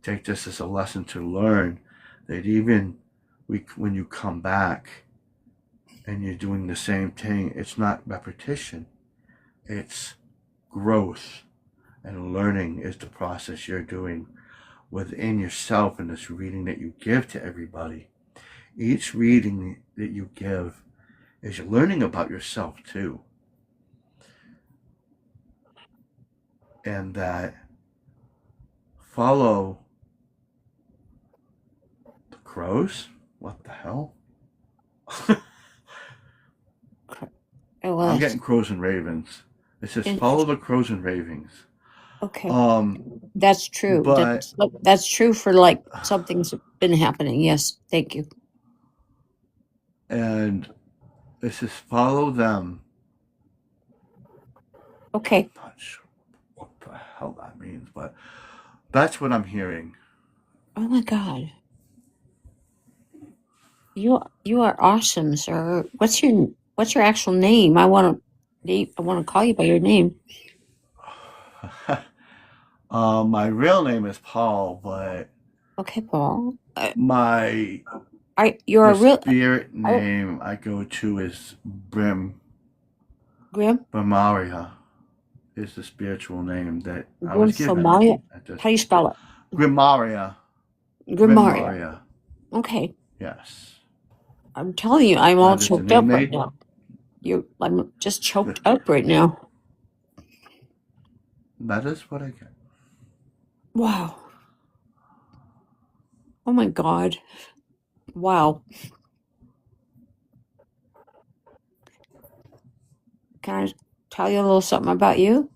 Take this as a lesson to learn that even when you come back and you're doing the same thing, it's not repetition, it's growth. And learning is the process you're doing within yourself in this reading that you give to everybody. Each reading that you give is you're learning about yourself too. And that follow the crows? What the hell? I'm getting crows and ravens. It says follow the crows and ravens. Okay. That's true. But That's true for like something's been happening. Yes, thank you. And it says follow them. Okay. I'm not sure what the hell that means, but that's what I'm hearing. Oh my God. You are awesome, sir. What's your actual name? I want to call you by your name. My real name is Paul, but okay, Paul. My You're a real spirit name I go to is Brim. Grim? Brimaria is the spiritual name that I was given. Brimaria? How do you spell it? Grimaria. Grimaria. Okay. Yes. I'm telling you, I'm all That is the choked up name right they- now. I'm just choked up right now. That is what I get. Wow. Oh my God. Wow. Can I tell you a little something about you?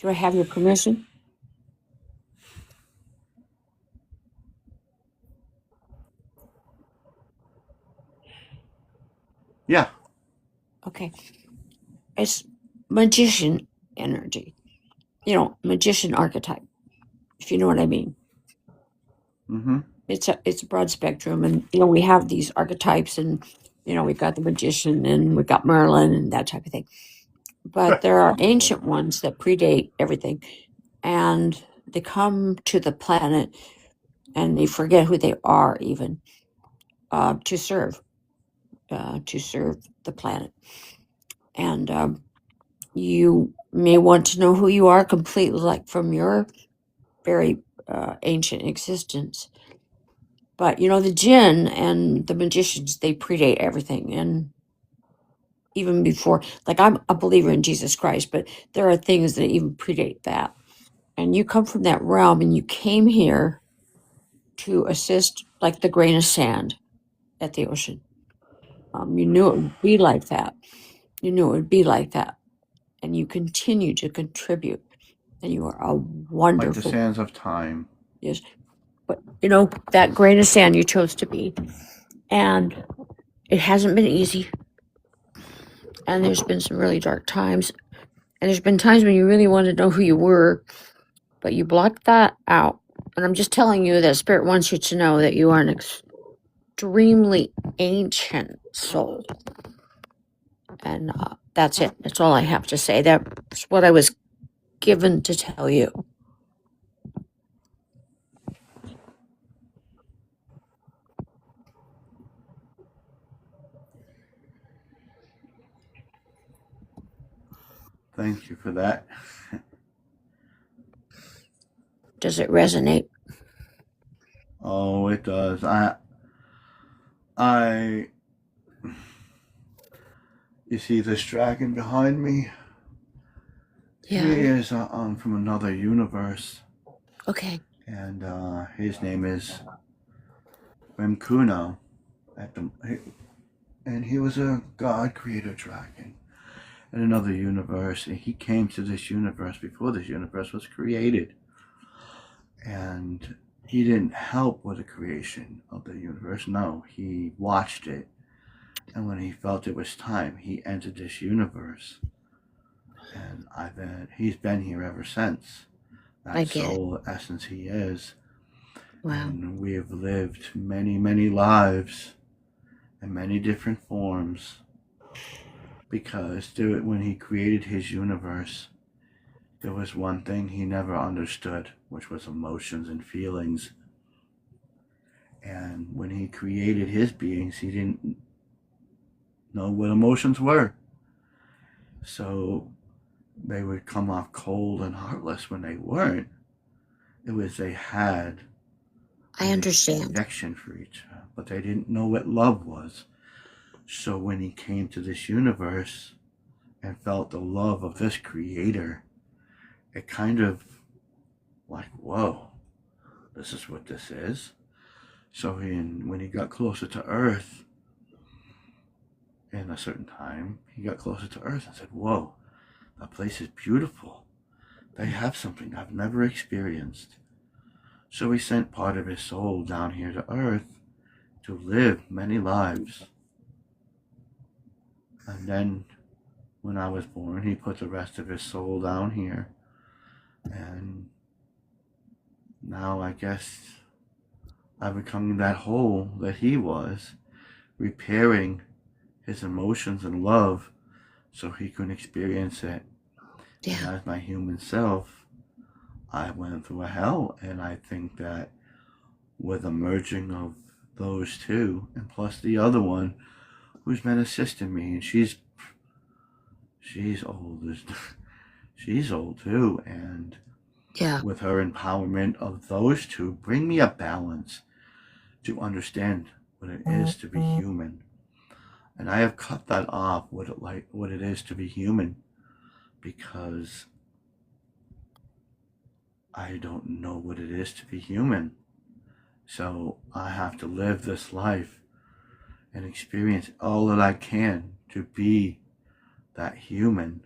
Do I have your permission? Yeah. Okay. It's magician energy. Magician archetype, if you know what I mean. Mm-hmm. It's a broad spectrum, and we have these archetypes, and we've got the magician, and we've got Merlin, and that type of thing. But there are ancient ones that predate everything, and they come to the planet, and they forget who they are even to serve. to serve the planet. And you may want to know who you are completely, like from your very ancient existence. But you know, the jinn and the magicians, they predate everything. And even before, like, I'm a believer in Jesus Christ, but there are things that even predate that. And you come from that realm and you came here to assist, like the grain of sand at the ocean. You knew it would be like that. You knew it would be like that. And you continue to contribute. And you are a Like the wonderful, sands of time. yes. But you know, that grain of sand you chose to be. And it hasn't been easy. And there's been some really dark times. And there's been times when you really wanted to know who you were, but you blocked that out. And I'm just telling you that Spirit wants you to know that you are an extremely ancient soul. And that's it. That's all I have to say. That's what I was given to tell you. Thank you for that. Does it resonate? Oh, it does. You see this dragon behind me? Yeah. He is from another universe, Okay. and his name is Remkuno. And he was a god creator dragon in another universe, and he came to this universe before this universe was created. And he didn't help with the creation of the universe. No, he watched it. And when he felt it was time, he entered this universe. And he's been here ever since. I That get it. soul essence he is. Wow. And we have lived many, many lives in many different forms. Because when he created his universe, there was one thing he never understood, which was emotions and feelings. And when he created his beings, he didn't know what emotions were. So they would come off cold and heartless when they weren't. It was they had I understand. affection for each other, but they didn't know what love was. So when he came to this universe and felt the love of this creator, it kind of like, whoa, this is what this is. So when he got closer to Earth, in a certain time, he got closer to Earth and said, whoa, that place is beautiful. They have something I've never experienced. So he sent part of his soul down here to Earth to live many lives. And then when I was born, he put the rest of his soul down here. And now I guess I'm becoming that hole that he was, repairing his emotions and love so he could experience it. Yeah. And as my human self, I went through a hell, and I think that with the merging of those two, and plus the other one who's been assisting me, and she's old, she's old too, and yeah, with her empowerment of those two, bring me a balance to understand what it is to be human. And I have cut that off, what it is to be human, because I don't know what it is to be human. So I have to live this life and experience all that I can to be that human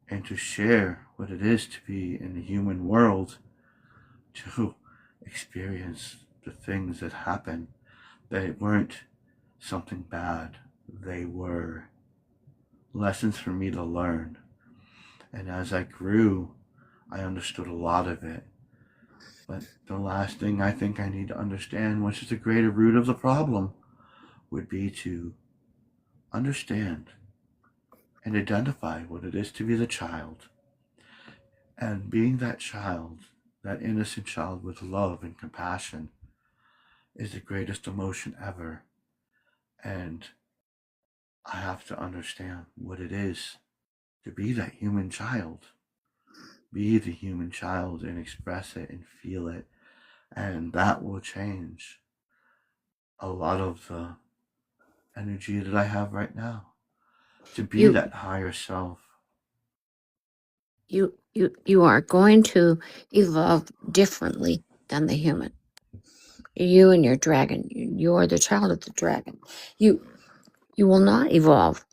and to share what it is to be in the human world, to experience the things that happen. They weren't something bad. They were lessons for me to learn. And as I grew, I understood a lot of it. But the last thing I think I need to understand, which is the greater root of the problem, would be to understand and identify what it is to be the child. And being that child, that innocent child with love and compassion, is the greatest emotion ever. And I have to understand what it is to be that human child. Be the human child and express it and feel it. And that will change a lot of the energy that I have right now. To be You that higher self. you are going to evolve differently than the human. You and your dragon. You are the child of the dragon. You will not evolve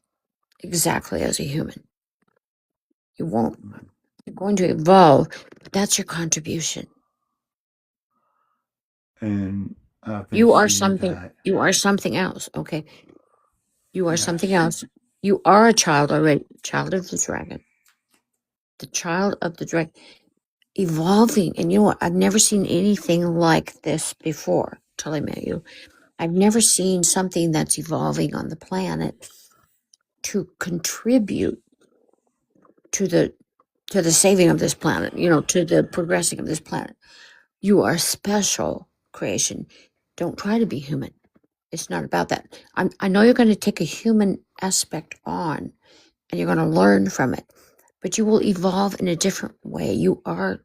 exactly as a human. You won't. You're going to evolve, but that's your contribution. And I've been You are seeing something. that. You are something else. Okay. You are something Yes. else. You are a child already. Child of the dragon. The child of the dragon. Evolving. And you know what? I've never seen anything like this before till I met you. I've never seen something that's evolving on the planet to contribute to the saving of this planet, to the progressing of this planet. You are a special creation. Don't try to be human. It's not about that. I know you're going to take a human aspect on and you're going to learn from it, but you will evolve in a different way. You are,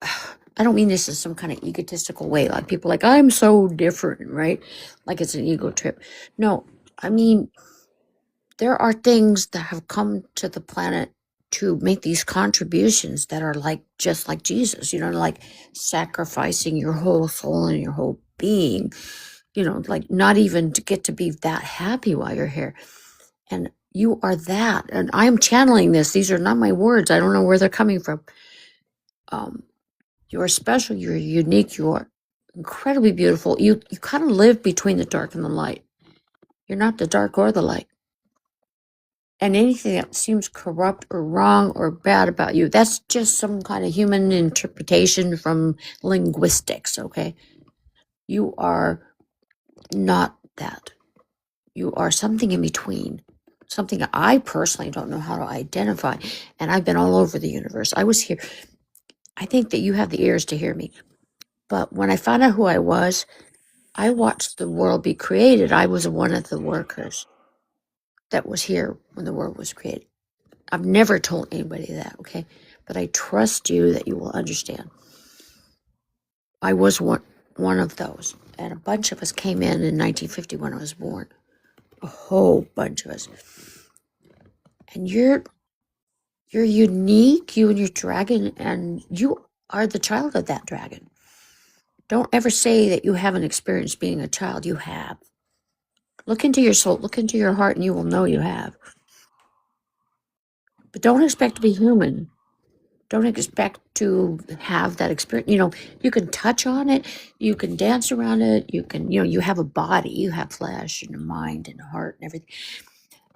I don't mean this in some kind of egotistical way, like people like, I'm so different, right? Like it's an ego trip. No, I mean, there are things that have come to the planet to make these contributions that are like just like Jesus, like sacrificing your whole soul and your whole being, like not even to get to be that happy while you're here. And you are that. And I am channeling this. These are not my words. I don't know where they're coming from. You are special. You're unique. You are incredibly beautiful. You kind of live between the dark and the light. You're not the dark or the light. And anything that seems corrupt or wrong or bad about you, that's just some kind of human interpretation from linguistics, okay? You are not that. You are something in between, something I personally don't know how to identify. And I've been all over the universe. I was here. I think that you have the ears to hear me. But when I found out who I was, I watched the world be created. I was one of the workers that was here when the world was created. I've never told anybody that, okay? But I trust you that you will understand. I was one of those. And a bunch of us came in 1950 when I was born. A whole bunch of us. And you're unique, you and your dragon, and you are the child of that dragon. Don't ever say that you haven't experienced being a child. You have. Look into your soul, look into your heart, and you will know you have. But don't expect to be human. Don't expect to have that experience. You can touch on it, you can dance around it, you can, you have a body, you have flesh and a mind and a heart and everything.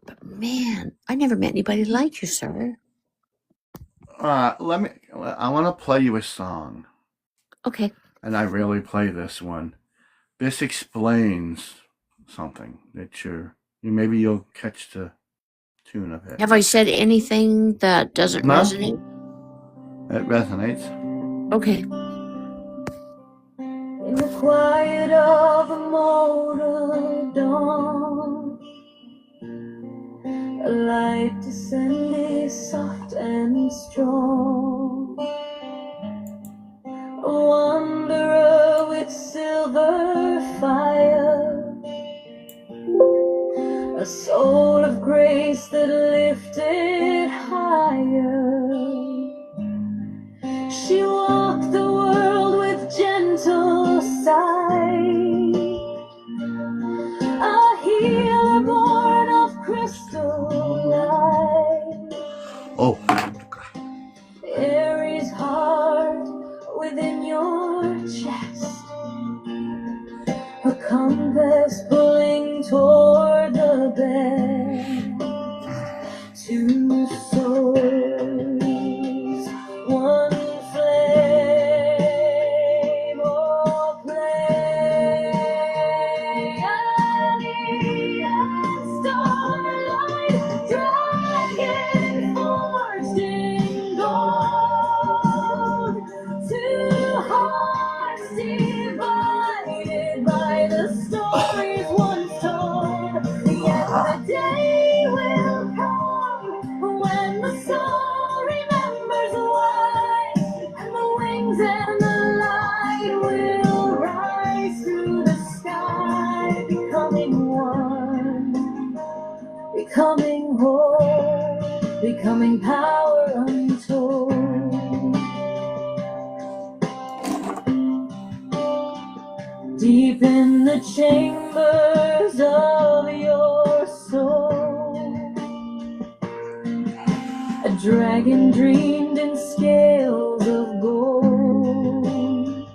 But man, I never met anybody like you, sir. I want to play you a song. Okay. And I rarely play this one. This explains something that maybe you'll catch the tune of it. Have I said anything that doesn't resonate? It resonates. Okay. In the quiet of a mortal dawn, a light descending soft and strong, a wanderer with silver fire, a soul of grace that lifted higher. She walked the world with gentle sight, a healer born of crystal light. Oh. Aries heart within your chest, a compass pulling toward the best. Two souls, one flame or Pleiadian starlight, dragon forged in gold. Two hearts divided by the stories. becoming power untold. Deep in the chambers of your soul, a dragon dreamed in scales of gold,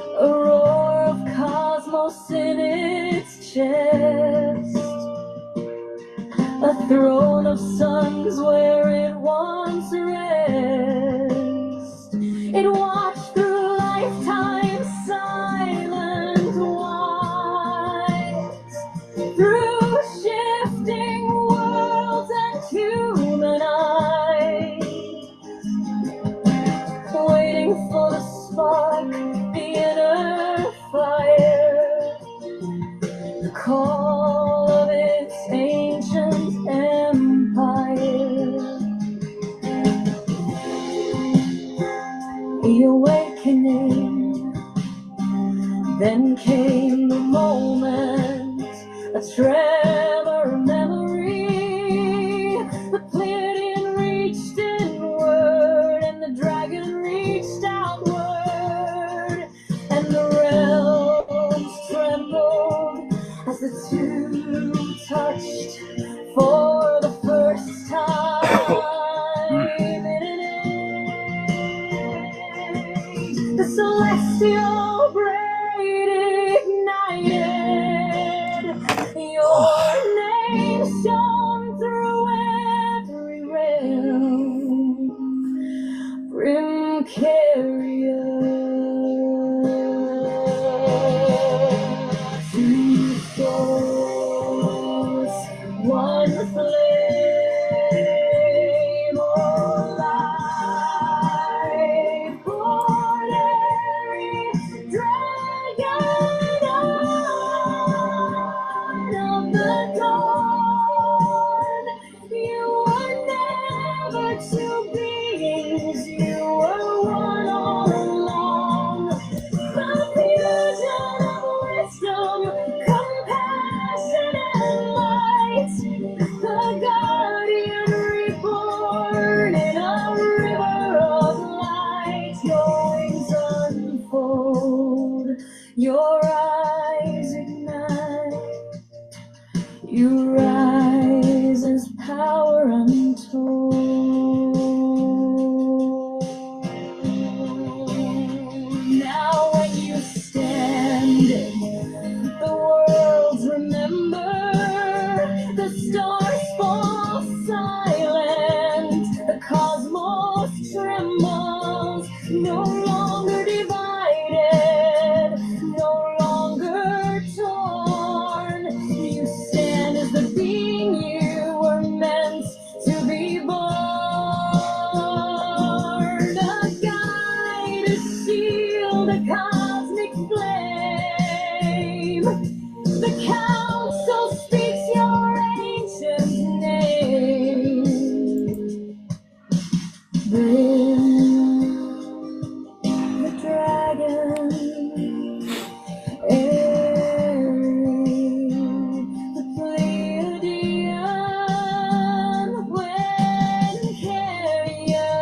a roar of cosmos in its chest, a throne of suns where it once rests. It watched through lifetime's silent wise, through shifting worlds and human eyes, waiting for the spark, the inner fire, the call of its ancient empire. The awakening, then came the moment, a tremor of memory. The Pleiadian reached inward, and the dragon reached outward, and the realms trembled as the two touched for the first time in an age. The celestial braid ignited, your name shone through every realm. Grim carrier, two souls, one flame, oh life, ordinary dragon of the dawn. You were never two beings, you were one all along. Confusion of wisdom, compassion and light, the guardian reborn in a river of light. Your wings unfold, your eyes ignite, you rise as power untold. Now when you stand, the worlds remember, the stars fall silent, the cosmos trembles, no longer divided, no longer torn. You stand as the being you were meant to be born, a guide, a shield, a cosmic flame. The council speaks your ancient name. Then the dragon, Aries, the Pleiadian, when carrier.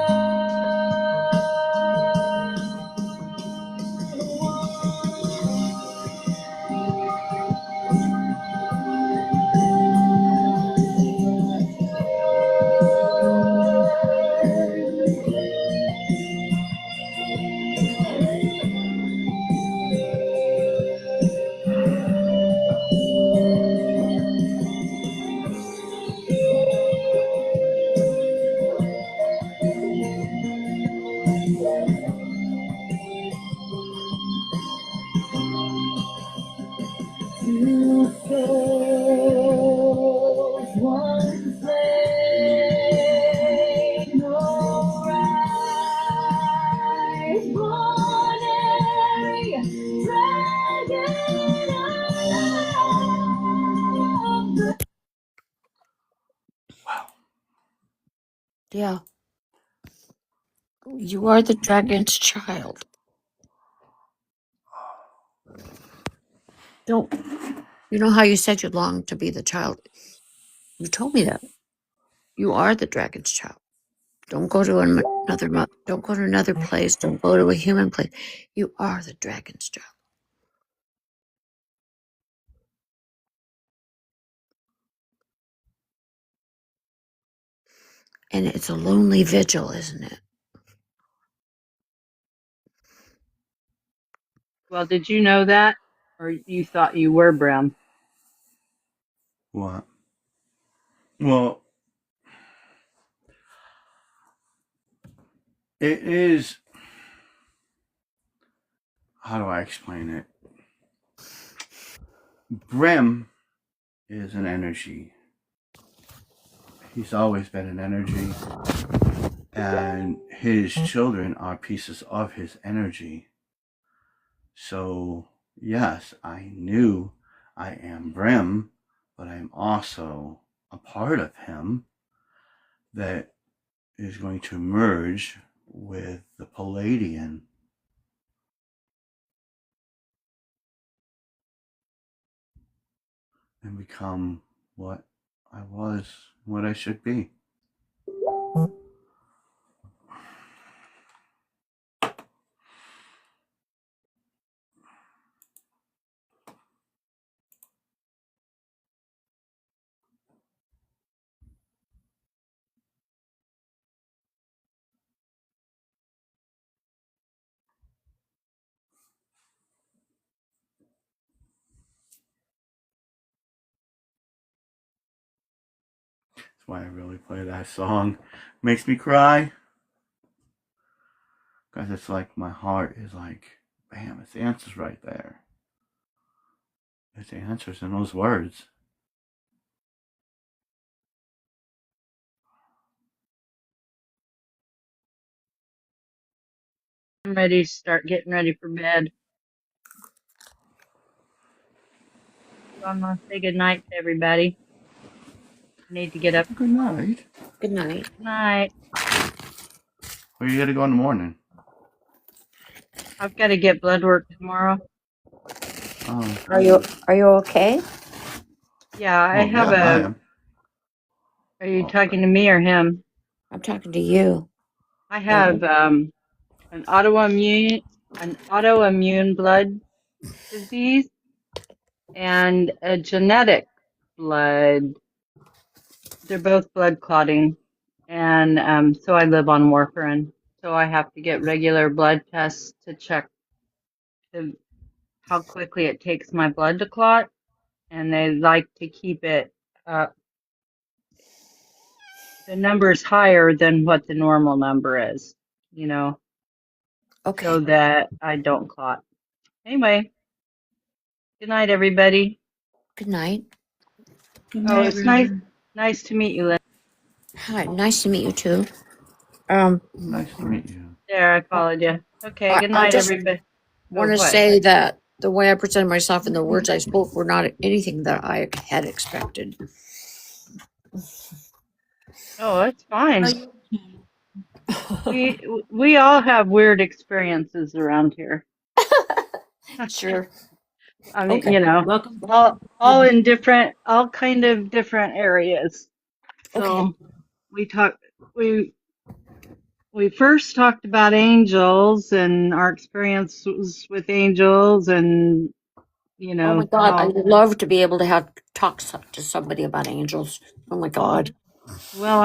Two souls, one flame, no rise, born dragon of the Yeah. You are the dragon's child. Don't you know how you said you longed to be the child? You told me that. You are the dragon's child. Don't go to another. Don't go to another place. Don't go to a human place. You are the dragon's child. And it's a lonely vigil, isn't it? Well, did you know that? Or you thought you were Bram? What? Well, it is. How do I explain it? Brim is an energy. He's always been an energy. And his children are pieces of his energy. So, yes, I knew I am Brim, but I'm also a part of him that is going to merge with the Palladian. And become what I was, what I should be. That's why I really play that song. Makes me cry. Because it's like my heart is like, bam, it's the answers right there. It's the answers in those words. I'm ready to start getting ready for bed. So I'm gonna say good night to everybody. I need to get up. Good night. Good night. Good night. Where you gotta go in the morning? I've got to get blood work tomorrow. Oh, Are you okay? Yeah, I well, have yeah, I a. am. Are you Oh, talking to me or him? I'm talking to you. I have an autoimmune blood disease and a genetic blood. They're both blood clotting, and so I live on warfarin. So I have to get regular blood tests to check how quickly it takes my blood to clot, and they like to keep it the numbers higher than what the normal number is, you know, Okay. so that I don't clot. Anyway, good night, everybody. Good night. Good Oh, night, it's nice Ruby. to meet you, Lynn. Hi. Nice to meet you too. nice to meet you. There, I followed you. Okay, good I night, just everybody. Oh, want to what? say that the way I presented myself and the words I spoke were not anything that I had expected. Oh, it's fine. We all have weird experiences around here. Sure. I mean, Okay. you know, Welcome. all in different, all kind of different areas. Okay. So we first talked about angels and our experiences with angels, and you Oh my know God. I how would love to be able to talk to somebody about angels. Oh my God. well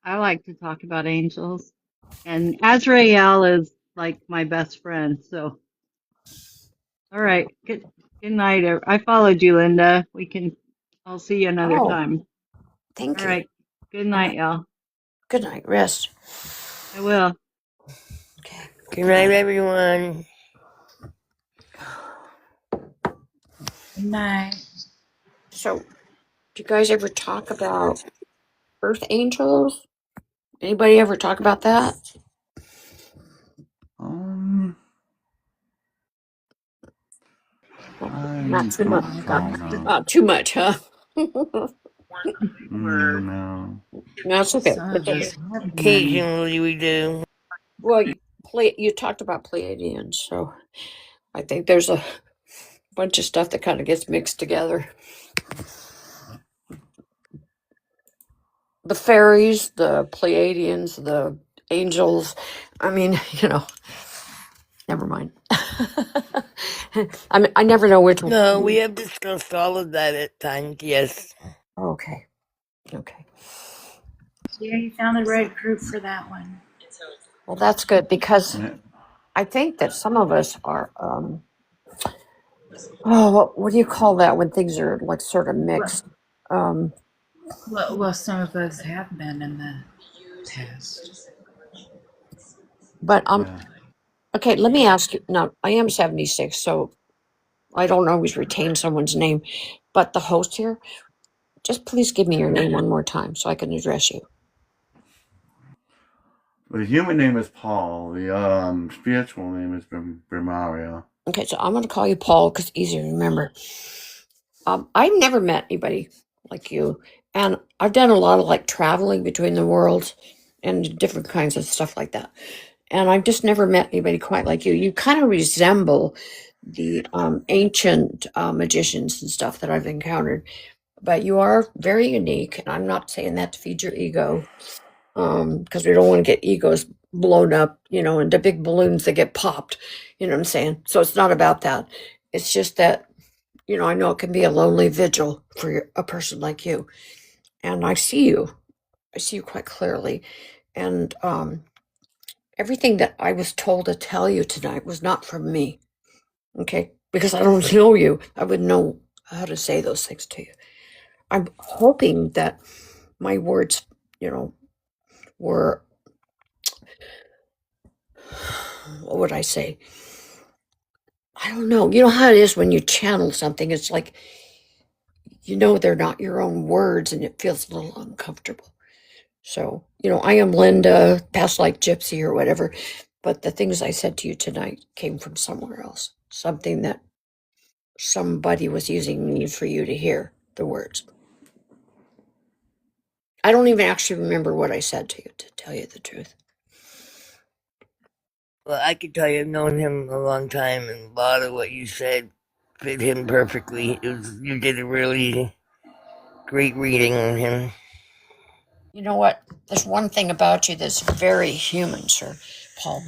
I like to talk about angels, and Azrael is like my best friend. So all right, good night. I followed you, Linda. I'll see you another Oh, time. thank All you. right, good All night, right. y'all. Good night. Rest. I will. Okay. Good night, everyone. Good night. So, do you guys ever talk about earth angels? Anybody ever talk about that? I Not too much. don't really know. Not too much, huh? No. That's okay. Some It's of okay. us have money. Occasionally we do. Well, you talked about Pleiadians, so I think there's a bunch of stuff that kind of gets mixed together. the fairies, the Pleiadians, the angels. I mean, never mind. I never know which. No, we have discussed all of that at times, yes. Okay. Okay. Yeah, you found the right group for that one. Well, that's good because Yeah. I think that some of us are. What do you call that when things are like sort of mixed? Um, Well, some of us have been in the past. but Yeah. okay. Let me ask you. Now, I am 76, so I don't always retain someone's name. But the host here, just please give me your name one more time so I can address you. The human name is Paul. The spiritual name is Brimaria. Okay, so I'm going to call you Paul because it's easier to remember. I've never met anybody like you, and I've done a lot of like traveling between the worlds and different kinds of stuff like that. And I've just never met anybody quite like you. You kind of resemble the ancient magicians and stuff that I've encountered, but you are very unique. And I'm not saying that to feed your ego, because we don't want to get egos blown up, into big balloons that get popped. You know what I'm saying? So it's not about that. It's just that, I know it can be a lonely vigil for a person like you. And I see you. I see you quite clearly. And everything that I was told to tell you tonight was not from me. Okay? Because I don't know you. I wouldn't know how to say those things to you. I'm hoping that my words, were, what would I say? I don't know. You know how it is when you channel something? It's like, they're not your own words and it feels a little uncomfortable. So, I am Linda, past like Gypsy or whatever, but the things I said to you tonight came from somewhere else. Something that somebody was using me for you to hear the words. I don't even actually remember what I said to you, to tell you the truth. Well, I can tell you I've known him a long time, and a lot of what you said fit him perfectly. You did a really great reading on him. You know what? There's one thing about you that's very human, Sir Paul,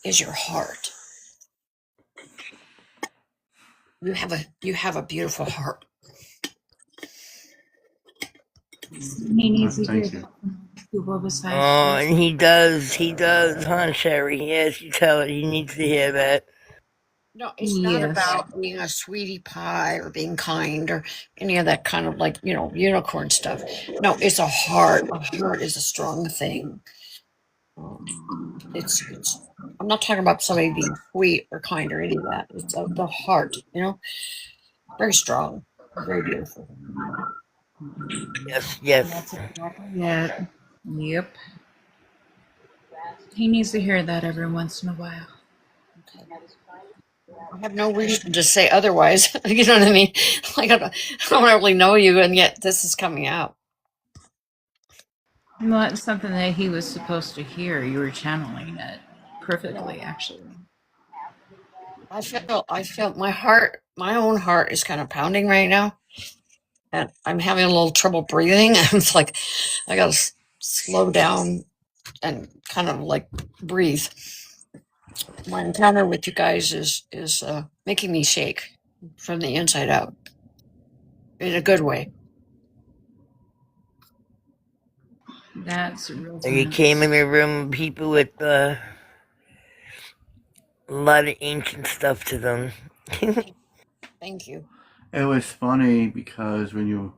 is your heart. You have a beautiful heart. He needs to hear Thank you. people besides Oh, us. and he does, huh, Sherry? Yes, you tell it. He needs to hear that. No, it's not Yes. about being a sweetie pie or being kind or any of that kind of like, unicorn stuff. No, it's a heart. A heart is a strong thing. It's I'm not talking about somebody being sweet or kind or any of that. It's the heart, very strong, very beautiful. Yes. That's exactly it. Yep. He needs to hear that every once in a while. I have no reason to say otherwise. You know what I mean? Like I don't really know you, and yet this is coming out. Well, it's something that he was supposed to hear. You were channeling it perfectly, actually. I feel my own heart is kind of pounding right now, and I'm having a little trouble breathing. It's like I gotta slow down and kind of like breathe. My encounter with you guys is making me shake from the inside out in a good way. That's real You nice. came in a room with people with a lot of ancient stuff to them. Thank you. It was funny because when you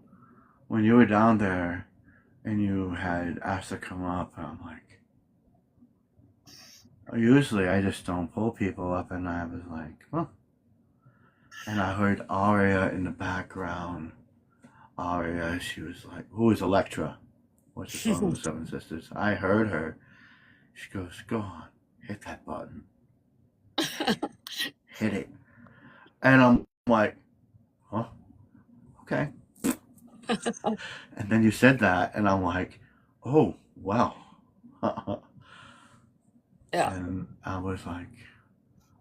were down there and you had asked to come up, I'm like, usually I just don't pull people up, and I was like, huh. And I heard Aria in the background. Aria, she was like, who is Electra? What's the song of the Seven Sisters? I heard her. She goes, go on, hit that button. Hit it. And I'm like, huh? Okay. And then you said that, and I'm like, oh, wow. Yeah. And I was like,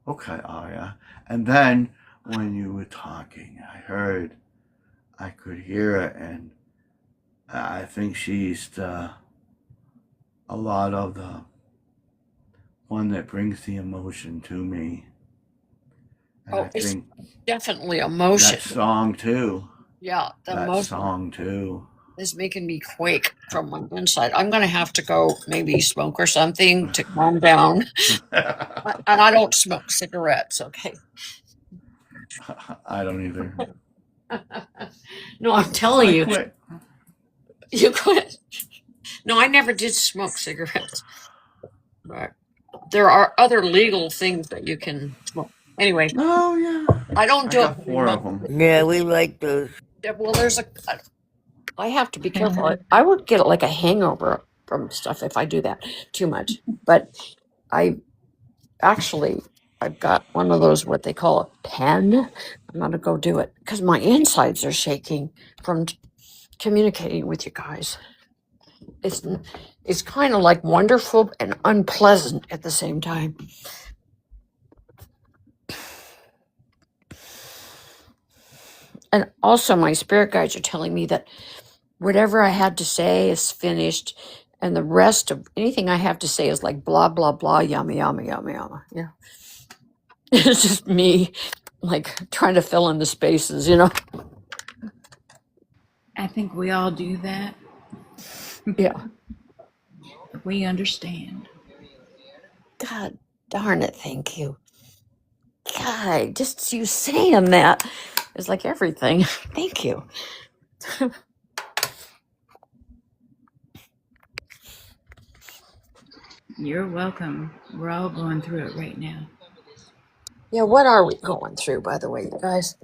okay, Aria. And then when you were talking, I could hear it, and I think she's a lot of the one that brings the emotion to me. And Oh, I it's think definitely that emotion. song too. Yeah, the That emotion song too. is making me quake from my inside. I'm gonna have to go maybe smoke or something to calm down. And I don't smoke cigarettes, okay? I don't either. No, I'm telling I you, quit. you quit. No, I never did smoke cigarettes, but there are other legal things that you can smoke. Anyway, Oh yeah. I don't I do it got very 4 much. of them. Yeah, we like those. Yeah, well, I have to be careful. I would get like a hangover from stuff if I do that too much. But I I've got one of those, what they call a pen. I'm gonna go do it because my insides are shaking from communicating with you guys. It's kind of like wonderful and unpleasant at the same time. And also, my spirit guides are telling me that whatever I had to say is finished, and the rest of anything I have to say is like blah blah blah, yummy yummy yummy yummy. Yeah, it's just me, like trying to fill in the spaces, you know. I think we all do that. Yeah. We understand. God darn it! Thank you. God, just you saying that is like everything. Thank you. You're welcome. We're all going through it right now. Yeah, what are we going through, by the way, you guys?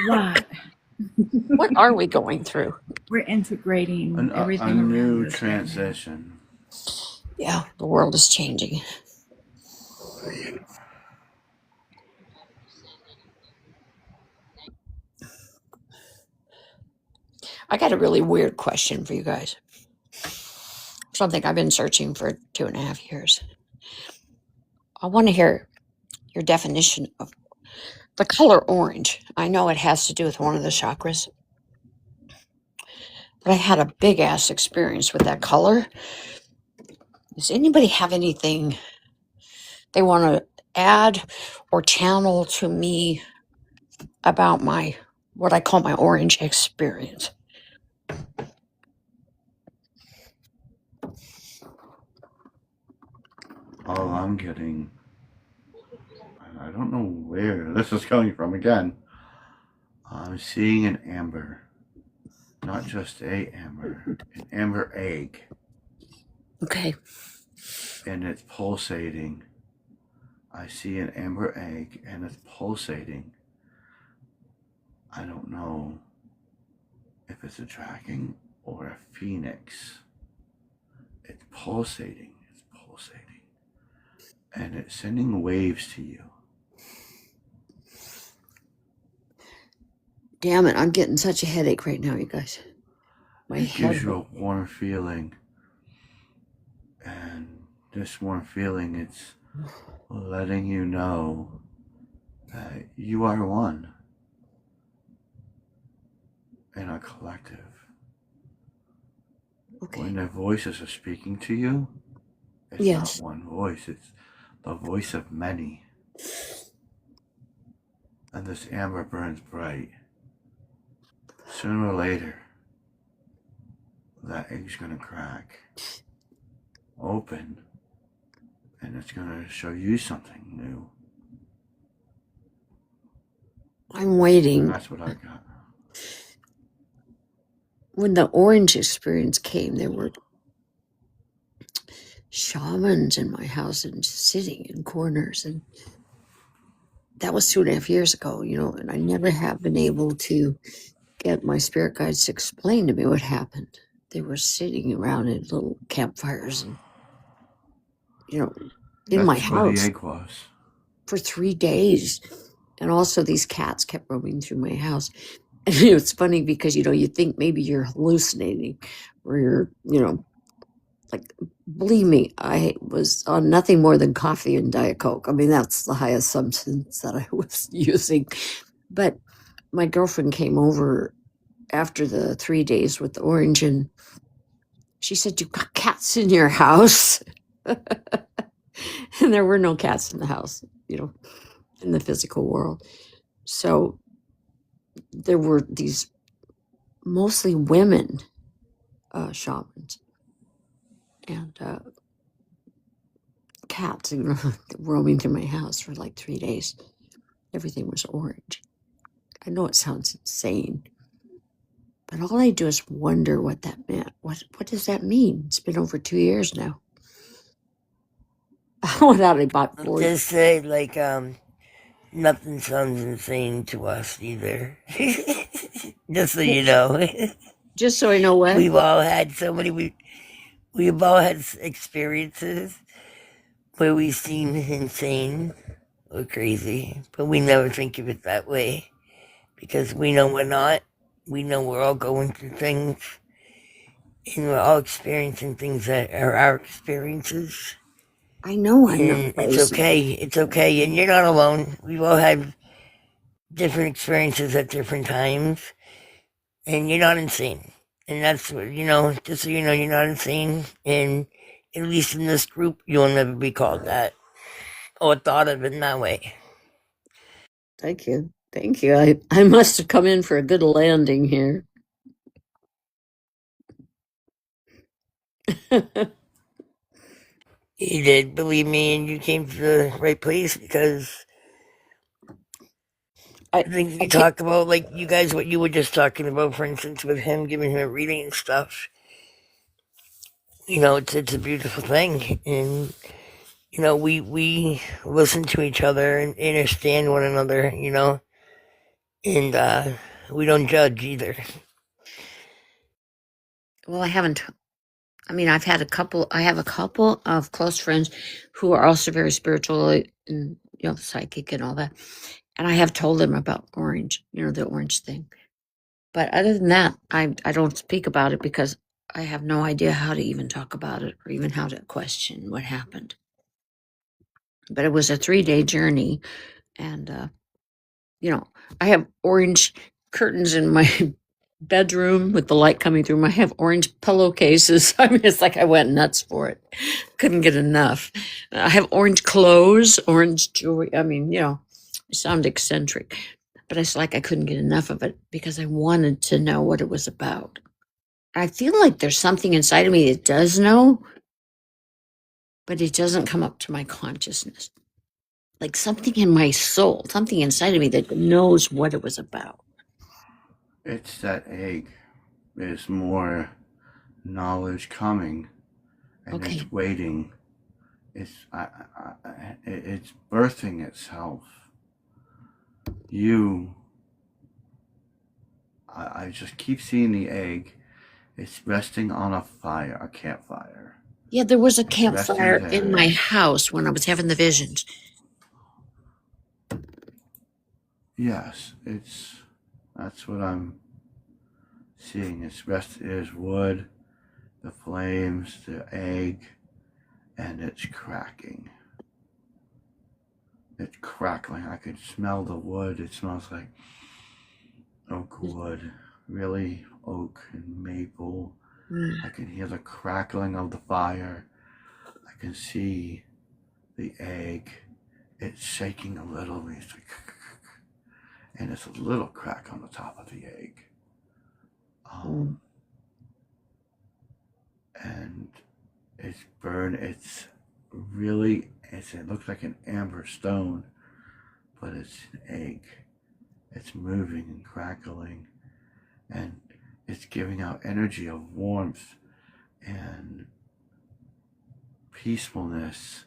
What? What are we going through? We're integrating A everything around new us right now. transition. Yeah, the world is changing. I got a really weird question for you guys. Something I've been searching for 2.5 years. I want to hear your definition of the color orange. I know it has to do with one of the chakras, but I had a big ass experience with that color. Does anybody have anything they want to add or channel to me about my what I call my orange experience? All I'm getting, I don't know where this is coming from again. I'm seeing an amber, not just a amber, an amber egg. Okay. And it's pulsating. I see an amber egg and it's pulsating. I don't know if it's a dragon or a phoenix. It's pulsating. It's pulsating. And it's sending waves to you. Damn it, I'm getting such a headache right now, you guys. My It head. gives you a warm feeling. And this warm feeling, it's letting you know that you are one in a collective. Okay. When the voices are speaking to you, it's Yes. not one voice, it's the voice of many. And this amber burns bright. Sooner or later, that egg's gonna crack open, and it's gonna show you something new. I'm waiting. And that's what I got. When the orange experience came, there were shamans in my house and just sitting in corners, and that was 2.5 years ago, you know, and I never have been able to get my spirit guides to explain to me what happened. They were sitting around at little campfires and, you know, in my That's where the house egg was. for 3 days. And also these cats kept roaming through my house. And it's funny because, you know, you think maybe you're hallucinating or you're, you know, like, believe me, I was on nothing more than coffee and Diet Coke. I mean, that's the highest substance that I was using. But my girlfriend came over after the 3 days with the orange, and she said, "You got cats in your house?" And there were no cats in the house, in the physical world. So there were these mostly women shamans and cats roaming through my house for like 3 days. Everything was orange. I know it sounds insane, but all I do is wonder what that meant. What does that mean? It's been over 2 years now. I went out and bought 4. Just say, like, nothing sounds insane to us either. Just so you know. Just so I know what? We've all had we've all had experiences where we seem insane or crazy, but we never think of it that way because we know we're not. We know we're all going through things and we're all experiencing things that are our experiences. I know I'm not And crazy. it's okay. It's okay. And you're not alone. We've all had different experiences at different times. And you're not insane. And that's what, just so you know, you're not insane. And at least in this group, you'll never be called that or thought of in that way. Thank you. Thank you. I must have come in for a good landing here. You did, believe me, and you came to the right place because I think we talk about, like, you guys, what you were just talking about, for instance, with him giving her a reading and stuff. It's a beautiful thing. And, we listen to each other and understand one another, and we don't judge either. Well, I haven't. I mean, I have a couple of close friends who are also very spiritual and, psychic and all that. And I have told them about orange, the orange thing. But other than that, I don't speak about it because I have no idea how to even talk about it or even how to question what happened. But it was a 3-day journey. And, I have orange curtains in my bedroom with the light coming through them. I have orange pillowcases. I mean, it's like I went nuts for it. Couldn't get enough. I have orange clothes, orange jewelry. I mean, I sound eccentric, but it's like I couldn't get enough of it because I wanted to know what it was about. I feel like there's something inside of me that does know, but it doesn't come up to my consciousness. Like something in my soul, something inside of me that knows what it was about. It's that egg. There's more knowledge coming, and it's waiting. It's birthing itself. I just keep seeing the egg. It's resting on a campfire. Yeah, there was a campfire in my house when I was having the visions. Yes, that's what I'm seeing. There's wood, the flames, the egg, and it's cracking. It's crackling. I could smell the wood. It smells like oak wood, really oak and maple. I can hear the crackling of the fire. I can see the egg. It's shaking a little. It's like, and it's a little crack on the top of the egg. And it's burned. It looks like an amber stone, but it's an egg. It's moving and crackling, and it's giving out energy of warmth and peacefulness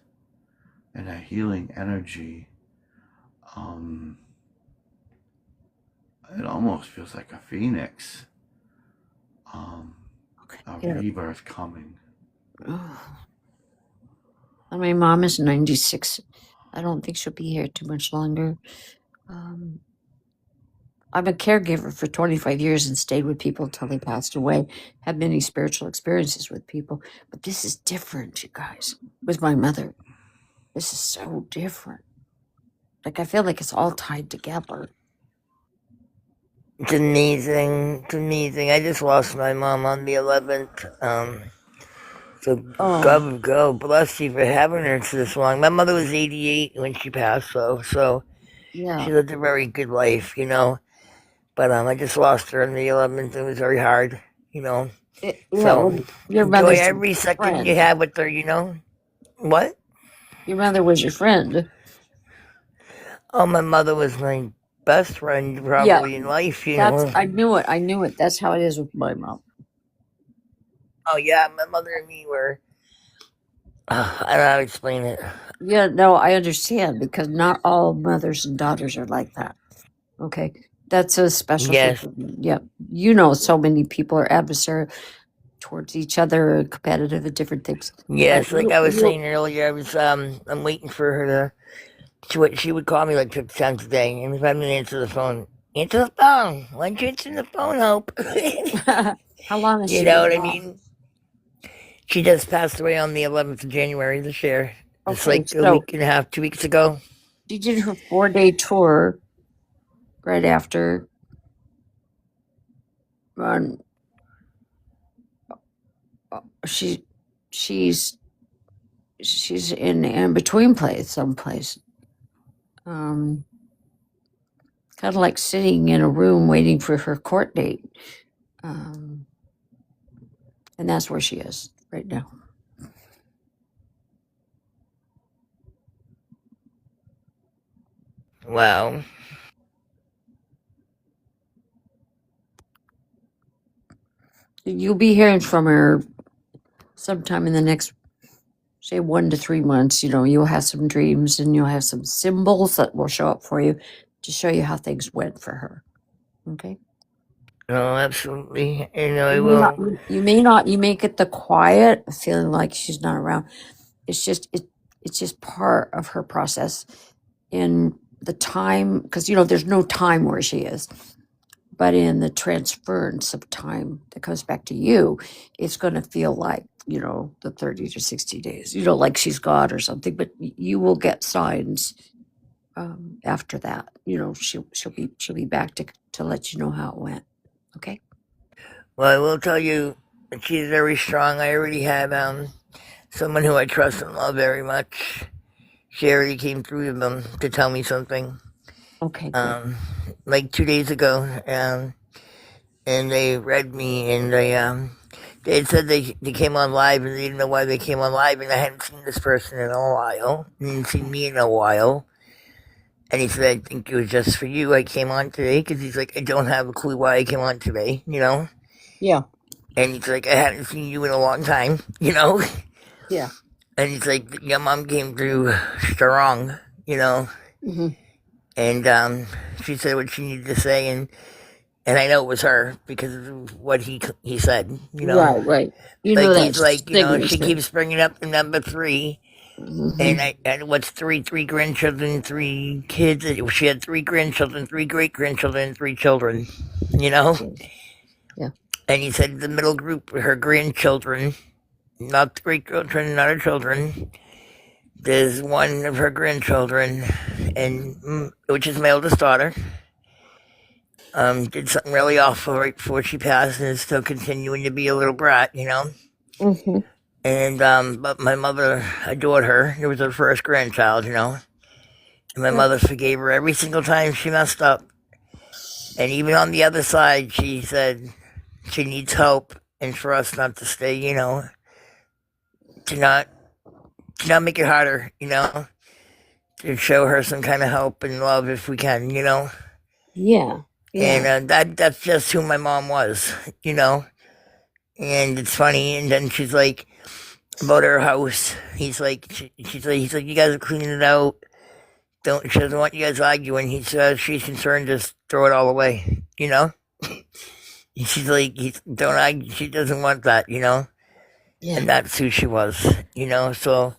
and a healing energy. It almost feels like a phoenix. A rebirth coming. My mom is 96. I don't think she'll be here too much longer. I'm a caregiver for 25 years and stayed with people until they passed away. Had many spiritual experiences with people, but this is different, you guys. With my mother, this is so different. Like I feel like it's all tied together. It's amazing. It's amazing. I just lost my mom on the 11th. So Oh, God bless you for having her for this long. My mother was 88 when she passed, so yeah. she lived a very good life, you know. But I just lost her on the 11th. It was very hard, you know. Yeah, So well, your enjoy mother's your every second you friend. have with her, you know. What? Your mother was your friend. Oh, my mother was my best friend Yeah, probably in life, you that's, know. I knew it. I knew it. That's how it is with my mom. Oh yeah, my mother and me were. I don't know how to explain it. Yeah, no, I understand because not all mothers and daughters are like that. Okay. That's a special thing. Yes, Yeah. You know, so many people are adversarial towards each other, competitive and different things. But yes. Like I was you saying earlier, I'm waiting for her to. She would call me like 50 times a day, and if I didn't answer the phone, answer the phone. Why don't you answer the phone, Hope? how long has You she know been what I gone? mean? She just passed away on the 11th of January this year. Just Okay, like a so week and a half, 2 weeks ago. she did her 4-day tour right after on she she's she's in between place someplace. Um kind of like sitting in a room waiting for her court date. Um and that's where she is right now. Wow. You'll be hearing from her sometime in the next, say, 1 to 3 months. You know, you'll have some dreams and you'll have some symbols that will show up for you to show you how things went for her. Okay. Oh, absolutely. You know, I You may not, will. you may get the quiet feeling like she's not around. It's just part of her process in the time, because you know there's no time where she is, but in the transference of time that comes back to you, it's going to feel like, you know, the 30 to 60 days, you know, like she's God or something, but you will get signs after that. You know, she'll be back to let you know how it went. Okay. Well, I will tell you, she's very strong. I already have someone who I trust and love very much. She already came through to them to tell me something. Okay, good. Like 2 days ago, and they read me, and they had said they came on live, and they didn't know why they came on live, and I hadn't seen this person in a while, and didn't see me in a while. And he said, I think it was just for you I came on today, because he's like, I don't have a clue why I came on today, you know? Yeah. And he's like, I hadn't seen you in a long time, you know? Yeah. And he's like, your mom came through strong, you know? Hmm. And she said what she needed to say, and I know it was her because of what he said, you know? Right. You know Like, that he's like, you know, she signature. keeps bringing up the number 3. Hmm. And what's three grandchildren, 3 kids. She had 3 grandchildren, 3 great grandchildren, 3 children, you know? Yeah. And he said the middle group were her grandchildren, not the great children, not her children. There's one of her grandchildren, and which is my eldest daughter. Did something really awful right before she passed, and is still continuing to be a little brat, you know. Hmm. And but my mother adored her. It was her first grandchild, you know. And my Yeah. mother forgave her every single time she messed up. And even on the other side, she said she needs help, and for us not to stay, you know, to not make it harder, you know, to show her some kind of help and love if we can, you know. Yeah. And that's just who my mom was, you know. And it's funny. And then she's like about her house. He's like, he's like, you guys are cleaning it out. Don't She doesn't want you guys arguing. He says she's concerned, just throw it all away, you know. She's like, don't argue. She doesn't want that, you know. Yeah. And that's who she was, you know. So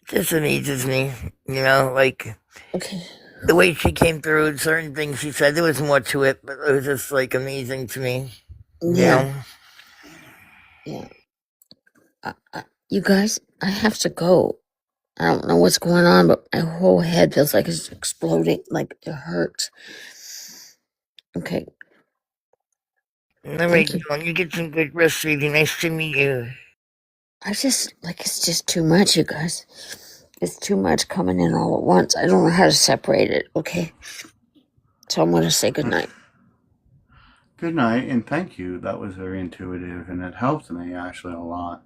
it just amazes me, you know, like Okay. the way she came through, certain things she said. There was more to it, but it was just like amazing to me, you Yeah. know. Yeah. You guys, I have to go. I don't know what's going on, but my whole head feels like it's exploding, like it hurts. Okay. All right, Thank you. Dawn, you get some good rest, sweetie. Nice to meet you. I just like it's just too much, you guys. It's too much coming in all at once. I don't know how to separate it. Okay, so I'm gonna say good night. Good night, and thank you. That was very intuitive, and it helped me actually a lot.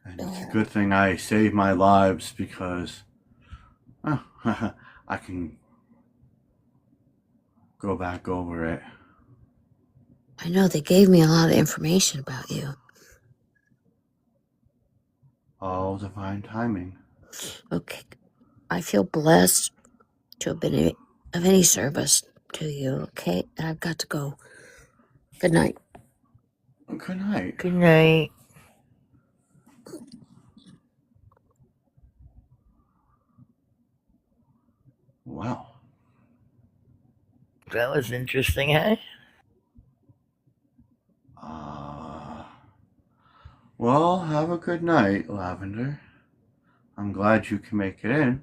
And it's a good thing I saved my lives because I can go back over it. I know they gave me a lot of information about you. All divine timing. Okay, I feel blessed to have been of any service to you. Okay, and I've got to go. Good night. Good night. Good night. Wow. That was interesting, huh? Well, have a good night, Lavender. I'm glad you can make it in.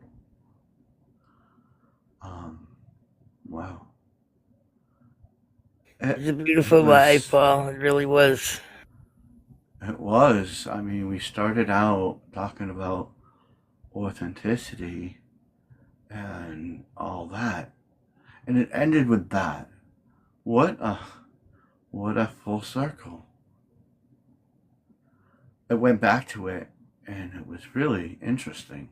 Wow. It was a beautiful life, Paul. It really was. It was. I mean, we started out talking about authenticity and all that, and it ended with that. What a full circle. It went back to it, and it was really interesting.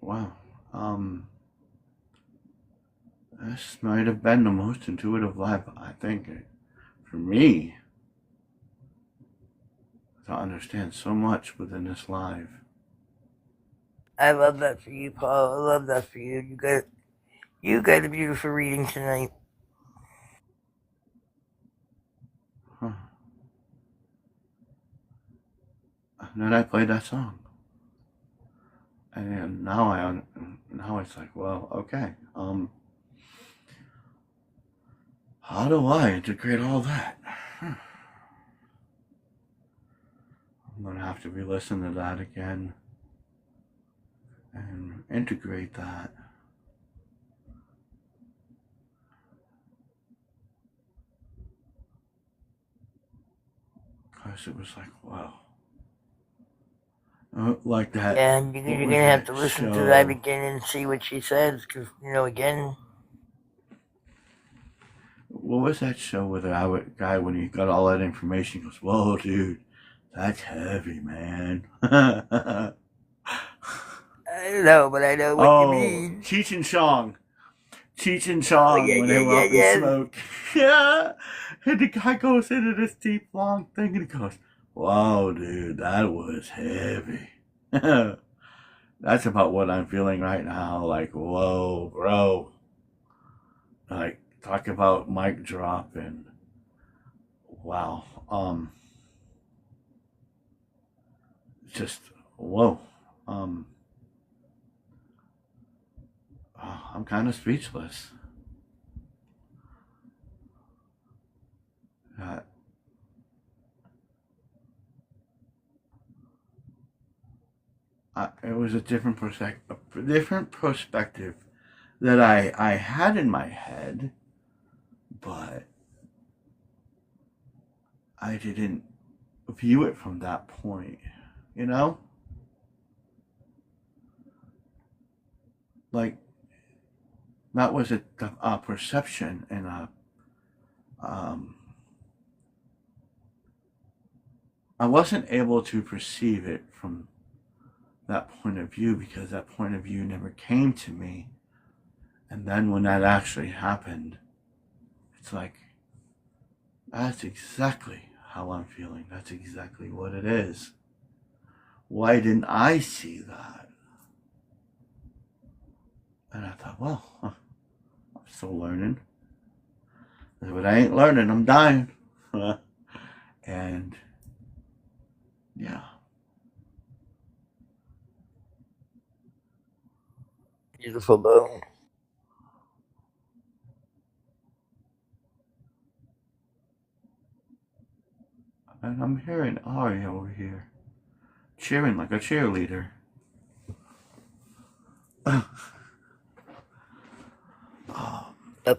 Wow. This might have been the most intuitive life, I think, for me, to understand so much within this life. I love that for you, Paul. I love that for you. You got a beautiful reading tonight. Huh. And then I played that song, and now it's like, well, okay. How do I integrate all that? I'm gonna have to re-listen to that again and integrate that. Because it was like, wow. Like that. Yeah, and you're going to have to listen to that again and see what she says, because, again. What was that show with the guy when he got all that information? He goes, whoa, dude, that's heavy, man. I don't know, but I know what you mean. Cheech and Chong. Cheech and Chong when they were up in smoke. Yeah. And the guy goes into this deep, long thing and he goes, wow, dude, that was heavy. That's about what I'm feeling right now. Like, whoa, bro. Like, talk about mic drop and wow. Just, whoa. I'm kind of speechless. It was a different perspective that I had in my head, but I didn't view it from that point, Like, that was a perception and I wasn't able to perceive it from that point of view because that point of view never came to me. And then when that actually happened, it's like, that's exactly how I'm feeling. That's exactly what it is. Why didn't I see that? And I thought, well, I'm still learning. But I ain't learning, I'm dying. And yeah. Beautiful though. And I'm hearing Ari over here cheering like a cheerleader.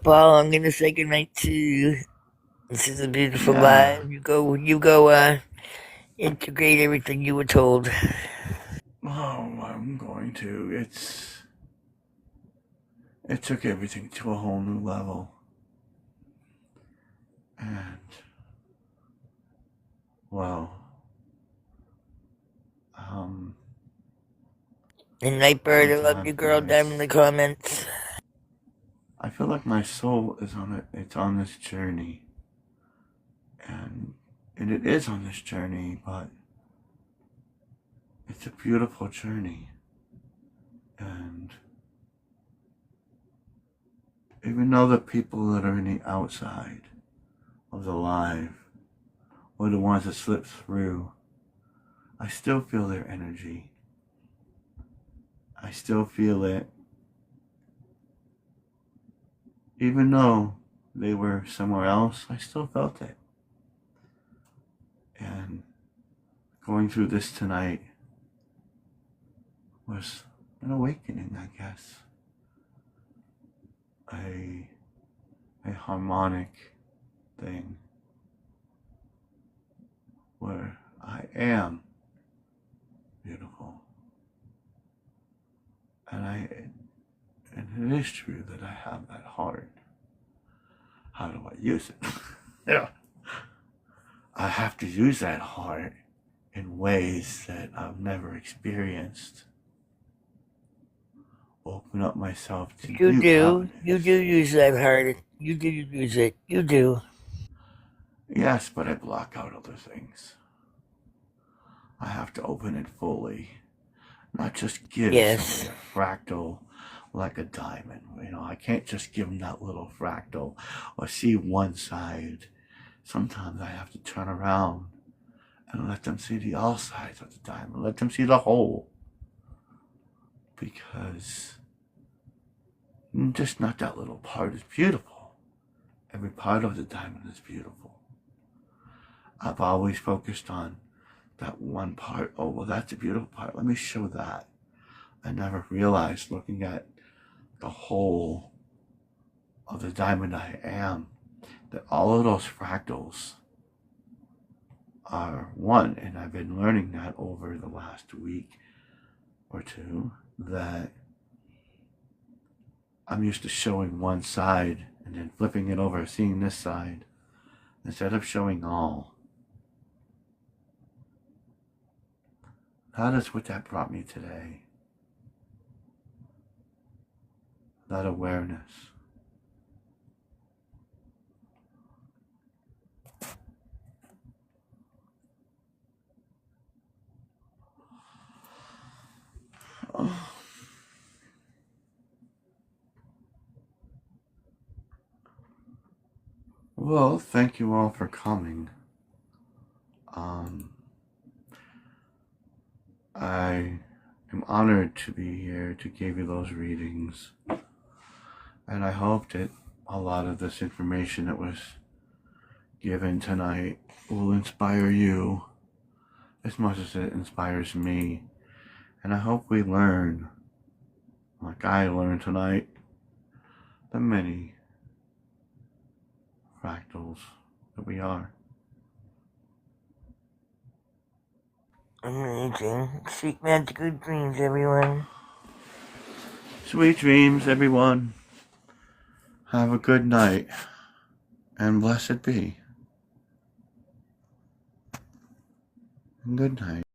Paul, I'm going to say goodnight to you. This is a beautiful Yeah. life. You go, integrate everything you were told. Oh, I'm going to. It took everything to a whole new level. And, well, um, And Nightbird, I love you, sometimes, girl, down in the comments. I feel like my soul is it's on this journey. And it is on this journey, but it's a beautiful journey. And even though the people that are in the outside of the live were the ones that slipped through, I still feel their energy. I still feel it. Even though they were somewhere else, I still felt it. And going through this tonight was an awakening, I guess. A harmonic thing where I am beautiful. And it is true that I have that heart. How do I use it? Yeah. I have to use that heart in ways that I've never experienced. Open up myself to You new do. kindness. You do use that heart. You do use it. You do. Yes, but I block out other things. I have to open it fully. Not just give Yes. somebody a fractal like a diamond. I can't just give them that little fractal or see one side. Sometimes I have to turn around and let them see the all sides of the diamond. Let them see the whole. Because just not that little part is beautiful. Every part of the diamond is beautiful. I've always focused on that one part. Oh, well, that's a beautiful part. Let me show that. I never realized, looking at the whole of the diamond I am, that all of those fractals are one. And I've been learning that over the last week or two, that I'm used to showing one side and then flipping it over, seeing this side, instead of showing all. That is what that brought me today. That awareness. Oh. Well, thank you all for coming. I am honored to be here to give you those readings. And I hope that a lot of this information that was given tonight will inspire you as much as it inspires me. And I hope we learn, like I learned tonight, the many fractals that we are. Amazing. Sweet magical dreams, everyone. Sweet dreams, everyone. Have a good night, and blessed be. Good night.